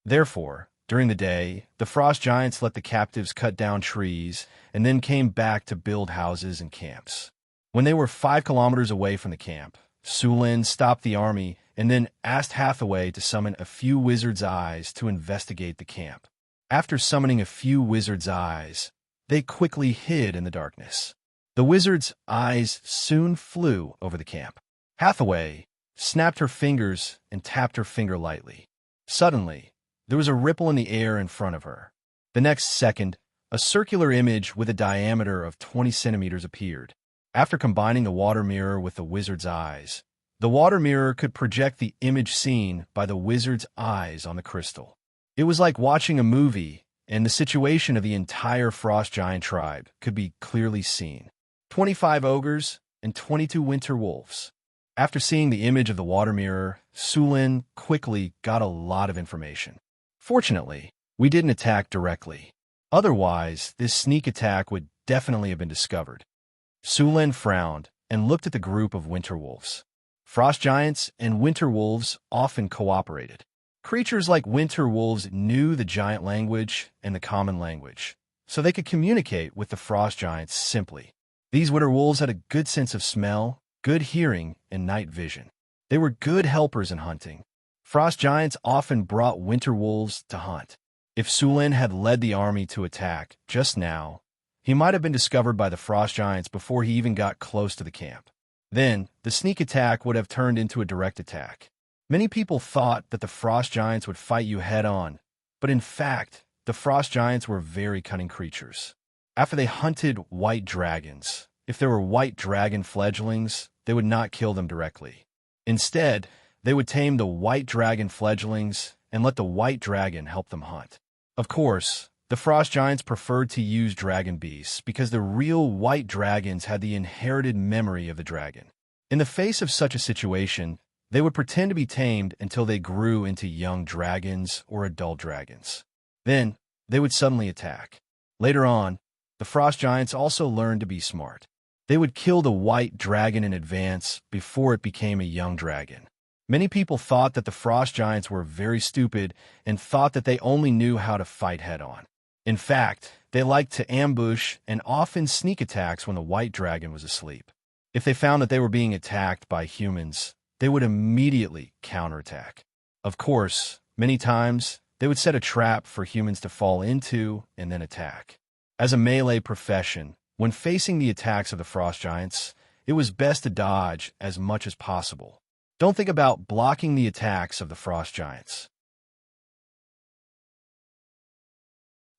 Therefore, during the day, the frost giants let the captives cut down trees and then came back to build houses and camps. When they were 5 kilometers away from the camp, Sulen stopped the army and then asked Hathaway to summon a few wizards' eyes to investigate the camp. After summoning a few wizards' eyes, they quickly hid in the darkness. The wizards' eyes soon flew over the camp. Hathaway snapped her fingers and tapped her finger lightly. Suddenly, there was a ripple in the air in front of her. The next second, a circular image with a diameter of 20 centimeters appeared. After combining the water mirror with the wizard's eyes, the water mirror could project the image seen by the wizard's eyes on the crystal. It was like watching a movie, and the situation of the entire frost giant tribe could be clearly seen. 25 ogres and 22 winter wolves. After seeing the image of the water mirror, Sulen quickly got a lot of information. Fortunately, we didn't attack directly. Otherwise, this sneak attack would definitely have been discovered. Sulen frowned and looked at the group of winter wolves. Frost giants and winter wolves often cooperated. Creatures like winter wolves knew the giant language and the common language, so they could communicate with the frost giants simply. These winter wolves had a good sense of smell, good hearing, and night vision. They were good helpers in hunting. Frost giants often brought winter wolves to hunt. If Sulen had led the army to attack just now, he might have been discovered by the frost giants before he even got close to the camp. Then, the sneak attack would have turned into a direct attack. Many people thought that the frost giants would fight you head-on, but in fact, the frost giants were very cunning creatures. After they hunted white dragons, if there were white dragon fledglings, they would not kill them directly. Instead, they would tame the white dragon fledglings and let the white dragon help them hunt. Of course, the frost giants preferred to use dragon beasts because the real white dragons had the inherited memory of the dragon. In the face of such a situation, they would pretend to be tamed until they grew into young dragons or adult dragons. Then, they would suddenly attack. Later on, the frost giants also learned to be smart. They would kill the white dragon in advance before it became a young dragon. Many people thought that the frost giants were very stupid and thought that they only knew how to fight head-on. In fact, they liked to ambush and often sneak attacks when the white dragon was asleep. If they found that they were being attacked by humans, they would immediately counterattack. Of course, many times, they would set a trap for humans to fall into and then attack. As a melee profession, when facing the attacks of the frost giants, it was best to dodge as much as possible. Don't think about blocking the attacks of the frost giants.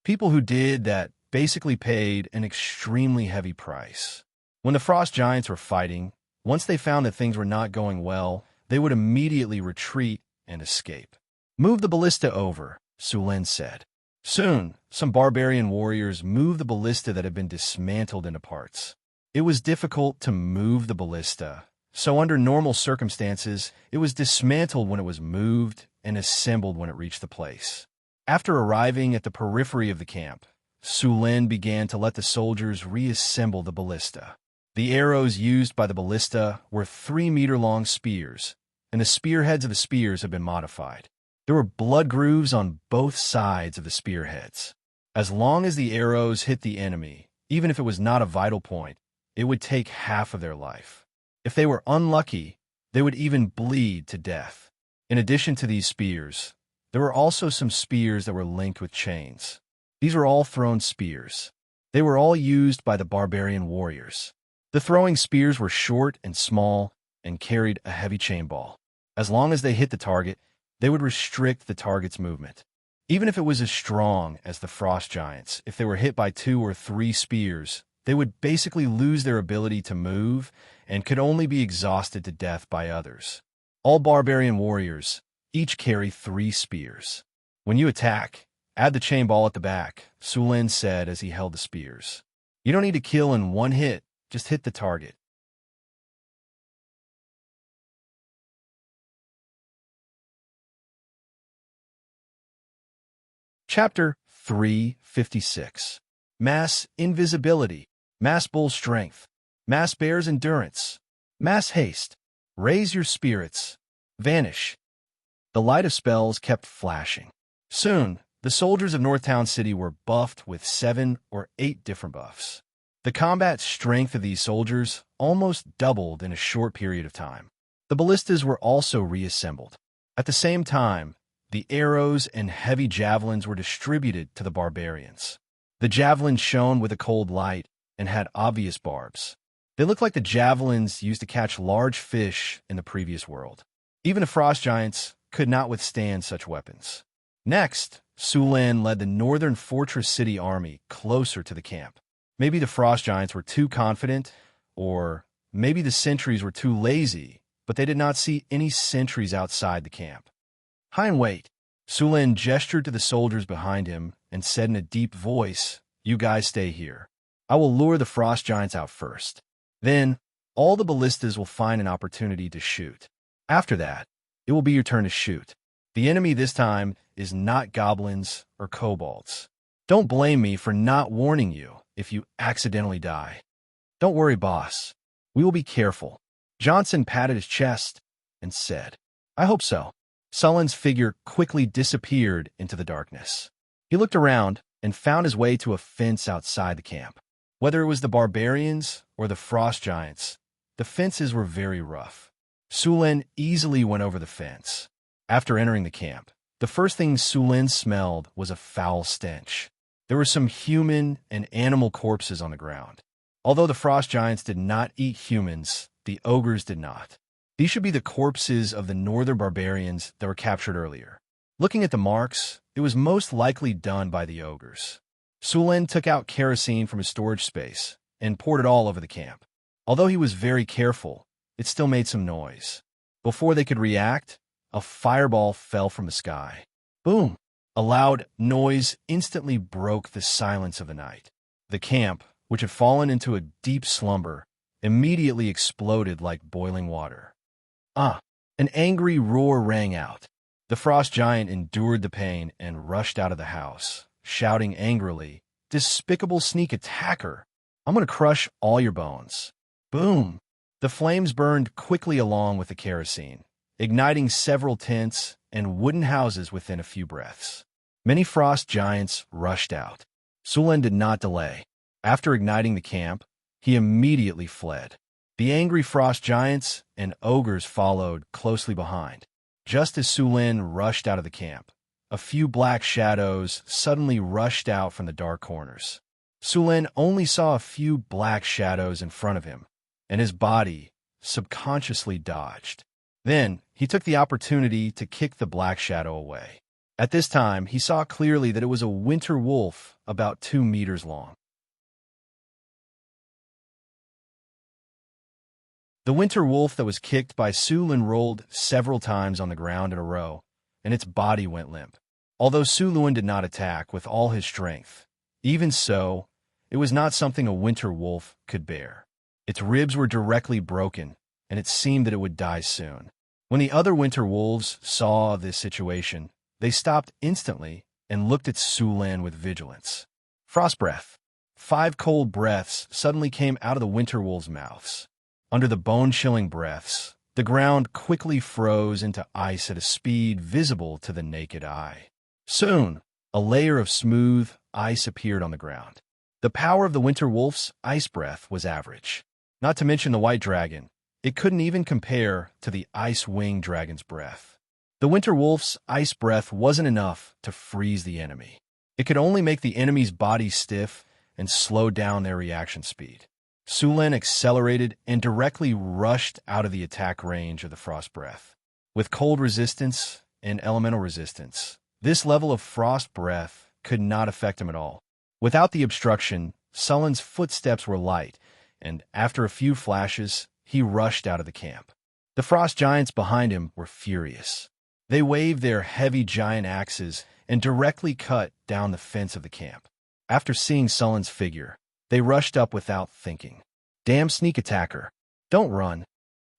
People who did that basically paid an extremely heavy price. When the frost giants were fighting, once they found that things were not going well, they would immediately retreat and escape. "Move the ballista over," Sulen said. Soon, some barbarian warriors moved the ballista that had been dismantled into parts. It was difficult to move the ballista, so under normal circumstances, it was dismantled when it was moved and assembled when it reached the place. After arriving at the periphery of the camp, Sulen began to let the soldiers reassemble the ballista. The arrows used by the ballista were 3-meter-long spears, and the spearheads of the spears had been modified. There were blood grooves on both sides of the spearheads. As long as the arrows hit the enemy, even if it was not a vital point, it would take half of their life. If they were unlucky, they would even bleed to death. In addition to these spears, there were also some spears that were linked with chains. These were all thrown spears. They were all used by the barbarian warriors. The throwing spears were short and small and carried a heavy chain ball. As long as they hit the target, they would restrict the target's movement. Even if it was as strong as the frost giants, if they were hit by 2 or 3 spears, they would basically lose their ability to move and could only be exhausted to death by others. All barbarian warriors each carry 3 spears. When you attack, add the chain ball at the back, Su Lin said as he held the spears. You don't need to kill in one hit, just hit the target. Chapter 356. Mass Invisibility, Mass Bull Strength, Mass Bear's Endurance, Mass Haste, Raise Your Spirits, Vanish. The light of spells kept flashing. Soon, the soldiers of Northtown City were buffed with 7 or 8 different buffs. The combat strength of these soldiers almost doubled in a short period of time. The ballistas were also reassembled. At the same time, the arrows and heavy javelins were distributed to the barbarians. The javelins shone with a cold light and had obvious barbs. They looked like the javelins used to catch large fish in the previous world. Even the frost giants could not withstand such weapons. Next, Su Lin led the northern fortress city army closer to the camp. Maybe the frost giants were too confident, or maybe the sentries were too lazy, but they did not see any sentries outside the camp. Hide and wait. Su Lin gestured to the soldiers behind him and said in a deep voice, "You guys stay here. I will lure the frost giants out first. Then, all the ballistas will find an opportunity to shoot. After that, it will be your turn to shoot. The enemy this time is not goblins or kobolds. Don't blame me for not warning you if you accidentally die. Don't worry, boss. We will be careful." Johnson patted his chest and said, "I hope so." Sullen's figure quickly disappeared into the darkness. He looked around and found his way to a fence outside the camp. Whether it was the barbarians or the frost giants, the fences were very rough. Su Lin easily went over the fence. After entering the camp, the first thing Su Lin smelled was a foul stench. There were some human and animal corpses on the ground. Although the frost giants did not eat humans, the ogres did not. These should be the corpses of the northern barbarians that were captured earlier. Looking at the marks, it was most likely done by the ogres. Su Lin took out kerosene from his storage space and poured it all over the camp. Although he was very careful, it still made some noise. Before they could react, a fireball fell from the sky. Boom! A loud noise instantly broke the silence of the night. The camp, which had fallen into a deep slumber, immediately exploded like boiling water. An angry roar rang out. The frost giant endured the pain and rushed out of the house, shouting angrily, "Despicable sneak attacker! I'm going to crush all your bones." Boom! The flames burned quickly along with the kerosene, igniting several tents and wooden houses within a few breaths. Many frost giants rushed out. Su Lin did not delay. After igniting the camp, he immediately fled. The angry frost giants and ogres followed closely behind. Just as Su Lin rushed out of the camp, a few black shadows suddenly rushed out from the dark corners. Su Lin only saw a few black shadows in front of him, and his body subconsciously dodged. Then, he took the opportunity to kick the black shadow away. At this time, he saw clearly that it was a winter wolf about 2 meters long. The winter wolf that was kicked by Su Lin rolled several times on the ground in a row, and its body went limp. Although Su Lin did not attack with all his strength, even so, it was not something a winter wolf could bear. Its ribs were directly broken, and it seemed that it would die soon. When the other winter wolves saw this situation, they stopped instantly and looked at Su Lin with vigilance. Frost breath. 5 cold breaths suddenly came out of the winter wolves' mouths. Under the bone-chilling breaths, the ground quickly froze into ice at a speed visible to the naked eye. Soon, a layer of smooth ice appeared on the ground. The power of the winter wolf's ice breath was average. Not to mention the white dragon, it couldn't even compare to the ice-winged dragon's breath. The winter wolf's ice breath wasn't enough to freeze the enemy. It could only make the enemy's body stiff and slowed down their reaction speed. Sulin accelerated and directly rushed out of the attack range of the frost breath. With cold resistance and elemental resistance, this level of frost breath could not affect him at all. Without the obstruction, Sullen's footsteps were light, and after a few flashes, he rushed out of the camp. The frost giants behind him were furious. They waved their heavy giant axes and directly cut down the fence of the camp. After seeing Sullen's figure, they rushed up without thinking. Damn sneak attacker. Don't run.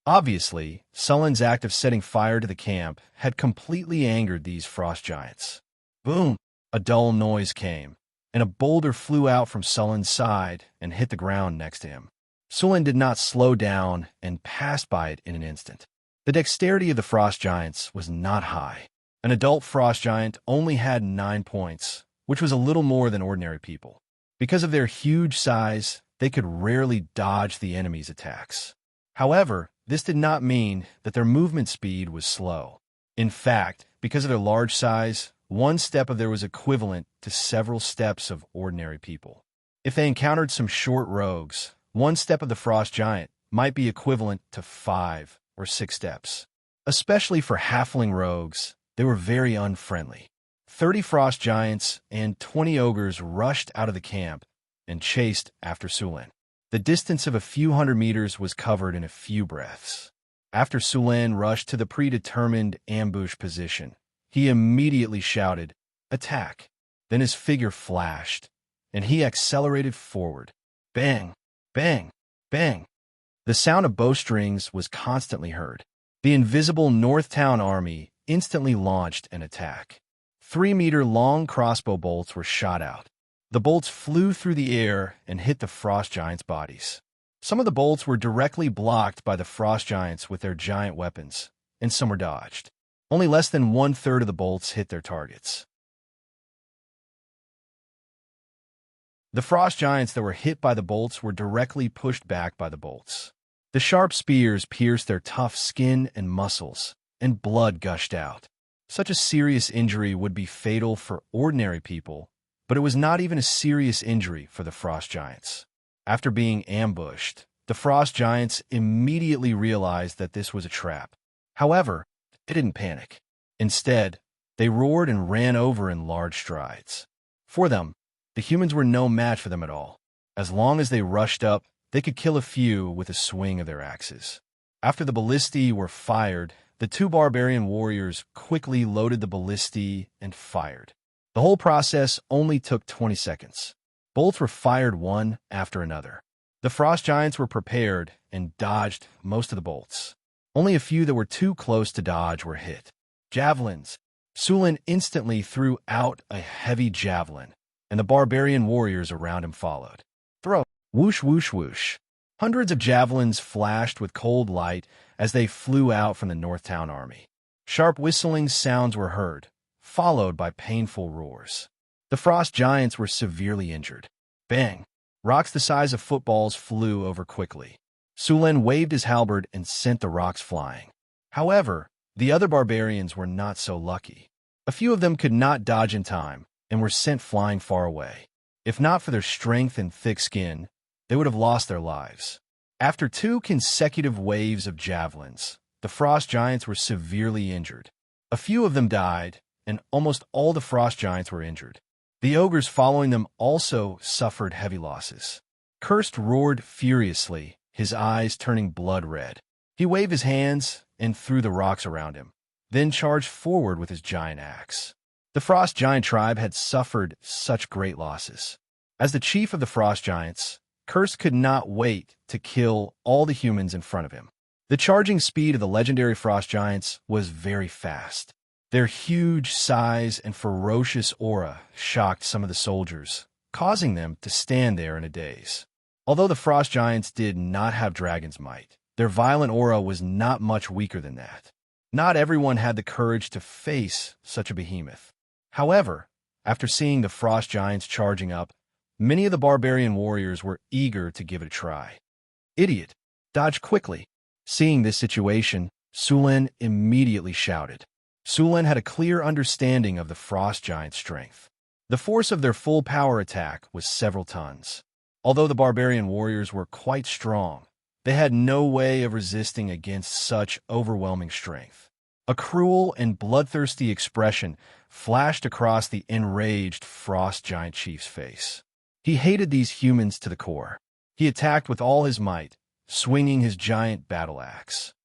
Obviously, Sullen's act of setting fire to the camp had completely angered these frost giants. Boom! A dull noise came, and a boulder flew out from Sullen's side and hit the ground next to him. Sullen did not slow down and passed by it in an instant. The dexterity of the frost giants was not high. An adult frost giant only had 9 points, which was a little more than ordinary people. Because of their huge size, they could rarely dodge the enemy's attacks. However, this did not mean that their movement speed was slow. In fact, because of their large size, one step of theirs was equivalent to several steps of ordinary people. If they encountered some short rogues, one step of the frost giant might be equivalent to 5 or 6 steps. Especially for halfling rogues, they were very unfriendly. 30 frost giants and 20 ogres rushed out of the camp and chased after Sulin. The distance of a few hundred meters was covered in a few breaths. After Sulin rushed to the predetermined ambush position, he immediately shouted, "Attack!" Then his figure flashed, and he accelerated forward. Bang! Bang! Bang! The sound of bowstrings was constantly heard. The invisible Northtown army instantly launched an attack. 3-meter-long crossbow bolts were shot out. The bolts flew through the air and hit the frost giants' bodies. Some of the bolts were directly blocked by the frost giants with their giant weapons, and some were dodged. Only less than 1/3 of the bolts hit their targets. The frost giants that were hit by the bolts were directly pushed back by the bolts. The sharp spears pierced their tough skin and muscles, and blood gushed out. Such a serious injury would be fatal for ordinary people, but it was not even a serious injury for the frost giants. After being ambushed, the frost giants immediately realized that this was a trap. However, they didn't panic. Instead, they roared and ran over in large strides. For them, the humans were no match for them at all. As long as they rushed up, they could kill a few with a swing of their axes. After the ballistae were fired, the 2 barbarian warriors quickly loaded the ballistae and fired. The whole process only took 20 seconds. Bolts were fired one after another. The frost giants were prepared and dodged most of the bolts. Only a few that were too close to dodge were hit. Javelins. Sulin instantly threw out a heavy javelin, and the barbarian warriors around him followed. Throw. Whoosh, whoosh, whoosh. Hundreds of javelins flashed with cold light as they flew out from the Northtown army. Sharp whistling sounds were heard, followed by painful roars. The frost giants were severely injured. Bang! Rocks the size of footballs flew over quickly. Sulin waved his halberd and sent the rocks flying. However, the other barbarians were not so lucky. A few of them could not dodge in time and were sent flying far away. If not for their strength and thick skin, they would have lost their lives. After 2 consecutive waves of javelins, the frost giants were severely injured. A few of them died, and almost all the frost giants were injured. The ogres following them also suffered heavy losses. Cursed roared furiously, his eyes turning blood red. He waved his hands and threw the rocks around him, then charged forward with his giant axe. The frost giant tribe had suffered such great losses. As the chief of the frost giants, Curse could not wait to kill all the humans in front of him. The charging speed of the legendary frost giants was very fast. Their huge size and ferocious aura shocked some of the soldiers, causing them to stand there in a daze. Although the frost giants did not have dragon's might, their violent aura was not much weaker than that. Not everyone had the courage to face such a behemoth. However, after seeing the frost giants charging up, many of the barbarian warriors were eager to give it a try. Idiot! Dodge quickly! Seeing this situation, Sulin immediately shouted. Sulin had a clear understanding of the frost giant's strength. The force of their full power attack was several tons. Although the barbarian warriors were quite strong, they had no way of resisting against such overwhelming strength. A cruel and bloodthirsty expression flashed across the enraged frost giant chief's face. He hated these humans to the core. He attacked with all his might, swinging his giant battle axe.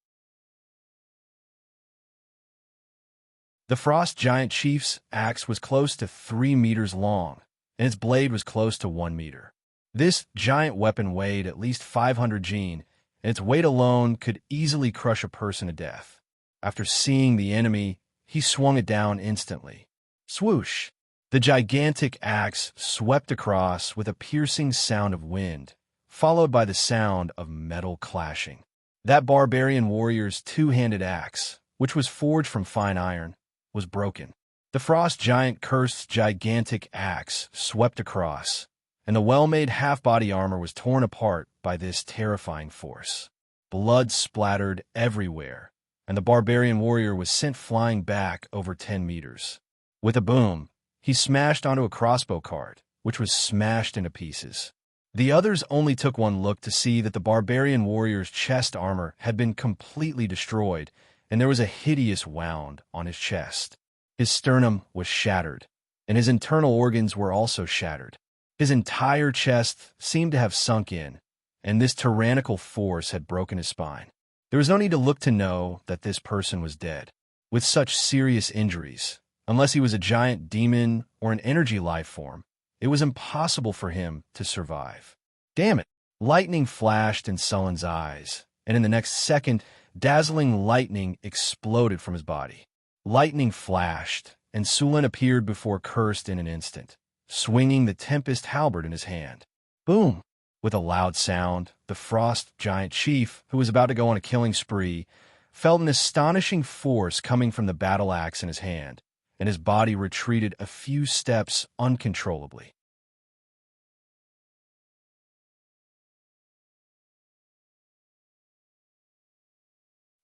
The frost giant chief's axe was close to 3 meters long, and its blade was close to 1 meter. This giant weapon weighed at least 500 gene, and its weight alone could easily crush a person to death. After seeing the enemy, he swung it down instantly. Swoosh! The gigantic axe swept across with a piercing sound of wind, followed by the sound of metal clashing. That barbarian warrior's two-handed axe, which was forged from fine iron, was broken. The frost giant cursed gigantic axe swept across, and the well-made half-body armor was torn apart by this terrifying force. Blood splattered everywhere, and the barbarian warrior was sent flying back over 10 meters. With a boom, he smashed onto a crossbow cart, which was smashed into pieces. The others only took one look to see that the barbarian warrior's chest armor had been completely destroyed, and there was a hideous wound on his chest. His sternum was shattered, and his internal organs were also shattered. His entire chest seemed to have sunk in, and this tyrannical force had broken his spine. There was no need to look to know that this person was dead. With such serious injuries, unless he was a giant demon or an energy life form, it was impossible for him to survive. Damn it! Lightning flashed in Sullen's eyes, and in the next second, dazzling lightning exploded from his body. Lightning flashed, and Sullen appeared before Cursed in an instant, swinging the Tempest halberd in his hand. Boom! With a loud sound, the frost giant chief, who was about to go on a killing spree, felt an astonishing force coming from the battle axe in his hand, and his body retreated a few steps uncontrollably.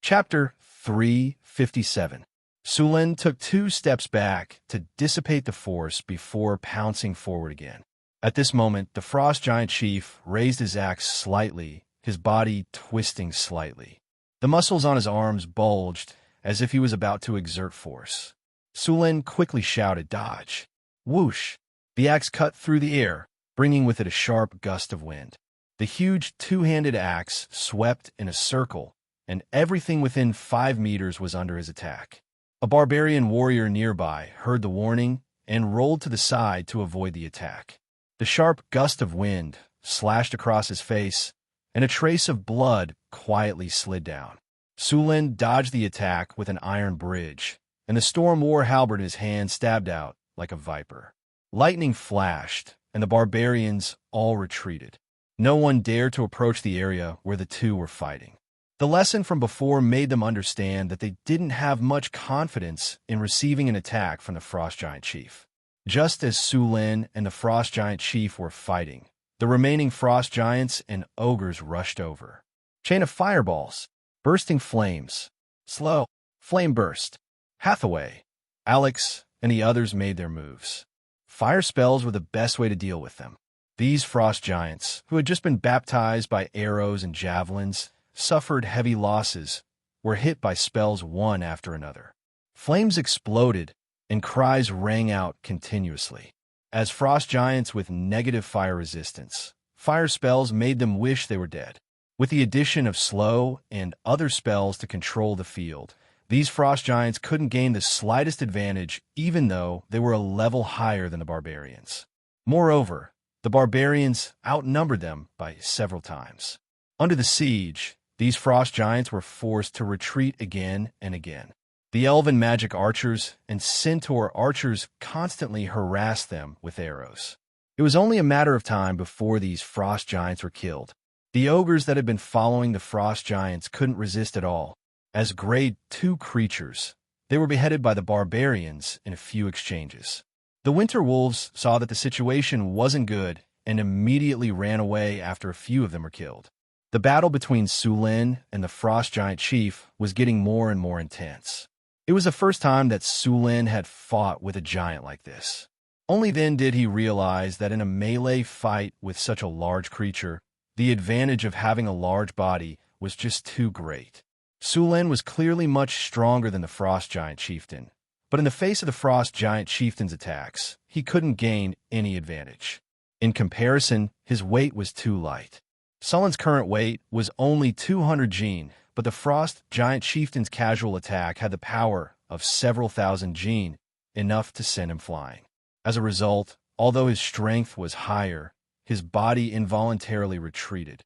Chapter 357. Sullen took 2 steps back to dissipate the force before pouncing forward again. At this moment, the frost giant chief raised his axe slightly, his body twisting slightly. The muscles on his arms bulged as if he was about to exert force. Sullen quickly shouted, "Dodge!" Whoosh! The axe cut through the air, bringing with it a sharp gust of wind. The huge two-handed axe swept in a circle, and everything within 5 meters was under his attack. A barbarian warrior nearby heard the warning and rolled to the side to avoid the attack. The sharp gust of wind slashed across his face, and a trace of blood quietly slid down. Sullen dodged the attack with an iron bridge, and the storm war halberd in his hand stabbed out like a viper. Lightning flashed, and the barbarians all retreated. No one dared to approach the area where the two were fighting. The lesson from before made them understand that they didn't have much confidence in receiving an attack from the Frost Giant Chief. Just as Sullen and the Frost Giant Chief were fighting, the remaining Frost Giants and Ogres rushed over. Chain of fireballs, bursting flames, slow, flame burst. Hathaway, Alex, and the others made their moves. Fire spells were the best way to deal with them. These Frost Giants, who had just been baptized by arrows and javelins, suffered heavy losses, were hit by spells one after another. Flames exploded, and cries rang out continuously. As Frost Giants with negative fire resistance, fire spells made them wish they were dead. With the addition of slow and other spells to control the field, these Frost Giants couldn't gain the slightest advantage even though they were a level higher than the barbarians. Moreover, the barbarians outnumbered them by several times. Under the siege, these Frost Giants were forced to retreat again and again. The elven magic archers and centaur archers constantly harassed them with arrows. It was only a matter of time before these Frost Giants were killed. The ogres that had been following the Frost Giants couldn't resist at all. As grade 2 creatures, they were beheaded by the barbarians in a few exchanges. The Winter Wolves saw that the situation wasn't good and immediately ran away after a few of them were killed. The battle between Sullen and the Frost Giant Chief was getting more and more intense. It was the first time that Sullen had fought with a giant like this. Only then did he realize that in a melee fight with such a large creature, the advantage of having a large body was just too great. Su Lin was clearly much stronger than the Frost Giant Chieftain, but in the face of the Frost Giant Chieftain's attacks, he couldn't gain any advantage. In comparison, his weight was too light. Su Lin's current weight was only 200 Jin, but the Frost Giant Chieftain's casual attack had the power of several thousand Jin, enough to send him flying. As a result, although his strength was higher, his body involuntarily retreated.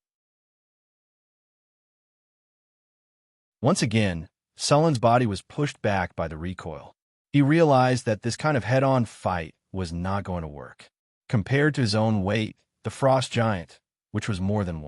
Once again, Su Lin's body was pushed back by the recoil. He realized that this kind of head-on fight was not going to work. Compared to his own weight, the Frost Giant, which was more than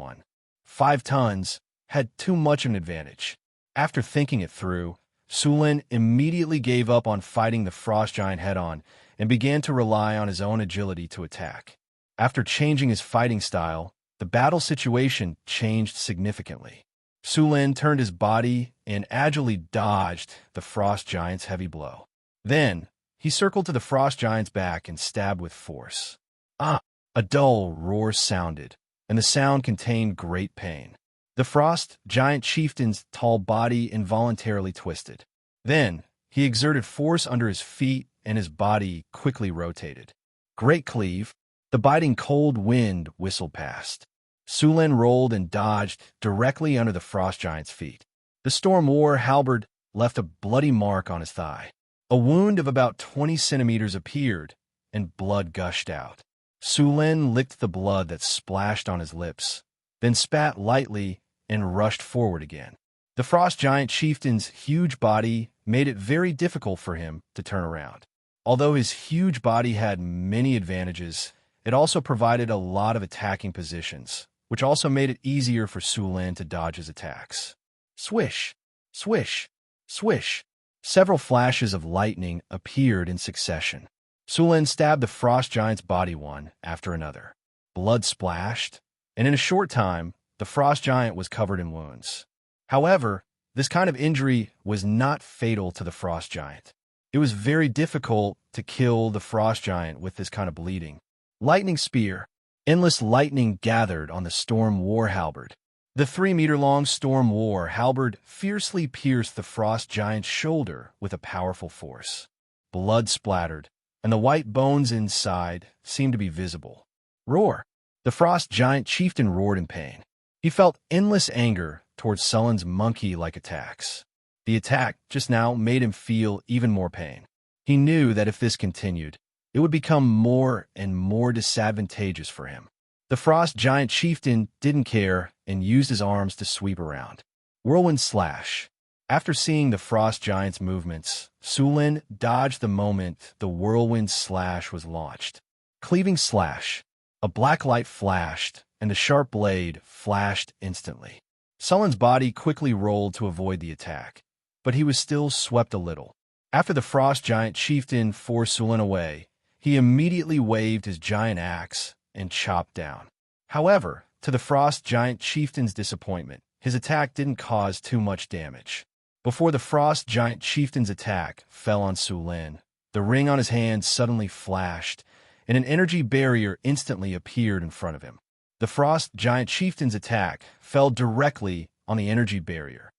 5 tons, had too much of an advantage. After thinking it through, Su Lin immediately gave up on fighting the Frost Giant head-on and began to rely on his own agility to attack. After changing his fighting style, the battle situation changed significantly. Su Lin turned his body and agilely dodged the Frost Giant's heavy blow. Then, he circled to the Frost Giant's back and stabbed with force. A dull roar sounded, and the sound contained great pain. The Frost Giant Chieftain's tall body involuntarily twisted. Then, he exerted force under his feet and his body quickly rotated. Great cleave, the biting cold wind whistled past. Su Lin rolled and dodged directly under the Frost Giant's feet. The Storm War halberd left a bloody mark on his thigh. A wound of about 20 centimeters appeared, and blood gushed out. Su Lin licked the blood that splashed on his lips, then spat lightly and rushed forward again. The Frost Giant Chieftain's huge body made it very difficult for him to turn around. Although his huge body had many advantages, it also provided a lot of attacking positions, which also made it easier for Su Lin to dodge his attacks. Swish, swish, swish. Several flashes of lightning appeared in succession. Su Lin stabbed the Frost Giant's body one after another. Blood splashed, and in a short time, the Frost Giant was covered in wounds. However, this kind of injury was not fatal to the Frost Giant. It was very difficult to kill the Frost Giant with this kind of bleeding. Lightning Spear. Endless lightning gathered on the Storm War halberd. The 3-meter-long Storm War halberd fiercely pierced the Frost Giant's shoulder with a powerful force. Blood splattered, and the white bones inside seemed to be visible. Roar! The Frost Giant Chieftain roared in pain. He felt endless anger towards Su Lin's monkey-like attacks. The attack just now made him feel even more pain. He knew that if this continued, it would become more and more disadvantageous for him. The Frost Giant Chieftain didn't care and used his arms to sweep around. Whirlwind Slash. After seeing the Frost Giant's movements, Su Lin dodged the moment the Whirlwind Slash was launched. Cleaving Slash. A black light flashed, and the sharp blade flashed instantly. Su Lin's body quickly rolled to avoid the attack, but he was still swept a little. After the Frost Giant Chieftain forced Su Lin away, he immediately waved his giant axe and chopped down. However, to the Frost Giant Chieftain's disappointment, his attack didn't cause too much damage. Before the Frost Giant Chieftain's attack fell on Su Lin, the ring on his hand suddenly flashed, and an energy barrier instantly appeared in front of him. The Frost Giant Chieftain's attack fell directly on the energy barrier.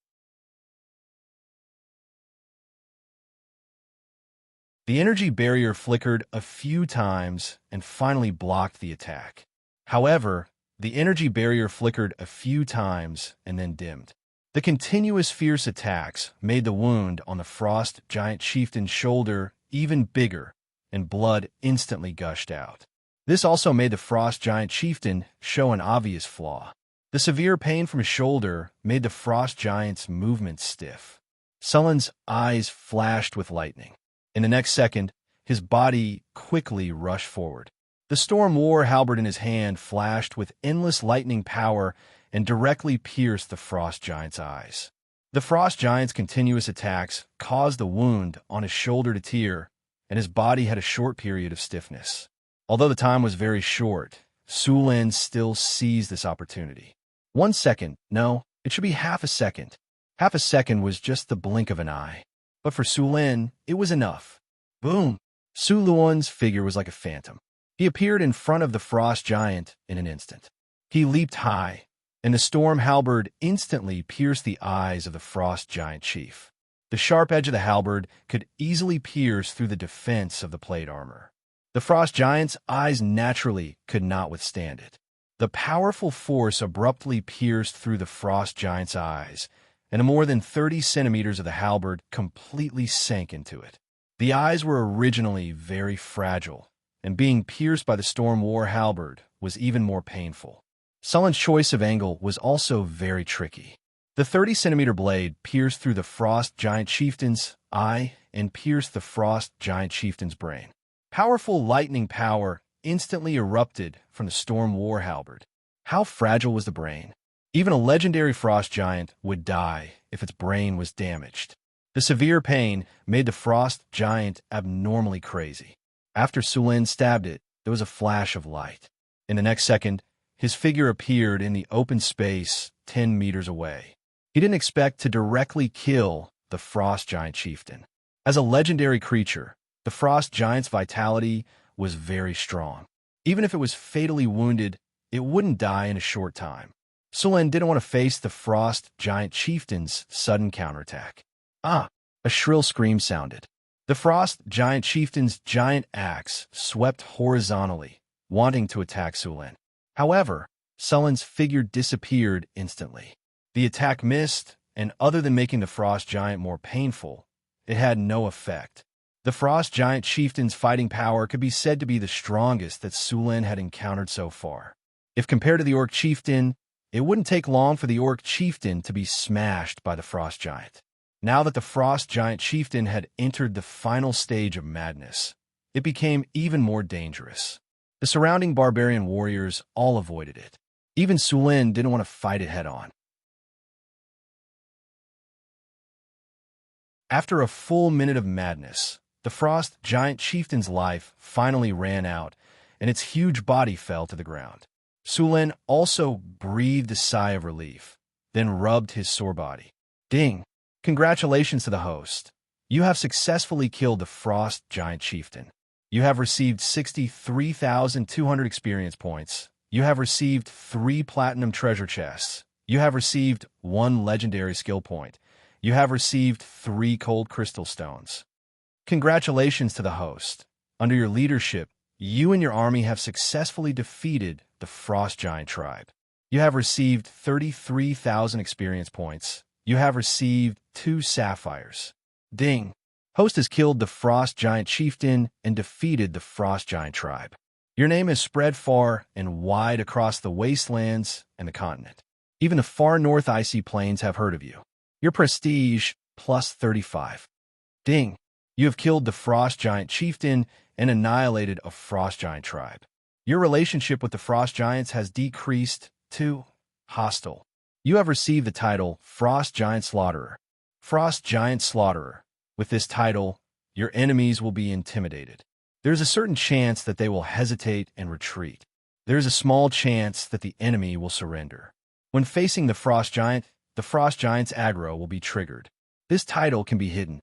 The energy barrier flickered a few times and finally blocked the attack. However, the energy barrier flickered a few times and then dimmed. The continuous fierce attacks made the wound on the Frost Giant Chieftain's shoulder even bigger, and blood instantly gushed out. This also made the Frost Giant Chieftain show an obvious flaw. The severe pain from his shoulder made the Frost Giant's movements stiff. Su Lin's eyes flashed with lightning. In the next second, his body quickly rushed forward. The Storm War halberd in his hand flashed with endless lightning power and directly pierced the Frost Giant's eyes. The Frost Giant's continuous attacks caused the wound on his shoulder to tear, and his body had a short period of stiffness. Although the time was very short, Su Lin still seized this opportunity. 1 second, no, it should be half a second. Half a second was just the blink of an eye. But for Su Lin, it was enough. Boom! Su Luan's figure was like a phantom. He appeared in front of the frost giant in an instant. He leaped high, and the storm halberd instantly pierced the eyes of the frost giant chief. The sharp edge of the halberd could easily pierce through the defense of the plate armor. The frost giant's eyes naturally could not withstand it. The powerful force abruptly pierced through the frost giant's eyes, and more than 30 centimeters of the halberd completely sank into it. The eyes were originally very fragile, and being pierced by the storm war halberd was even more painful. Sullen's choice of angle was also very tricky. The 30-centimeter blade pierced through the frost giant chieftain's eye and pierced the frost giant chieftain's brain. Powerful lightning power instantly erupted from the storm war halberd. How fragile was the brain? Even a legendary frost giant would die if its brain was damaged. The severe pain made the frost giant abnormally crazy. After Sulin stabbed it, there was a flash of light. In the next second, his figure appeared in the open space 10 meters away. He didn't expect to directly kill the frost giant chieftain. As a legendary creature, the frost giant's vitality was very strong. Even if it was fatally wounded, it wouldn't die in a short time. Sulin didn't want to face the frost giant chieftain's sudden counterattack. A shrill scream sounded. The frost giant chieftain's giant axe swept horizontally, wanting to attack Sulin. However, Sulin's figure disappeared instantly. The attack missed, and other than making the frost giant more painful, it had no effect. The frost giant chieftain's fighting power could be said to be the strongest that Sulin had encountered so far. If compared to the orc chieftain, it wouldn't take long for the orc chieftain to be smashed by the frost giant. Now that the frost giant chieftain had entered the final stage of madness, it became even more dangerous. The surrounding barbarian warriors all avoided it. Even Sulin didn't want to fight it head-on. After a full minute of madness, the frost giant chieftain's life finally ran out, and its huge body fell to the ground. Sulin also breathed a sigh of relief, then rubbed his sore body. Ding! Congratulations to the host. You have successfully killed the frost giant chieftain. You have received 63,200 experience points. You have received 3 platinum treasure chests. You have received 1 legendary skill point. You have received 3 cold crystal stones. Congratulations to the host. Under your leadership, you and your army have successfully defeated the frost giant tribe. You have received 33,000 experience points. You have received 2 sapphires. Ding! Host has killed the frost giant chieftain and defeated the frost giant tribe. Your name is spread far and wide across the wastelands and the continent. Even the far north icy plains have heard of you. Your prestige, plus 35. Ding! You have killed the frost giant chieftain and annihilated a frost giant tribe. Your relationship with the frost giants has decreased to hostile. You have received the title Frost Giant Slaughterer. Frost Giant Slaughterer. With this title, your enemies will be intimidated. There is a certain chance that they will hesitate and retreat. There is a small chance that the enemy will surrender. When facing the frost giant's aggro will be triggered. This title can be hidden.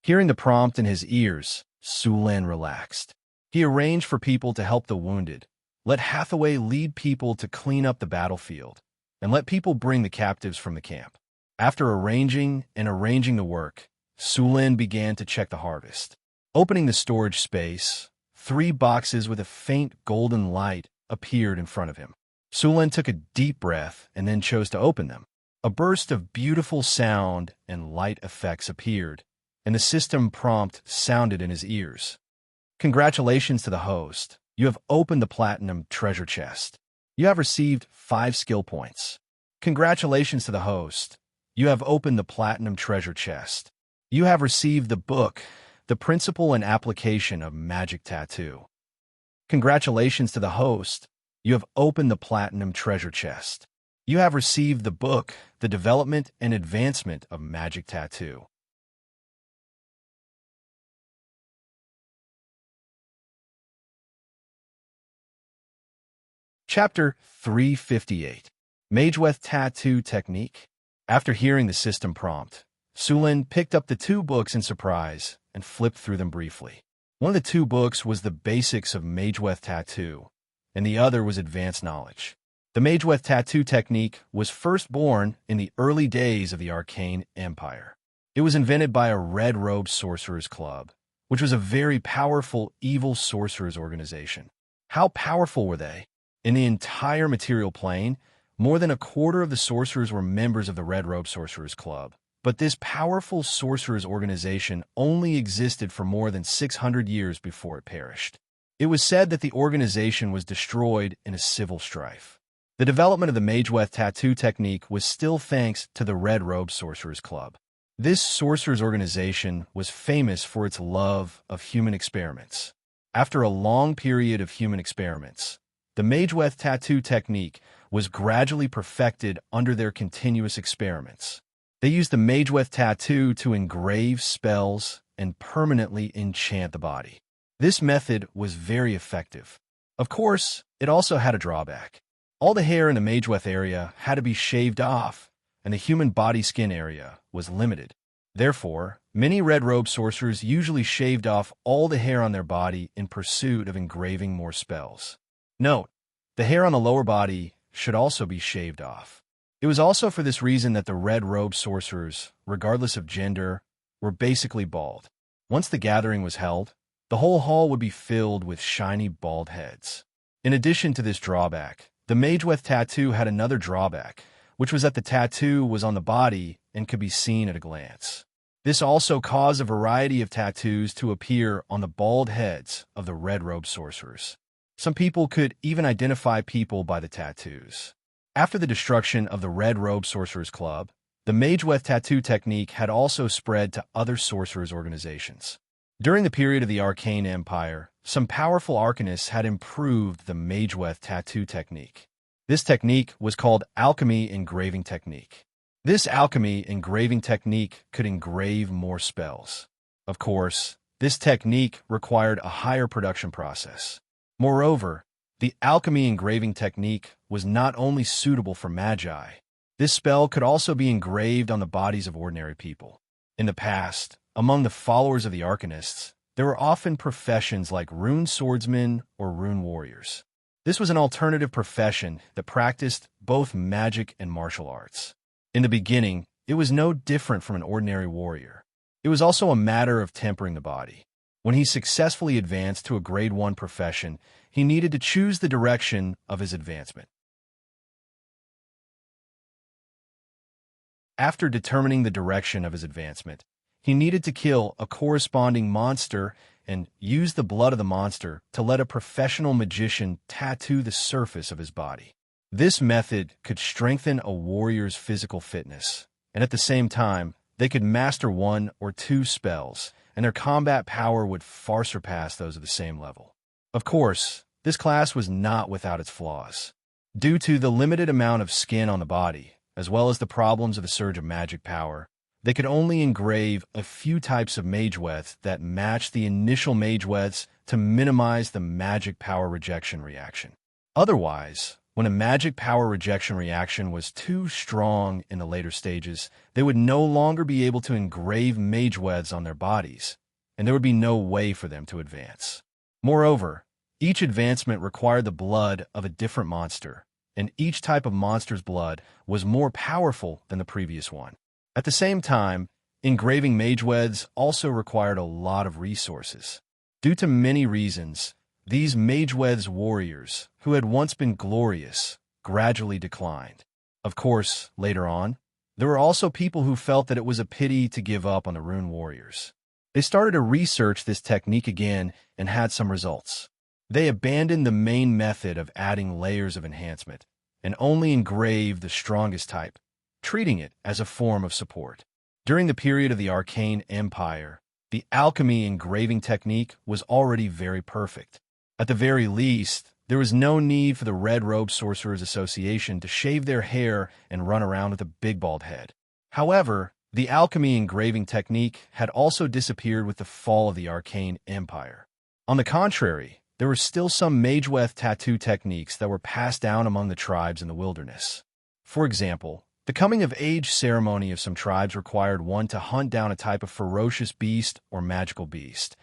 Hearing the prompt in his ears, Sulin relaxed. He arranged for people to help the wounded. Let Hathaway lead people to clean up the battlefield, and let people bring the captives from the camp. After arranging the work, Sulin began to check the harvest. Opening the storage space, 3 boxes with a faint golden light appeared in front of him. Sulin took a deep breath and then chose to open them. A burst of beautiful sound and light effects appeared, and the system prompt sounded in his ears. Congratulations to the host. You have opened the platinum treasure chest. You have received 5 skill points. Congratulations to the host. You have opened the platinum treasure chest. You have received the book, The Principle and Application of Magic Tattoo. Congratulations to the host. You have opened the platinum treasure chest. You have received the book, The Development and Advancement of Magic Tattoo. Chapter 358. Mageweth Tattoo Technique. After hearing the system prompt, Sulin picked up the 2 books in surprise and flipped through them briefly. One of the two books was The Basics of Mageweth Tattoo, and the other was Advanced Knowledge. The Mageweth Tattoo technique was first born in the early days of the Arcane Empire. It was invented by a red-robed sorcerers club, which was a very powerful evil sorcerers organization. How powerful were they? In the entire material plane, more than a quarter of the sorcerers were members of the red-robed sorcerers club. But this powerful sorcerers organization only existed for more than 600 years before it perished. It was said that the organization was destroyed in a civil strife. The development of the Mageweth tattoo technique was still thanks to the Red Robe Sorcerers Club. This sorcerers organization was famous for its love of human experiments. After a long period of human experiments, the Mageweth tattoo technique was gradually perfected under their continuous experiments. They used the Mageweth tattoo to engrave spells and permanently enchant the body. This method was very effective. Of course, it also had a drawback. All the hair in the Mageweth area had to be shaved off, and the human body skin area was limited. Therefore, many red-robe sorcerers usually shaved off all the hair on their body in pursuit of engraving more spells. Note, the hair on the lower body should also be shaved off. It was also for this reason that the red-robe sorcerers, regardless of gender, were basically bald. Once the gathering was held, the whole hall would be filled with shiny bald heads. In addition to this drawback, the Mageweth tattoo had another drawback, which was that the tattoo was on the body and could be seen at a glance. This also caused a variety of tattoos to appear on the bald heads of the red-robe sorcerers. Some people could even identify people by the tattoos. After the destruction of the Red Robe Sorcerers Club, the Mageweth tattoo technique had also spread to other sorcerers' organizations. During the period of the Arcane Empire, some powerful arcanists had improved the Mageweth tattoo technique. This technique was called alchemy engraving technique. This alchemy engraving technique could engrave more spells. Of course, this technique required a higher production process. Moreover, the alchemy engraving technique was not only suitable for magi. This spell could also be engraved on the bodies of ordinary people. In the past, among the followers of the arcanists, there were often professions like rune swordsmen or rune warriors. This was an alternative profession that practiced both magic and martial arts. In the beginning, it was no different from an ordinary warrior. It was also a matter of tempering the body. When he successfully advanced to a grade 1 profession, he needed to choose the direction of his advancement. After determining the direction of his advancement, he needed to kill a corresponding monster and use the blood of the monster to let a professional magician tattoo the surface of his body. This method could strengthen a warrior's physical fitness, and at the same time, they could master 1 or 2 spells, and their combat power would far surpass those of the same level. Of course, this class was not without its flaws. Due to the limited amount of skin on the body, as well as the problems of the surge of magic power, they could only engrave a few types of Mageweth that matched the initial Mageweths to minimize the magic power rejection reaction. Otherwise, when a magic power rejection reaction was too strong in the later stages, they would no longer be able to engrave Mageweths on their bodies, and there would be no way for them to advance. Moreover, each advancement required the blood of a different monster, and each type of monster's blood was more powerful than the previous one. At the same time, engraving Mageweths also required a lot of resources. Due to many reasons, these Mageweths warriors, who had once been glorious, gradually declined. Of course, later on, there were also people who felt that it was a pity to give up on the rune warriors. They started to research this technique again and had some results. They abandoned the main method of adding layers of enhancement and only engraved the strongest type, treating it as a form of support. During the period of the Arcane Empire, the alchemy engraving technique was already very perfect. At the very least, there was no need for the Red Robe Sorcerers Association to shave their hair and run around with a big bald head. However, the alchemy engraving technique had also disappeared with the fall of the Arcane Empire. On the contrary, there were still some Mageweth tattoo techniques that were passed down among the tribes in the wilderness. For example, the coming-of-age ceremony of some tribes required one to hunt down a type of ferocious beast or magical beast,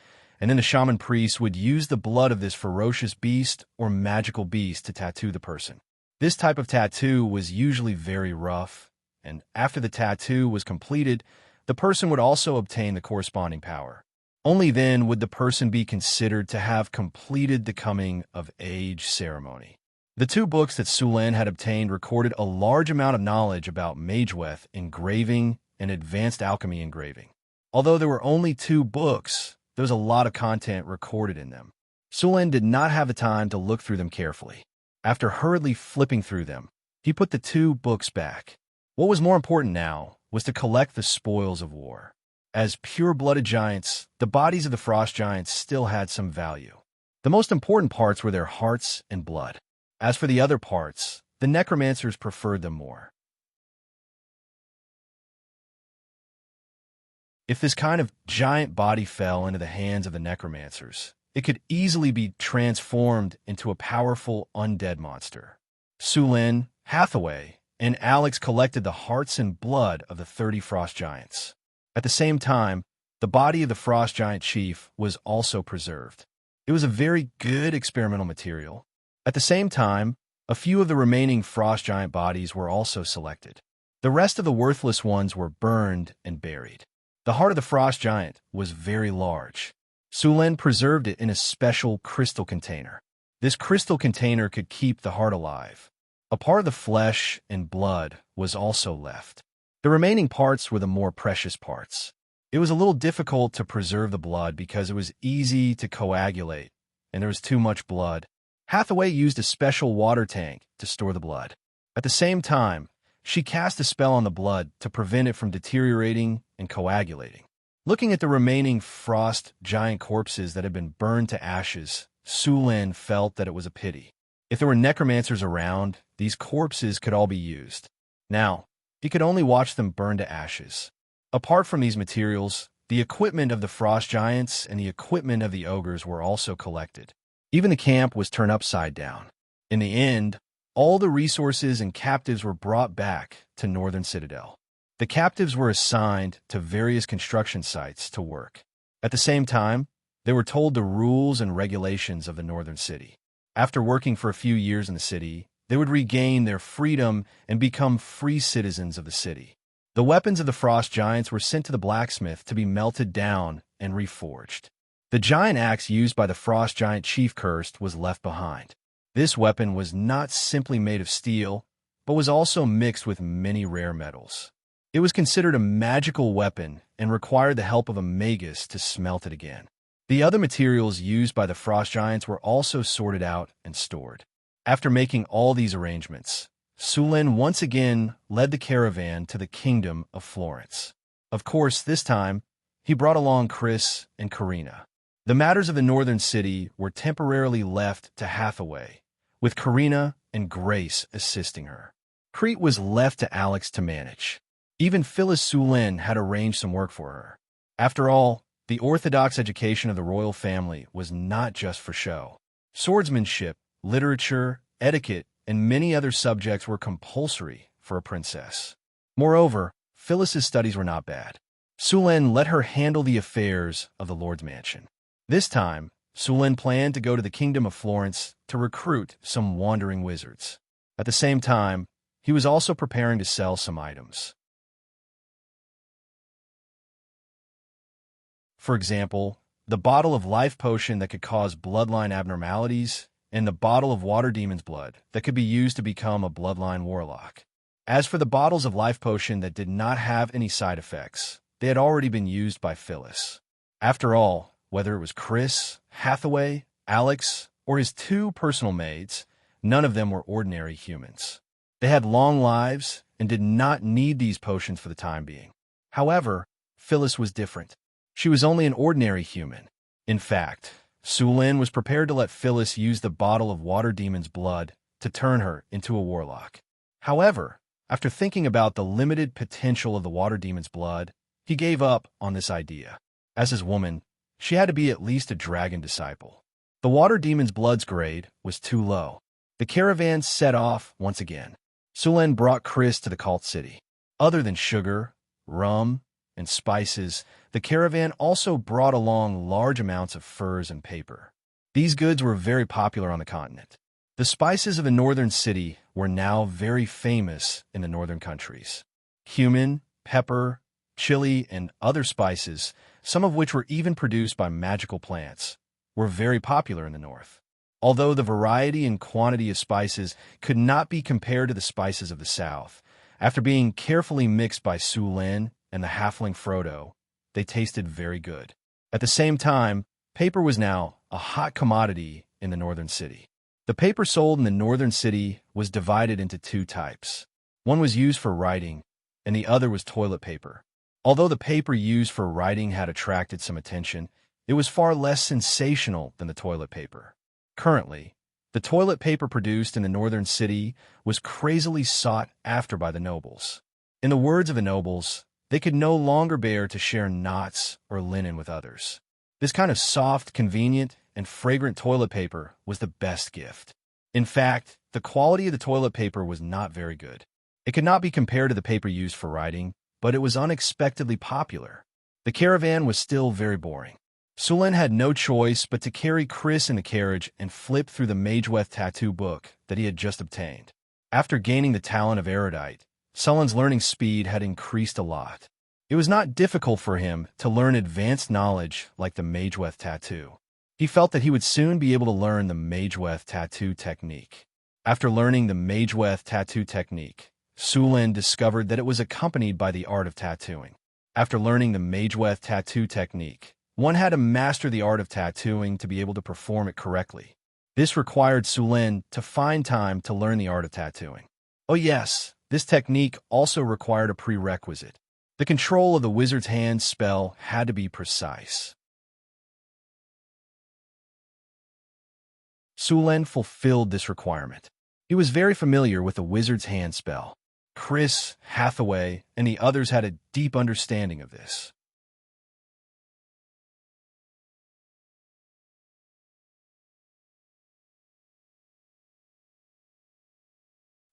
and then the shaman priest would use the blood of this ferocious beast or magical beast to tattoo the person. This type of tattoo was usually very rough, and after the tattoo was completed, the person would also obtain the corresponding power. Only then would the person be considered to have completed the coming-of-age ceremony. The two books that Sulen had obtained recorded a large amount of knowledge about mageweth engraving and advanced alchemy engraving. Although there were only two books, there was a lot of content recorded in them. Sulen did not have the time to look through them carefully. After hurriedly flipping through them, he put the two books back. What was more important now was to collect the spoils of war. As pure-blooded giants, the bodies of the frost giants still had some value. The most important parts were their hearts and blood. As for the other parts, the necromancers preferred them more. If this kind of giant body fell into the hands of the necromancers, it could easily be transformed into a powerful undead monster. Sulen, Hathaway, and Alex collected the hearts and blood of the 30 frost giants. At the same time, the body of the frost giant chief was also preserved. It was a very good experimental material. At the same time, a few of the remaining frost giant bodies were also selected. The rest of the worthless ones were burned and buried. The heart of the frost giant was very large. Sulen preserved it in a special crystal container. This crystal container could keep the heart alive. A part of the flesh and blood was also left. The remaining parts were the more precious parts. It was a little difficult to preserve the blood because it was easy to coagulate, and there was too much blood. Hathaway used a special water tank to store the blood. At the same time, she cast a spell on the blood to prevent it from deteriorating and coagulating. Looking at the remaining frost giant corpses that had been burned to ashes, Sulen felt that it was a pity. If there were necromancers around, these corpses could all be used. Now, he could only watch them burn to ashes. Apart from these materials, the equipment of the frost giants and the equipment of the ogres were also collected. Even the camp was turned upside down. In the end, all the resources and captives were brought back to Northern Citadel. The captives were assigned to various construction sites to work. At the same time, they were told the rules and regulations of the northern city. After working for a few years in the city, they would regain their freedom and become free citizens of the city. The weapons of the frost giants were sent to the blacksmith to be melted down and reforged. The giant axe used by the frost giant chief Cursed was left behind. This weapon was not simply made of steel, but was also mixed with many rare metals. It was considered a magical weapon and required the help of a magus to smelt it again. The other materials used by the frost giants were also sorted out and stored. After making all these arrangements, Sulen once again led the caravan to the kingdom of Florence. Of course, this time, he brought along Chris and Karina. The matters of the northern city were temporarily left to Hathaway, with Karina and Grace assisting her. Crete was left to Alex to manage. Even Phyllis Sulen had arranged some work for her. After all, the orthodox education of the royal family was not just for show. Swordsmanship, literature, etiquette, and many other subjects were compulsory for a princess. Moreover, Phyllis's studies were not bad. Sulen let her handle the affairs of the Lord's mansion. This time, Sulen planned to go to the kingdom of Florence to recruit some wandering wizards. At the same time, he was also preparing to sell some items. For example, the bottle of life potion that could cause bloodline abnormalities, and the bottle of water demon's blood that could be used to become a bloodline warlock. As for the bottles of life potion that did not have any side effects, they had already been used by Phyllis. After all, whether it was Chris, Hathaway, Alex, or his two personal maids, none of them were ordinary humans. They had long lives and did not need these potions for the time being. However, Phyllis was different. She was only an ordinary human. In fact, Sulen was prepared to let Phyllis use the bottle of water demon's blood to turn her into a warlock. However, after thinking about the limited potential of the water demon's blood, he gave up on this idea. As his woman, she had to be at least a dragon disciple. The water demon's blood's grade was too low. The caravan set off once again. Sulen brought Chris to the cult city. Other than sugar, rum, and spices, the caravan also brought along large amounts of furs and paper. These goods were very popular on the continent. The spices of a northern city were now very famous in the northern countries. Cumin, pepper, chili, and other spices, some of which were even produced by magical plants, were very popular in the north. Although the variety and quantity of spices could not be compared to the spices of the south, after being carefully mixed by Su Lin and the halfling Frodo, they tasted very good. At the same time, paper was now a hot commodity in the northern city. The paper sold in the northern city was divided into two types. One was used for writing, and the other was toilet paper. Although the paper used for writing had attracted some attention, it was far less sensational than the toilet paper. Currently, the toilet paper produced in the northern city was crazily sought after by the nobles. In the words of the nobles, they could no longer bear to share knots or linen with others. This kind of soft, convenient, and fragrant toilet paper was the best gift. In fact, the quality of the toilet paper was not very good. It could not be compared to the paper used for writing, but it was unexpectedly popular. The caravan was still very boring. Sulin had no choice but to carry Chris in the carriage and flip through the Mageweth tattoo book that he had just obtained. After gaining the talent of erudite, Sulin's learning speed had increased a lot. It was not difficult for him to learn advanced knowledge like the Mageweth tattoo. He felt that he would soon be able to learn the Mageweth tattoo technique. After learning the Mageweth tattoo technique, Sulin discovered that it was accompanied by the art of tattooing. After learning the Mageweth tattoo technique, one had to master the art of tattooing to be able to perform it correctly. This required Sulin to find time to learn the art of tattooing. Oh yes, this technique also required a prerequisite. The control of the wizard's hand spell had to be precise. Sulin fulfilled this requirement. He was very familiar with the wizard's hand spell. Chris, Hathaway, and the others had a deep understanding of this.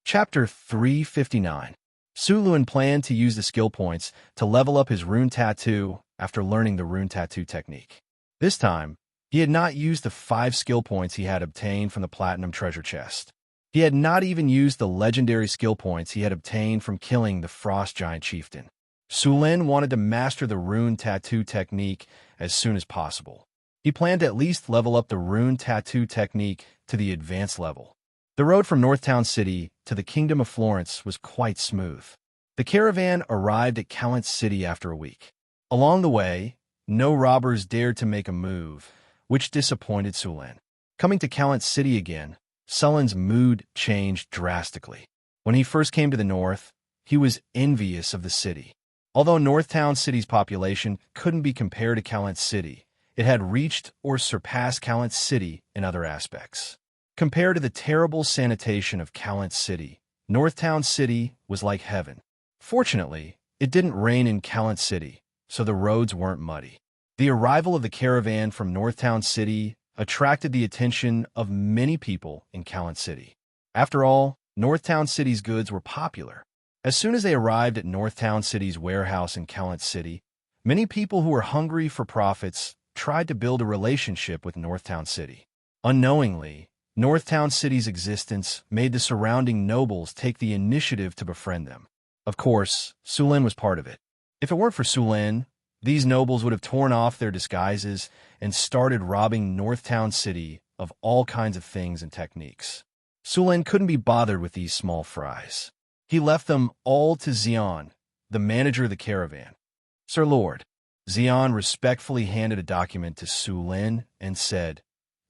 Chapter 359. Suluin planned to use the skill points to level up his rune tattoo after learning the rune tattoo technique. This time, he had not used the 5 skill points he had obtained from the platinum treasure chest. He had not even used the legendary skill points he had obtained from killing the frost giant chieftain. Sulin wanted to master the rune tattoo technique as soon as possible. He planned to at least level up the rune tattoo technique to the advanced level. The road from Northtown City to the Kingdom of Florence was quite smooth. The caravan arrived at Callant City after a week. Along the way, no robbers dared to make a move, which disappointed Sulin. Coming to Callant City again, Sulin's mood changed drastically. When he first came to the north, he was envious of the city. Although Northtown City's population couldn't be compared to Callant City, it had reached or surpassed Callant City in other aspects. Compared to the terrible sanitation of Callant City, Northtown City was like heaven. Fortunately, it didn't rain in Callant City, so the roads weren't muddy. The arrival of the caravan from Northtown City attracted the attention of many people in Callant City. After all, Northtown City's goods were popular. As soon as they arrived at Northtown City's warehouse in Callant City, many people who were hungry for profits tried to build a relationship with Northtown City. Unknowingly, Northtown City's existence made the surrounding nobles take the initiative to befriend them. Of course, Sulin was part of it. If it weren't for Sulin, these nobles would have torn off their disguises and started robbing Northtown City of all kinds of things and techniques. Sulin couldn't be bothered with these small fries. He left them all to Xion, the manager of the caravan. Sir Lord, Xion respectfully handed a document to Sulin and said,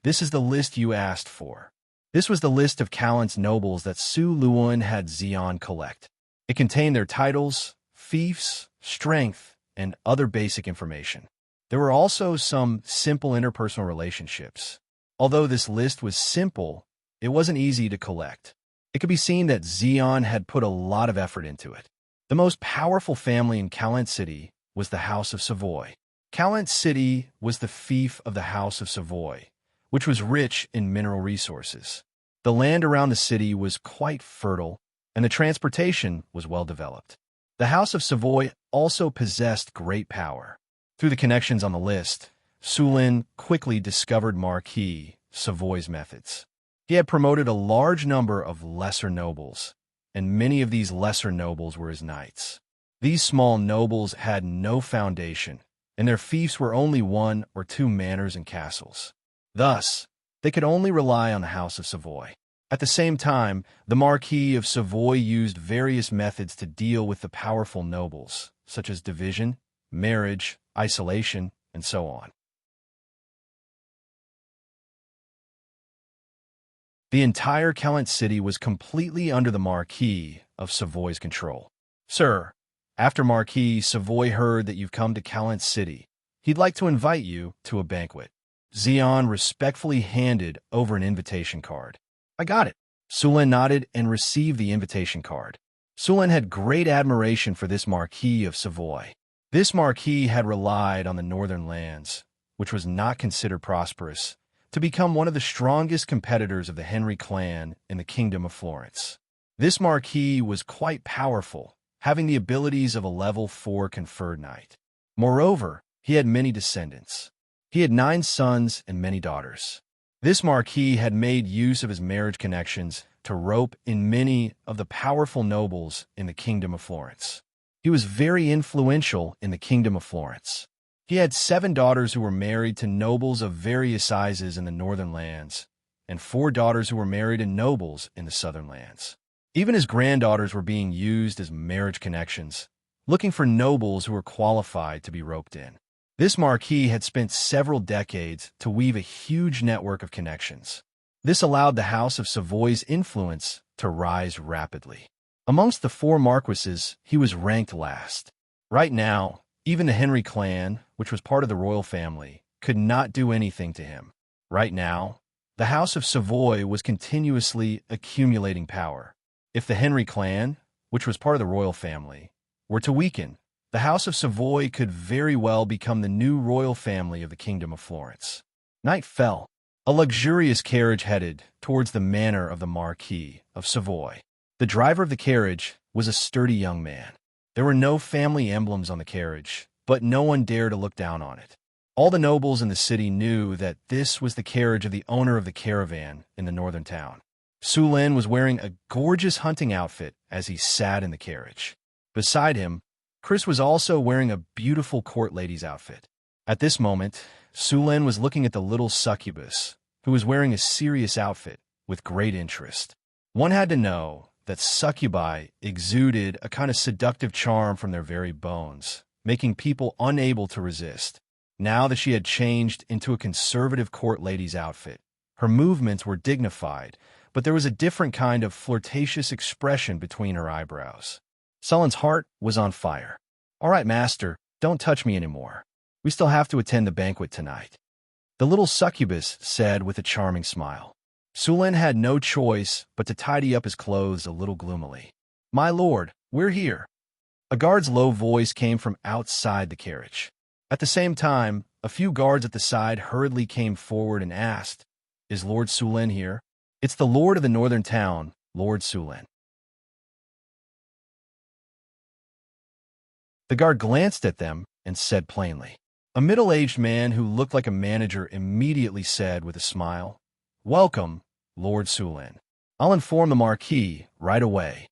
"This is the list you asked for." This was the list of Callant's nobles that Su Luan had Xion collect. It contained their titles, fiefs, strength, and other basic information. There were also some simple interpersonal relationships. Although this list was simple, it wasn't easy to collect. It could be seen that Xion had put a lot of effort into it. The most powerful family in Callant City was the House of Savoy. Callant City was the fief of the House of Savoy, which was rich in mineral resources. The land around the city was quite fertile, and the transportation was well developed. The House of Savoy also possessed great power. Through the connections on the list, Sulin quickly discovered Marquis Savoy's methods. He had promoted a large number of lesser nobles, and many of these lesser nobles were his knights. These small nobles had no foundation, and their fiefs were only 1 or 2 manors and castles. Thus, they could only rely on the House of Savoy. At the same time, the Marquis of Savoy used various methods to deal with the powerful nobles, such as division, marriage, isolation, and so on. The entire Calais city was completely under the Marquis of Savoy's control. Sir, after Marquis Savoy heard that you've come to Calais city, he'd like to invite you to a banquet. Xian respectfully handed over an invitation card. I got it. Sulin nodded and received the invitation card. Sulin had great admiration for this Marquis of Savoy. This Marquis had relied on the northern lands, which was not considered prosperous, to become one of the strongest competitors of the Henry clan in the Kingdom of Florence. This Marquis was quite powerful, having the abilities of a level 4 conferred knight. Moreover, he had many descendants. He had 9 sons and many daughters. This Marquis had made use of his marriage connections to rope in many of the powerful nobles in the Kingdom of Florence. He was very influential in the Kingdom of Florence. He had 7 daughters who were married to nobles of various sizes in the northern lands, and 4 daughters who were married to nobles in the southern lands. Even his granddaughters were being used as marriage connections, looking for nobles who were qualified to be roped in. This Marquis had spent several decades to weave a huge network of connections. This allowed the House of Savoy's influence to rise rapidly. Amongst the 4 marquises, he was ranked last. Right now, even the Henry clan, which was part of the royal family, could not do anything to him. Right now, the House of Savoy was continuously accumulating power. If the Henry clan, which was part of the royal family, were to weaken, the House of Savoy could very well become the new royal family of the Kingdom of Florence. Night fell. A luxurious carriage headed towards the manor of the Marquis of Savoy. The driver of the carriage was a sturdy young man. There were no family emblems on the carriage, but no one dared to look down on it. All the nobles in the city knew that this was the carriage of the owner of the caravan in the northern town. Sulin was wearing a gorgeous hunting outfit as he sat in the carriage. Beside him, Chris was also wearing a beautiful court lady's outfit. At this moment, Sulin was looking at the little succubus, who was wearing a serious outfit, with great interest. One had to know that succubi exuded a kind of seductive charm from their very bones, making people unable to resist. Now that she had changed into a conservative court lady's outfit, her movements were dignified, but there was a different kind of flirtatious expression between her eyebrows. Sulin's heart was on fire. All right, master, don't touch me anymore. We still have to attend the banquet tonight. The little succubus said with a charming smile. Sulin had no choice but to tidy up his clothes a little gloomily. My lord, we're here. A guard's low voice came from outside the carriage. At the same time, a few guards at the side hurriedly came forward and asked, Is Lord Sulin here? It's the lord of the northern town, Lord Sulin. The guard glanced at them and said plainly. A middle-aged man who looked like a manager immediately said with a smile, Welcome, Lord Sulin. I'll inform the Marquis right away.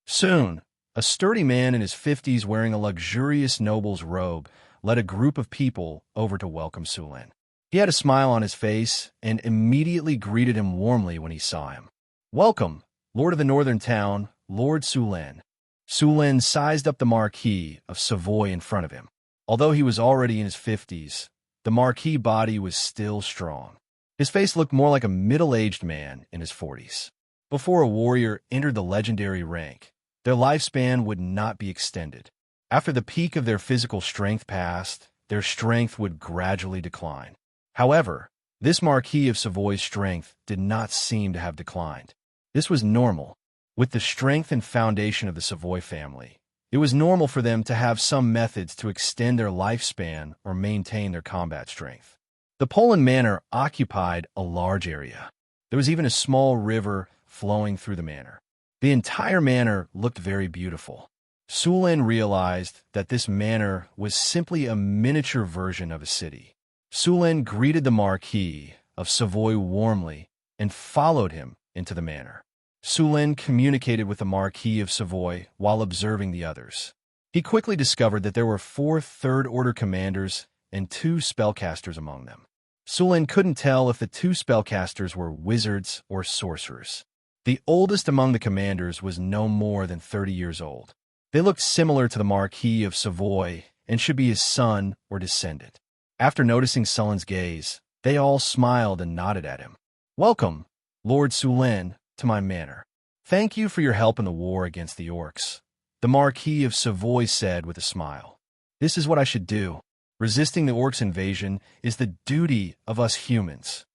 Soon, a sturdy man in his 50s wearing a luxurious noble's robe led a group of people over to welcome Sulin. He had a smile on his face and immediately greeted him warmly when he saw him. Welcome, Lord of the northern town, Lord Sulin. Sulin sized up the Marquis of Savoy in front of him. Although he was already in his 50s, the Marquis body was still strong. His face looked more like a middle-aged man in his 40s. Before a warrior entered the legendary rank, their lifespan would not be extended. After the peak of their physical strength passed, their strength would gradually decline. However, this Marquis of Savoy's strength did not seem to have declined. This was normal. With the strength and foundation of the Savoy family, it was normal for them to have some methods to extend their lifespan or maintain their combat strength. The Poland manor occupied a large area. There was even a small river flowing through the manor. The entire manor looked very beautiful. Sulin realized that this manor was simply a miniature version of a city. Sulin greeted the Marquis of Savoy warmly and followed him into the manor. Sulin communicated with the Marquis of Savoy while observing the others. He quickly discovered that there were 4 third-order commanders and 2 spellcasters among them. Sulin couldn't tell if the 2 spellcasters were wizards or sorcerers. The oldest among the commanders was no more than 30 years old. They looked similar to the Marquis of Savoy and should be his son or descendant. After noticing Sulin's gaze, they all smiled and nodded at him. "Welcome, Lord Sulin, to my manor. Thank you for your help in the war against the orcs," the Marquis of Savoy said with a smile. "This is what I should do. Resisting the orcs' invasion is the duty of us humans,"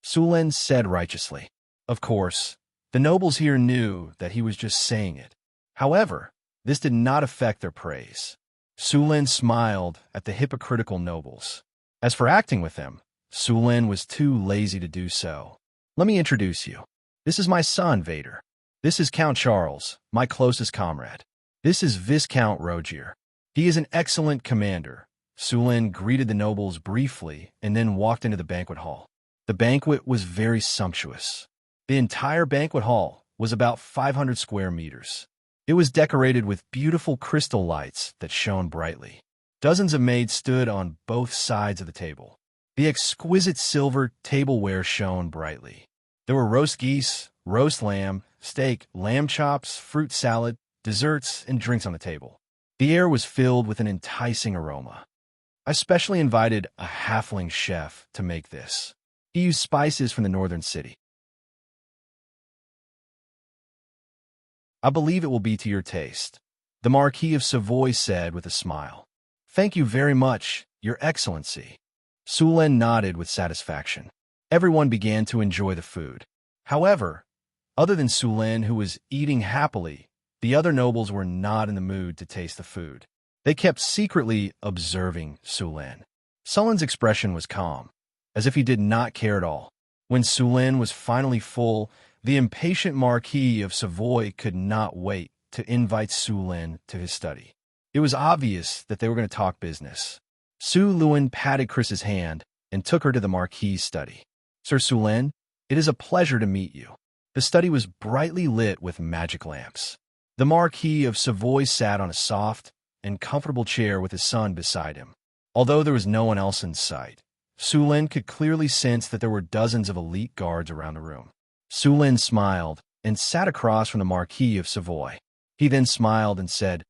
Sulin said righteously. Of course, the nobles here knew that he was just saying it. However, this did not affect their praise. Sulin smiled at the hypocritical nobles. As for acting with them, Sulin was too lazy to do so. "Let me introduce you. This is my son, Vader. This is Count Charles, my closest comrade. This is Viscount Rogier. He is an excellent commander." Sulin greeted the nobles briefly and then walked into the banquet hall. The banquet was very sumptuous. The entire banquet hall was about 500 square meters. It was decorated with beautiful crystal lights that shone brightly. Dozens of maids stood on both sides of the table. The exquisite silver tableware shone brightly. There were roast geese, roast lamb, steak, lamb chops, fruit salad, desserts, and drinks on the table. The air was filled with an enticing aroma. I specially invited a halfling chef to make this. He used spices from the northern city. I believe it will be to your taste, the Marquis of Savoy said with a smile. "Thank you very much, Your Excellency." Sulin nodded with satisfaction. Everyone began to enjoy the food. However, other than Sulin, who was eating happily, the other nobles were not in the mood to taste the food. They kept secretly observing Sulin. Sulin's expression was calm, as if he did not care at all. When Sulin was finally full, the impatient Marquis of Savoy could not wait to invite Sulin to his study. It was obvious that they were going to talk business. Sulin patted Chris's hand and took her to the Marquis's study. "Sir Sulin, it is a pleasure to meet you." The study was brightly lit with magic lamps. The Marquis of Savoy sat on a soft and comfortable chair with his son beside him. Although there was no one else in sight, Sulin could clearly sense that there were dozens of elite guards around the room. Sulin smiled and sat across from the Marquis of Savoy. He then smiled and said,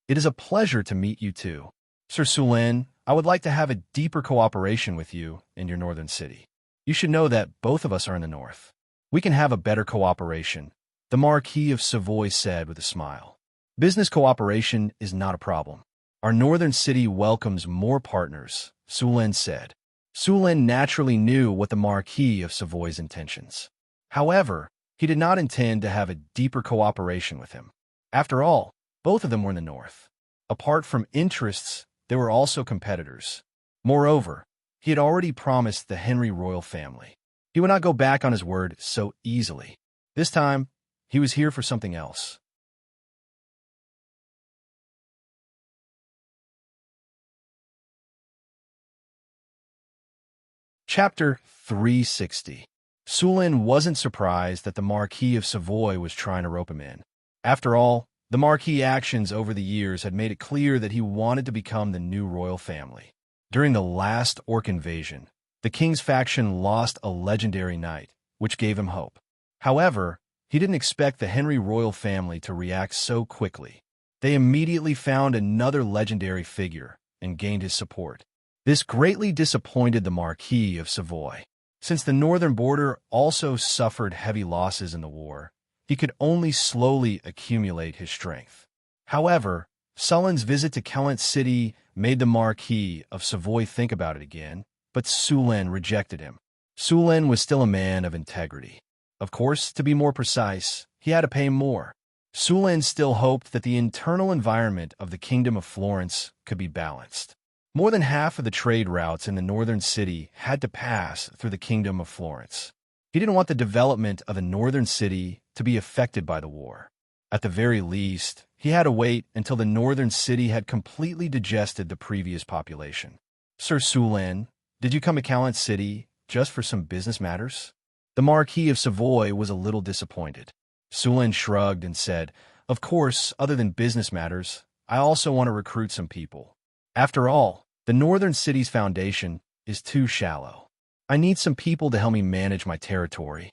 "It is a pleasure to meet you too. Sir Sulin, I would like to have a deeper cooperation with you in your northern city. You should know that both of us are in the north. We can have a better cooperation," the Marquis of Savoy said with a smile. "Business cooperation is not a problem. Our northern city welcomes more partners," Sulin said. Sulin naturally knew what the Marquis of Savoy's intentions. However, he did not intend to have a deeper cooperation with him. After all, both of them were in the north. Apart from interests, they were also competitors. Moreover, he had already promised the Henry royal family. He would not go back on his word so easily. This time, he was here for something else. Chapter 360. Sulin wasn't surprised that the Marquis of Savoy was trying to rope him in. After all, the Marquis' actions over the years had made it clear that he wanted to become the new royal family. During the last orc invasion, the king's faction lost a legendary knight, which gave him hope. However, he didn't expect the Henry royal family to react so quickly. They immediately found another legendary figure and gained his support. This greatly disappointed the Marquis of Savoy. Since the northern border also suffered heavy losses in the war, he could only slowly accumulate his strength. However, Sulin's visit to Kellent City made the Marquis of Savoy think about it again, but Sulin rejected him. Sulin was still a man of integrity. Of course, to be more precise, he had to pay more. Sulin still hoped that the internal environment of the Kingdom of Florence could be balanced. More than half of the trade routes in the northern city had to pass through the Kingdom of Florence. He didn't want the development of the northern city to be affected by the war. At the very least, he had to wait until the northern city had completely digested the previous population. Sir Sulin, did you come to Callant City just for some business matters? The Marquis of Savoy was a little disappointed. Sulin shrugged and said, of course, other than business matters, I also want to recruit some people. After all, the northern city's foundation is too shallow. I need some people to help me manage my territory.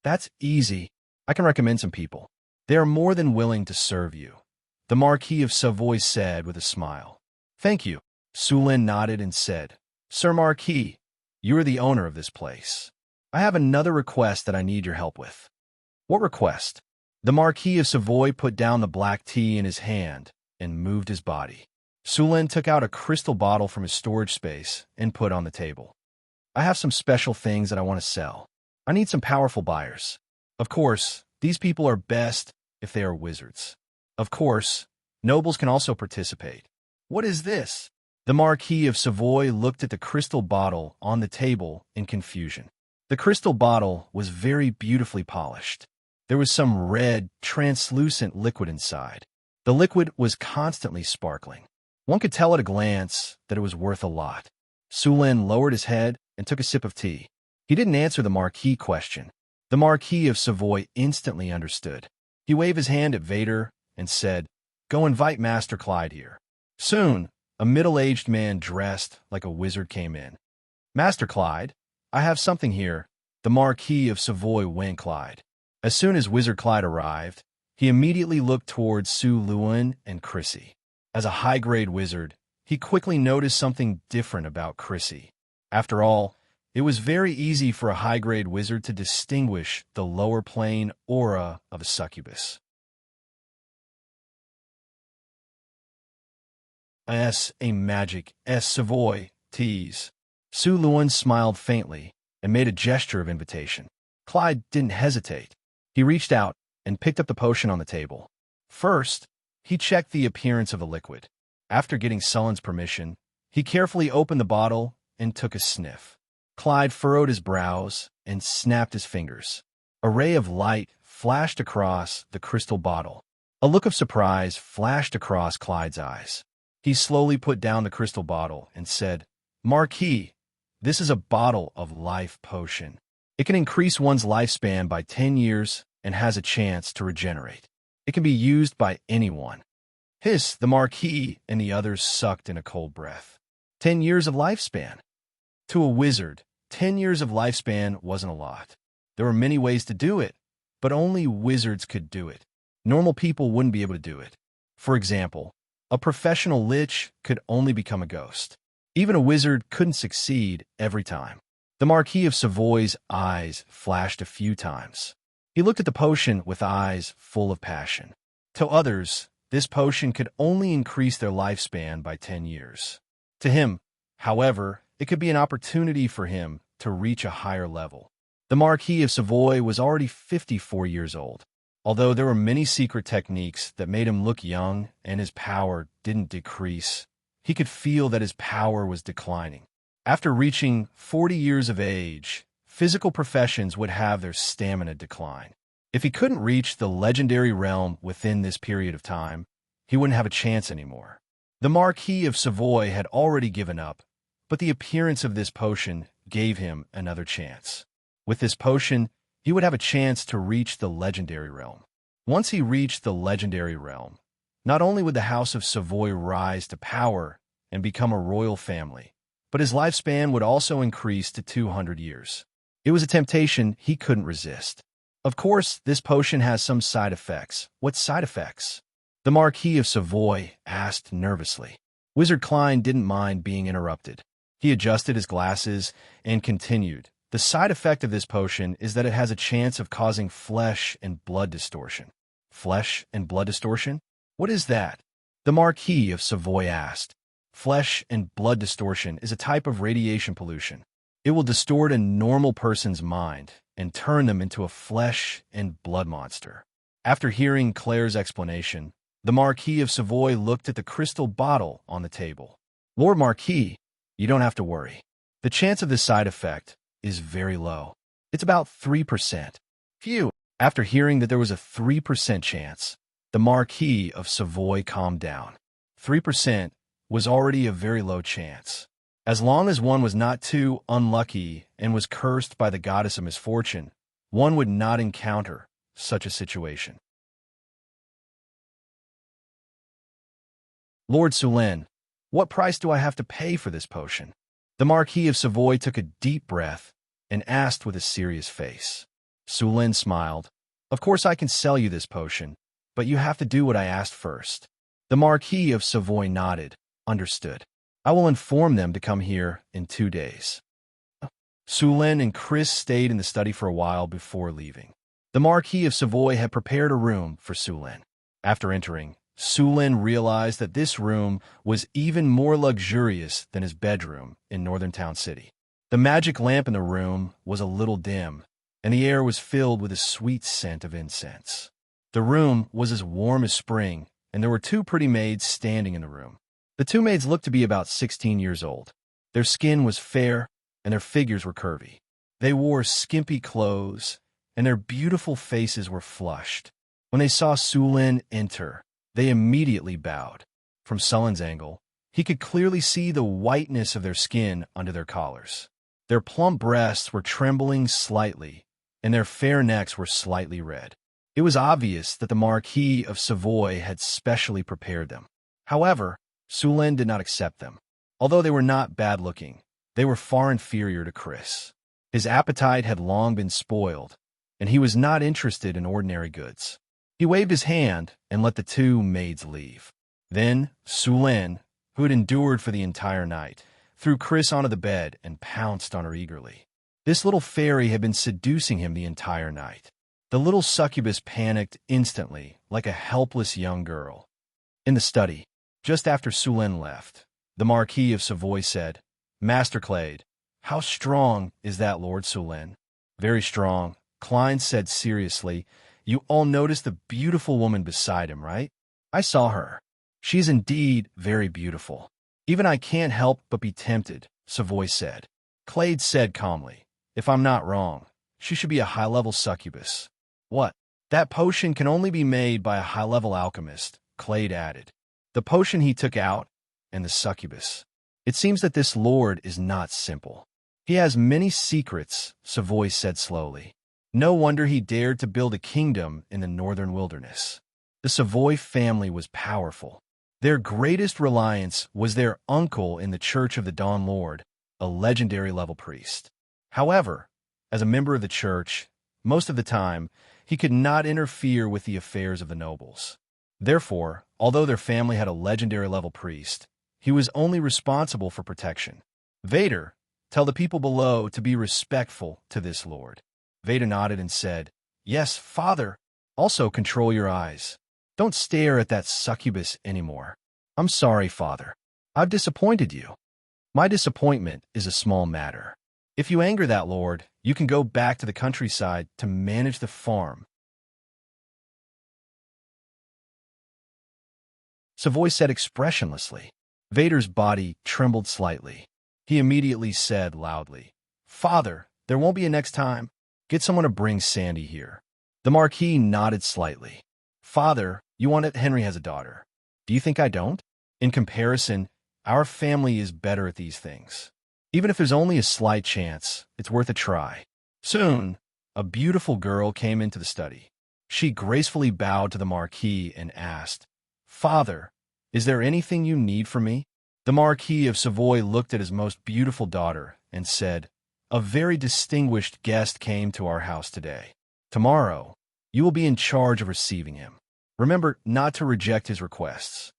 That's easy. I can recommend some people. They are more than willing to serve you, the Marquis of Savoy said with a smile. Thank you. Sulin nodded and said, Sir Marquis, you are the owner of this place. I have another request that I need your help with. What request? The Marquis of Savoy put down the black tea in his hand and moved his body. Sulin took out a crystal bottle from his storage space and put on the table. I have some special things that I want to sell. I need some powerful buyers. Of course, these people are best if they are wizards. Of course, nobles can also participate. What is this? The Marquis of Savoy looked at the crystal bottle on the table in confusion. The crystal bottle was very beautifully polished. There was some red, translucent liquid inside. The liquid was constantly sparkling. One could tell at a glance that it was worth a lot. Sulin lowered his head and took a sip of tea. He didn't answer the Marquis question. The Marquis of Savoy instantly understood. He waved his hand at Vader and said, Go invite Master Clyde here. Soon, a middle-aged man dressed like a wizard came in. Master Clyde, I have something here. The Marquis of Savoy winked Clyde. As soon as Wizard Clyde arrived, he immediately looked towards Su Luan and Chrissy. As a high-grade wizard, he quickly noticed something different about Chrissy. After all, it was very easy for a high-grade wizard to distinguish the lower plane aura of a succubus. A magic, Savoy, tease. Su Luan smiled faintly and made a gesture of invitation. Clyde didn't hesitate. He reached out and picked up the potion on the table. First, he checked the appearance of the liquid. After getting Sullen's permission, he carefully opened the bottle and took a sniff. Clyde furrowed his brows and snapped his fingers. A ray of light flashed across the crystal bottle. A look of surprise flashed across Clyde's eyes. He slowly put down the crystal bottle and said, Marquis, this is a bottle of life potion. It can increase one's lifespan by 10 years and has a chance to regenerate. It can be used by anyone. Hiss, the Marquis and the others sucked in a cold breath. 10 years of lifespan. To a wizard, 10 years of lifespan wasn't a lot. There were many ways to do it, but only wizards could do it. Normal people wouldn't be able to do it. For example, a professional lich could only become a ghost. Even a wizard couldn't succeed every time. The Marquis of Savoy's eyes flashed a few times. He looked at the potion with eyes full of passion. To others, this potion could only increase their lifespan by 10 years. To him, however, it could be an opportunity for him to reach a higher level. The Marquis of Savoy was already 54 years old. Although there were many secret techniques that made him look young and his power didn't decrease, he could feel that his power was declining. After reaching 40 years of age, physical professions would have their stamina decline. If he couldn't reach the legendary realm within this period of time, he wouldn't have a chance anymore. The Marquis of Savoy had already given up, but the appearance of this potion gave him another chance. With this potion, he would have a chance to reach the legendary realm. Once he reached the legendary realm, not only would the House of Savoy rise to power and become a royal family, but his lifespan would also increase to 200 years. It was a temptation he couldn't resist. Of course, this potion has some side effects. What side effects? The Marquis of Savoy asked nervously. Wizard Klein didn't mind being interrupted. He adjusted his glasses and continued. The side effect of this potion is that it has a chance of causing flesh and blood distortion. Flesh and blood distortion? What is that? The Marquis of Savoy asked. Flesh and blood distortion is a type of radiation pollution. It will distort a normal person's mind and turn them into a flesh and blood monster. After hearing Claire's explanation, the Marquis of Savoy looked at the crystal bottle on the table. Lord Marquis, you don't have to worry. The chance of this side effect is very low. It's about 3%. Phew! After hearing that there was a 3% chance, The Marquis of Savoy calmed down. 3% was already a very low chance. As long as one was not too unlucky and was cursed by the goddess of misfortune, one would not encounter such a situation. Lord Sulin, what price do I have to pay for this potion? The Marquis of Savoy took a deep breath and asked with a serious face. Sulin smiled. Of course I can sell you this potion, but you have to do what I asked first. The Marquis of Savoy nodded. Understood. I will inform them to come here in 2 days. Sulin and Chris stayed in the study for a while before leaving. The Marquis of Savoy had prepared a room for Sulin. After entering, Sulin realized that this room was even more luxurious than his bedroom in Northern Town City. The magic lamp in the room was a little dim, and the air was filled with a sweet scent of incense. The room was as warm as spring, and there were 2 pretty maids standing in the room. The 2 maids looked to be about 16 years old. Their skin was fair, and their figures were curvy. They wore skimpy clothes, and their beautiful faces were flushed. When they saw Sulin enter, they immediately bowed. From Sulin's angle, he could clearly see the whiteness of their skin under their collars. Their plump breasts were trembling slightly, and their fair necks were slightly red. It was obvious that the Marquis of Savoy had specially prepared them. However, Sulin did not accept them. Although they were not bad-looking, they were far inferior to Chris. His appetite had long been spoiled, and he was not interested in ordinary goods. He waved his hand and let the 2 maids leave. Then Sulin, who had endured for the entire night, threw Chris onto the bed and pounced on her eagerly. This little fairy had been seducing him the entire night. The little succubus panicked instantly, like a helpless young girl. In the study, just after Sulin left, the Marquis of Savoy said, Master Clade, how strong is that Lord Sulin? Very strong, Klein said seriously. You all noticed the beautiful woman beside him, right? I saw her. She is indeed very beautiful. Even I can't help but be tempted, Savoy said. Clade said calmly, if I'm not wrong, she should be a high-level succubus. What? That potion can only be made by a high-level alchemist, Clade added. The potion he took out, and the succubus. It seems that this lord is not simple. He has many secrets, Savoy said slowly. No wonder he dared to build a kingdom in the northern wilderness. The Savoy family was powerful. Their greatest reliance was their uncle in the Church of the Dawn Lord, a legendary level priest. However, as a member of the church, most of the time, he could not interfere with the affairs of the nobles. Therefore, although their family had a legendary level priest, he was only responsible for protection. Vader, tell the people below to be respectful to this lord. Vader nodded and said, Yes, father. Also control your eyes. Don't stare at that succubus anymore. I'm sorry, father. I've disappointed you. My disappointment is a small matter. If you anger that lord, you can go back to the countryside to manage the farm. Savoy said expressionlessly. Vader's body trembled slightly. He immediately said loudly, Father, there won't be a next time. Get someone to bring Sandy here. The Marquis nodded slightly. Father, you want it? Henry has a daughter. Do you think I don't? In comparison, our family is better at these things. Even if there's only a slight chance, it's worth a try. Soon, a beautiful girl came into the study. She gracefully bowed to the Marquis and asked, Father, is there anything you need from me? The Marquis of Savoy looked at his most beautiful daughter and said, A very distinguished guest came to our house today. Tomorrow, you will be in charge of receiving him. Remember not to reject his requests.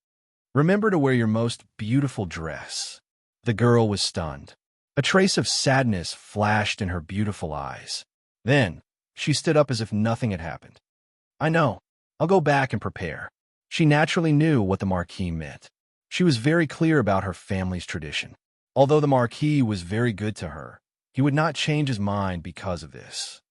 Remember to wear your most beautiful dress. The girl was stunned. A trace of sadness flashed in her beautiful eyes. Then, she stood up as if nothing had happened. I know. I'll go back and prepare. She naturally knew what the Marquis meant. She was very clear about her family's tradition. Although the Marquis was very good to her, he would not change his mind because of this.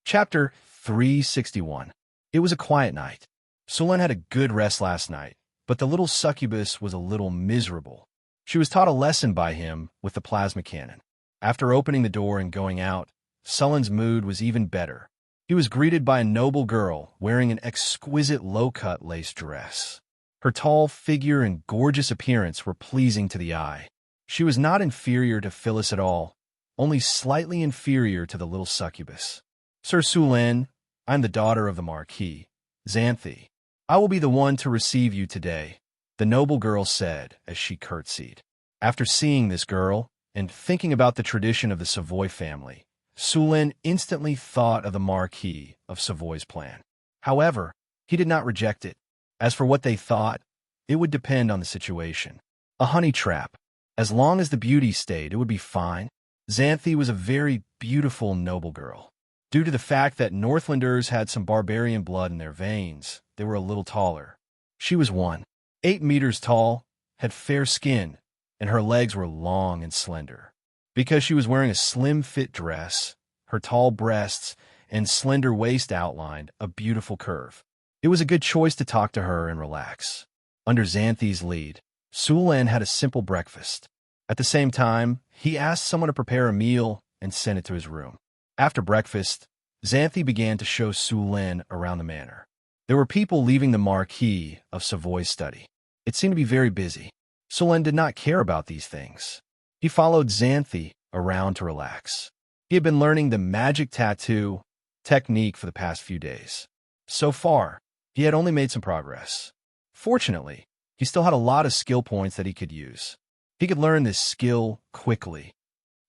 Chapter 361. It was a quiet night. Sulin had a good rest last night, but the little succubus was a little miserable. She was taught a lesson by him with the plasma cannon. After opening the door and going out, Sullen's mood was even better. He was greeted by a noble girl wearing an exquisite low-cut lace dress. Her tall figure and gorgeous appearance were pleasing to the eye. She was not inferior to Phyllis at all, only slightly inferior to the little succubus. "Sir Sullen, I am the daughter of the Marquis, Xanthe. I will be the one to receive you today," the noble girl said as she curtsied. After seeing this girl, and thinking about the tradition of the Savoy family, Sullen instantly thought of the Marquis of Savoy's plan. However, he did not reject it. As for what they thought, it would depend on the situation. A honey trap. As long as the beauty stayed, it would be fine. Xanthe was a very beautiful noble girl. Due to the fact that Northlanders had some barbarian blood in their veins, they were a little taller. She was 1.8 meters tall, had fair skin, and her legs were long and slender. Because she was wearing a slim-fit dress, her tall breasts and slender waist outlined a beautiful curve. It was a good choice to talk to her and relax. Under Xanthe's lead, Sullen had a simple breakfast. At the same time, he asked someone to prepare a meal and sent it to his room. After breakfast, Xanthe began to show Sullen around the manor. There were people leaving the Marquis of Savoy's study. It seemed to be very busy. Sullen did not care about these things. He followed Xanthe around to relax. He had been learning the magic tattoo technique for the past few days. So far, he had only made some progress. Fortunately, he still had a lot of skill points that he could use. He could learn this skill quickly.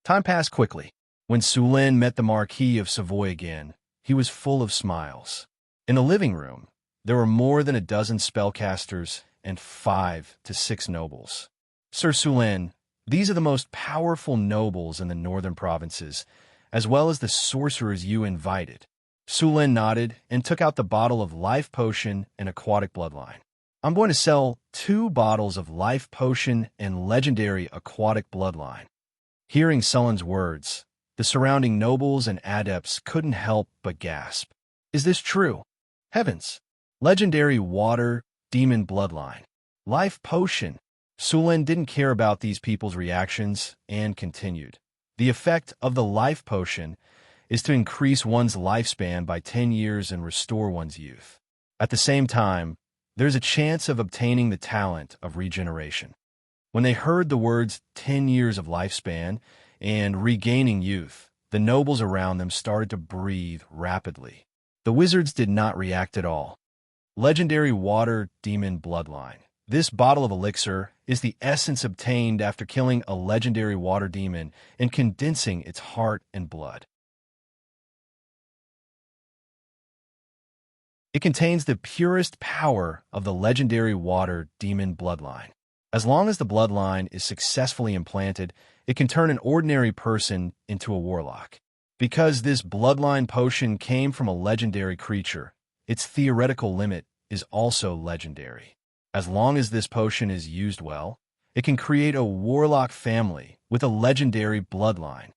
Time passed quickly. When Sullen met the Marquis of Savoy again, he was full of smiles. In the living room, there were more than a dozen spellcasters and 5 to 6 nobles. "Sir Sullen, these are the most powerful nobles in the northern provinces, as well as the sorcerers you invited." Sullen nodded and took out the bottle of life potion and aquatic bloodline. "I'm going to sell 2 bottles of life potion and legendary aquatic bloodline." Hearing Sullen's words, the surrounding nobles and adepts couldn't help but gasp. "Is this true? Heavens! Legendary water demon bloodline. Life potion." Sullen didn't care about these people's reactions and continued. "The effect of the life potion is to increase one's lifespan by 10 years and restore one's youth. At the same time, there's a chance of obtaining the talent of regeneration." When they heard the words 10 years of lifespan and regaining youth, the nobles around them started to breathe rapidly. The wizards did not react at all. Legendary water demon bloodline. This bottle of elixir is the essence obtained after killing a legendary water demon and condensing its heart and blood. It contains the purest power of the legendary water demon bloodline. As long as the bloodline is successfully implanted, it can turn an ordinary person into a warlock. Because this bloodline potion came from a legendary creature, its theoretical limit is also legendary. As long as this potion is used well, it can create a warlock family with a legendary bloodline.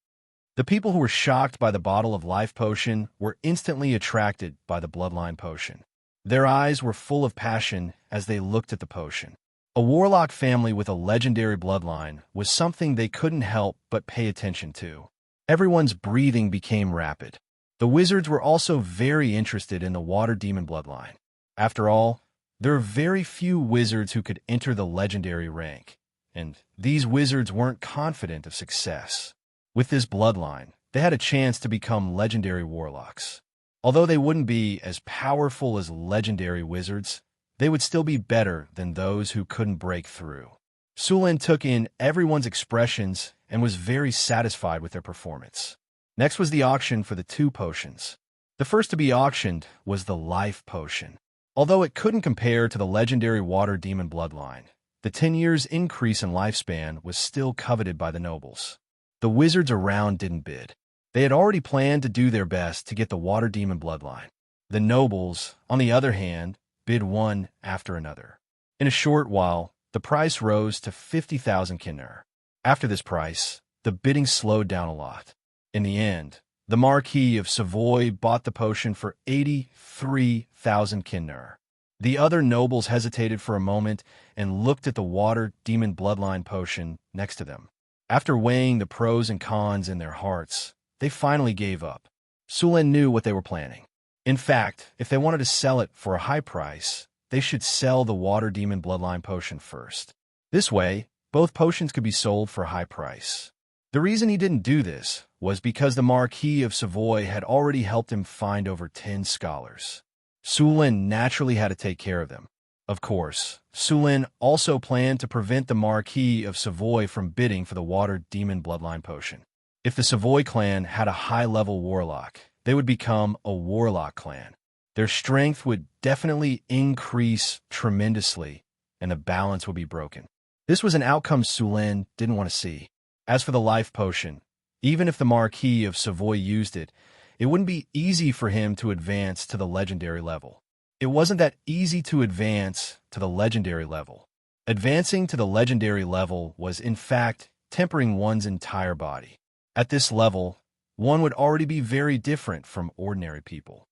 The people who were shocked by the bottle of life potion were instantly attracted by the bloodline potion. Their eyes were full of passion as they looked at the potion. A warlock family with a legendary bloodline was something they couldn't help but pay attention to. Everyone's breathing became rapid. The wizards were also very interested in the water demon bloodline. After all, there are very few wizards who could enter the legendary rank, and these wizards weren't confident of success. With this bloodline, they had a chance to become legendary warlocks. Although they wouldn't be as powerful as legendary wizards, they would still be better than those who couldn't break through. Sullen took in everyone's expressions and was very satisfied with their performance. Next was the auction for the 2 potions. The first to be auctioned was the life potion. Although it couldn't compare to the legendary water demon bloodline, the 10 years increase in lifespan was still coveted by the nobles. The wizards around didn't bid. They had already planned to do their best to get the water demon bloodline. The nobles, on the other hand, bid one after another. In a short while, the price rose to 50,000 kinner. After this price, the bidding slowed down a lot. In the end, the Marquis of Savoy bought the potion for 83,000 kinner. The other nobles hesitated for a moment and looked at the water demon bloodline potion next to them. After weighing the pros and cons in their hearts, they finally gave up. Sulen knew what they were planning. In fact, if they wanted to sell it for a high price, they should sell the Water Demon Bloodline Potion first. This way, both potions could be sold for a high price. The reason he didn't do this was because the Marquis of Savoy had already helped him find over 10 scholars. Sulen naturally had to take care of them. Of course, Sulen also planned to prevent the Marquis of Savoy from bidding for the Water Demon Bloodline Potion. If the Savoy clan had a high-level warlock, they would become a warlock clan. Their strength would definitely increase tremendously, and the balance would be broken. This was an outcome Sulen didn't want to see. As for the life potion, even if the Marquis of Savoy used it, it wouldn't be easy for him to advance to the legendary level. It wasn't that easy to advance to the legendary level. Advancing to the legendary level was, in fact, tempering one's entire body. At this level, one would already be very different from ordinary people.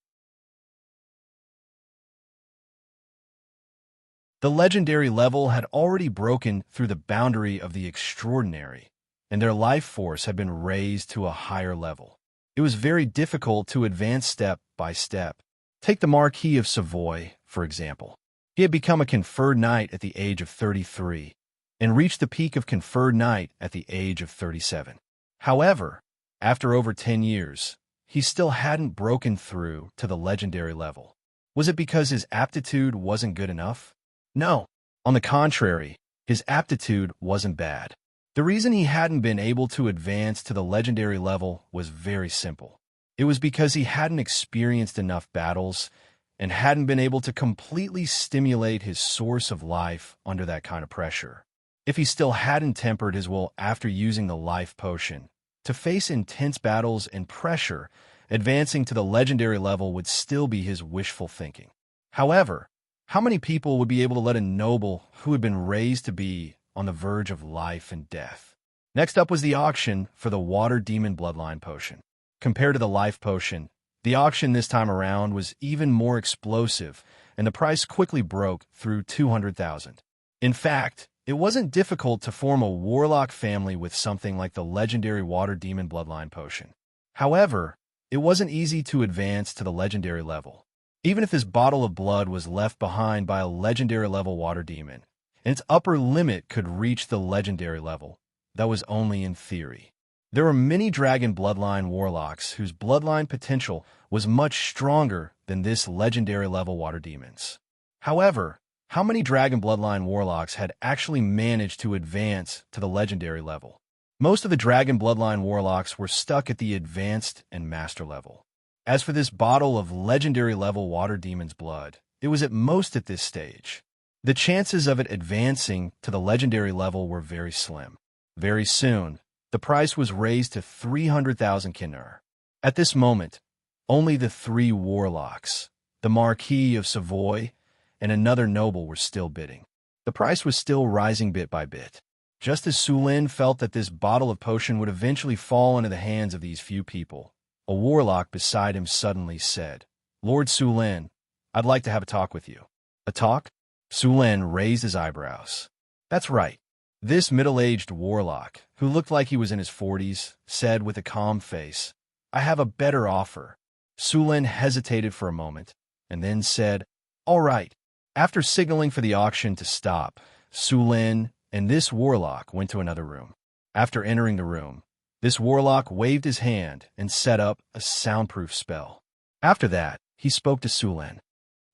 The legendary level had already broken through the boundary of the extraordinary, and their life force had been raised to a higher level. It was very difficult to advance step by step. Take the Marquis of Savoy, for example. He had become a conferred knight at the age of 33 and reached the peak of conferred knight at the age of 37. However, after over 10 years, he still hadn't broken through to the legendary level. Was it because his aptitude wasn't good enough? No. On the contrary, his aptitude wasn't bad. The reason he hadn't been able to advance to the legendary level was very simple. It was because he hadn't experienced enough battles and hadn't been able to completely stimulate his source of life under that kind of pressure. If he still hadn't tempered his will after using the life potion, to face intense battles and pressure, advancing to the legendary level would still be his wishful thinking. However, how many people would be able to let a noble who had been raised to be on the verge of life and death? Next up was the auction for the Water Demon Bloodline Potion. Compared to the life potion, the auction this time around was even more explosive, and the price quickly broke through 200,000. In fact, it wasn't difficult to form a warlock family with something like the legendary Water Demon Bloodline Potion. However, it wasn't easy to advance to the legendary level. Even if this bottle of blood was left behind by a legendary level water demon, and its upper limit could reach the legendary level, that was only in theory. There were many dragon bloodline warlocks whose bloodline potential was much stronger than this legendary level water demons. However, how many dragon bloodline warlocks had actually managed to advance to the legendary level? Most of the dragon bloodline warlocks were stuck at the advanced and master level. As for this bottle of legendary level water demon's blood, it was at most at this stage. The chances of it advancing to the legendary level were very slim. Very soon, the price was raised to 300,000 kinnur. At this moment, only the 3 warlocks, the Marquis of Savoy, and another noble were still bidding. The price was still rising bit by bit. Just as Sulen felt that this bottle of potion would eventually fall into the hands of these few people, a warlock beside him suddenly said, "Lord Sulen, I'd like to have a talk with you." A talk? Sulen raised his eyebrows. That's right. This middle-aged warlock, who looked like he was in his 40s, said with a calm face, "I have a better offer." Sulen hesitated for a moment, and then said, "All right." After signaling for the auction to stop, Sulen and this warlock went to another room. After entering the room, this warlock waved his hand and set up a soundproof spell. After that, he spoke to Sulen.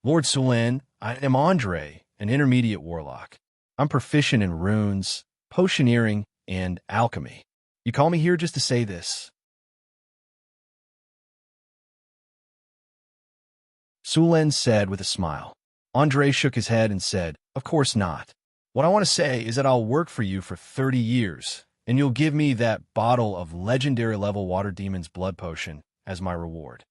"Lord Sulen, I am Andre, an intermediate warlock. I'm proficient in runes, potioneering, and alchemy. You call me here just to say this." Sulen said with a smile. Andre shook his head and said, "Of course not. What I want to say is that I'll work for you for 30 years, and you'll give me that bottle of legendary level water demon's blood potion as my reward."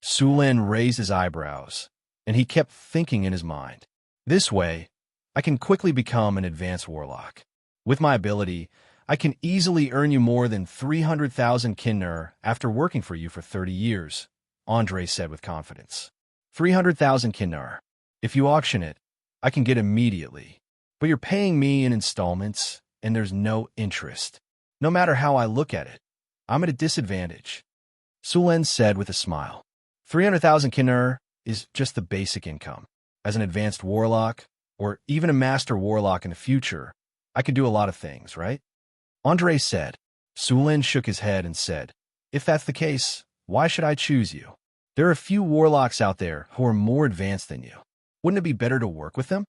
Sulen raised his eyebrows, and he kept thinking in his mind, "This way, I can quickly become an advanced warlock. With my ability, I can easily earn you more than 300,000 kinnur after working for you for 30 years, Andre said with confidence. 300,000 kinnur. If you auction it, I can get immediately. But you're paying me in installments, and there's no interest. No matter how I look at it, I'm at a disadvantage. Sulen said with a smile. 300,000 kinnur is just the basic income. As an advanced warlock, or even a master warlock in the future, I could do a lot of things, right? Andre said. Sulen shook his head and said, if that's the case, why should I choose you? There are a few warlocks out there who are more advanced than you. Wouldn't it be better to work with them?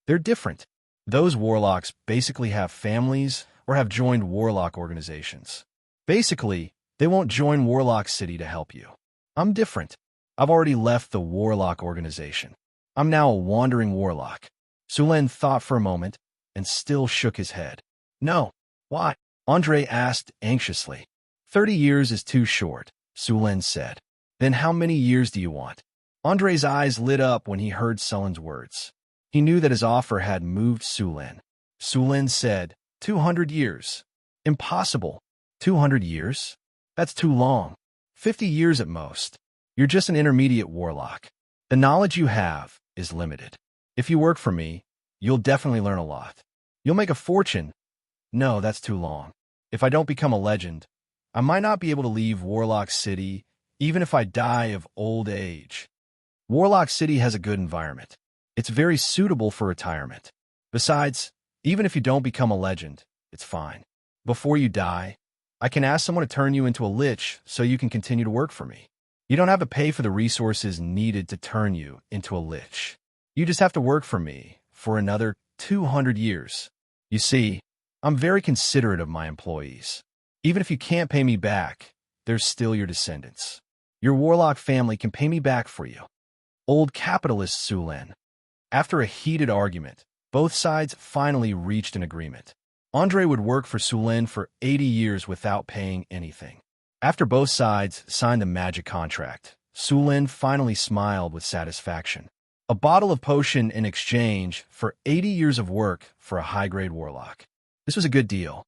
They're different. Those warlocks basically have families or have joined warlock organizations. Basically, they won't join Warlock City to help you. I'm different. I've already left the warlock organization. I'm now a wandering warlock. Sulen thought for a moment and still shook his head. No. Why? Andre asked anxiously. 30 years is too short, Sulen said. Then how many years do you want? Andre's eyes lit up when he heard Sulen's words. He knew that his offer had moved Sulen. Sulen said, 200 years. Impossible. 200 years? That's too long. 50 years at most. You're just an intermediate warlock. The knowledge you have is limited. If you work for me, you'll definitely learn a lot. You'll make a fortune. No, that's too long. If I don't become a legend, I might not be able to leave Warlock City, even if I die of old age. Warlock City has a good environment. It's very suitable for retirement. Besides, even if you don't become a legend, it's fine. Before you die, I can ask someone to turn you into a lich so you can continue to work for me. You don't have to pay for the resources needed to turn you into a lich. You just have to work for me for another 200 years. You see, I'm very considerate of my employees. Even if you can't pay me back, there's still your descendants. Your warlock family can pay me back for you. Old capitalist Sulen. After a heated argument, both sides finally reached an agreement. Andre would work for Sulen for 80 years without paying anything. After both sides signed the magic contract, Sulen finally smiled with satisfaction. A bottle of potion in exchange for 80 years of work for a high-grade warlock. This was a good deal.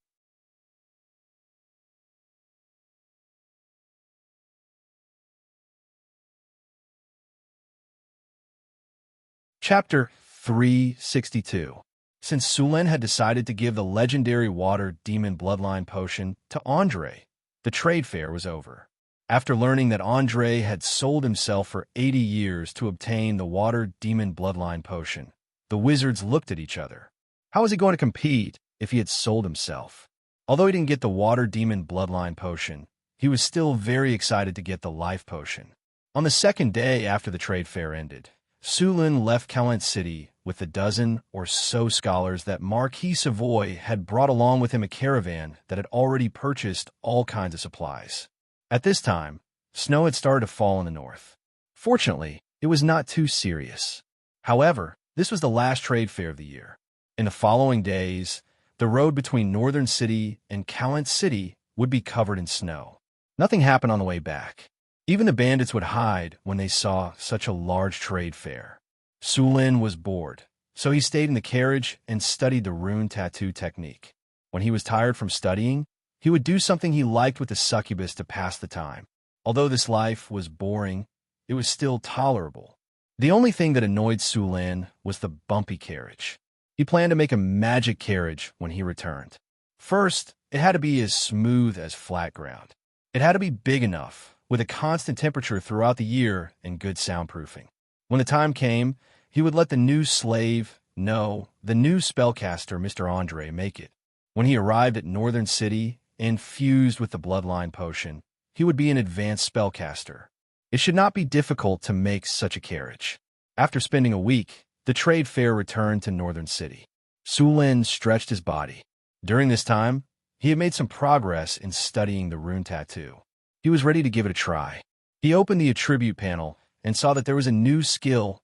Chapter 362. Since Sulen had decided to give the legendary water demon bloodline potion to Andre, the trade fair was over. After learning that Andre had sold himself for 80 years to obtain the water demon bloodline potion, the wizards looked at each other. How was he going to compete if he had sold himself? Although he didn't get the water demon bloodline potion, he was still very excited to get the life potion. On the second day after the trade fair ended, Sulen left Calent City with the dozen or so scholars that Marquis Savoy had brought along with him a caravan that had already purchased all kinds of supplies. At this time, snow had started to fall in the north. Fortunately, it was not too serious. However, this was the last trade fair of the year. In the following days, the road between Northern City and Calent City would be covered in snow. Nothing happened on the way back. Even the bandits would hide when they saw such a large trade fair. Sulen was bored, so he stayed in the carriage and studied the rune tattoo technique. When he was tired from studying, he would do something he liked with the succubus to pass the time. Although this life was boring, it was still tolerable. The only thing that annoyed Sulen was the bumpy carriage. He planned to make a magic carriage when he returned. First, it had to be as smooth as flat ground. It had to be big enough, with a constant temperature throughout the year and good soundproofing. When the time came, he would let the new slave, no, the new spellcaster, Mr. Andre, make it. When he arrived at Northern City, infused with the bloodline potion, he would be an advanced spellcaster. It should not be difficult to make such a carriage. After spending a week, the trade fair returned to Northern City. Sulen stretched his body. During this time, he had made some progress in studying the rune tattoo. He was ready to give it a try. He opened the attribute panel and saw that there was a new skill,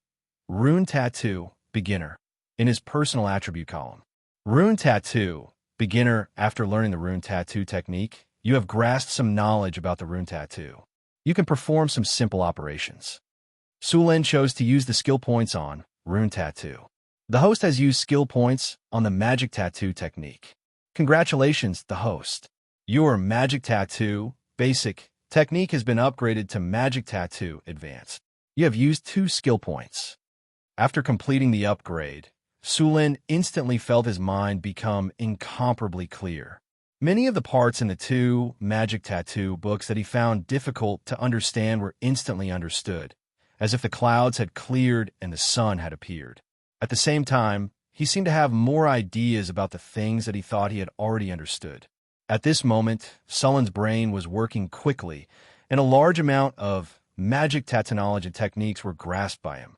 Rune Tattoo, Beginner, in his personal attribute column. Rune Tattoo, Beginner. After learning the rune tattoo technique, you have grasped some knowledge about the rune tattoo. You can perform some simple operations. Sulen chose to use the skill points on Rune Tattoo. The host has used skill points on the Magic Tattoo technique. Congratulations, the host. Your Magic Tattoo Basic technique has been upgraded to Magic Tattoo Advanced. You have used 2 skill points. After completing the upgrade, Sulen instantly felt his mind become incomparably clear. Many of the parts in the two magic tattoo books that he found difficult to understand were instantly understood, as if the clouds had cleared and the sun had appeared. At the same time, he seemed to have more ideas about the things that he thought he had already understood. At this moment, Sullen's brain was working quickly, and a large amount of magic tattoonology and techniques were grasped by him.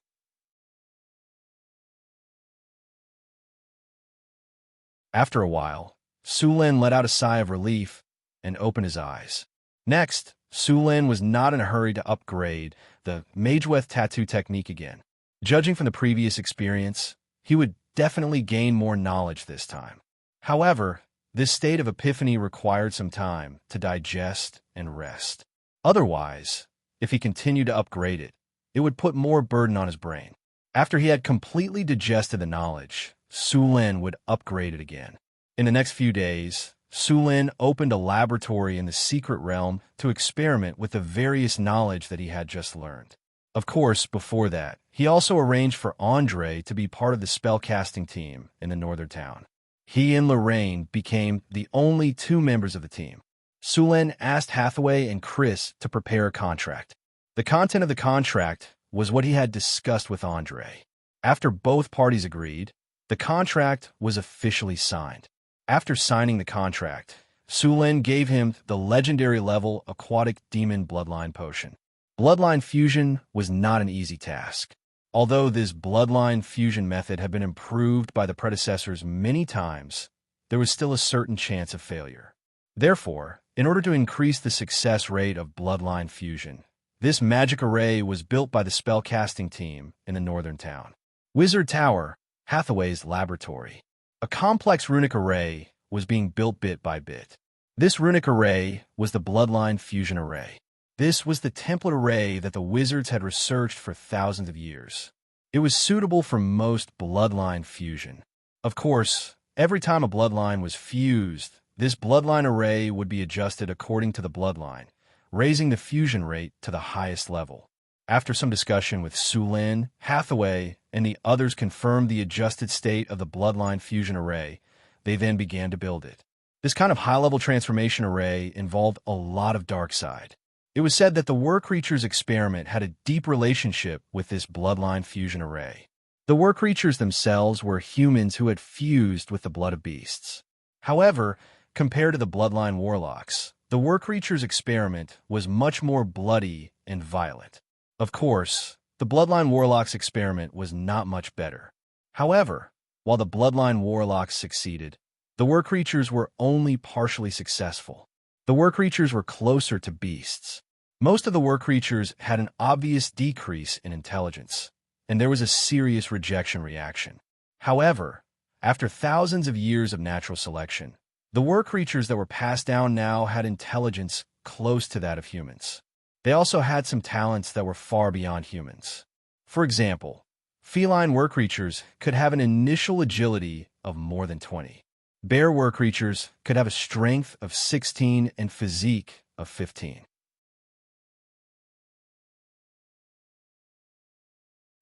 After a while, Sulin let out a sigh of relief and opened his eyes. Next, Sulin was not in a hurry to upgrade the Mageweth tattoo technique again. Judging from the previous experience, he would definitely gain more knowledge this time. However, this state of epiphany required some time to digest and rest. Otherwise, if he continued to upgrade it, it would put more burden on his brain. After he had completely digested the knowledge, Sulin would upgrade it again. In the next few days, Sulin opened a laboratory in the secret realm to experiment with the various knowledge that he had just learned. Of course, before that, he also arranged for Andre to be part of the spellcasting team in the northern town. He and Lorraine became the only two members of the team. Sulin asked Hathaway and Chris to prepare a contract. The content of the contract was what he had discussed with Andre. After both parties agreed, the contract was officially signed. After signing the contract, Sulin gave him the legendary level aquatic demon bloodline potion. Bloodline fusion was not an easy task. Although this bloodline fusion method had been improved by the predecessors many times, there was still a certain chance of failure. Therefore, in order to increase the success rate of bloodline fusion, this magic array was built by the spellcasting team in the northern town. Wizard Tower, Hathaway's laboratory. A complex runic array was being built bit by bit. This runic array was the bloodline fusion array. This was the template array that the wizards had researched for thousands of years. It was suitable for most bloodline fusion. Of course, every time a bloodline was fused, this bloodline array would be adjusted according to the bloodline, raising the fusion rate to the highest level. After some discussion with Sulin, Hathaway, and the others confirmed the adjusted state of the bloodline fusion array, they then began to build it. This kind of high-level transformation array involved a lot of dark side. It was said that the War Creatures experiment had a deep relationship with this bloodline fusion array. The War Creatures themselves were humans who had fused with the blood of beasts. However, compared to the bloodline warlocks, the War Creatures experiment was much more bloody and violent. Of course, the bloodline warlocks experiment was not much better. However, while the bloodline warlocks succeeded, the War Creatures were only partially successful. The War Creatures were closer to beasts. Most of the War Creatures had an obvious decrease in intelligence, and there was a serious rejection reaction. However, after thousands of years of natural selection, the War Creatures that were passed down now had intelligence close to that of humans. They also had some talents that were far beyond humans. For example, feline War Creatures could have an initial agility of more than 20. Bear War Creatures could have a strength of 16 and physique of 15.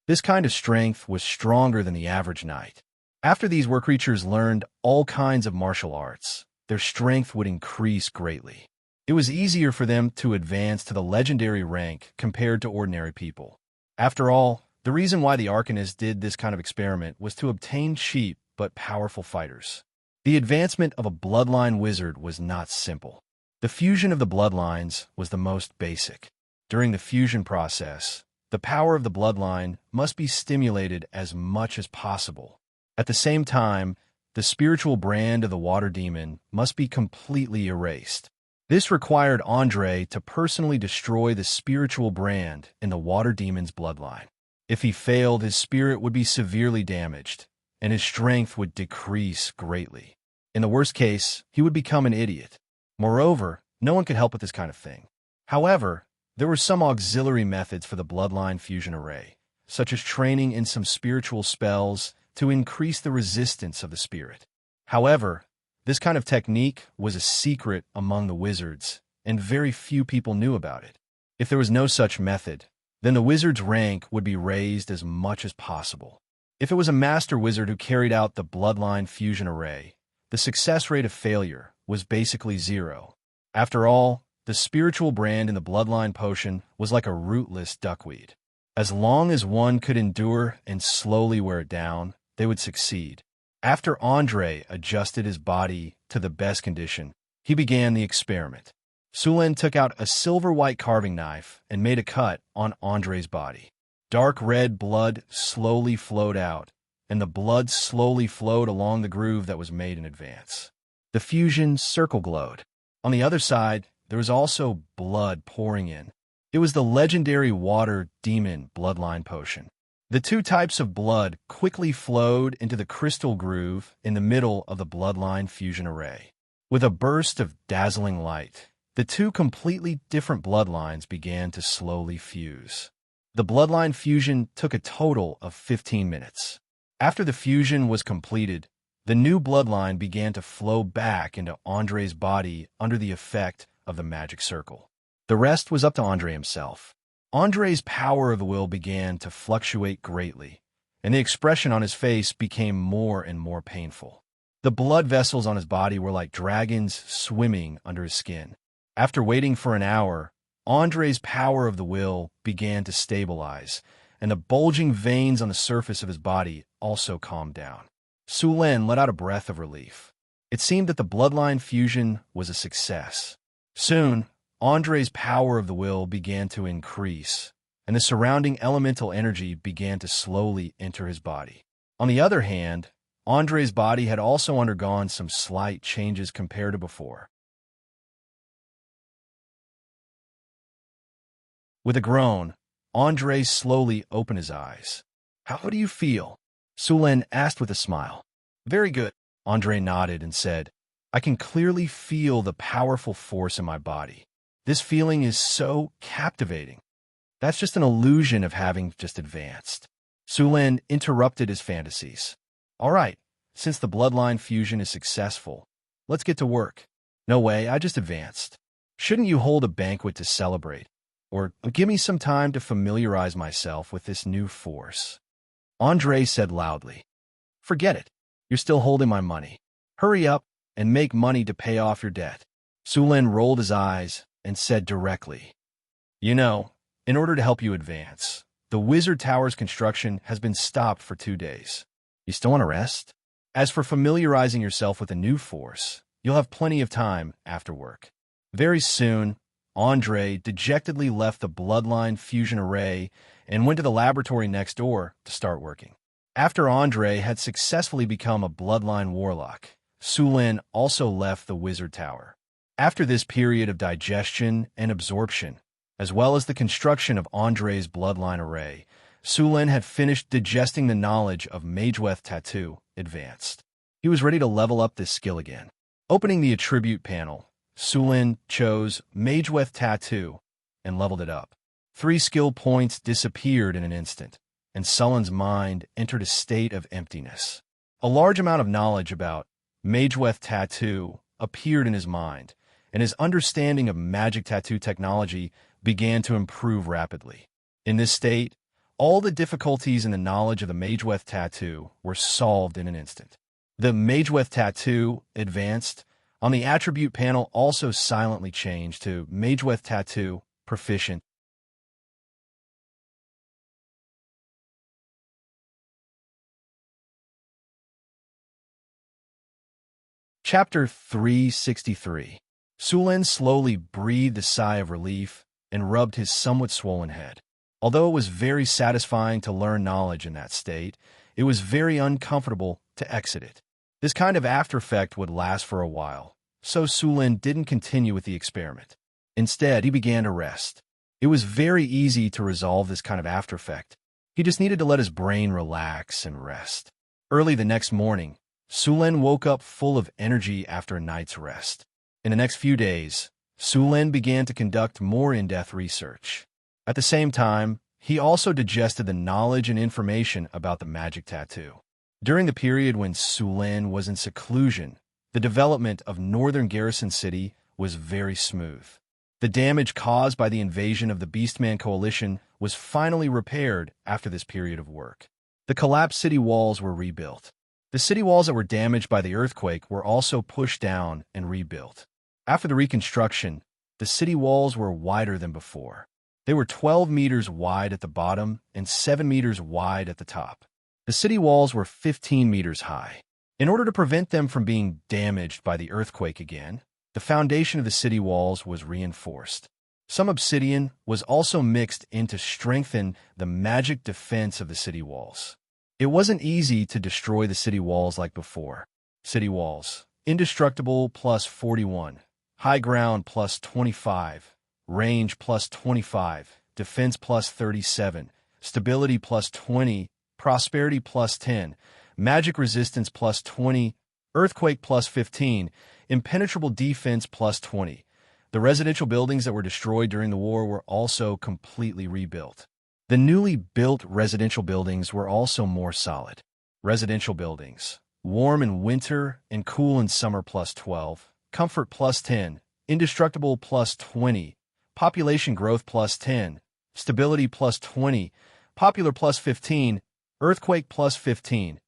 This kind of strength was stronger than the average knight. After these War Creatures learned all kinds of martial arts, their strength would increase greatly. It was easier for them to advance to the legendary rank compared to ordinary people. After all, the reason why the Arcanists did this kind of experiment was to obtain cheap but powerful fighters. The advancement of a bloodline wizard was not simple. The fusion of the bloodlines was the most basic. During the fusion process, the power of the bloodline must be stimulated as much as possible. At the same time, the spiritual brand of the water demon must be completely erased. This required Andre to personally destroy the spiritual brand in the water demon's bloodline. If he failed, his spirit would be severely damaged, and his strength would decrease greatly. In the worst case, he would become an idiot. Moreover, no one could help with this kind of thing. However, there were some auxiliary methods for the bloodline fusion array, such as training in some spiritual spells to increase the resistance of the spirit. However, this kind of technique was a secret among the wizards, and very few people knew about it. If there was no such method, then the wizard's rank would be raised as much as possible. If it was a master wizard who carried out the bloodline fusion array, the success rate of failure was basically zero. After all, the spiritual brand in the bloodline potion was like a rootless duckweed. As long as one could endure and slowly wear it down, they would succeed. After Andre adjusted his body to the best condition, he began the experiment. Sulen took out a silver-white carving knife and made a cut on Andre's body. Dark red blood slowly flowed out, and the blood slowly flowed along the groove that was made in advance. The fusion circle glowed. On the other side, there was also blood pouring in. It was the legendary water demon bloodline potion. The two types of blood quickly flowed into the crystal groove in the middle of the bloodline fusion array. With a burst of dazzling light, the two completely different bloodlines began to slowly fuse. The bloodline fusion took a total of 15 minutes. After the fusion was completed, the new bloodline began to flow back into Andre's body under the effect of the magic circle. The rest was up to Andre himself. Andre's power of the will began to fluctuate greatly, and the expression on his face became more and more painful. The blood vessels on his body were like dragons swimming under his skin. After waiting for an hour, Andre's power of the will began to stabilize, and the bulging veins on the surface of his body also calmed down. Sulen let out a breath of relief. It seemed that the bloodline fusion was a success. Soon, Andre's power of the will began to increase, and the surrounding elemental energy began to slowly enter his body. On the other hand, Andre's body had also undergone some slight changes compared to before. With a groan, Andre slowly opened his eyes. "How do you feel?" Sulen asked with a smile. "Very good," Andre nodded and said, "I can clearly feel the powerful force in my body. This feeling is so captivating." "That's just an illusion of having just advanced." Sulen interrupted his fantasies. "All right, since the bloodline fusion is successful, let's get to work." "No way, I just advanced. Shouldn't you hold a banquet to celebrate? Or give me some time to familiarize myself with this new force?" Andre said loudly. "Forget it. You're still holding my money. Hurry up and make money to pay off your debt." Sulen rolled his eyes and said directly, "You know, in order to help you advance, the Wizard Tower's construction has been stopped for 2 days. You still want to rest? As for familiarizing yourself with a new force, you'll have plenty of time after work." Very soon, Andre dejectedly left the bloodline fusion array and went to the laboratory next door to start working. After Andre had successfully become a bloodline warlock, Sulen also left the Wizard Tower. After this period of digestion and absorption, as well as the construction of Andre's bloodline array, Sulen had finished digesting the knowledge of Mageweth Tattoo Advanced. He was ready to level up this skill again. Opening the attribute panel, Sulen chose Mageweth Tattoo and leveled it up. 3 skill points disappeared in an instant, and Sulen's mind entered a state of emptiness. A large amount of knowledge about Mageweth Tattoo appeared in his mind, and his understanding of magic tattoo technology began to improve rapidly. In this state, all the difficulties in the knowledge of the Mageweth Tattoo were solved in an instant. The Mageweth Tattoo Advanced on the attribute panel also silently changed to Mageweth Tattoo Proficient. Chapter 363. Sulen slowly breathed a sigh of relief and rubbed his somewhat swollen head. Although it was very satisfying to learn knowledge in that state, it was very uncomfortable to exit it. This kind of after-effect would last for a while, so Sulen didn't continue with the experiment. Instead, he began to rest. It was very easy to resolve this kind of after-effect. He just needed to let his brain relax and rest. Early the next morning, Sulen woke up full of energy after a night's rest. In the next few days, Sulen began to conduct more in-depth research. At the same time, he also digested the knowledge and information about the magic tattoo. During the period when Sulen was in seclusion, the development of Northern Garrison City was very smooth. The damage caused by the invasion of the Beastman Coalition was finally repaired after this period of work. The collapsed city walls were rebuilt. The city walls that were damaged by the earthquake were also pushed down and rebuilt. After the reconstruction, the city walls were wider than before. They were 12 meters wide at the bottom and 7 meters wide at the top. The city walls were 15 meters high. In order to prevent them from being damaged by the earthquake again, the foundation of the city walls was reinforced. Some obsidian was also mixed in to strengthen the magic defense of the city walls. It wasn't easy to destroy the city walls like before. City walls: indestructible plus 41, high ground plus 25, range plus 25, defense plus 37, stability plus 20, prosperity plus 10, magic resistance plus 20, earthquake plus 15, impenetrable defense plus 20. The residential buildings that were destroyed during the war were also completely rebuilt. The newly built residential buildings were also more solid. Residential buildings: warm in winter and cool in summer plus 12, comfort plus 10, indestructible plus 20, population growth plus 10, stability plus 20, popular plus 15, earthquake plus 15.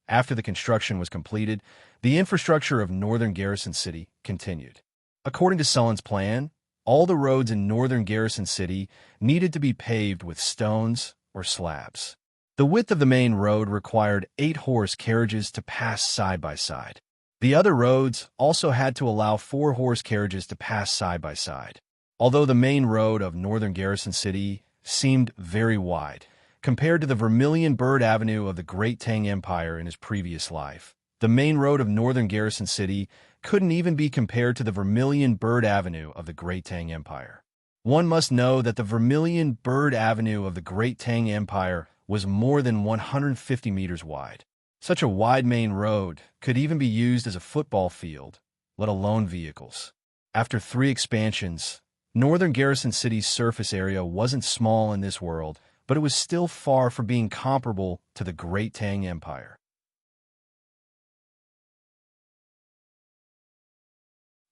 After the construction was completed, the infrastructure of Northern Garrison City continued. According to Sullen's plan, all the roads in Northern Garrison City needed to be paved with stones or slabs. The width of the main road required 8-horse carriages to pass side by side. The other roads also had to allow 4-horse carriages to pass side by side. Although the main road of Northern Garrison City seemed very wide compared to the Vermilion Bird Avenue of the Great Tang Empire in his previous life, the main road of Northern Garrison City couldn't even be compared to the Vermilion Bird Avenue of the Great Tang Empire. One must know that the Vermilion Bird Avenue of the Great Tang Empire was more than 150 meters wide. Such a wide main road could even be used as a football field, let alone vehicles. After 3 expansions, Northern Garrison City's surface area wasn't small in this world, but it was still far from being comparable to the Great Tang Empire.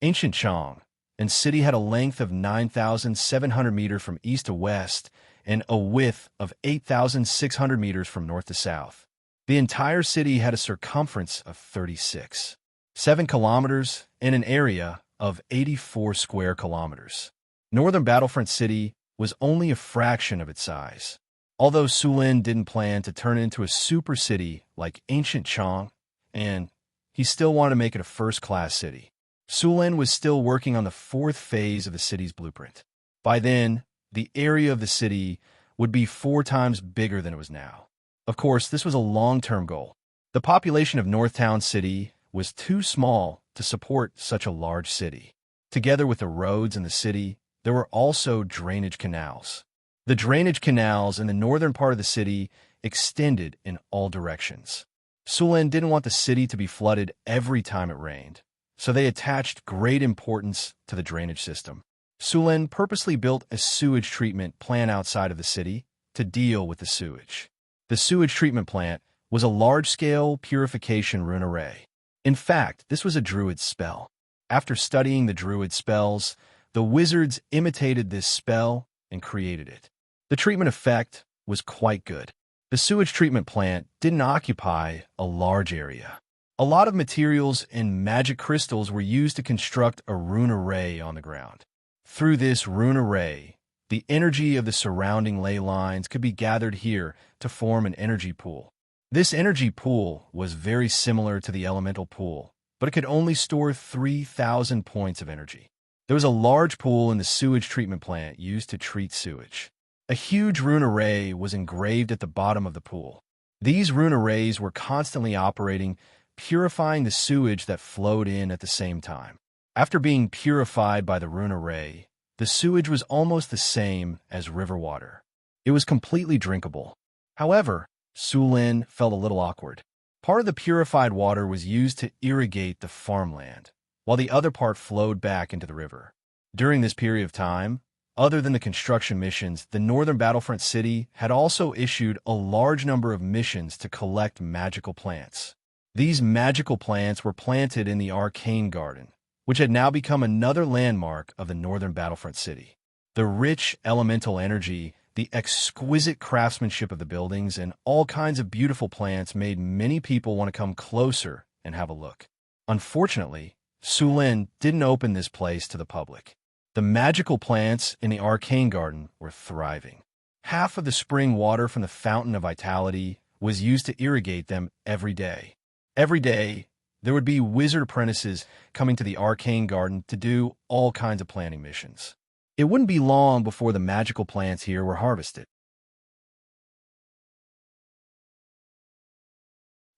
Ancient Chang and city had a length of 9,700 meters from east to west and a width of 8,600 meters from north to south. The entire city had a circumference of 36.7 kilometers and an area of 84 square kilometers. Northern Battlefront City was only a fraction of its size. Although Sulin didn't plan to turn it into a super city like Ancient Chang, and he still wanted to make it a first-class city, Sulin was still working on the 4th phase of the city's blueprint. By then, the area of the city would be 4 times bigger than it was now. Of course, this was a long-term goal. The population of Northtown City was too small to support such a large city. Together with the roads in the city, there were also drainage canals. The drainage canals in the northern part of the city extended in all directions. Sulin didn't want the city to be flooded every time it rained, so they attached great importance to the drainage system. Sulin purposely built a sewage treatment plant outside of the city to deal with the sewage. The sewage treatment plant was a large-scale purification rune array. In fact, this was a druid spell. After studying the druid spells, the wizards imitated this spell and created it. The treatment effect was quite good. The sewage treatment plant didn't occupy a large area. A lot of materials and magic crystals were used to construct a rune array on the ground. Through this rune array, the energy of the surrounding ley lines could be gathered here to form an energy pool. This energy pool was very similar to the elemental pool, but it could only store 3,000 points of energy. There was a large pool in the sewage treatment plant used to treat sewage. A huge rune array was engraved at the bottom of the pool. These rune arrays were constantly operating, purifying the sewage that flowed in at the same time. After being purified by the rune array, the sewage was almost the same as river water. It was completely drinkable. However, Sulin felt a little awkward. Part of the purified water was used to irrigate the farmland, while the other part flowed back into the river. During this period of time, other than the construction missions, the Northern Battlefront City had also issued a large number of missions to collect magical plants. These magical plants were planted in the Arcane Garden, which had now become another landmark of the Northern Battlefront City. The rich elemental energy The exquisite craftsmanship of the buildings and all kinds of beautiful plants made many people want to come closer and have a look. Unfortunately, Sulin didn't open this place to the public. The magical plants in the arcane garden were thriving. Half of the spring water from the Fountain of Vitality was used to irrigate them every day. Every day, there would be wizard apprentices coming to the arcane garden to do all kinds of planting missions. It wouldn't be long before the magical plants here were harvested.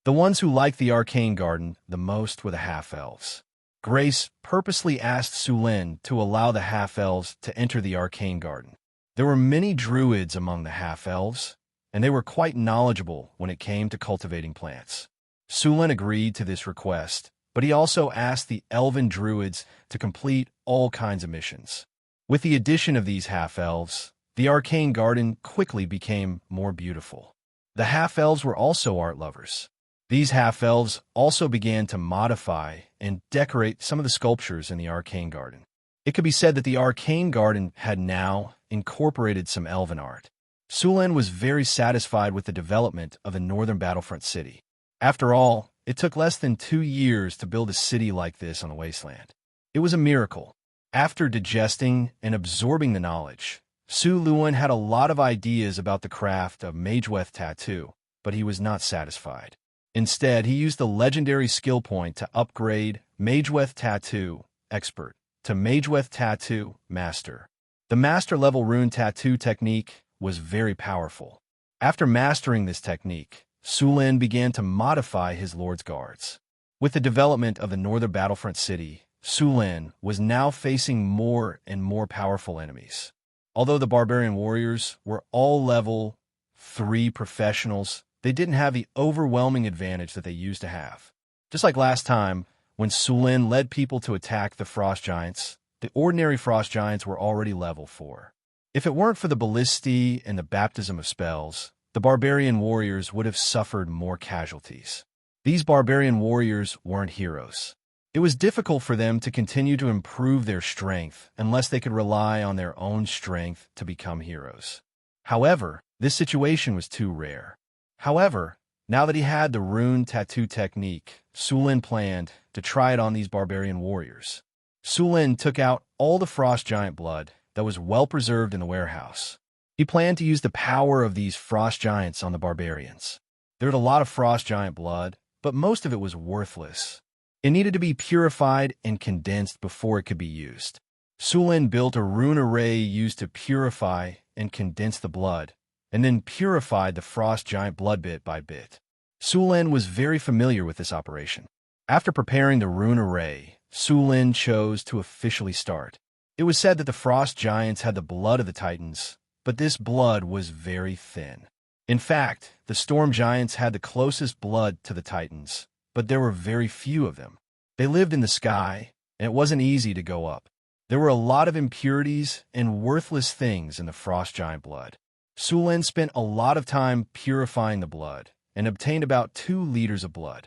The ones who liked the arcane garden the most were the half-elves. Grace purposely asked Sulin to allow the half-elves to enter the arcane garden. There were many druids among the half-elves, and they were quite knowledgeable when it came to cultivating plants. Sulin agreed to this request, but he also asked the elven druids to complete all kinds of missions. With the addition of these half-elves, the arcane garden quickly became more beautiful. The half-elves were also art lovers. These half-elves also began to modify and decorate some of the sculptures in the arcane garden. It could be said that the arcane garden had now incorporated some elven art. Sulin was very satisfied with the development of the northern battlefront city. After all, it took less than 2 years to build a city like this on the wasteland. It was a miracle. After digesting and absorbing the knowledge, Sulin had a lot of ideas about the craft of Mageweth Tattoo, but he was not satisfied. Instead, he used the legendary skill point to upgrade Mageweth Tattoo Expert to Mageweth Tattoo Master. The master-level rune tattoo technique was very powerful. After mastering this technique, Sulin began to modify his Lord's Guards. With the development of the northern battlefront city, Sulin was now facing more and more powerful enemies. Although the barbarian warriors were all level 3 professionals, they didn't have the overwhelming advantage that they used to have. Just like last time, when Sulin led people to attack the frost giants, the ordinary frost giants were already level 4. If it weren't for the ballistae and the baptism of spells, the barbarian warriors would have suffered more casualties. These barbarian warriors weren't heroes. It was difficult for them to continue to improve their strength unless they could rely on their own strength to become heroes. However, this situation was too rare. However, now that he had the rune tattoo technique, Sulin planned to try it on these barbarian warriors. Sulin took out all the frost giant blood that was well preserved in the warehouse. He planned to use the power of these frost giants on the barbarians. There was a lot of frost giant blood, but most of it was worthless. It needed to be purified and condensed before it could be used. Sulin built a rune array used to purify and condense the blood, and then purified the frost giant blood bit by bit. Sulin was very familiar with this operation. After preparing the rune array, Sulin chose to officially start. It was said that the frost giants had the blood of the titans, but this blood was very thin. In fact, the storm giants had the closest blood to the titans, but there were very few of them. They lived in the sky, and it wasn't easy to go up. There were a lot of impurities and worthless things in the frost giant blood. Sulin spent a lot of time purifying the blood and obtained about 2 liters of blood.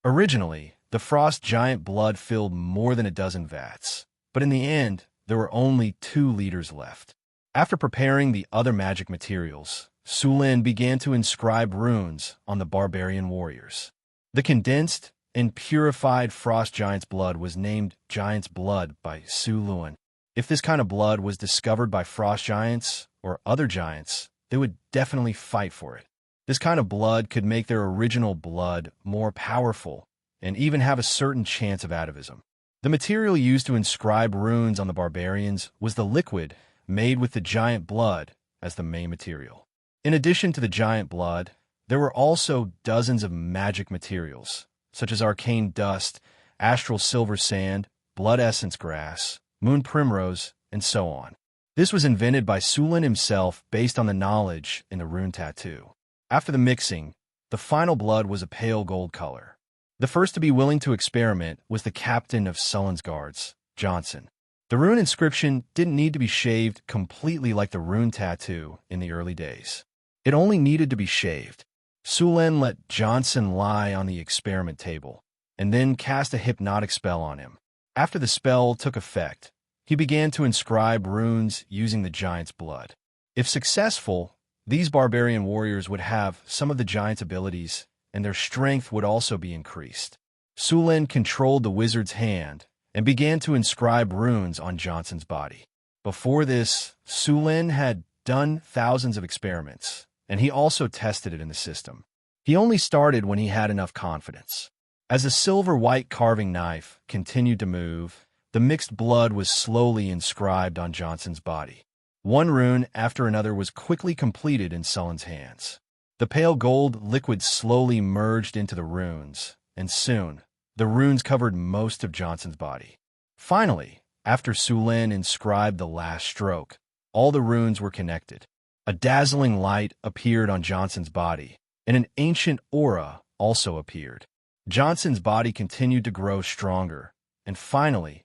Originally, the frost giant blood filled more than a dozen vats, but in the end, there were only 2 liters left. After preparing the other magic materials, Sulin began to inscribe runes on the barbarian warriors. The condensed and purified frost giant's blood was named Giant's Blood by Sulin. If this kind of blood was discovered by frost giants or other giants, they would definitely fight for it. This kind of blood could make their original blood more powerful and even have a certain chance of atavism. The material used to inscribe runes on the barbarians was the liquid made with the giant blood as the main material. In addition to the giant blood, there were also dozens of magic materials, such as arcane dust, astral silver sand, blood essence grass, moon primrose, and so on. This was invented by Sulin himself based on the knowledge in the rune tattoo. After the mixing, the final blood was a pale gold color. The first to be willing to experiment was the captain of Sulin's guards, Johnson. The rune inscription didn't need to be shaved completely like the rune tattoo in the early days. It only needed to be shaved. Sulin let Johnson lie on the experiment table, and then cast a hypnotic spell on him. After the spell took effect, he began to inscribe runes using the giant's blood. If successful, these barbarian warriors would have some of the giant's abilities, and their strength would also be increased. Sulin controlled the wizard's hand and began to inscribe runes on Johnson's body. Before this, Sulin had done thousands of experiments, and he also tested it in the system. He only started when he had enough confidence. As the silver-white carving knife continued to move, the mixed blood was slowly inscribed on Johnson's body. One rune after another was quickly completed in Sulin's hands. The pale gold liquid slowly merged into the runes, and soon, the runes covered most of Johnson's body. Finally, after Sulin inscribed the last stroke, all the runes were connected. A dazzling light appeared on Johnson's body, and an ancient aura also appeared. Johnson's body continued to grow stronger, and finally,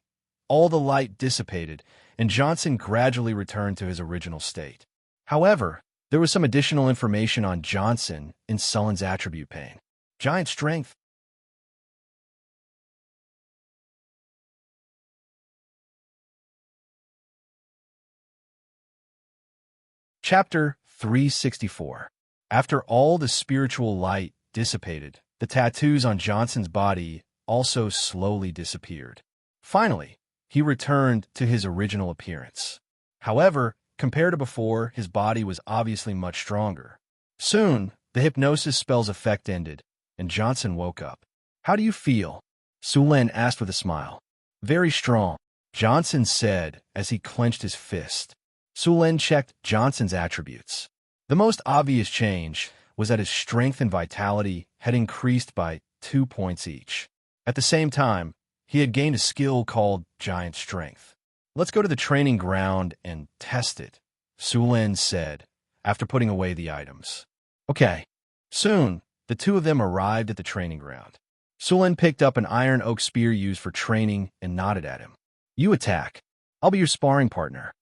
all the light dissipated, and Johnson gradually returned to his original state. However, there was some additional information on Johnson in Sulin's attribute pane. Giant strength. Chapter 364. After all the spiritual light dissipated, the tattoos on Johnson's body also slowly disappeared. Finally, he returned to his original appearance. However, compared to before, his body was obviously much stronger. Soon, the hypnosis spell's effect ended, and Johnson woke up. "How do you feel?" Sulin asked with a smile. "Very strong," Johnson said as he clenched his fist. Sulin checked Johnson's attributes. The most obvious change was that his strength and vitality had increased by 2 points each. At the same time, he had gained a skill called Giant Strength. "Let's go to the training ground and test it," Sulin said, after putting away the items. "Okay." Soon, the two of them arrived at the training ground. Sulin picked up an iron oak spear used for training and nodded at him. "You attack. I'll be your sparring partner."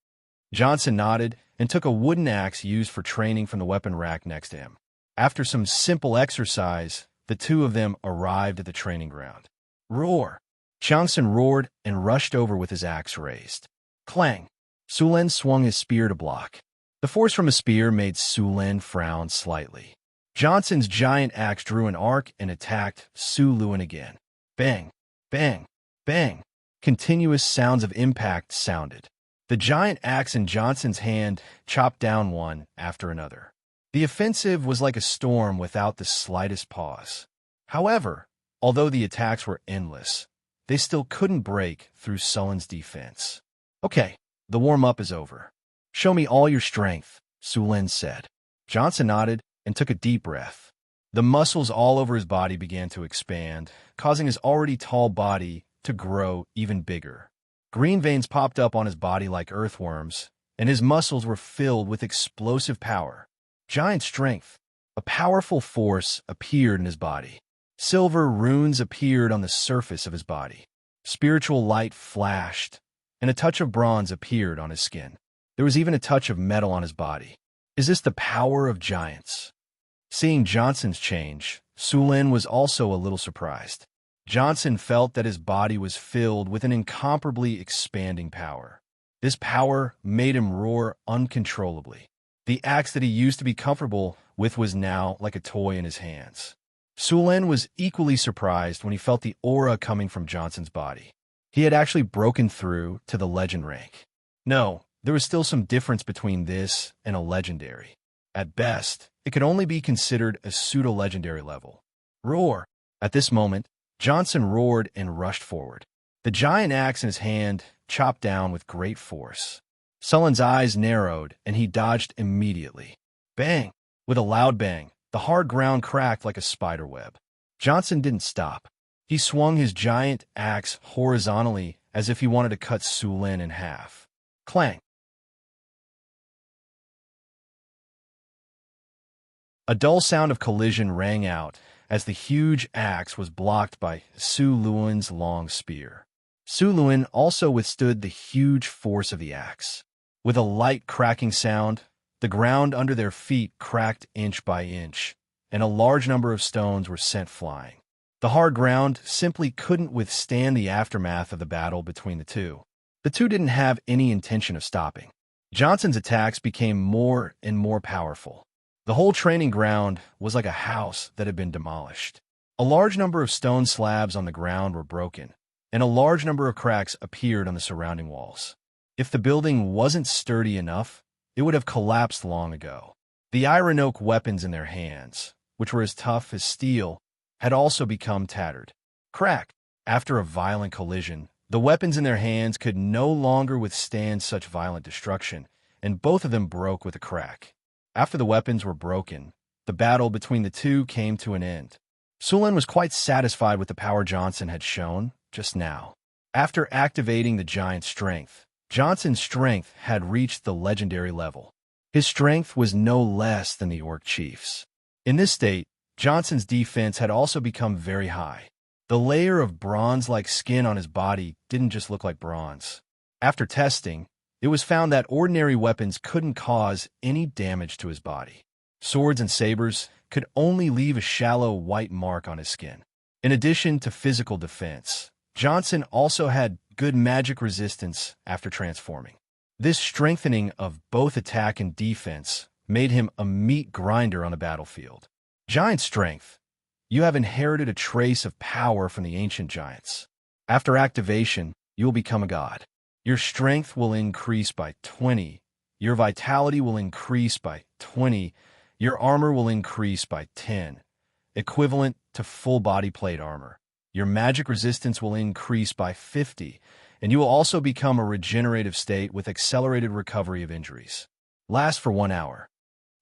Johnson nodded and took a wooden axe used for training from the weapon rack next to him. After some simple exercise, the two of them arrived at the training ground. "Roar!" Johnson roared and rushed over with his axe raised. Clang! Sulin swung his spear to block. The force from a spear made Sulin frown slightly. Johnson's giant axe drew an arc and attacked Sulin again. Bang! Bang! Bang! Continuous sounds of impact sounded. The giant axe in Johnson's hand chopped down one after another. The offensive was like a storm without the slightest pause. However, although the attacks were endless, they still couldn't break through Sulin's defense. "Okay, the warm-up is over. Show me all your strength," Sulin said. Johnson nodded and took a deep breath. The muscles all over his body began to expand, causing his already tall body to grow even bigger. Green veins popped up on his body like earthworms, and his muscles were filled with explosive power. Giant strength. A powerful force appeared in his body. Silver runes appeared on the surface of his body. Spiritual light flashed, and a touch of bronze appeared on his skin. There was even a touch of metal on his body. Is this the power of giants? Seeing Johnson's change, Sulin was also a little surprised. Johnson felt that his body was filled with an incomparably expanding power. This power made him roar uncontrollably. The axe that he used to be comfortable with was now like a toy in his hands. Sulin was equally surprised when he felt the aura coming from Johnson's body. He had actually broken through to the legend rank. No, there was still some difference between this and a legendary. At best, it could only be considered a pseudo-legendary level. Roar! At this moment, Johnson roared and rushed forward. The giant axe in his hand chopped down with great force. Sulin's eyes narrowed, and he dodged immediately. Bang! With a loud bang, the hard ground cracked like a spider web. Johnson didn't stop. He swung his giant axe horizontally as if he wanted to cut Sulin in half. Clang! A dull sound of collision rang out as the huge axe was blocked by Sulin's long spear. Sulin also withstood the huge force of the axe. With a light cracking sound, the ground under their feet cracked inch by inch, and a large number of stones were sent flying. The hard ground simply couldn't withstand the aftermath of the battle between the two. The two didn't have any intention of stopping. Johnson's attacks became more and more powerful. The whole training ground was like a house that had been demolished. A large number of stone slabs on the ground were broken, and a large number of cracks appeared on the surrounding walls. If the building wasn't sturdy enough, it would have collapsed long ago. The iron oak weapons in their hands, which were as tough as steel, had also become tattered. Crack! After a violent collision, the weapons in their hands could no longer withstand such violent destruction, and both of them broke with a crack. After the weapons were broken, the battle between the two came to an end. Sulan was quite satisfied with the power Johnson had shown just now. After activating the giant strength, Johnson's strength had reached the legendary level. His strength was no less than the Orc Chief's. In this state, Johnson's defense had also become very high. The layer of bronze-like skin on his body didn't just look like bronze. After testing, it was found that ordinary weapons couldn't cause any damage to his body. Swords and sabers could only leave a shallow white mark on his skin. In addition to physical defense, Johnson also had good magic resistance after transforming. This strengthening of both attack and defense made him a meat grinder on the battlefield. Giant strength. You have inherited a trace of power from the ancient giants. After activation, you will become a god. Your strength will increase by 20. Your vitality will increase by 20. Your armor will increase by 10, equivalent to full body plate armor. Your magic resistance will increase by 50, and you will also become a regenerative state with accelerated recovery of injuries. Last for 1 hour.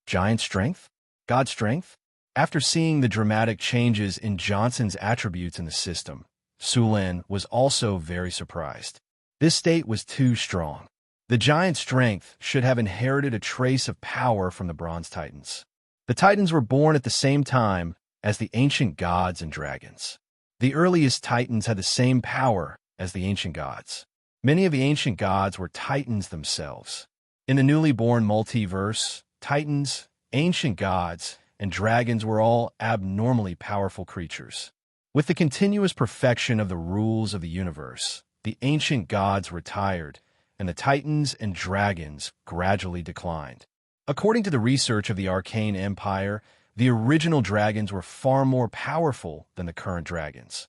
Giant strength? God strength? After seeing the dramatic changes in Johnson's attributes in the system, Sulan was also very surprised. This state was too strong. The giant strength should have inherited a trace of power from the Bronze Titans. The Titans were born at the same time as the ancient gods and dragons. The earliest Titans had the same power as the ancient gods. Many of the ancient gods were Titans themselves. In the newly born multiverse, Titans, ancient gods, and dragons were all abnormally powerful creatures. With the continuous perfection of the rules of the universe, the ancient gods retired, and the Titans and dragons gradually declined. According to the research of the Arcane Empire, the original dragons were far more powerful than the current dragons.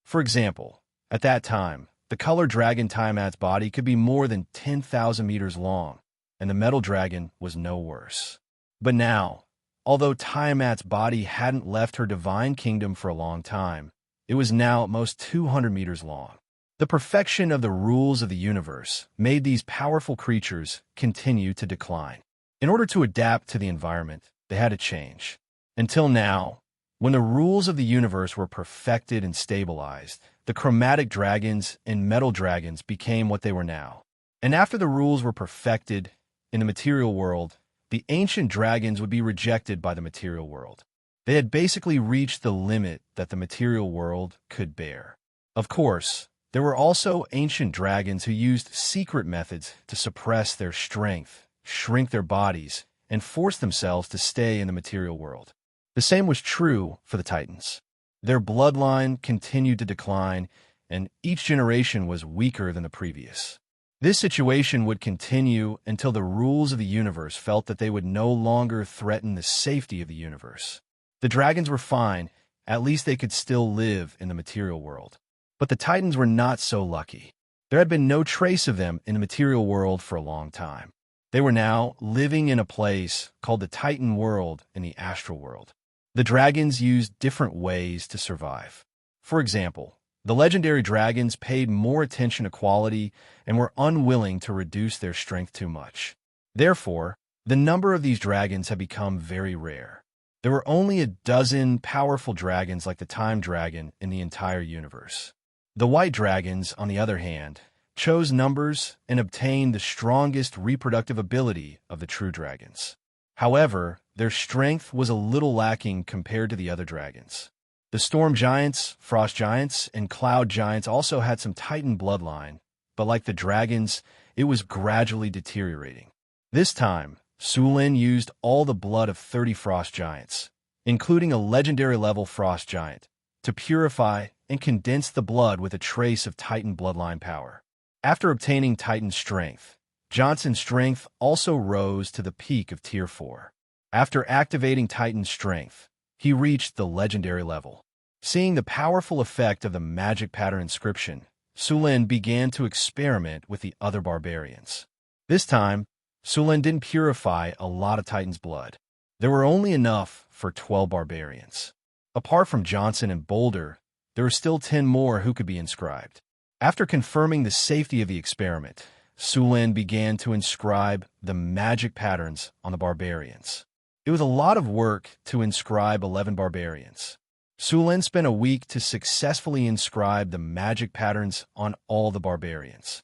For example, at that time, the color dragon Tiamat's body could be more than 10,000 meters long, and the metal dragon was no worse. But now, although Tiamat's body hadn't left her divine kingdom for a long time, it was now at most 200 meters long. The perfection of the rules of the universe made these powerful creatures continue to decline. In order to adapt to the environment, they had to change. Until now, when the rules of the universe were perfected and stabilized, the chromatic dragons and metal dragons became what they were now. And after the rules were perfected in the material world, the ancient dragons would be rejected by the material world. They had basically reached the limit that the material world could bear. Of course, there were also ancient dragons who used secret methods to suppress their strength, shrink their bodies, and force themselves to stay in the material world. The same was true for the Titans. Their bloodline continued to decline, and each generation was weaker than the previous. This situation would continue until the rules of the universe felt that they would no longer threaten the safety of the universe. The dragons were fine, at least they could still live in the material world. But the Titans were not so lucky. There had been no trace of them in the material world for a long time. They were now living in a place called the Titan world in the astral world. The dragons used different ways to survive. For example, the legendary dragons paid more attention to quality and were unwilling to reduce their strength too much. Therefore, the number of these dragons had become very rare. There were only a dozen powerful dragons like the Time Dragon in the entire universe. The white dragons, on the other hand, chose numbers and obtained the strongest reproductive ability of the true dragons. However, their strength was a little lacking compared to the other dragons. The storm giants, frost giants, and cloud giants also had some Titan bloodline, but like the dragons, it was gradually deteriorating. This time, Sulin used all the blood of 30 frost giants, including a legendary level frost giant, to purify and condense the blood with a trace of Titan bloodline power. After obtaining Titan strength, Johnson's strength also rose to the peak of Tier 4. After activating Titan strength, he reached the legendary level. Seeing the powerful effect of the magic pattern inscription, Sulin began to experiment with the other barbarians. This time, Sulin didn't purify a lot of Titan's blood. There were only enough for 12 barbarians. Apart from Johnson and Boulder, there were still 10 more who could be inscribed. After confirming the safety of the experiment, Sulin began to inscribe the magic patterns on the barbarians. It was a lot of work to inscribe 11 barbarians. Sulin spent a week to successfully inscribe the magic patterns on all the barbarians.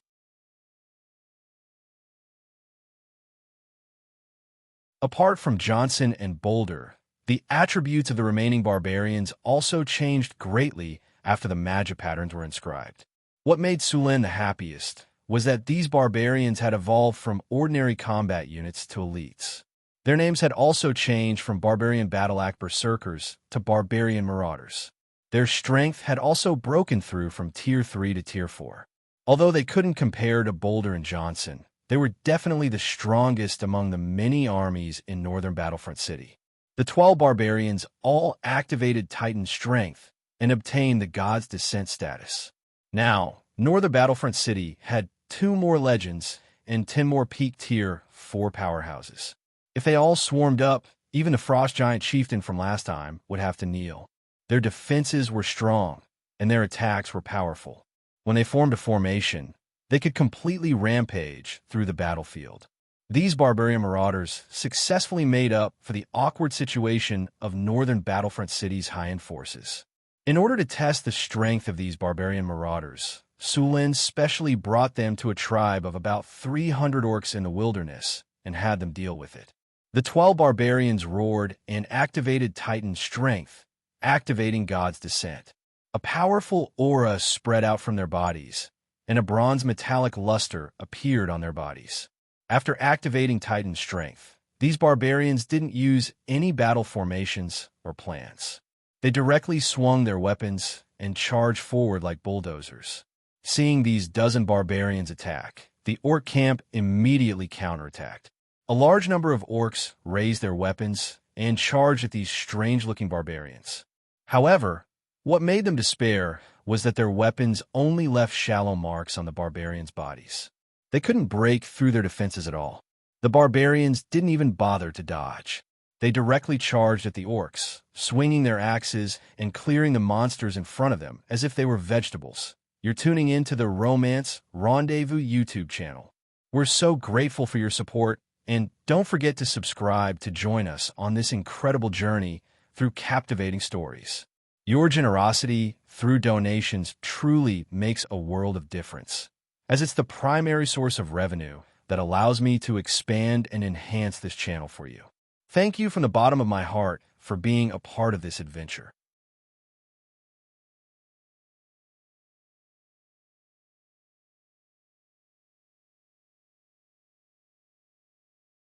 Apart from Johnson and Boulder, the attributes of the remaining barbarians also changed greatly after the magic patterns were inscribed. What made Sulin the happiest was that these barbarians had evolved from ordinary combat units to elites. Their names had also changed from Barbarian Battle Act Berserkers to Barbarian Marauders. Their strength had also broken through from Tier 3 to Tier 4. Although they couldn't compare to Boulder and Johnson, they were definitely the strongest among the many armies in northern Battlefront City. The 12 barbarians all activated Titan strength and obtained the God's Descent status. Now, northern Battlefront City had 2 more legends and 10 more peak Tier 4 powerhouses. If they all swarmed up, even the Frost Giant Chieftain from last time would have to kneel. Their defenses were strong, and their attacks were powerful. When they formed a formation, they could completely rampage through the battlefield. These Barbarian Marauders successfully made up for the awkward situation of northern Battlefront City's high-end forces. In order to test the strength of these Barbarian Marauders, Sulin specially brought them to a tribe of about 300 orcs in the wilderness and had them deal with it. The 12 barbarians roared and activated Titan strength, activating God's Descent. A powerful aura spread out from their bodies, and a bronze metallic luster appeared on their bodies. After activating Titan strength, these barbarians didn't use any battle formations or plans. They directly swung their weapons and charged forward like bulldozers. Seeing these dozen barbarians attack, the orc camp immediately counterattacked. A large number of orcs raised their weapons and charged at these strange-looking barbarians. However, what made them despair was that their weapons only left shallow marks on the barbarians' bodies. They couldn't break through their defenses at all. The barbarians didn't even bother to dodge. They directly charged at the orcs, swinging their axes and clearing the monsters in front of them as if they were vegetables. You're tuning in to the Romance Rendezvous YouTube channel. We're so grateful for your support, and don't forget to subscribe to join us on this incredible journey through captivating stories. Your generosity through donations truly makes a world of difference, as it's the primary source of revenue that allows me to expand and enhance this channel for you. Thank you from the bottom of my heart for being a part of this adventure.